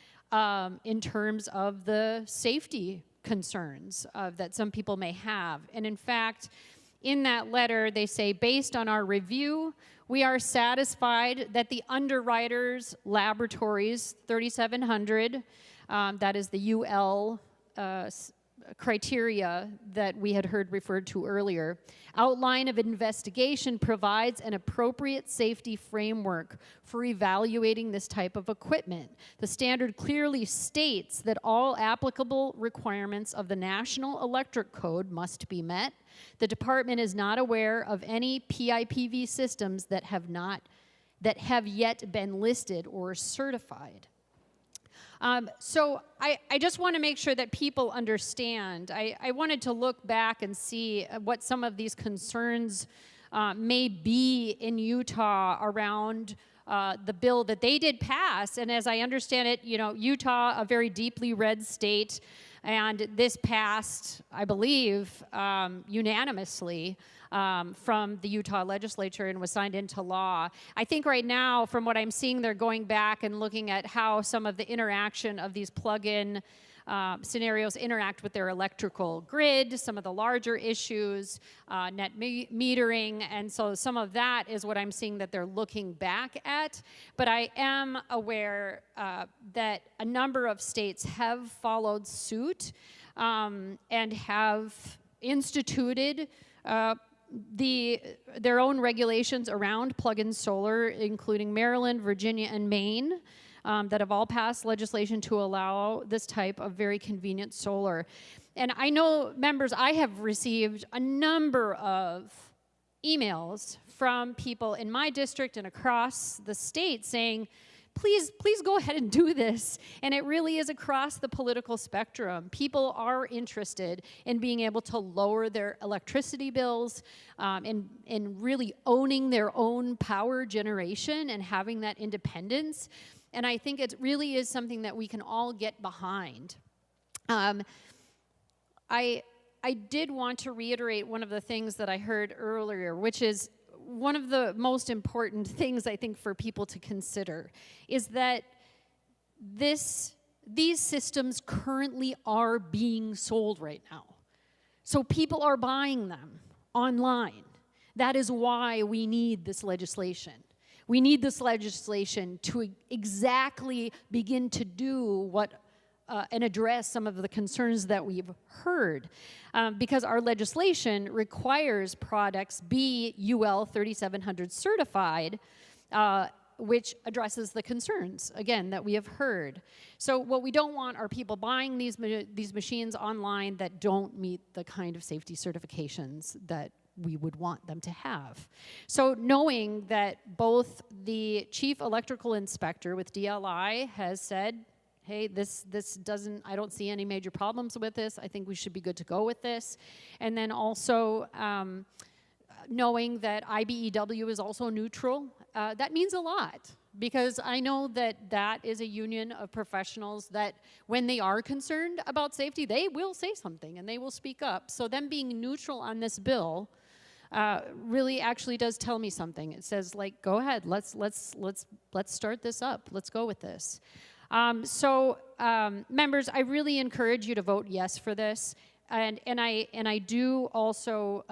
in terms of the safety concerns that some people may have. And in fact, in that letter, they say, based on our review, we are satisfied that the Underwriters Laboratories 3700, that is the UL criteria that we had heard referred to earlier, outline of investigation provides an appropriate safety framework for evaluating this type of equipment. The standard clearly states that all applicable requirements of the National Electric Code must be met. The department is not aware of any PIPV systems that have yet been listed or certified. So I just want to make sure that people understand. I wanted to look back and see what some of these concerns may be in Utah around the bill that they did pass. And as I understand it, you know, Utah, a very deeply red state, and this passed, I believe, unanimously from the Utah legislature and was signed into law. I think right now, from what I'm seeing, they're going back and looking at how some of the interaction of these plug-in scenarios interact with their electrical grid, some of the larger issues, net metering, and so some of that is what I'm seeing that they're looking back at. But I am aware that a number of states have followed suit and have instituted their own regulations around plug-in solar, including Maryland, Virginia, and Maine, that have all passed legislation to allow this type of very convenient solar. And I know, members, I have received a number of emails from people in my district and across the state saying, please go ahead and do this. And it really is across the political spectrum. People are interested in being able to lower their electricity bills and really owning their own power generation and having that independence. And I think it really is something that we can all get behind. I did want to reiterate one of the things that I heard earlier, which is one of the most important things I think for people to consider is that these systems currently are being sold right now. So people are buying them online. That is why we need this legislation. We need this legislation to exactly begin to do what and address some of the concerns that we've heard. Because our legislation requires products be UL 3700 certified, which addresses the concerns, again, that we have heard. So what we don't want are people buying these machines online that don't meet the kind of safety certifications that we would want them to have. So knowing that both the Chief Electrical Inspector with DLI has said, hey, this doesn't, I don't see any major problems with this. I think we should be good to go with this. And then also knowing that IBEW is also neutral, that means a lot. Because I know that that is a union of professionals that when they are concerned about safety, they will say something and they will speak up. So them being neutral on this bill really actually does tell me something. It says, like, go ahead, let's start this up. Let's go with this. Members, I really encourage you to vote yes for this. I do also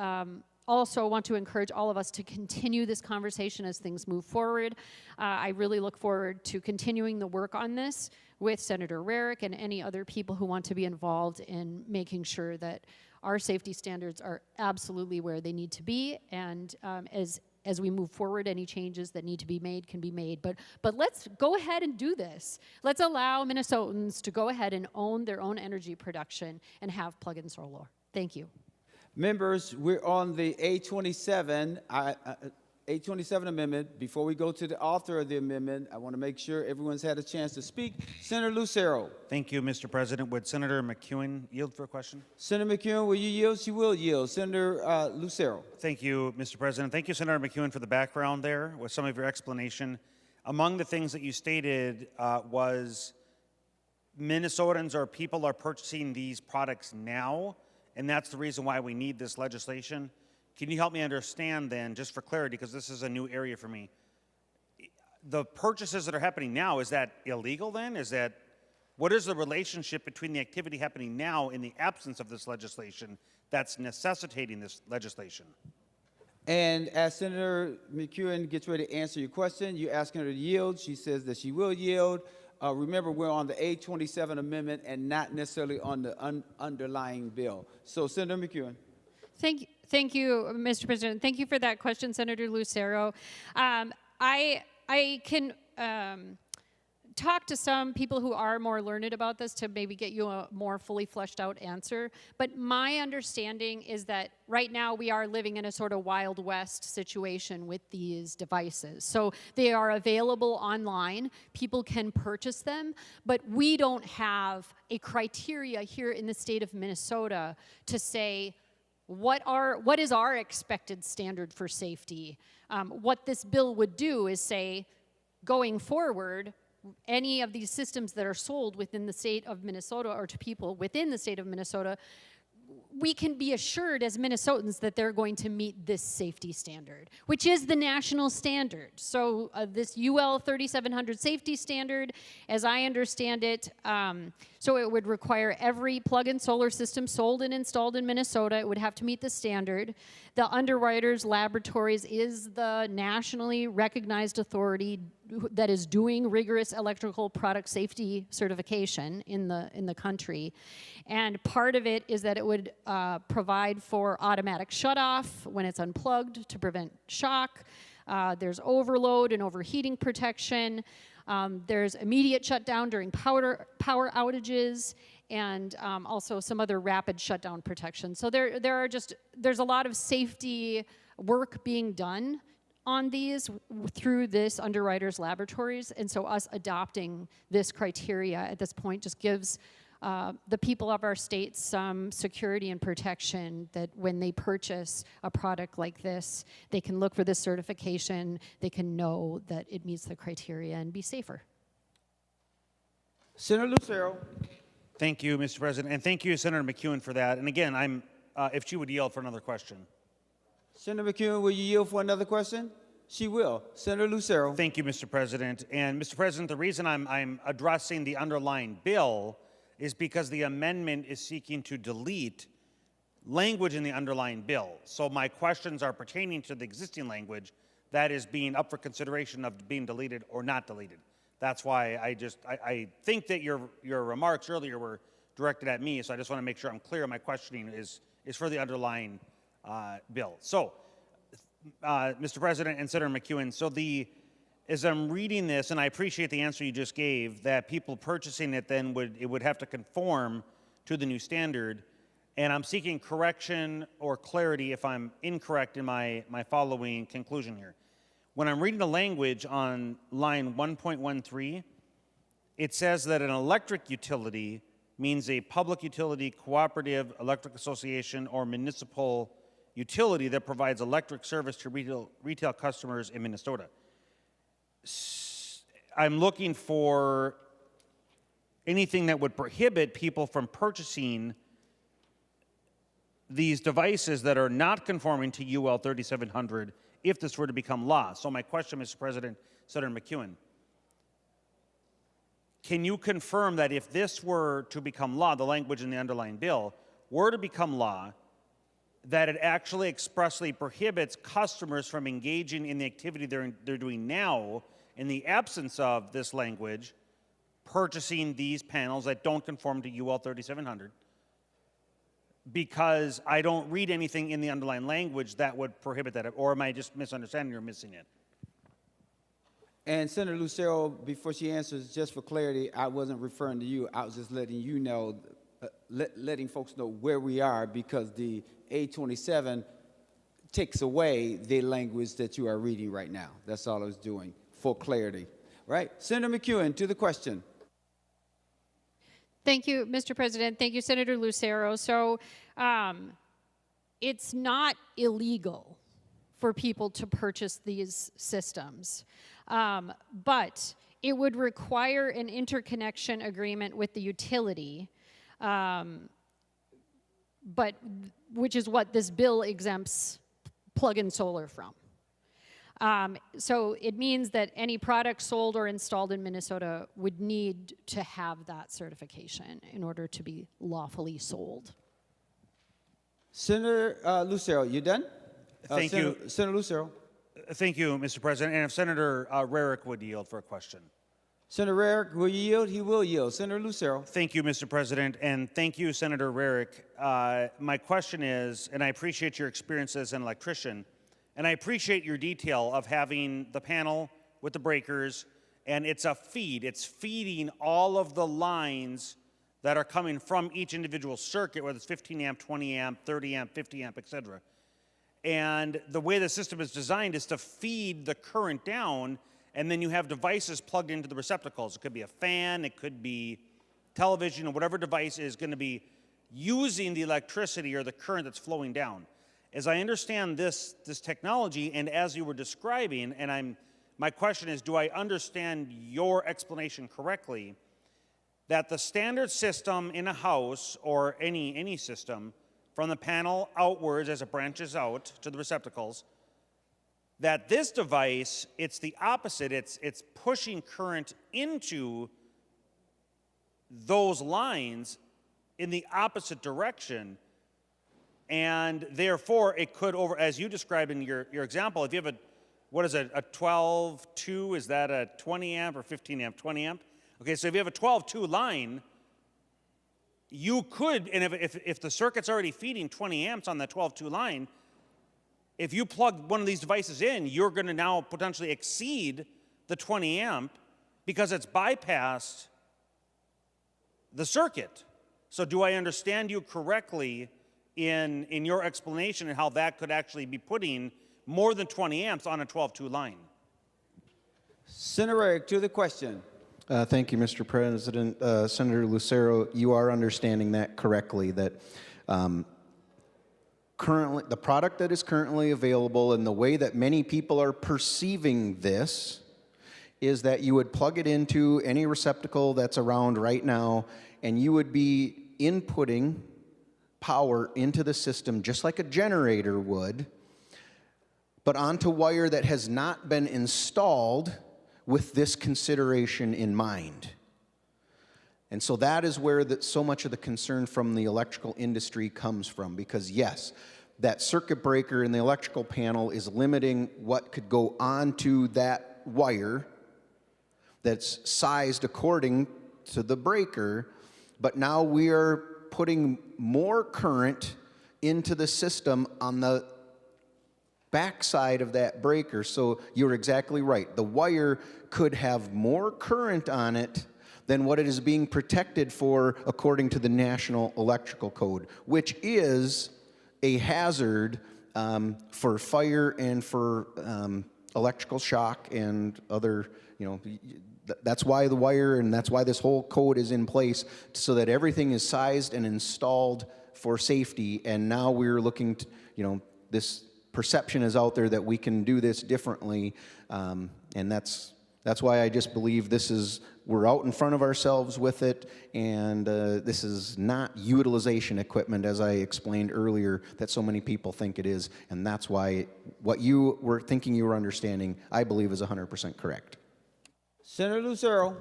also want to encourage all of us to continue this conversation as things move forward. I really look forward to continuing the work on this with Senator Rarick and any other people who want to be involved in making sure that our safety standards are absolutely where they need to be, and as we move forward, any changes that need to be made can be made. But let's go ahead and do this. Let's allow Minnesotans to go ahead and own their own energy production and have plug-in solar. Thank you. Members, we're on the A27 amendment. Before we go to the author of the amendment, I want to make sure everyone's had a chance to speak. Senator Lucero. Thank you, Mr. President. Would Senator McEwen yield for a question? Senator McEwen, will you yield? She will yield. Senator Lucero. Thank you, Mr. President. Thank you, Senator McEwen, for the background there with some of your explanation. Among the things that you stated was Minnesotans or people are purchasing these products now, and that's the reason why we need this legislation. Can you help me understand then, just for clarity, because this is a new area for me, the purchases that are happening now, is that illegal then? What is the relationship between the activity happening now in the absence of this legislation that's necessitating this legislation? And as Senator McEwen gets ready to answer your question, you're asking her to yield. She says that she will yield. Remember, we're on the A27 amendment and not necessarily on the underlying bill. So, Senator McEwen. Thank you, Mr. President. Thank you for that question, Senator Lucero. I can talk to some people who are more learned about this to maybe get you a more fully fleshed out answer. But my understanding is that right now we are living in a sort of Wild West situation with these devices. So they are available online. People can purchase them, but we don't have a criteria here in the state of Minnesota to say, what is our expected standard for safety? What this bill would do is say, going forward, any of these systems that are sold within the state of Minnesota or to people within the state of Minnesota, we can be assured as Minnesotans that they're going to meet this safety standard, which is the national standard. So this UL 3700 safety standard, as I understand it, so it would require every plug-in solar system sold and installed in Minnesota. It would have to meet the standard. The Underwriters Laboratories is the nationally recognized authority that is doing rigorous electrical product safety certification in the country. And part of it is that it would provide for automatic shutoff when it's unplugged to prevent shock. There's overload and overheating protection. There's immediate shutdown during power outages, and also some other rapid shutdown protection. So there's a lot of safety work being done on these through this Underwriters Laboratories, and so us adopting this criteria at this point just gives the people of our state some security and protection that when they purchase a product like this, they can look for this certification, they can know that it meets the criteria and be safer. Senator Lucero. Thank you, Mr. President, and thank you, Senator McEwen, for that. And again, if she would yield for another question. Senator McEwen, will you yield for another question? She will. Senator Lucero. Thank you, Mr. President. And Mr. President, the reason I'm addressing the underlying bill is because the amendment is seeking to delete language in the underlying bill. So my questions are pertaining to the existing language that is being up for consideration of being deleted or not deleted. That's why I think that your remarks earlier were directed at me, so I just want to make sure I'm clear. My questioning is for the underlying bill. So, Mr. President and Senator McEwen, so as I'm reading this, and I appreciate the answer you just gave, that people purchasing it then would have to conform to the new standard, and I'm seeking correction or clarity if I'm incorrect in my following conclusion here. When I'm reading the language on line 1.13, it says that an electric utility means a public utility, cooperative, electric association, or municipal utility that provides electric service to retail customers in Minnesota. I'm looking for anything that would prohibit people from purchasing these devices that are not conforming to UL 3700 if this were to become law. So my question, Mr. President, Senator McEwen, can you confirm that if this were to become law, the language in the underlying bill, were to become law, that it actually expressly prohibits customers from engaging in the activity they're doing now, in the absence of this language, purchasing these panels that don't conform to UL 3700, because I don't read anything in the underlying language that would prohibit that, or am I just misunderstanding or missing it? And Senator Lucero, before she answers, just for clarity, I wasn't referring to you. I was just letting you know, letting folks know where we are, because the A27 takes away the language that you are reading right now. That's all I was doing, for clarity. Right? Senator McEwen, to the question. Thank you, Mr. President. Thank you, Senator Lucero. So it's not illegal for people to purchase these systems, but it would require an interconnection agreement with the utility, but which is what this bill exempts plug-in solar from. So it means that any product sold or installed in Minnesota would need to have that certification in order to be lawfully sold. Senator Lucero, you done? Thank you. Senator Lucero. Thank you, Mr. President. And if Senator Rarick would yield for a question. Senator Rarick, will you yield? He will yield. Senator Lucero. Thank you, Mr. President, and thank you, Senator Rarick. My question is, and I appreciate your experience as an electrician, and I appreciate your detail of having the panel with the breakers, and it's a feed. It's feeding all of the lines that are coming from each individual circuit, whether it's 15 amp, 20 amp, 30 amp, 50 amp, et cetera. And the way the system is designed is to feed the current down, and then you have devices plugged into the receptacles. It could be a fan, it could be television, or whatever device is going to be using the electricity or the current that's flowing down. As I understand this technology, and as you were describing, and my question is, do I understand your explanation correctly, that the standard system in a house or any system, from the panel outwards as it branches out to the receptacles, that this device, it's the opposite. It's pushing current into those lines in the opposite direction, and therefore it could as you described in your example, if you have what is it, a 12-2, is that a 20 amp or 15 amp, 20 amp? Okay, so if you have a 12-2 line, you could, and if the circuit's already feeding 20 amps on that 12-2 line, if you plug one of these devices in, you're going to now potentially exceed the 20 amp because it's bypassed the circuit. So do I understand you correctly in your explanation and how that could actually be putting more than 20 amps on a 12-2 line? Senator Rarick, to the question. Thank you, Mr. President. Senator Lucero, you are understanding that correctly, that currently, the product that is currently available and the way that many people are perceiving this is that you would plug it into any receptacle that's around right now, and you would be inputting power into the system just like a generator would, but onto wire that has not been installed with this consideration in mind. And so that is where so much of the concern from the electrical industry comes from, because yes, that circuit breaker in the electrical panel is limiting what could go onto that wire that's sized according to the breaker, but now we are putting more current into the system on the backside of that breaker. So you're exactly right. The wire could have more current on it than what it is being protected for according to the National Electrical Code, which is a hazard for fire and for electrical shock and other, that's why the wire and that's why this whole code is in place, so that everything is sized and installed for safety. And now we're looking to, this perception is out there that we can do this differently, and that's why I just believe we're out in front of ourselves with it, and this is not utilization equipment, as I explained earlier, that so many people think it is, and that's why what you were thinking you were understanding, I believe, is 100% correct. Senator Lucero.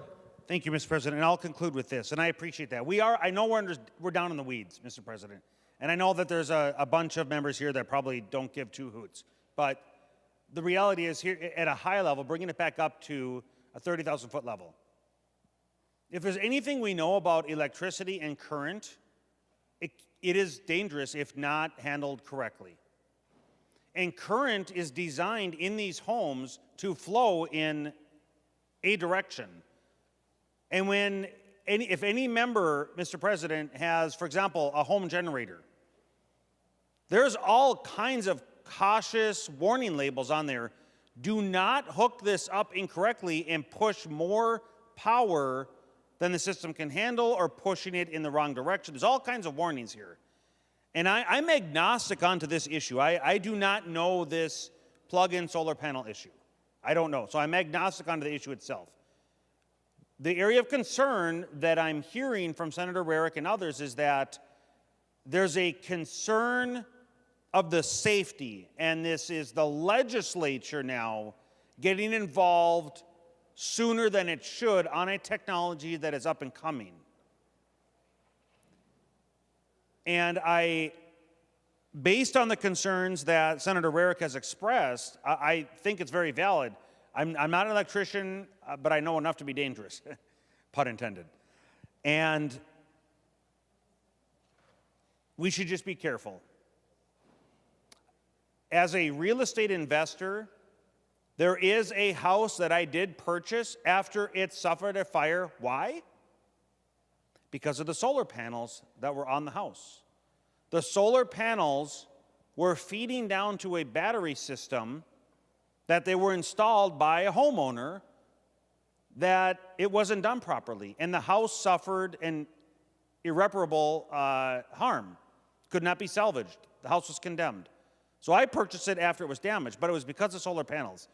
Thank you, Mr. President, and I'll conclude with this, and I appreciate that. I know we're down in the weeds, Mr. President, And I know that there's a bunch of members here that probably don't give two hoots. But the reality is here at a high level, bringing it back up to a 30,000 foot level. If there's anything we know about electricity and current, it is dangerous if not handled correctly. And current is designed in these homes to flow in a direction. And if any member, Mr. President, has, for example, a home generator, there's all kinds of cautious warning labels on there. Do not hook this up incorrectly and push more power than the system can handle or pushing it in the wrong direction. There's all kinds of warnings here. And I'm agnostic onto this issue. I do not know this plug-in solar panel issue. I don't know. So I'm agnostic onto the issue itself. The area of concern that I'm hearing from Senator Rarick and others is that there's a concern of the safety, and this is the legislature now getting involved sooner than it should on a technology that is up and coming. And based on the concerns that Senator Rarick has expressed, I think it's very valid. I'm not an electrician, but I know enough to be dangerous, pun intended. And we should just be careful. As a real estate investor, there is a house that I did purchase after it suffered a fire. Why? Because of the solar panels that were on the house. The solar panels were feeding down to a battery system that they were installed by a homeowner that it wasn't done properly. And the house suffered an irreparable harm. Could not be salvaged. The house was condemned. So I purchased it after it was damaged, but it was because of solar panels.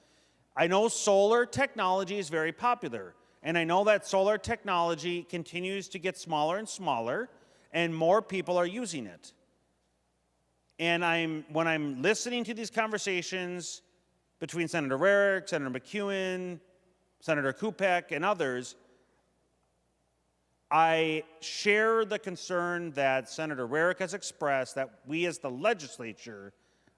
I know solar technology is very popular, and I know that solar technology continues to get smaller and smaller, and more people are using it. And when I'm listening to these conversations between Senator Rarick, Senator McEwen, Senator Kupek, and others, I share the concern that Senator Rarick has expressed that we as the legislature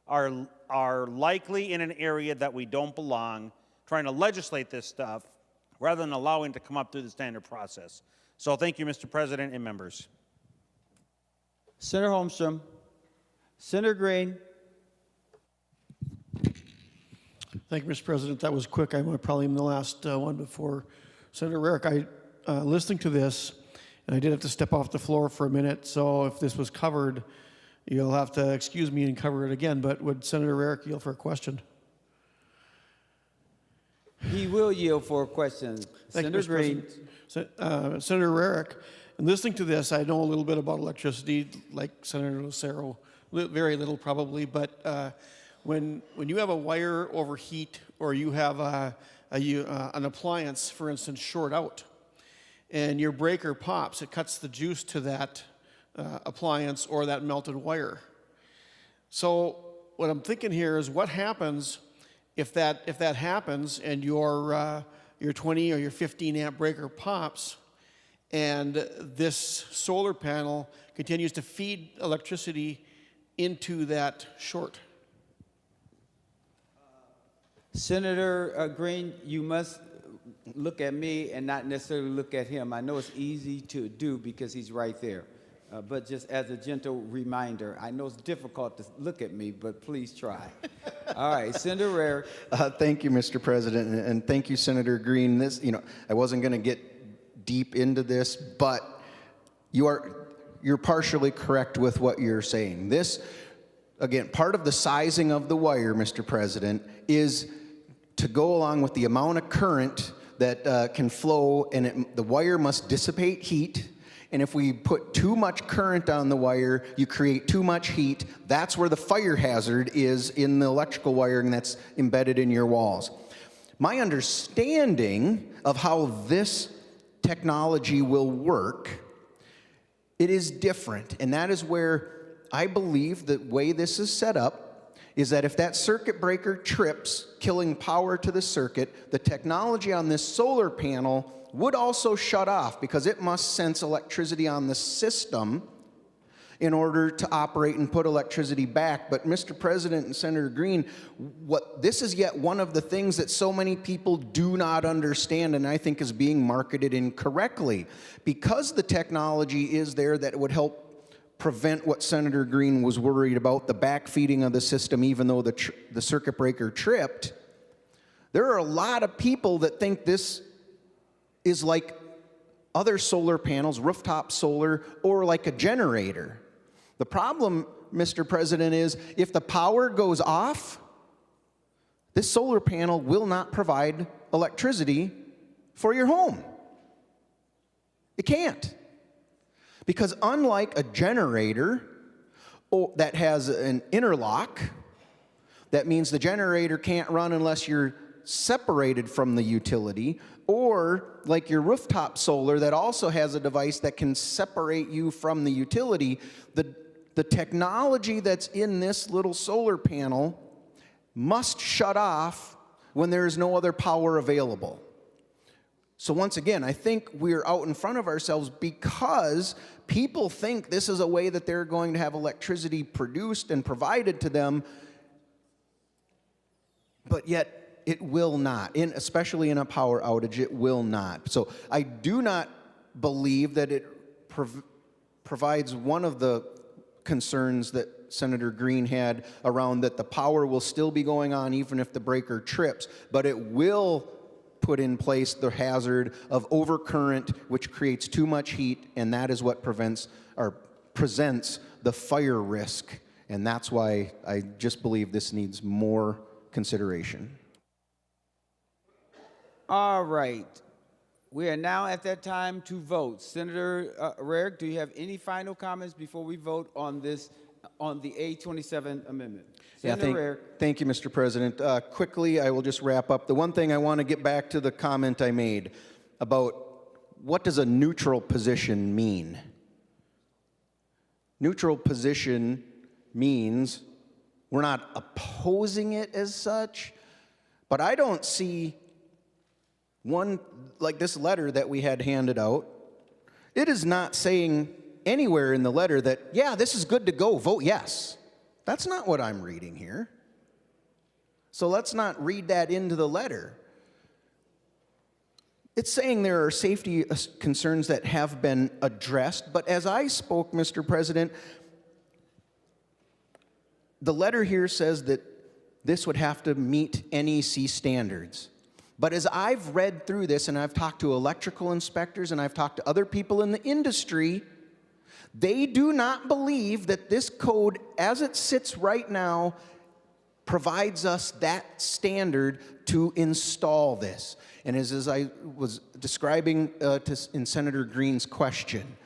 are likely in an area that we don't belong, trying to legislate this stuff rather than allowing it to come up through the standard process. So thank you, Mr. President and members. Senator Holmstrom. Senator Green. Thank you, Mr. President. That was quick. I'm probably the last one before Senator Rarick. Listening to this, and I did have to step off the floor for a minute, so if this was covered, you'll have to excuse me and cover it again, but would Senator Rarick yield for a question? He will yield for a question. Senator Green. Senator Rarick, in listening to this, I know a little bit about electricity, like Senator Lucero, very little probably, but when you have a wire overheat or you have an appliance, for instance, short out, and your breaker pops, it cuts the juice to that appliance or that melted wire. So what I'm thinking here is what happens if that happens and your 20 or your 15 amp breaker pops and this solar panel continues to feed electricity into that short? Senator Green, you must look at me and not necessarily look at him. I know it's easy to do because he's right there. But just as a gentle reminder, I know it's difficult to look at me, but please try. All right, Senator Rarick. Thank you, Mr. President, and thank you, Senator Green. I wasn't going to get deep into this, but you're partially correct with what you're saying. This, again, part of the sizing of the wire, Mr. President, is to go along with the amount of current that can flow, and the wire must dissipate heat. And if we put too much current on the wire, you create too much heat. That's where the fire hazard is in the electrical wiring that's embedded in your walls. My understanding of how this technology will work, it is different. And that is where I believe the way this is set up is that if that circuit breaker trips, killing power to the circuit, the technology on this solar panel would also shut off because it must sense electricity on the system, in order to operate and put electricity back. But Mr. President and Senator Green, this is yet one of the things that so many people do not understand, and I think is being marketed incorrectly. Because the technology is there that would help prevent what Senator Green was worried about, the backfeeding of the system, even though the circuit breaker tripped, there are a lot of people that think this is like other solar panels, rooftop solar, or like a generator. The problem, Mr. President, is if the power goes off, this solar panel will not provide electricity for your home. It can't. Because unlike a generator that has an interlock, that means the generator can't run unless you're separated from the utility, or like your rooftop solar that also has a device that can separate you from the utility, the technology that's in this little solar panel must shut off when there is no other power available. So once again, I think we're out in front of ourselves because people think this is a way that they're going to have electricity produced and provided to them, but yet it will not, especially in a power outage, it will not. So I do not believe that it provides one of the concerns that Senator Green had around that the power will still be going on even if the breaker trips, but it will put in place the hazard of overcurrent, which creates too much heat, and that is what presents the fire risk. And that's why I just believe this needs more consideration. All right. We are now at that time to vote. Senator Rarick, do you have any final comments before we vote on this, on the A27 amendment? Senator Rarick. Thank you, Mr. President. Quickly, I will just wrap up. The one thing I want to get back to the comment I made about what does a neutral position mean? Neutral position means we're not opposing it as such, but I don't see one, like this letter that we had handed out, it is not saying anywhere in the letter that, yeah, this is good to go, vote yes. That's not what I'm reading here. So let's not read that into the letter. It's saying there are safety concerns that have been addressed, but as I spoke, Mr. President, the letter here says that this would have to meet NEC standards. But as I've read through this, and I've talked to electrical inspectors, and I've talked to other people in the industry, they do not believe that this code, as it sits right now, provides us that standard to install this. And as I was describing in Senator Green's question,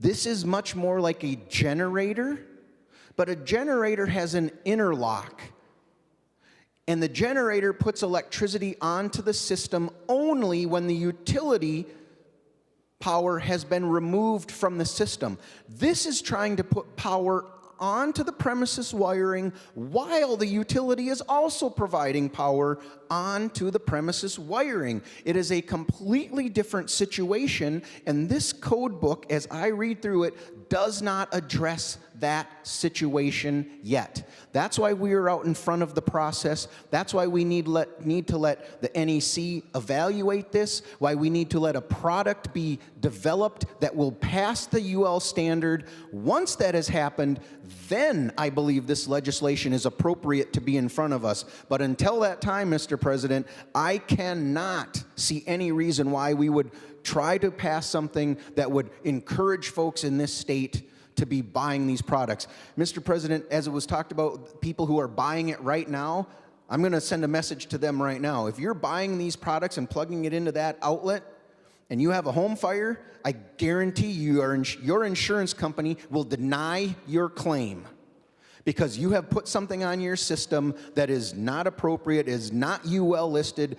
this is much more like a generator, but a generator has an interlock. And the generator puts electricity onto the system only when the utility power has been removed from the system. This is trying to put power onto the premises wiring while the utility is also providing power onto the premises wiring. It is a completely different situation, and this code book, as I read through it, does not address that situation yet. That's why we are out in front of the process. That's why we need to let the NEC evaluate this, why we need to let a product be developed that will pass the UL standard. Once that has happened, then I believe this legislation is appropriate to be in front of us. But until that time, Mr. President, I cannot see any reason why we would try to pass something that would encourage folks in this state to be buying these products. Mr. President, as it was talked about, people who are buying it right now, I'm going to send a message to them right now. If you're buying these products and plugging it into that outlet and you have a home fire, I guarantee you your insurance company will deny your claim because you have put something on your system that is not appropriate, is not UL listed,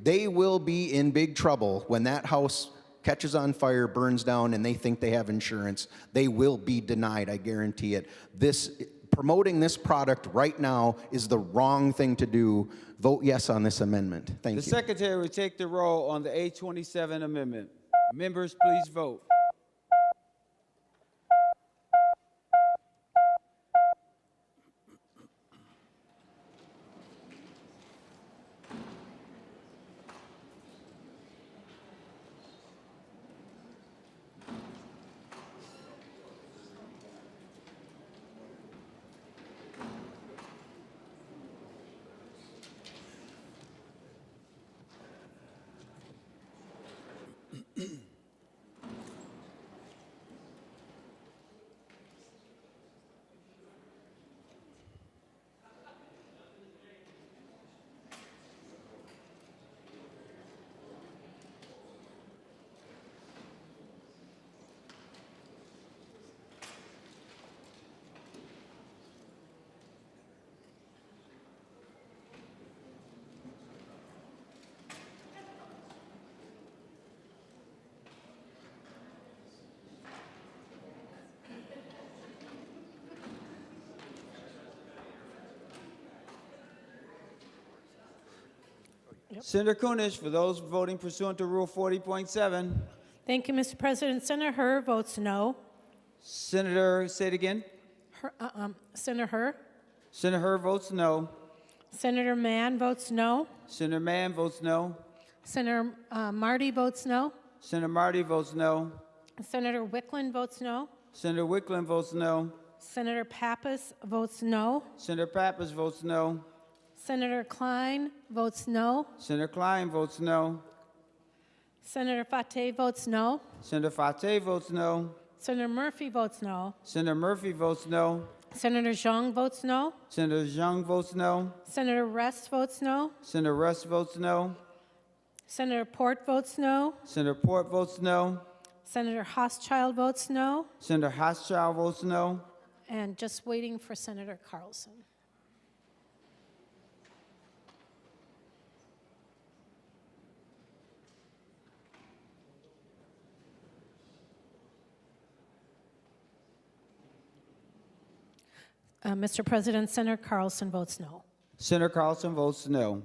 they will be in big trouble when that house catches on fire, burns down, and they think they have insurance. They will be denied, I guarantee it. Promoting this product right now is the wrong thing to do. Vote yes on this amendment. Thank you. The Secretary will take the roll on the A27 amendment. Members, please vote. Senator Kunish, for those voting pursuant to Rule 40.7. Thank you, Mr. President. Senator Herr votes no. Senator, say it again. Senator Herr. Senator Herr votes no. Senator Mann votes no. Senator Mann votes no. Senator Marty votes no. Senator Marty votes no. Senator Wickland votes no. Senator Wickland votes no. Senator Pappas votes no. Senator Pappas votes no. Senator Klein votes no. Senator Klein votes no. Senator Fateh votes no. Senator Fateh votes no. Senator Murphy votes no. Senator Murphy votes no. Senator Zhang votes no. Senator Zhang votes no. Senator Rest votes no. Senator Russ votes no. Senator Port votes no. Senator Port votes no. Senator Hoschild votes no. Senator Hoschild votes no. And just waiting for Senator Carlson. Mr. President, Senator Carlson votes no. Senator Carlson votes no.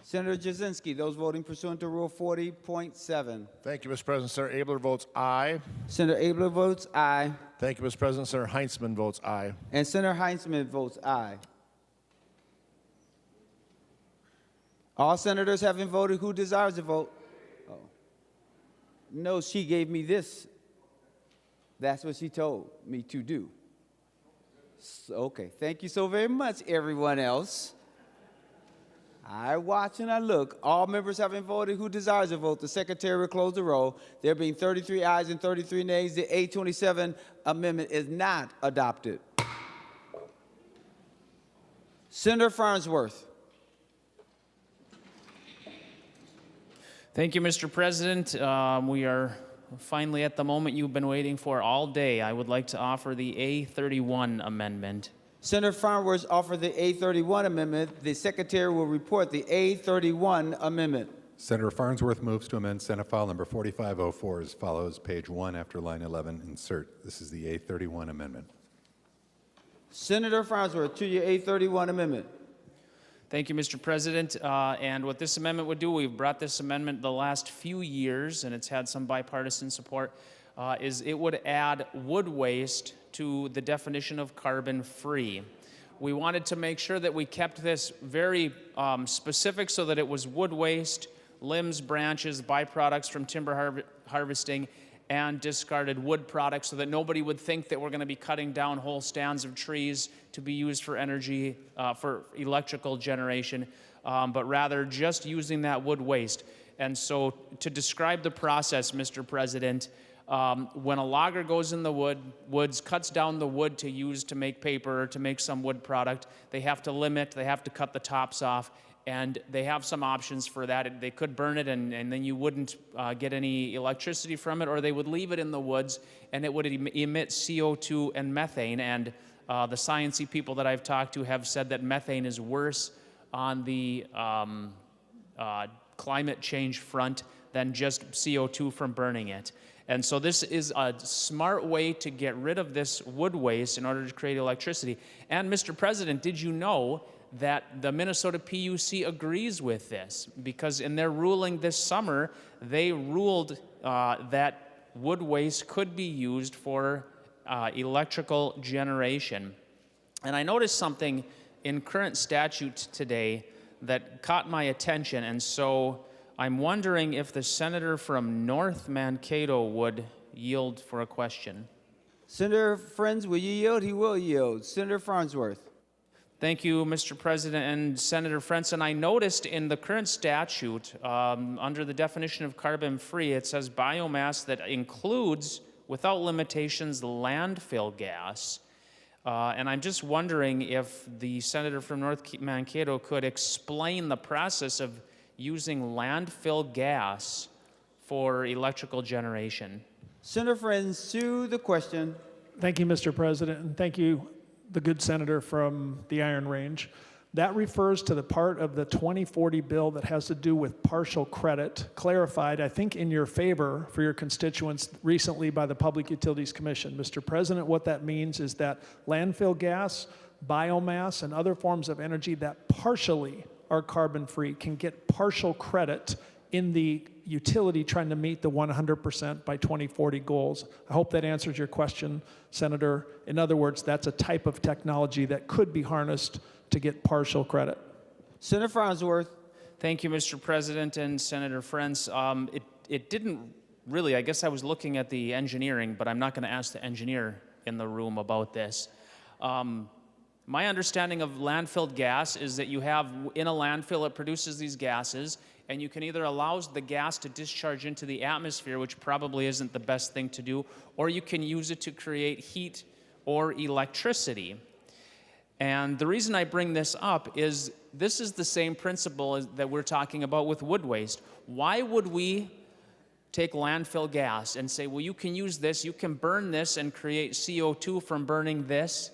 Senator Jasinski, those voting pursuant to Rule 40.7. Thank you, Mr. President. Senator Abler votes aye. Senator Abler votes aye. Thank you, Mr. President. Senator Heinzman votes aye. And Senator Heinzman votes aye. All senators having voted who desires to vote? Oh. No, she gave me this. That's what she told me to do. Okay, thank you so very much, everyone else. I watch and I look. All members having voted who desires to vote, the secretary will close the roll. There being 33 ayes and 33 nays, the A27 amendment is not adopted. Senator Farnsworth. Thank you, Mr. President. We are finally at the moment you've been waiting for all day. I would like to offer the A31 amendment. Senator Farnsworth offered the A31 amendment. The secretary will report the A31 amendment. Senator Farnsworth moves to amend Senate File Number 4504 as follows, page 1 after line 11, insert. This is the A31 amendment. Senator Farnsworth, to your A31 amendment. Thank you, Mr. President. And what this amendment would do, we've brought this amendment the last few years, and it's had some bipartisan support, is it would add wood waste to the definition of carbon-free. We wanted to make sure that we kept this very specific so that it was wood waste, limbs, branches, byproducts from timber harvesting, and discarded wood products so that nobody would think that we're going to be cutting down whole stands of trees to be used for energy, for electrical generation, but rather just using that wood waste. And so to describe the process, Mr. President, when a logger goes in the woods, cuts down the wood to use to make paper or to make some wood product, they have to limit, they have to cut the tops off, and they have some options for that. They could burn it and then you wouldn't get any electricity from it, or they would leave it in the woods and it would emit CO2 and methane. And the sciencey people that I've talked to have said that methane is worse on the climate change front than just CO2 from burning it. And so this is a smart way to get rid of this wood waste in order to create electricity. And Mr. President, did you know that the Minnesota PUC agrees with this? Because in their ruling this summer, they ruled that wood waste could be used for electrical generation. And I noticed something in current statute today that caught my attention, and so I'm wondering if the senator from North Mankato would yield for a question. Senator Frentz, will you yield? He will yield. Senator Farnsworth. Thank you, Mr. President and Senator Frentz. And I noticed in the current statute, under the definition of carbon-free, it says biomass that includes, without limitations, landfill gas. And I'm just wondering if the senator from North Mankato could explain the process of using landfill gas for electrical generation. Senator Frentz, to the question. Thank you, Mr. President, and thank you, the good senator from the Iron Range. That refers to the part of the 2040 bill that has to do with partial credit, clarified, I think, in your favor for your constituents recently by the Public Utilities Commission. Mr. President, what that means is that landfill gas, biomass, and other forms of energy that partially are carbon-free can get partial credit in the utility trying to meet the 100% by 2040 goals. I hope that answers your question, Senator. In other words, that's a type of technology that could be harnessed to get partial credit. Senator Farnsworth. Thank you, Mr. President and Senator Frentz. It didn't really, I guess I was looking at the engineering, but I'm not going to ask the engineer in the room about this. My understanding of landfill gas is that you have, in a landfill, it produces these gases, and you can either allow the gas to discharge into the atmosphere, which probably isn't the best thing to do, or you can use it to create heat or electricity. And the reason I bring this up is this is the same principle that we're talking about with wood waste. Why would we take landfill gas and say, well, you can use this, you can burn this and create CO2 from burning this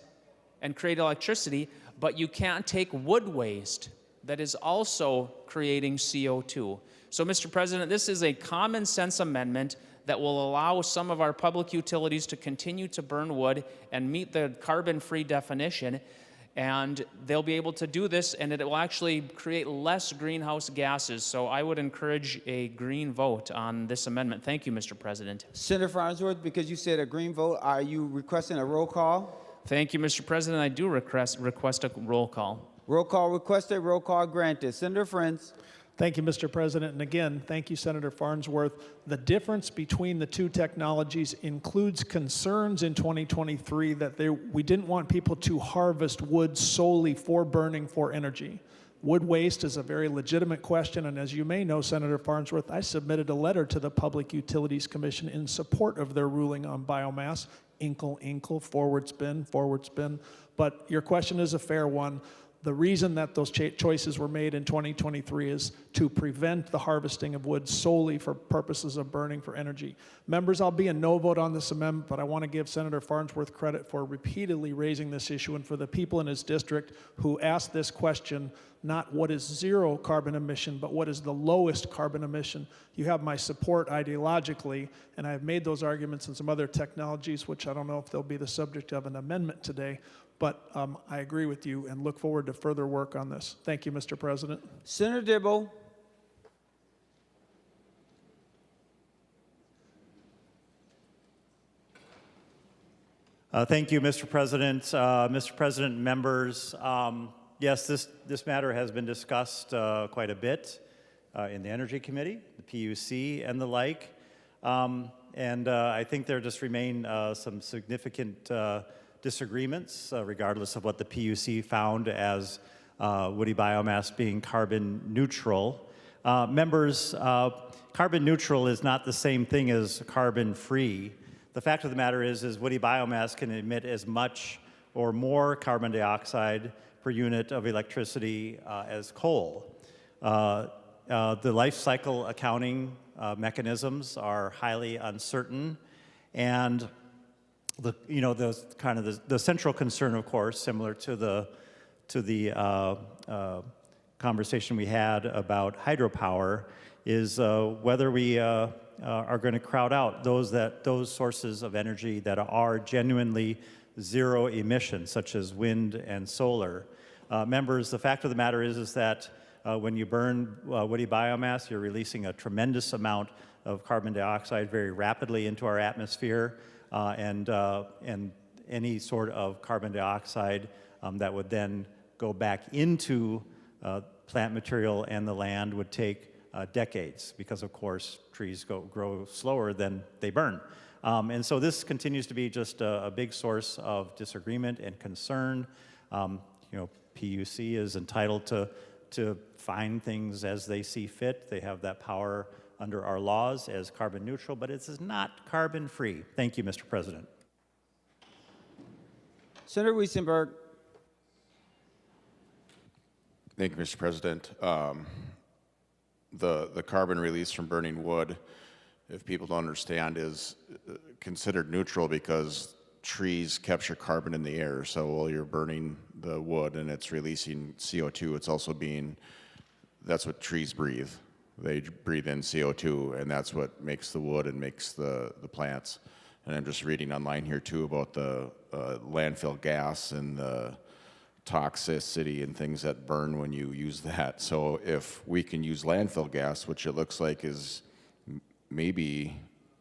and create electricity, but you can't take wood waste that is also creating CO2. So, Mr. President, this is a common sense amendment that will allow some of our public utilities to continue to burn wood and meet the carbon-free definition, and they'll be able to do this, and it will actually create less greenhouse gases. So I would encourage a green vote on this amendment. Thank you, Mr. President. Senator Farnsworth, because you said a green vote, are you requesting a roll call? Thank you, Mr. President. I do request a roll call. Roll call requested, roll call granted. Senator Frentz. Thank you, Mr. President. And again, thank you, Senator Farnsworth. The difference between the two technologies includes concerns in 2023 that we didn't want people to harvest wood solely for burning for energy. Wood waste is a very legitimate question, and as you may know, Senator Farnsworth, I submitted a letter to the Public Utilities Commission in support of their ruling on biomass. Inkle, forward spin. But your question is a fair one. The reason that those choices were made in 2023 is to prevent the harvesting of wood solely for purposes of burning for energy. Members, I'll be a no vote on this amendment, but I want to give Senator Farnsworth credit for repeatedly raising this issue and for the people in his district who asked this question, not what is zero carbon emission, but what is the lowest carbon emission. You have my support ideologically, and I've made those arguments in some other technologies, which I don't know if they'll be the subject of an amendment today. But I agree with you and look forward to further work on this. Thank you, Mr. President. Senator Dibble. Thank you, Mr. President. Mr. President, members, yes, this matter has been discussed quite a bit in the Energy Committee, the PUC, and the like. I think there just remain some significant disagreements, regardless of what the PUC found as woody biomass being carbon neutral. Members, carbon neutral is not the same thing as carbon free. The fact of the matter is woody biomass can emit as much or more carbon dioxide per unit of electricity as coal. The life cycle accounting mechanisms are highly uncertain, and the central concern, of course, similar to the conversation we had about hydropower, is whether we are going to crowd out those sources of energy that are genuinely zero emission, such as wind and solar. Members, the fact of the matter is that when you burn woody biomass, you're releasing a tremendous amount of carbon dioxide very rapidly into our atmosphere. And any sort of carbon dioxide that would then go back into plant material and the land would take decades because, of course, trees grow slower than they burn. And so this continues to be just a big source of disagreement and concern. PUC is entitled to find things as they see fit. They have that power under our laws as carbon neutral, but it is not carbon free. Thank you, Mr. President. Senator Wiesenberg. Thank you, Mr. President. The carbon release from burning wood, if people don't understand, is considered neutral because trees capture carbon in the air. So while you're burning the wood and it's releasing CO2, it's also that's what trees breathe. They breathe in CO2, and that's what makes the wood and makes the plants. And I'm just reading online here too about the landfill gas and the toxicity and things that burn when you use that. So if we can use landfill gas, which it looks like is maybe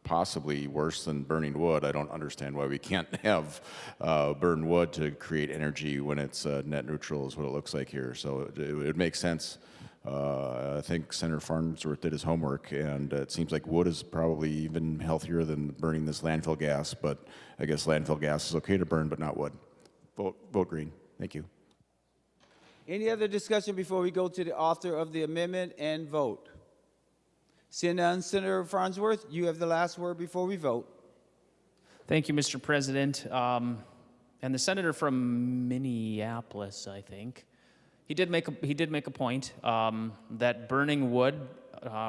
possibly worse than burning wood, I don't understand why we can't have burn wood to create energy when it's net neutral is what it looks like here. So it would make sense. I think Senator Farnsworth did his homework, and it seems like wood is probably even healthier than burning this landfill gas, but I guess landfill gas is okay to burn, but not wood. Vote green. Thank you. Any other discussion before we go to the author of the amendment and vote? Seeing none, Senator Farnsworth, you have the last word before we vote. Thank you, Mr. President. And the senator from Minneapolis, I think, he did make a point that burning wood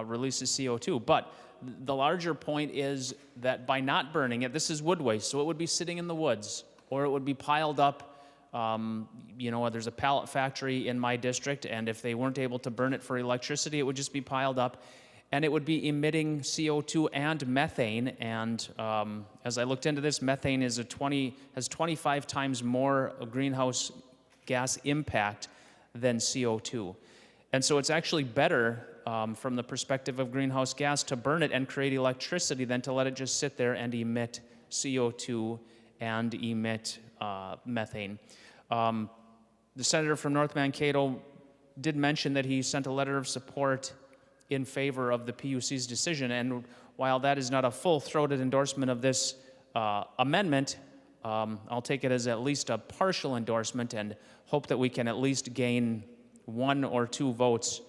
releases CO2. But the larger point is that by not burning it, this is wood waste, so it would be sitting in the woods, or it would be piled up. There's a pallet factory in my district, and if they weren't able to burn it for electricity, it would just be piled up. And it would be emitting CO2 and methane. And as I looked into this, methane has 25 times more greenhouse gas impact than CO2. And so it's actually better from the perspective of greenhouse gas to burn it and create electricity than to let it just sit there and emit CO2 and emit methane. The senator from North Mankato did mention that he sent a letter of support in favor of the PUC's decision, and while that is not a full-throated endorsement of this amendment, I'll take it as at least a partial endorsement and hope that we can at least gain 1 or 2 votes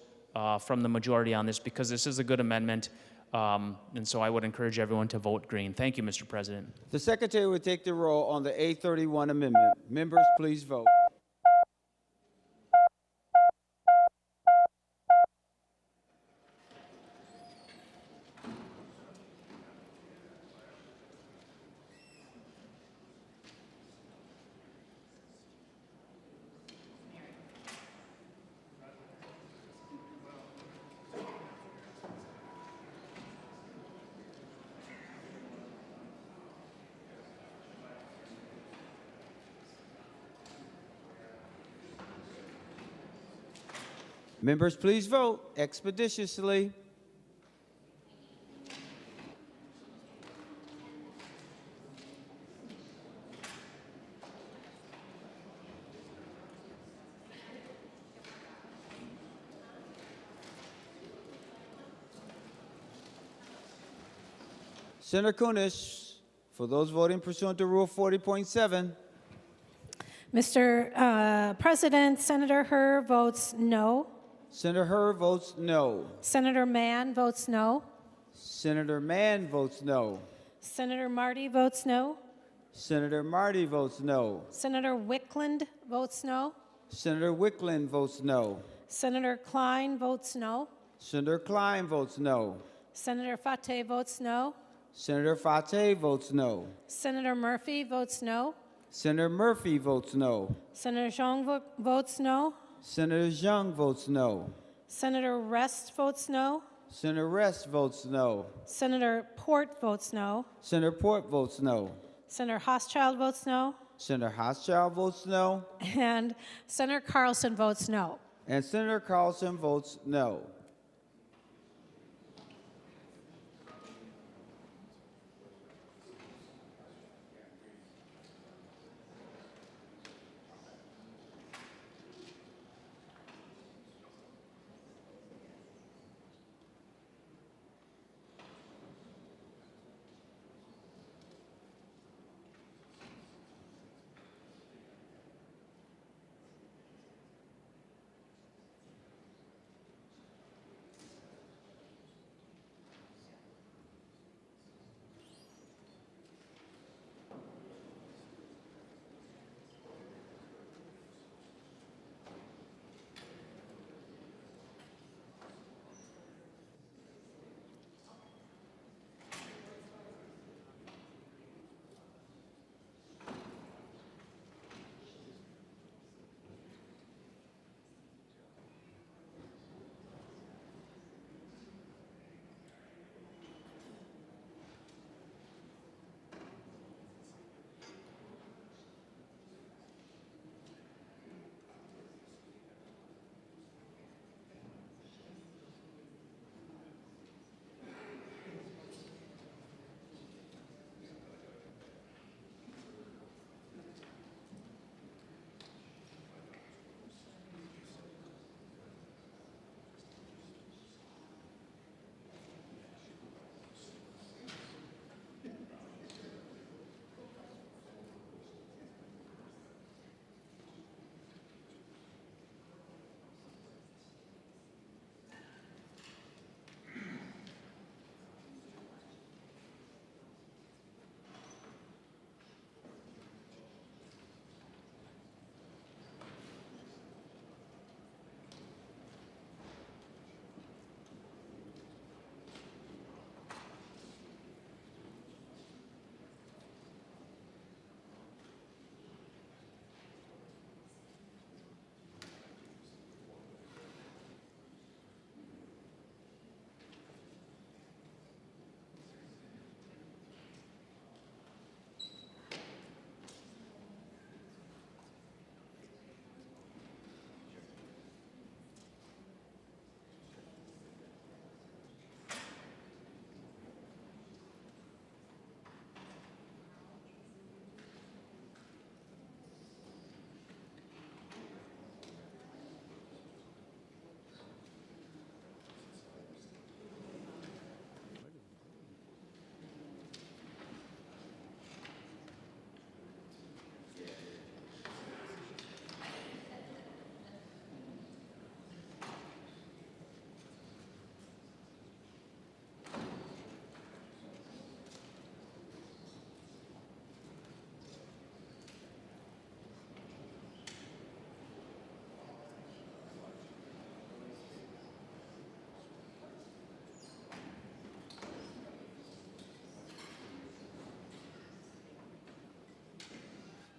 from the majority on this, because this is a good amendment, and so I would encourage everyone to vote green. Thank you, Mr. President. The secretary will take the roll on the A31 amendment. Members, please vote. Members, please vote expeditiously. Senator Kunesh, for those voting pursuant to Rule 40.7. Mr. President, Senator Herr votes no. Senator Herr votes no. Senator Mann votes no. Senator Mann votes no. Senator Marty votes no. Senator Marty votes no. Senator Wickland votes no. Senator Wickland votes no. Senator Klein votes no. Senator Klein votes no. Senator Fateh votes no. Senator Fateh votes no. Senator Murphy votes no. Senator Murphy votes no. Senator Zhang votes no. Senator Zhang votes no. Senator Rest votes no. Senator Rest votes no. Senator Port votes no. Senator Port votes no. Senator Hochschild votes no. Senator Hochschild votes no. And Senator Carlson votes no. And Senator Carlson votes no.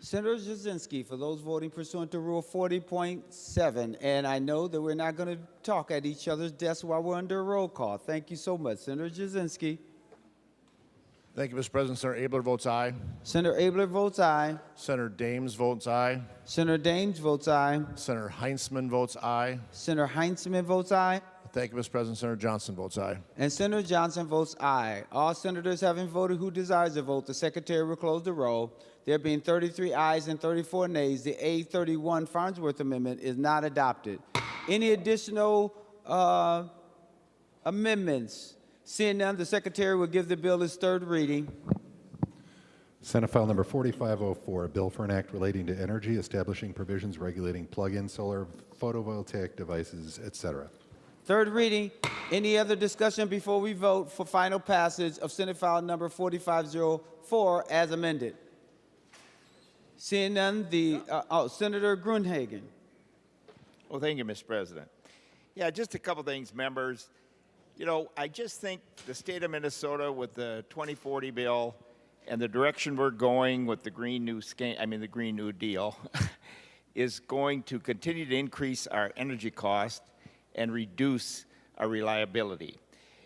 Senator Jasinski, for those voting pursuant to Rule 40.7, and I know that we're not going to talk at each other's desks while we're under a roll call. Thank you so much. Senator Jasinski. Thank you, Mr. President. Senator Abler votes aye. Senator Abler votes aye. Senator Dames votes aye. Senator Dames votes aye. Senator Heinzman votes aye. Senator Heinzman votes aye. Thank you, Mr. President. Senator Johnson votes aye. And Senator Johnson votes aye. All senators having voted who desires to vote, the secretary will close the roll. There being 33 ayes and 34 nays, the A31 Farnsworth Amendment is not adopted. Any additional amendments? Seeing none, the secretary will give the bill its third reading. Senate File Number 4504, a bill for an act relating to energy, establishing provisions regulating plug-in solar photovoltaic devices, etc. Third reading. Any other discussion before we vote for final passage of Senate File Number 4504 as amended? Seeing none, Senator Grunhagen. Well, thank you, Mr. President. Yeah, just a couple things, members. You know, I just think the state of Minnesota with the 2040 bill and the direction we're going with the Green New Deal is going to continue to increase our energy cost and reduce our reliability.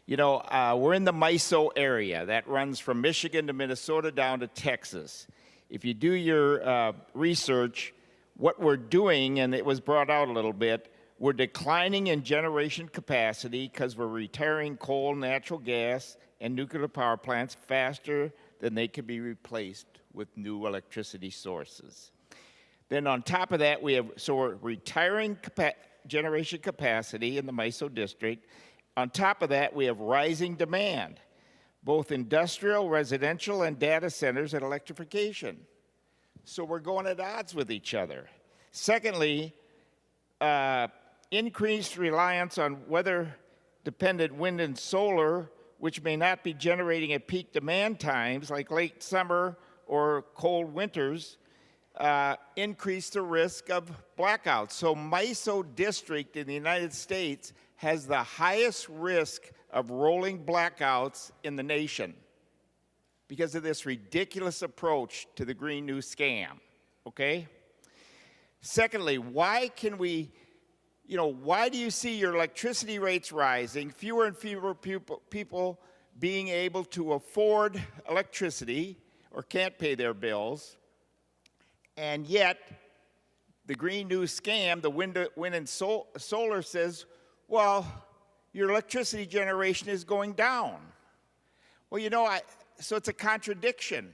You know, we're in the MISO area that runs from Michigan to Minnesota down to Texas. If you do your research, what we're doing, and it was brought out a little bit, we're declining in generation capacity because we're retiring coal, natural gas, and nuclear power plants faster than they can be replaced with new electricity sources. Then on top of that, we're retiring generation capacity in the MISO district. On top of that, we have rising demand, both industrial, residential, and data centers and electrification. So we're going at odds with each other. Secondly, increased reliance on weather-dependent wind and solar, which may not be generating at peak demand times like late summer or cold winters, increase the risk of blackouts. So MISO district in the United States has the highest risk of rolling blackouts in the nation because of this ridiculous approach to the Green New Scam, okay? Secondly, why do you see your electricity rates rising, fewer and fewer people being able to afford electricity or can't pay their bills, and yet the Green New Scam, the wind and solar says, well, your electricity generation is going down. Well, you know, so it's a contradiction.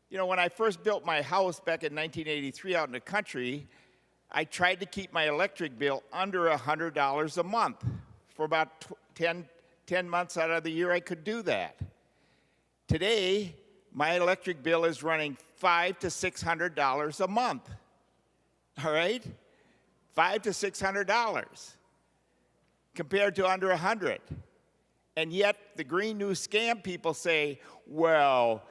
You know, when I first built my house back in 1983 out in the country, I tried to keep my electric bill under $100 a month. For about 10 months out of the year, I could do that. Today, my electric bill is running $500 to $600 a month. All right? $500 to $600 compared to under $100. And yet, the Green New Scam people say, well,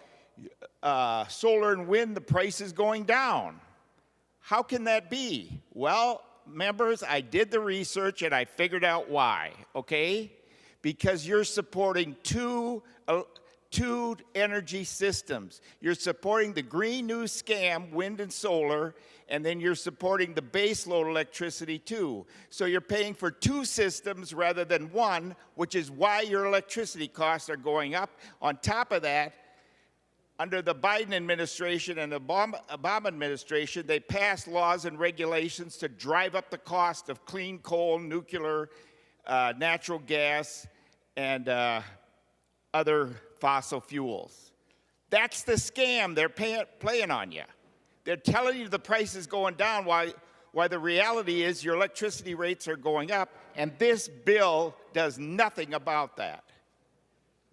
solar and wind, the price is going down. How can that be? Well, members, I did the research and I figured out why, okay? Because you're supporting two energy systems. You're supporting the Green New Scam, wind and solar, and then you're supporting the baseload electricity too. So you're paying for two systems rather than one, which is why your electricity costs are going up. On top of that, under the Biden administration and the Obama administration, they passed laws and regulations to drive up the cost of clean coal, nuclear, natural gas, and other fossil fuels. That's the scam they're playing on you. They're telling you the price is going down while the reality is your electricity rates are going up, and this bill does nothing about that,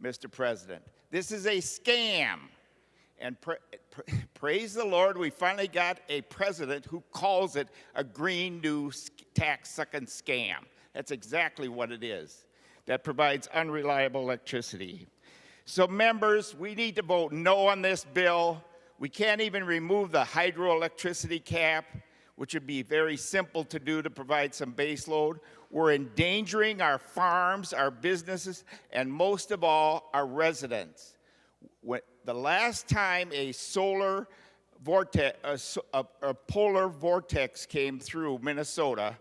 Mr. President. This is a scam. And praise the Lord, we finally got a president who calls it a green new tax-sucking scam. That's exactly what it is. That provides unreliable electricity. So members, we need to vote no on this bill. We can't even remove the hydroelectricity cap, which would be very simple to do to provide some base load. We're endangering our farms, our businesses, and most of all, our residents. The last time a solar a polar vortex came through Minnesota.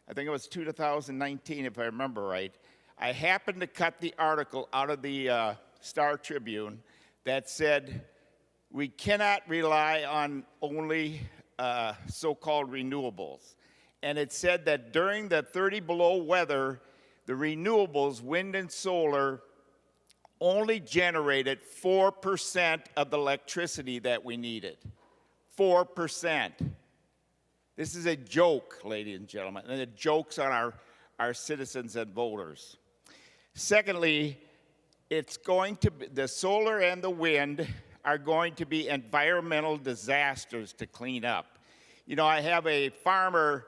I think it was 2019, if I remember right. I happened to cut the article out of the Star Tribune that said, we cannot rely on only so-called renewables. And it said that during the 30 below weather, the renewables, wind and solar, only generated 4% of the electricity that we needed. 4%. This is a joke, ladies and gentlemen, and it jokes on our citizens and voters. Secondly, it's going to be, the solar and the wind are going to be environmental disasters to clean up. You know, I have a farmer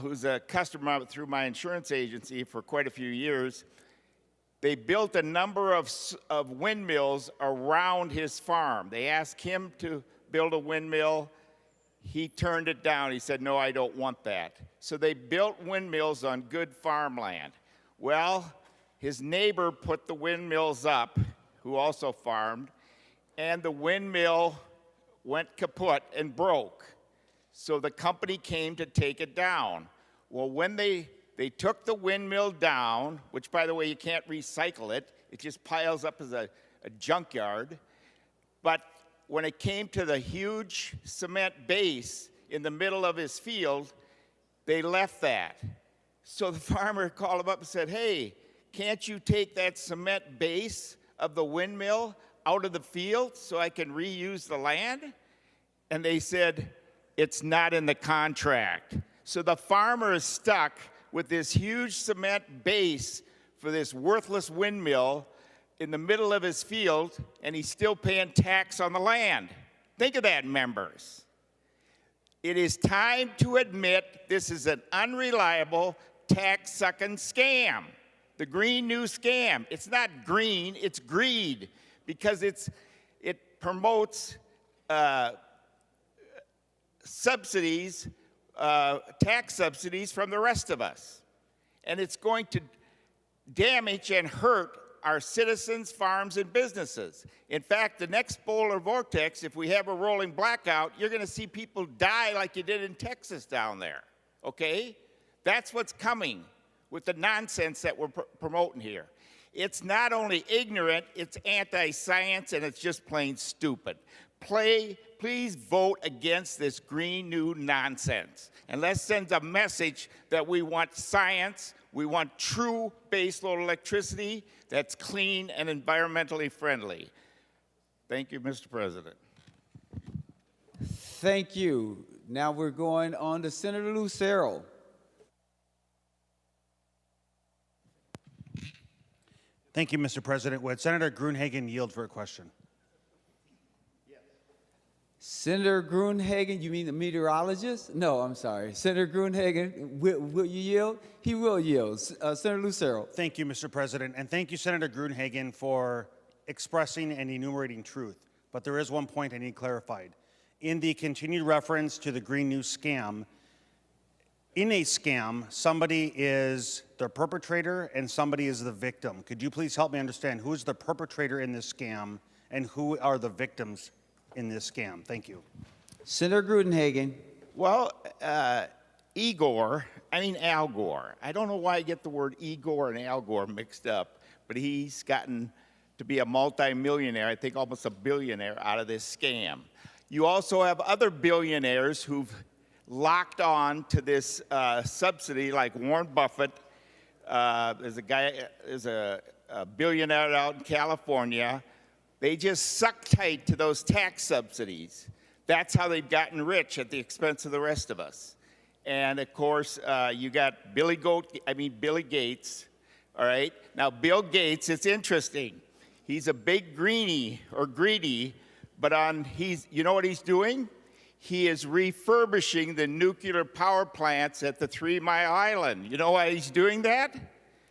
who's a customer through my insurance agency for quite a few years. They built a number of windmills around his farm. They asked him to build a windmill. He turned it down. He said, no, I don't want that. So they built windmills on good farmland. Well, his neighbor put the windmills up, who also farmed, and the windmill went kaput and broke. So the company came to take it down. Well, when they took the windmill down, which, by the way, you can't recycle it. It just piles up as a junkyard. But when it came to the huge cement base in the middle of his field, they left that. So the farmer called him up and said, hey, can't you take that cement base of the windmill out of the field so I can reuse the land? And they said, it's not in the contract. So the farmer is stuck with this huge cement base for this worthless windmill in the middle of his field, and he's still paying tax on the land. Think of that, members. It is time to admit this is an unreliable, tax-sucking scam. The Green New Scam. It's not green, it's greed, because it promotes subsidies, tax subsidies from the rest of us. And it's going to damage and hurt our citizens, farms, and businesses. In fact, the next polar vortex, if we have a rolling blackout, you're going to see people die like you did in Texas down there, okay? That's what's coming with the nonsense that we're promoting here. It's not only ignorant, it's anti-science, and it's just plain stupid. Please vote against this green new nonsense. And let's send a message that we want science, we want true baseload electricity that's clean and environmentally friendly. Thank you, Mr. President. Thank you. Now we're going on to Senator Lucero. Thank you, Mr. President. Would Senator Gruenhagen yield for a question? Senator Gruenhagen, you mean the meteorologist? No, I'm sorry. Senator Gruenhagen, will you yield? He will yield. Senator Lucero. Thank you, Mr. President, and thank you, Senator Gruenhagen, for expressing and enumerating truth. But there is one point I need clarified. In the continued reference to the Green New Scam, in a scam, somebody is the perpetrator and somebody is the victim. Could you please help me understand who is the perpetrator in this scam and who are the victims in this scam? Thank you. Senator Gruenhagen. Well, Al Gore, I don't know why I get the word Igor and Al Gore mixed up, but he's gotten to be a multimillionaire, I think almost a billionaire out of this scam. You also have other billionaires who've locked on to this subsidy, like Warren Buffett. There's a billionaire out in California. They just suck tight to those tax subsidies. That's how they've gotten rich at the expense of the rest of us. And of course, you got Billy Gates, all right? Now, Bill Gates, it's interesting. He's a big greenie or greedy, but you know what he's doing? He is refurbishing the nuclear power plants at the 3 Mile Island. You know why he's doing that?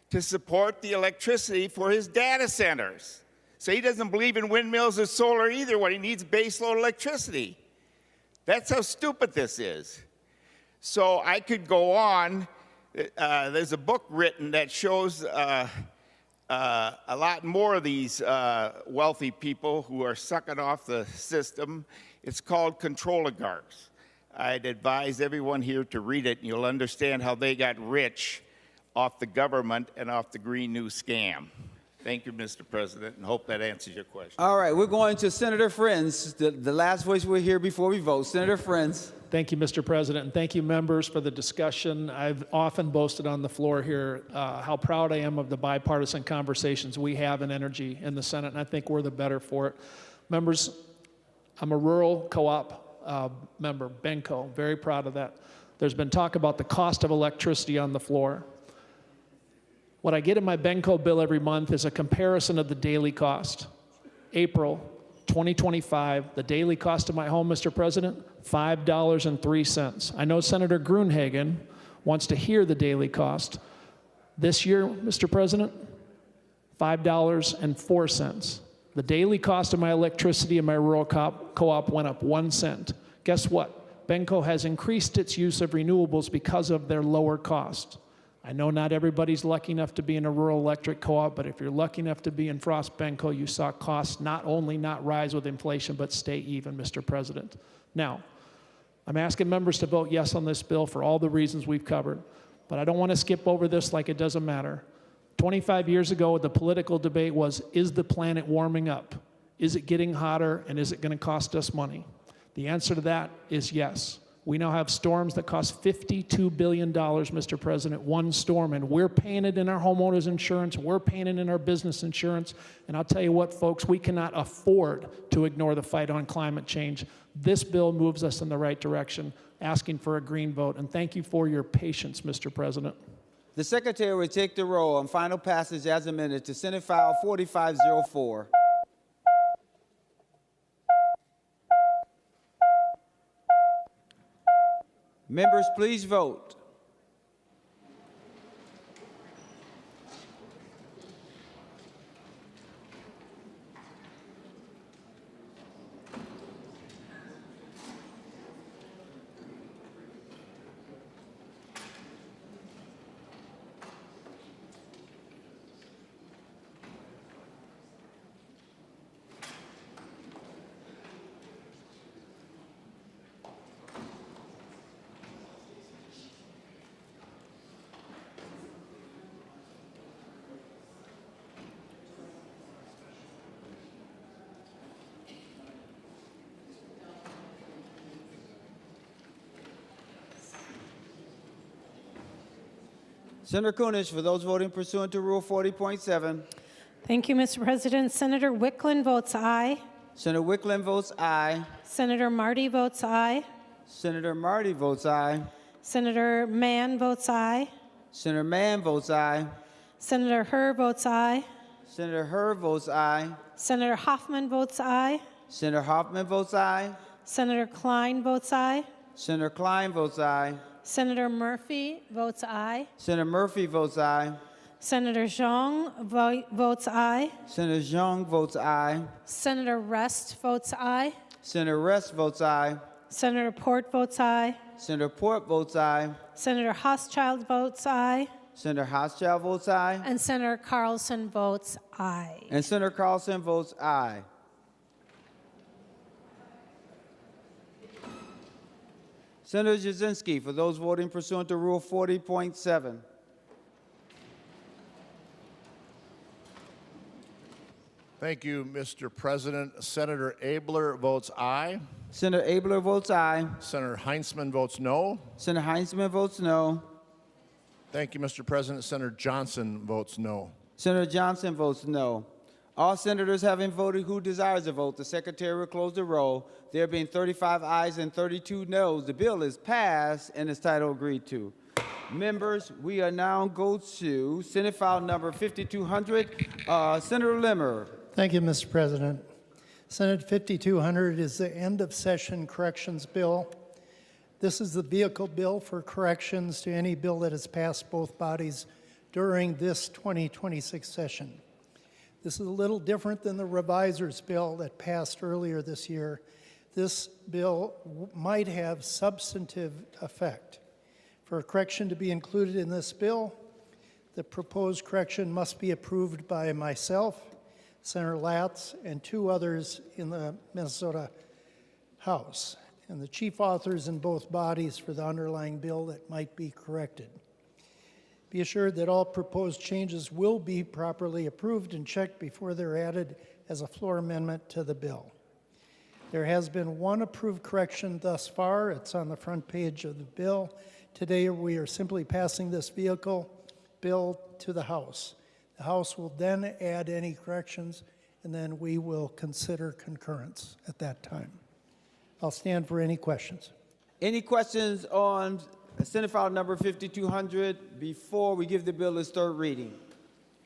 To support the electricity for his data centers. So he doesn't believe in windmills or solar either when he needs baseload electricity. That's how stupid this is. So I could go on. There's a book written that shows a lot more of these wealthy people who are sucking off the system. It's called control oligarchs. I'd advise everyone here to read it, and you'll understand how they got rich off the government and off the Green New scam. Thank you, Mr. President, and hope that answers your question. All right, we're going to Senator Frentz, the last voice we'll hear before we vote. Senator Frentz. Thank you, Mr. President, and thank you, members, for the discussion. I've often boasted on the floor here how proud I am of the bipartisan conversations we have in energy in the Senate, and I think we're the better for it. Members, I'm a rural co-op member, Benco, very proud of that. There's been talk about the cost of electricity on the floor. What I get in my Benco bill every month is a comparison of the daily cost. April 2025, the daily cost of my home, Mr. President, $5.03. I know Senator Gruenhagen wants to hear the daily cost. This year, Mr. President, $5.04. The daily cost of my electricity in my rural co-op went up 1 cent. Guess what? Benco has increased its use of renewables because of their lower cost. I know not everybody's lucky enough to be in a rural electric co-op, but if you're lucky enough to be in Frost Benco, you saw costs not only not rise with inflation, but stay even, Mr. President. Now, I'm asking members to vote yes on this bill for all the reasons we've covered, but I don't want to skip over this like it doesn't matter. 25 years ago, the political debate was, is the planet warming up? Is it getting hotter, and is it going to cost us money? The answer to that is yes. We now have storms that cost $52 billion, Mr. President, one storm, and we're paying it in our homeowners insurance, we're paying it in our business insurance, and I'll tell you what, folks, we cannot afford to ignore the fight on climate change. This bill moves us in the right direction, asking for a green vote, and thank you for your patience, Mr. President. The Secretary will take the roll on final passage as amended to Senate File 4504. Members, please vote. Senator Kunesh, for those voting pursuant to Rule 40.7. Thank you, Mr. President. Senator Wickland votes aye. Senator Wickland votes aye. Senator Marty votes aye. Senator Marty votes aye. Senator Mann votes aye. Senator Mann votes aye. Senator Herr votes aye. Senator Herr votes aye. Senator Hoffman votes aye. Senator Hoffman votes aye. Senator Klein votes aye. Senator Klein votes aye. Senator Murphy votes aye. Senator Murphy votes aye. Senator Zhang votes aye. Senator Zhang votes aye. Senator Rest votes aye. Senator Rest votes aye. Senator Port votes aye. Senator Port votes aye. Senator Hochschild votes aye. Senator Hochschild votes aye. And Senator Carlson votes aye. And Senator Carlson votes aye. Senator Jasinski, for those voting pursuant to Rule 40.7. Thank you, Mr. President. Senator Abler votes aye. Senator Abler votes aye. Senator Heinzman votes no. Senator Heinzman votes no. Thank you, Mr. President. Senator Johnson votes no. Senator Johnson votes no. All senators having voted who desires to vote, the Secretary will close the roll. There being 35 ayes and 32 noes, the bill is passed and its title agreed to. Members, we are now go to Senate File number 5200. Senator Limmer. Thank you, Mr. President. Senate 5200 is the end of session corrections bill. This is the vehicle bill for corrections to any bill that has passed both bodies during this 2026 session. This is a little different than the reviser's bill that passed earlier this year. This bill might have substantive effect. For a correction to be included in this bill, the proposed correction must be approved by myself, Senator Latz, and 2 others in the Minnesota House, and the chief authors in both bodies for the underlying bill that might be corrected. Be assured that all proposed changes will be properly approved and checked before they're added as a floor amendment to the bill. There has been one approved correction thus far. It's on the front page of the bill. Today, we are simply passing this bill to the House. The House will then add any corrections, and then we will consider concurrence at that time. I'll stand for any questions. Any questions on Senate File number 5200 before we give the bill its third reading?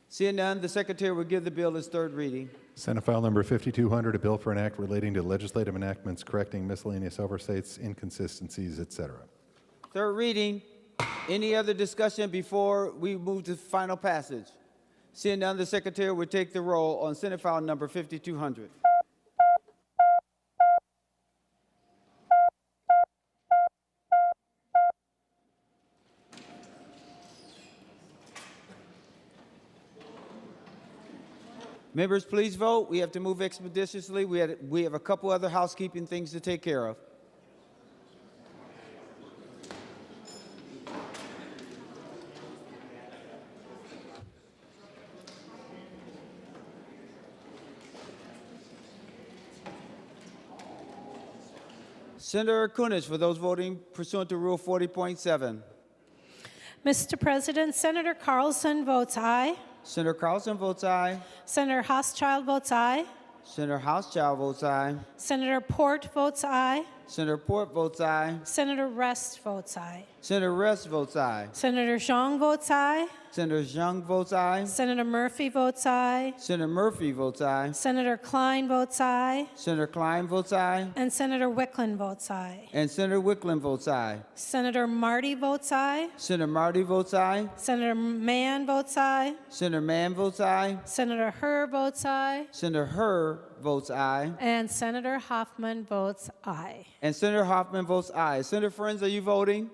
Seeing none, the Secretary will give the bill its third reading. Senate File number 5200, a bill for an act relating to legislative enactments correcting miscellaneous oversights, inconsistencies, etc. Third reading. Any other discussion before we move to final passage? Seeing none, the Secretary will take the roll on Senate File number 5200. Members, please vote. We have to move expeditiously. We have a couple other housekeeping things to take care of. Senator Kunesh, for those voting pursuant to Rule 40.7. Mr. President, Senator Carlson votes aye. Senator Carlson votes aye. Senator Hauschild votes aye. Senator Hauschild votes aye. Senator Port votes aye. Senator Port votes aye. Senator Rest votes aye. Senator Rest votes aye. Senator Zhang votes aye. Senator Zhang votes aye. Senator Murphy votes aye. Senator Murphy votes aye. Senator Klein votes aye. Senator Klein votes aye. And Senator Wicklund votes aye. And Senator Wicklund votes aye. Senator Marty votes aye. Senator Marty votes aye. Senator Mann votes aye. Senator Mann votes aye. Senator Herr votes aye. Senator Herr votes aye. And Senator Hoffman votes aye. And Senator Hoffman votes aye. Senator Frentz, are you voting?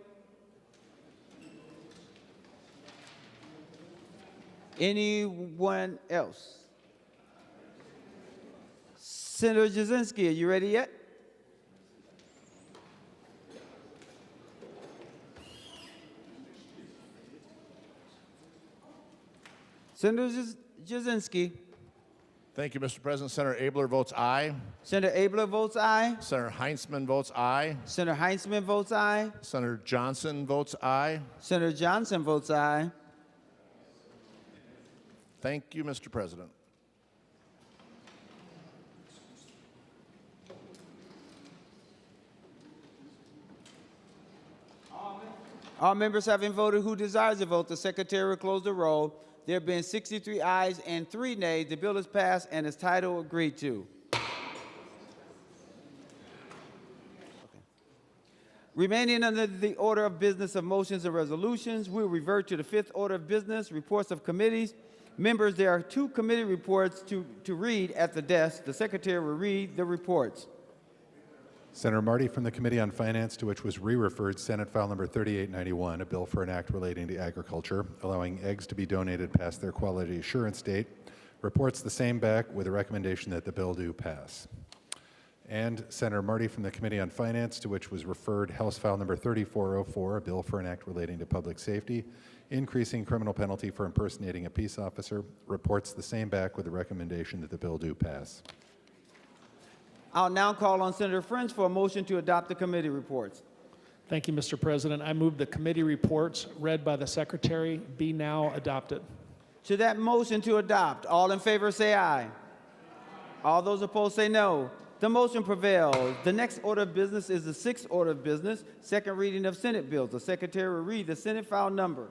Anyone else? Senator Jasinski, are you ready yet? Senator Jasinski. Thank you, Mr. President. Senator Abler votes aye. Senator Abler votes aye. Senator Heinzman votes aye. Senator Heinzman votes aye. Senator Johnson votes aye. Senator Johnson votes aye. Thank you, Mr. President. All members having voted who desires to vote, the Secretary will close the roll. There have been 63 ayes and 3 nays. The bill is passed and its title agreed to. Remaining under the order of business of motions and resolutions, we'll revert to the 5th order of business, reports of committees. Members, there are 2 committee reports to read at the desk. The Secretary will read the reports. Senator Marty from the Committee on Finance, to which was re-referred Senate File number 3891, a bill for an act relating to agriculture, allowing eggs to be donated past their quality assurance date, reports the same back with a recommendation that the bill do pass. And Senator Marty from the Committee on Finance, to which was referred House File number 3404, a bill for an act relating to public safety, increasing criminal penalty for impersonating a peace officer, reports the same back with a recommendation that the bill do pass. I'll now call on Senator Frentz for a motion to adopt the committee reports. Thank you, Mr. President. I move the committee reports read by the Secretary be now adopted. To that motion to adopt, all in favor say aye. All those opposed say no. The motion prevails. The next order of business is the 6th order of business, second reading of Senate bills. The Secretary will read the Senate file number.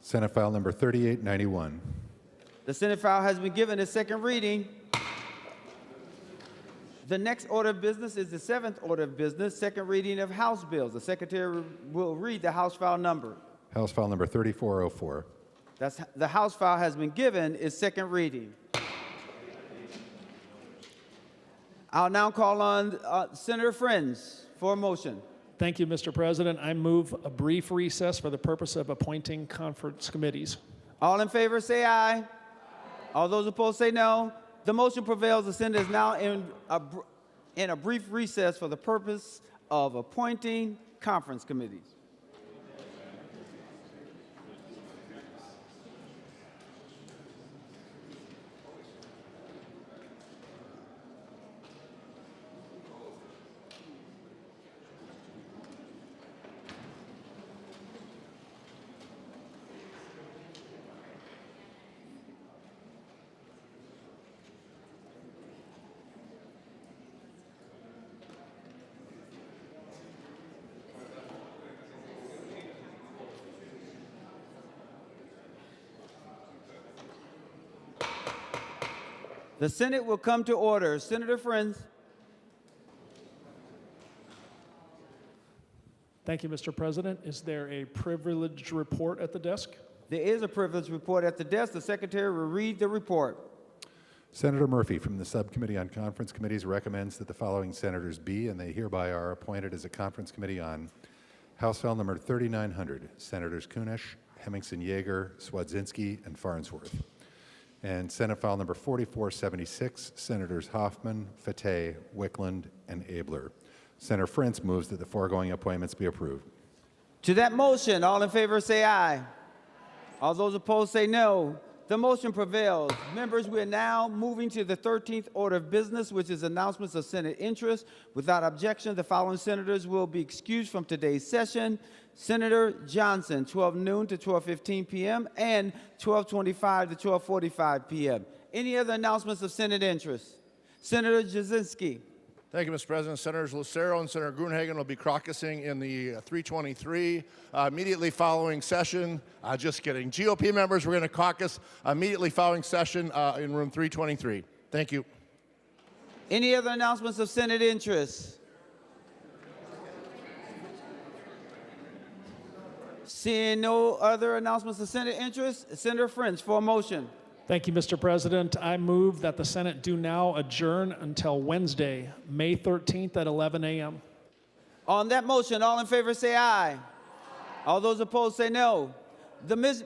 Senate File number 3891. The Senate file has been given its second reading. The next order of business is the 7th order of business, second reading of House bills. The Secretary will read the House file number. House File number 3404. The House file has been given its second reading. I'll now call on Senator Frentz for a motion. Thank you, Mr. President. I move a brief recess for the purpose of appointing conference committees. All in favor say aye. All those opposed say no. The motion prevails. The Senate is now in in a brief recess for the purpose of appointing conference committees. The Senate will come to order. Senator Frentz. Thank you, Mr. President. Is there a privileged report at the desk? There is a privileged report at the desk. The Secretary will read the report. Senator Murphy from the Subcommittee on Conference Committees recommends that the following senators be, and they hereby are, appointed as a conference committee on House File Number 3900, Senators Kunish, Hemmingson Yeager, Swedzinski, and Farnsworth. And Senate File Number 4476, Senators Hoffman, Fateh, Wickland, and Abler. Senator Frentz moves that the foregoing appointments be approved. To that motion, all in favor say aye. All those opposed say no. The motion prevails. Members, we are now moving to the 13th order of business, which is announcements of Senate interest. Without objection, the following senators will be excused from today's session. Senator Johnson, 12 noon to 12:15 p.m. and 12:25 to 12:45 p.m. Any other announcements of Senate interest? Senator Jasinski. Thank you, Mr. President. Senators Lucero and Senator Gruenhagen will be caucusing in the 323 immediately following session. Just kidding. GOP members, we're going to caucus immediately following session in room 323. Thank you. Any other announcements of Senate interest? Seeing no other announcements of Senate interest, Senator Frentz for a motion. Thank you, Mr. President. I move that the Senate do now adjourn until Wednesday, May 13th at 11 a.m. On that motion, all in favor say aye. All those opposed say no. The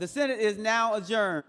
Senate is now adjourned.